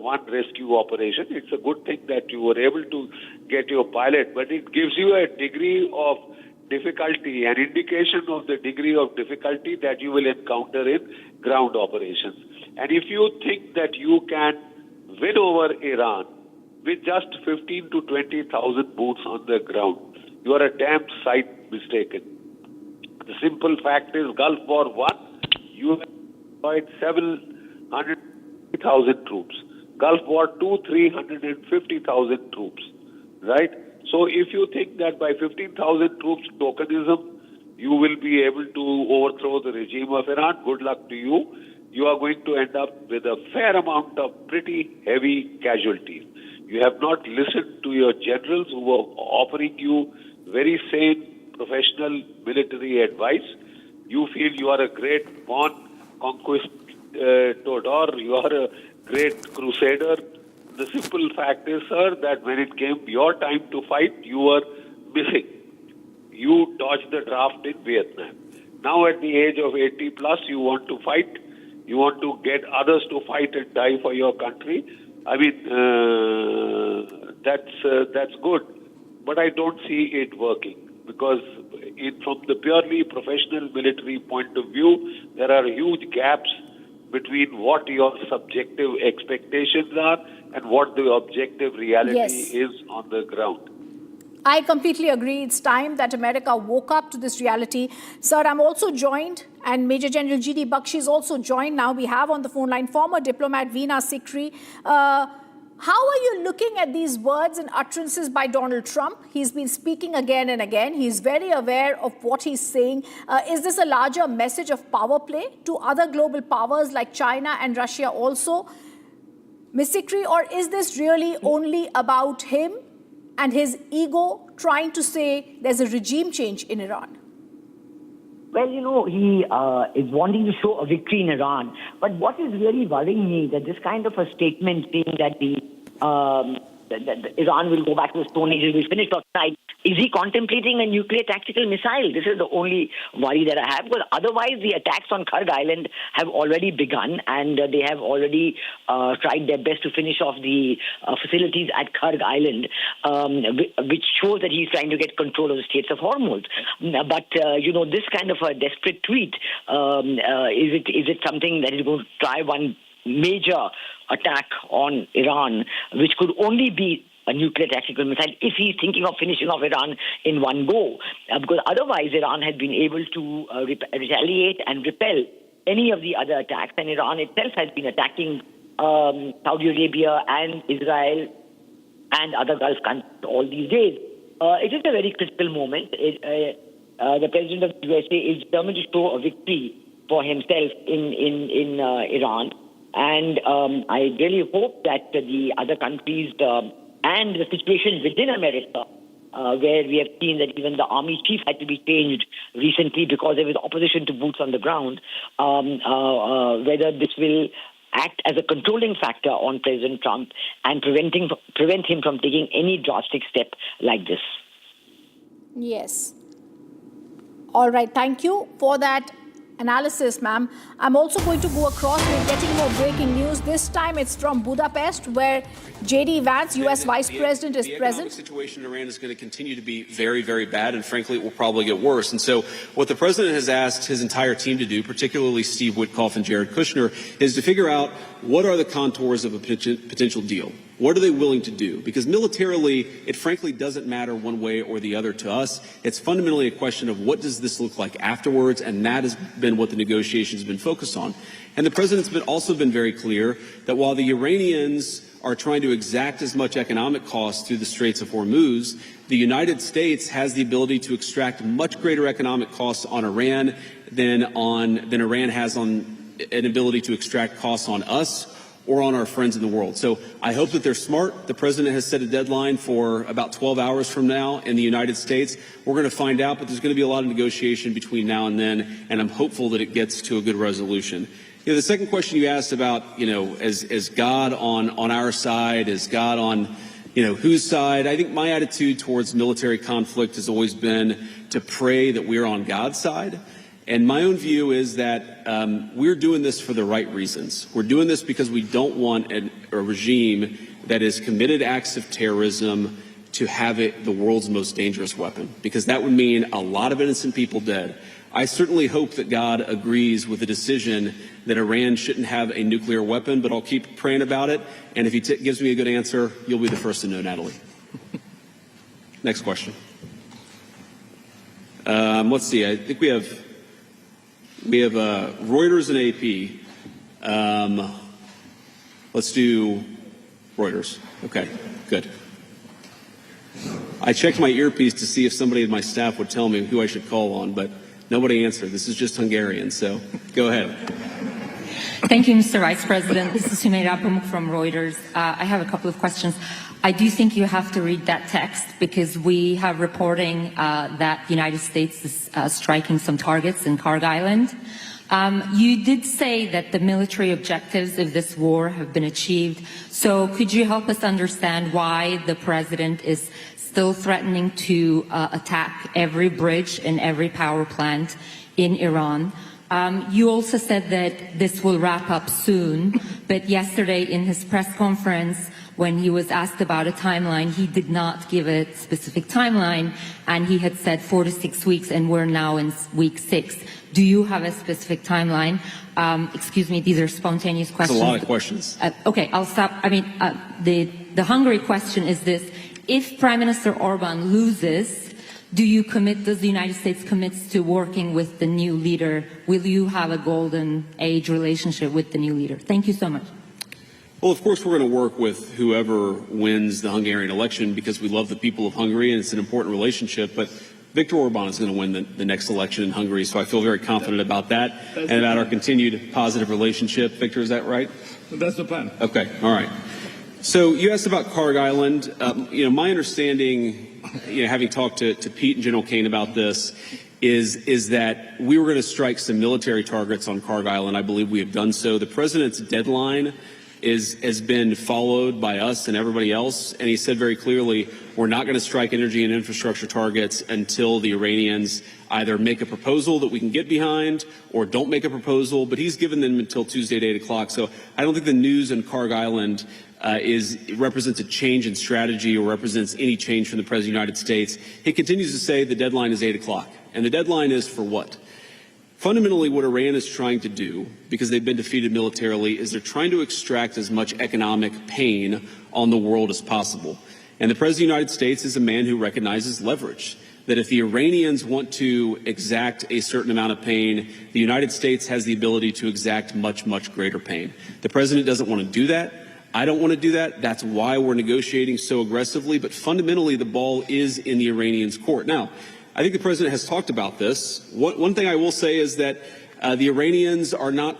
one rescue operation. It's a good thing that you were able to get your pilot, but it gives you a degree of difficulty, an indication of the degree of difficulty that you will encounter in ground operations. And if you think that you can win over Iran with just 15 to 20,000 boots on the ground, you are a damn sight mistaken. The simple fact is, Gulf War 1, you deployed 700,000 troops. Gulf War 2, 350,000 troops. Right? So if you think that by 15,000 troops tokenism, you will be able to overthrow the regime of Iran, good luck to you. You are going to end up with a fair amount of pretty heavy casualties. You have not listened to your generals who were offering you very sane, professional military advice. You feel you are a great born conquistador, you are a great crusader. The simple fact is, sir, that when it came your time to fight, you were missing. You dodged the draft in Vietnam. Now at the age of 80 plus, you want to fight. You want to get others to fight and die for your country. I mean, that's good. But I don't see it working. Because from the purely professional military point of view, there are huge gaps between what your subjective expectations are and what the objective reality is on the ground. I completely agree. It's time that America woke up to this reality. Sir, I'm also joined, and Major General G.D. Bakshi is also joined. Now we have on the phone line former diplomat Veena Sikri. How are you looking at these words and utterances by Donald Trump? He's been speaking again and again. He's very aware of what he's saying. Is this a larger message of power play to other global powers like China and Russia also? Ms. Sikri, or is this really only about him and his ego trying to say there's a regime change in Iran? Well, he is wanting to show a victory in Iran. But what is really worrying me that this kind of a statement saying that that Iran will go back to the Stone Age, will finish off tonight. Is he contemplating a nuclear tactical missile? This is the only worry that I have, because otherwise the attacks on Kharg Island have already begun, and they have already tried their best to finish off the facilities at Kharg Island, which shows that he's trying to get control of the Straits of Hormuz. But, this kind of a desperate tweet, is it something that is going to try one major attack on Iran, which could only be a nuclear tactical missile if he's thinking of finishing off Iran in one go? Because otherwise Iran had been able to retaliate and repel any of the other attacks. And Iran itself has been attacking Saudi Arabia and Israel and other Gulf countries all these days. It is a very critical moment. The President of the USA is determined to show a victory for himself in Iran. And I really hope that the other countries and the situation within America, where we have seen that even the army chief had to be changed recently because there was opposition to boots on the ground, whether this will act as a controlling factor on President Trump and prevent him from taking any drastic step like this. Yes. All right. Thank you for that analysis, ma'am. I'm also going to go across. We're getting more breaking news. This time it's from Budapest, where J.D. Vance, U.S. Vice President, is present. The situation in Iran is going to continue to be very, very bad, and frankly, it will probably get worse. And so what the president has asked his entire team to do, particularly Steve Witkoff and Jared Kushner, is to figure out what are the contours of a potential deal. What are they willing to do? Because militarily, it frankly doesn't matter one way or the other to us. It's fundamentally a question of what does this look like afterwards, and that has been what the negotiations have been focused on. And the president's also been very clear that while the Iranians are trying to exact as much economic cost through the Straits of Hormuz, the United States has the ability to extract much greater economic costs on Iran than Iran has on an ability to extract costs on us or on our friends in the world. So I hope that they're smart. The president has set a deadline for about 12 hours from now in the United States. We're going to find out, but there's going to be a lot of negotiation between now and then, and I'm hopeful that it gets to a good resolution. You know, the second question you asked about, is God on our side? Is God on, whose side? I think my attitude towards military conflict has always been to pray that we're on God's side. And my own view is that we're doing this for the right reasons. We're doing this because we don't want a regime that has committed acts of terrorism to have it the world's most dangerous weapon, because that would mean a lot of innocent people dead. I certainly hope that God agrees with the decision that Iran shouldn't have a nuclear weapon, but I'll keep praying about it. And if he gives me a good answer, you'll be the first to know, Natalie. Next question. Let's see. I think we have Reuters and AP. Let's do Reuters. Okay, good. I checked my earpiece to see if somebody in my staff would tell me who I should call on, but nobody answered. This is just Hungarian, so go ahead. Thank you, Mr. Vice President. This is Sumera Pamuk from Reuters. I have a couple of questions. I do think you have to read that text because we have reporting that the United States is striking some targets in Karg Island. You did say that the military objectives of this war have been achieved. So could you help us understand why the president is still threatening to attack every bridge and every power plant in Iran? You also said that this will wrap up soon, but yesterday in his press conference, when he was asked about a timeline, he did not give a specific timeline, and he had said 4 to 6 weeks, and we're now in week 6. Do you have a specific timeline? Excuse me, these are spontaneous questions. That's a lot of questions. Okay, I'll stop. I mean, the Hungary question is this. If Prime Minister Orban loses, does the United States commit to working with the new leader? Will you have a golden age relationship with the new leader? Thank you so much. Well, of course, we're going to work with whoever wins the Hungarian election because we love the people of Hungary and it's an important relationship. But Viktor Orban is going to win the next election in Hungary, so I feel very confident about that and about our continued positive relationship. Victor, is that right? That's the plan. Okay, all right. So you asked about Karg Island. My understanding, having talked to Pete and General Kane about this, is that we were going to strike some military targets on Karg Island. I believe we have done so. The president's deadline has been followed by us and everybody else, and he said very clearly, we're not going to strike energy and infrastructure targets until the Iranians either make a proposal that we can get behind or don't make a proposal, but he's given them until Tuesday at 8 o'clock. So I don't think the news in Karg Island represents a change in strategy or represents any change from the President of the United States. He continues to say the deadline is 8 o'clock. And the deadline is for what? Fundamentally, what Iran is trying to do, because they've been defeated militarily, is they're trying to extract as much economic pain on the world as possible. And the President of the United States is a man who recognizes leverage. that if the Iranians want to exact a certain amount of pain, the United States has the ability to exact much, much greater pain. The president doesn't want to do that. I don't want to do that. That's why we're negotiating so aggressively. But fundamentally, the ball is in the Iranians' court. Now, I think the president has talked about this. One thing I will say is that the Iranians were not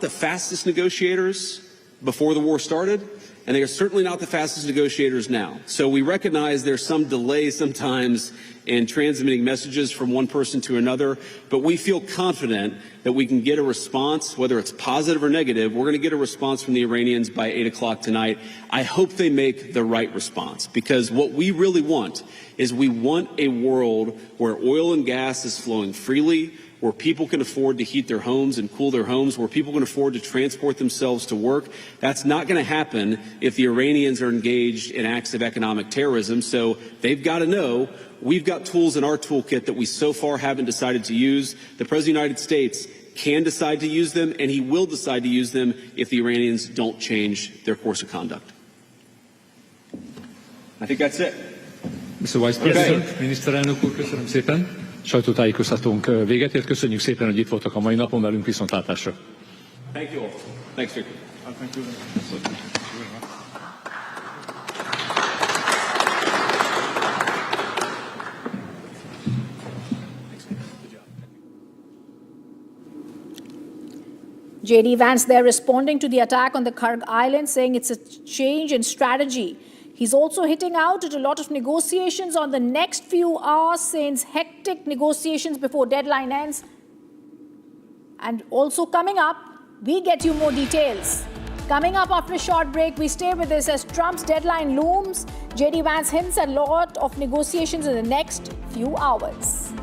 the fastest negotiators before the war started, and they are certainly not the fastest negotiators now. So we recognize there's some delay sometimes in transmitting messages from one person to another, but we feel confident that we can get a response, whether it's positive or negative. We're going to get a response from the Iranians by 8 o'clock tonight. I hope they make the right response, because what we really want is we want a world where oil and gas is flowing freely, where people can afford to heat their homes and cool their homes, where people can afford to transport themselves to work. That's not going to happen if the Iranians are engaged in acts of economic terrorism. So they've got to know we've got tools in our toolkit that we so far haven't decided to use. The President of the United States can decide to use them, and he will decide to use them if the Iranians don't change their course of conduct. I think that's it. Mr. Vice President, miniszterelnök úr, köszönöm szépen. Sajtótájékoztatónk véget ért. Köszönjük szépen, hogy itt voltak a mai napon velünk, viszontlátásra. Thank you all. Thanks, Victor. Thank you. J.D. Vance there responding to the attack on the Karg Island, saying it's a change in strategy. He's also hitting out at a lot of negotiations on the next few hours, since hectic negotiations before deadline ends. And also coming up, we get you more details. Coming up after a short break, we stay with this as Trump's deadline looms. J.D. Vance hints at a lot of negotiations in the next few hours.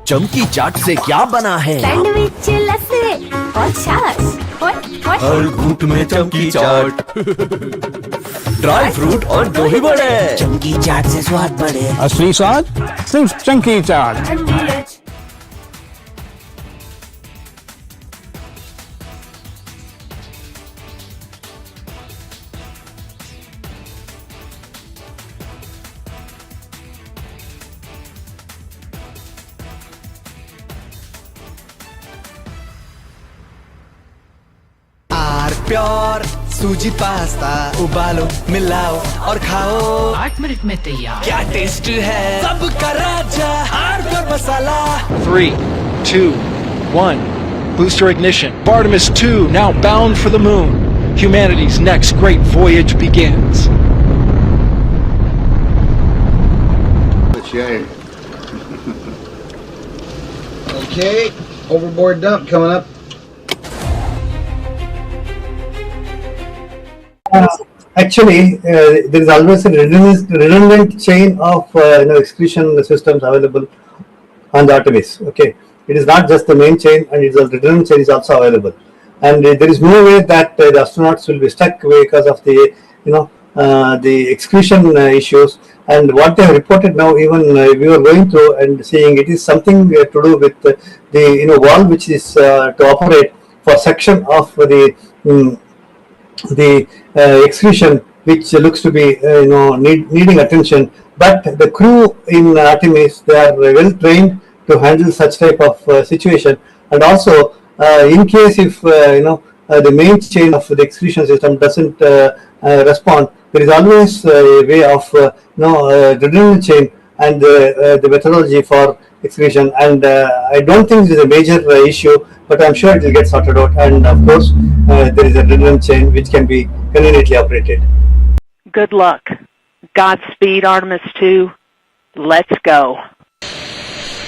चमकी चाट से क्या बना है? Sandwich लस्सी और छाछ हर घूंट में चमकी चाट ड्राई फ्रूट और दही बड़े चमकी चाट से स्वाद बढ़े असली स्वाद सिर्फ चमकी चाट प्योर सूजी पास्ता उबालो मिलाओ और खाओ 8 मिनट में तैयार क्या टेस्ट है सबका राजा hardcore masala 3, 2, 1 Booster ignition. Artemis 2 now bound for the moon. Humanity's next great voyage begins. Okay, overboard dump coming up. Actually, there is always a redundant chain of excretion systems available on the Artemis. Okay, it is not just the main chain, and it's a redundant chain is also available. And there is no way that the astronauts will be stuck because of the the excretion issues. And what they have reported now, even we were going through and seeing, it is something to do with the valve which is to operate for section of the excretion, which looks to be needing attention. But the crew in Artemis, they are well trained to handle such type of situation. And also, in case if the main chain of the excretion system doesn't respond, there is always a way of redundant chain and the methodology for excretion. And I don't think it is a major issue, but I'm sure it will get sorted out. And of course, there is a redundant chain which can be conveniently operated. Good luck. Godspeed, Artemis 2. Let's go.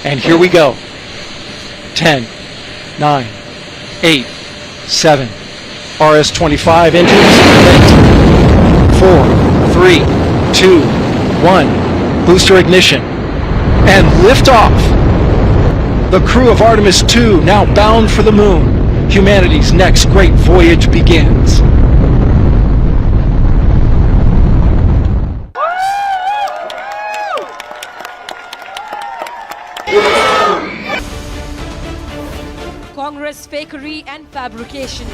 And here we go. 10, 9, 8, 7. RS-25 engines. 4, 3, 2, 1. Booster ignition. And liftoff. The crew of Artemis 2 now bound for the moon. Humanity's next great voyage begins. Congress fakery and fabrication.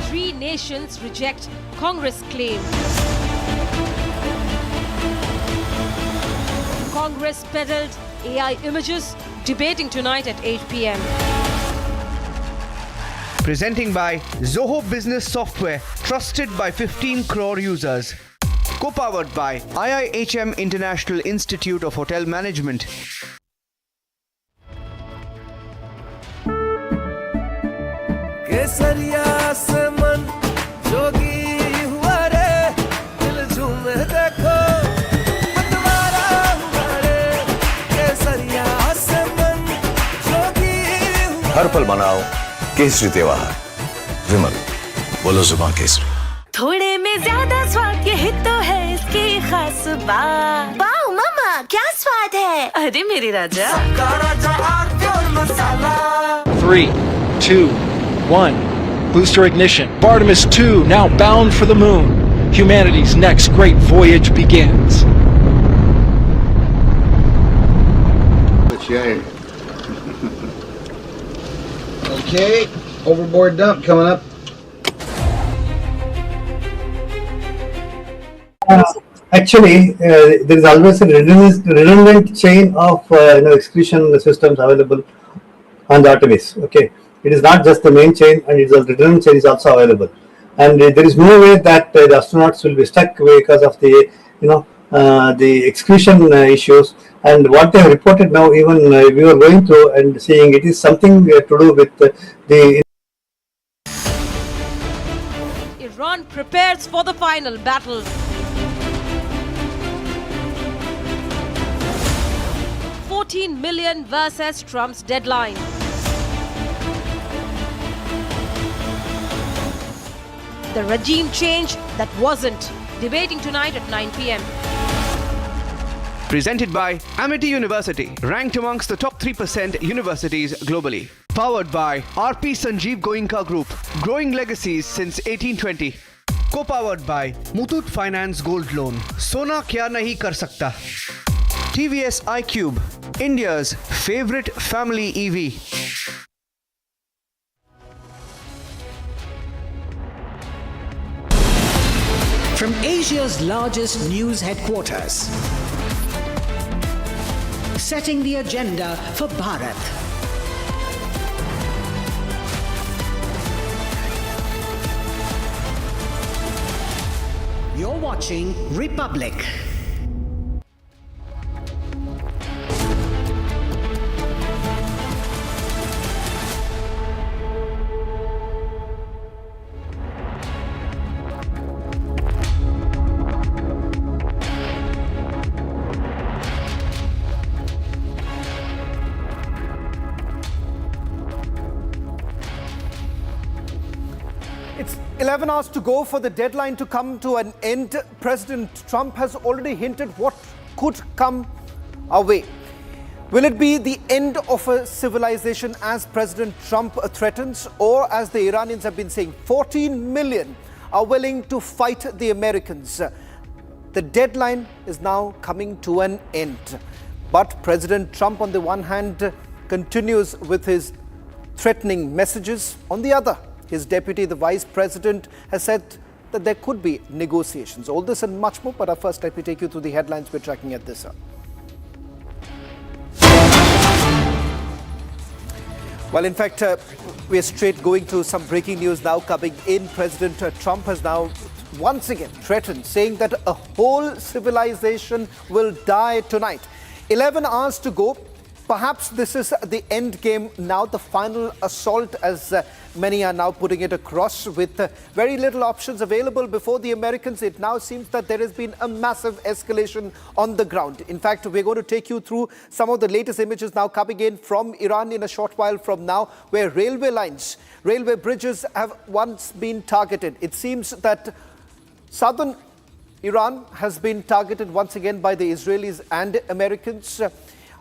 Three nations reject Congress claim. Congress peddled AI images, debating tonight at 8 p.m. Presenting by Zoho Business Software, trusted by 15 crore users. Co-powered by IIHM International Institute of Hotel Management. केसरिया से मन जोगी हुआ रे दिल झूमे देखो मतवारा हुआ रे केसरिया से मन जोगी हुआ हर पल मनाओ केसरी त्योहार विमल बोलो जुबान केसरी थोड़े में ज्यादा स्वाद यही तो है इसकी खास बात। वाओ मामा क्या स्वाद है। अरे मेरे राजा सबका राजा आरती और मसाला 3, 2, 1. Booster ignition. Artemis 2 now bound for the moon. Humanity's next great voyage begins. Okay, overboard dump coming up. Actually, there is always a redundant chain of excretion systems available on the Artemis. Okay, it is not just the main chain, and it is a redundant chain is also available. And there is no way that the astronauts will be stuck because of the the excretion issues. And what they have reported now, even we were going through and seeing, it is something to do with the. Iran prepares for the final battle. $14 million versus Trump's deadline. The regime change that wasn't. Debating tonight at 9 p.m. Presented by Amity University, ranked amongst the top 3% universities globally. Powered by RP Sanjeev Goenka Group, growing legacies since 1820. Co-powered by Muthoot Finance Gold Loan, Sona Kya Nahi Kar Sakta. TVS iQube, India's favorite family EV. From Asia's largest news headquarters, setting the agenda for Bharat. You're watching Republic. It's 11 hours to go for the deadline to come to an end. President Trump has already hinted what could come our way. Will it be the end of a civilization as President Trump threatens, or as the Iranians have been saying, 14 million are willing to fight the Americans? The deadline is now coming to an end. But President Trump, on the one hand, continues with his threatening messages. On the other, his deputy, the vice president, has said that there could be negotiations. All this and much more, but first let me take you through the headlines we're tracking at this hour. Well, in fact, we're straight going to some breaking news now coming in. President Trump has now once again threatened, saying that a whole civilization will die tonight. 11 hours to go. Perhaps this is the end game now, the final assault, as many are now putting it across, with very little options available before the Americans. It now seems that there has been a massive escalation on the ground. In fact, we're going to take you through some of the latest images now coming in from Iran in a short while from now, where railway lines, railway bridges have once been targeted. It seems that southern Iran has been targeted once again by the Israelis and Americans.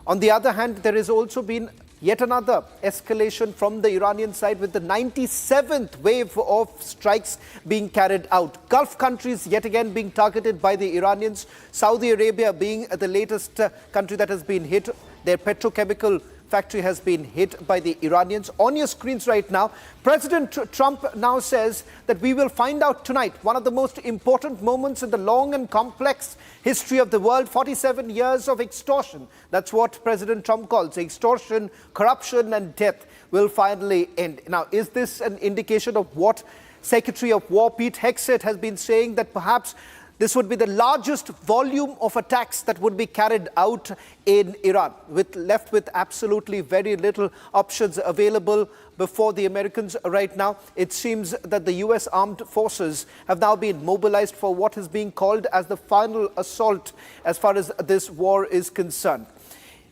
On the other hand, there has also been yet another escalation from the Iranian side, with the 97th wave of strikes being carried out. Gulf countries yet again being targeted by the Iranians, Saudi Arabia being the latest country that has been hit. Their petrochemical factory has been hit by the Iranians. On your screens right now, President Trump now says that we will find out tonight, one of the most important moments in the long and complex history of the world, 47 years of extortion. That's what President Trump calls extortion, corruption and death will finally end. Now, is this an indication of what Secretary of War Pete Hegseth has been saying, that perhaps this would be the largest volume of attacks that would be carried out in Iran, left with absolutely very little options available before the Americans right now? It seems that the US armed forces have now been mobilized for what is being called as the final assault as far as this war is concerned.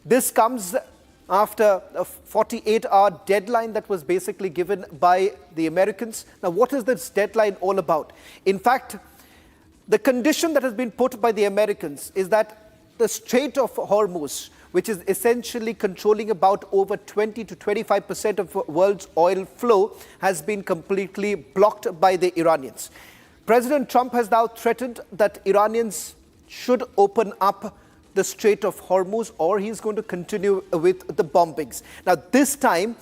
This comes after a 48-hour deadline that was basically given by the Americans. Now, what is this deadline all about? In fact, the condition that has been put by the Americans is that the Strait of Hormuz, which is essentially controlling about over 20 to 25% of the world's oil flow, has been completely blocked by the Iranians. President Trump has now threatened that Iranians should open up the Strait of Hormuz, or he's going to continue with the bombings. Now, this time,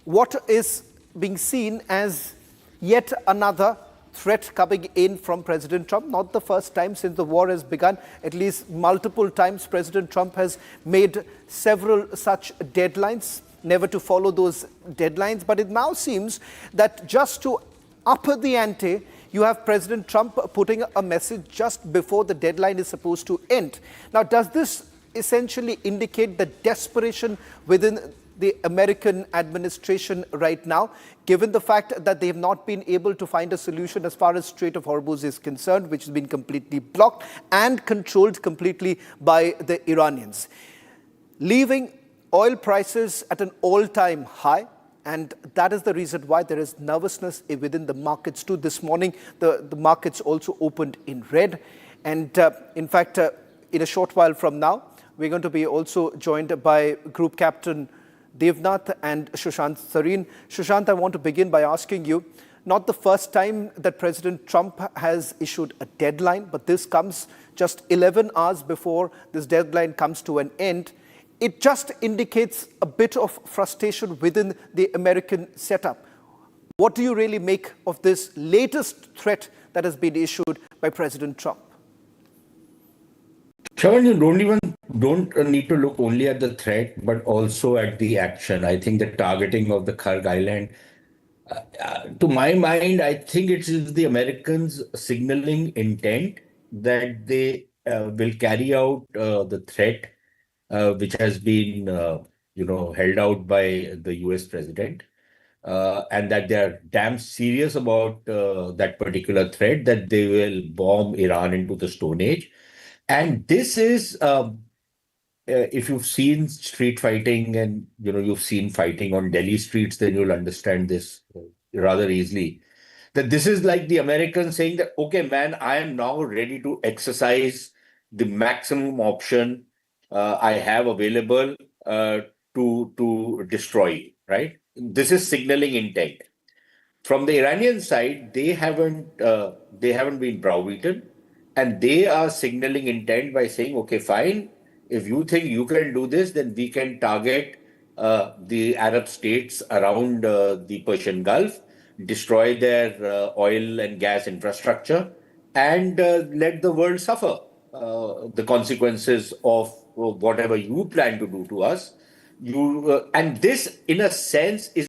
what is being seen as yet another threat coming in from President Trump. Not the first time since the war has begun. At least multiple times President Trump has made several such deadlines, never to follow those deadlines. But it now seems that just to up the ante, you have President Trump putting a message just before the deadline is supposed to end. Now, does this essentially indicate the desperation within the American administration right now, given the fact that they have not been able to find a solution as far as Strait of Hormuz is concerned, which has been completely blocked and controlled completely by the Iranians, leaving oil prices at an all-time high? And that is the reason why there is nervousness within the markets too. This morning, the markets also opened in red. And in fact, in a short while from now, we're going to be also joined by Group Captain Devnath and Sushant Sareen. Sushant, I want to begin by asking you, not the first time that President Trump has issued a deadline, but this comes just 11 hours before this deadline comes to an end. It just indicates a bit of frustration within the American setup. What do you really make of this latest threat that has been issued by President Trump? Chavan, you don't need to look only at the threat, but also at the action. I think the targeting of the Kharg Island, to my mind, I think it is the Americans signaling intent that they will carry out the threat which has been, held out by the US president, and that they are damn serious about that particular threat, that they will bomb Iran into the Stone Age. And this is, if you've seen street fighting and, you've seen fighting on Delhi streets, then you'll understand this rather easily. That this is like the Americans saying that, okay, man, I am now ready to exercise the maximum option I have available to destroy, right? This is signaling intent. From the Iranian side, they haven't been browbeaten, and they are signaling intent by saying, okay, fine, if you think you can do this, then we can target the Arab states around the Persian Gulf, destroy their oil and gas infrastructure, and let the world suffer the consequences of whatever you plan to do to us. And this, in a sense, is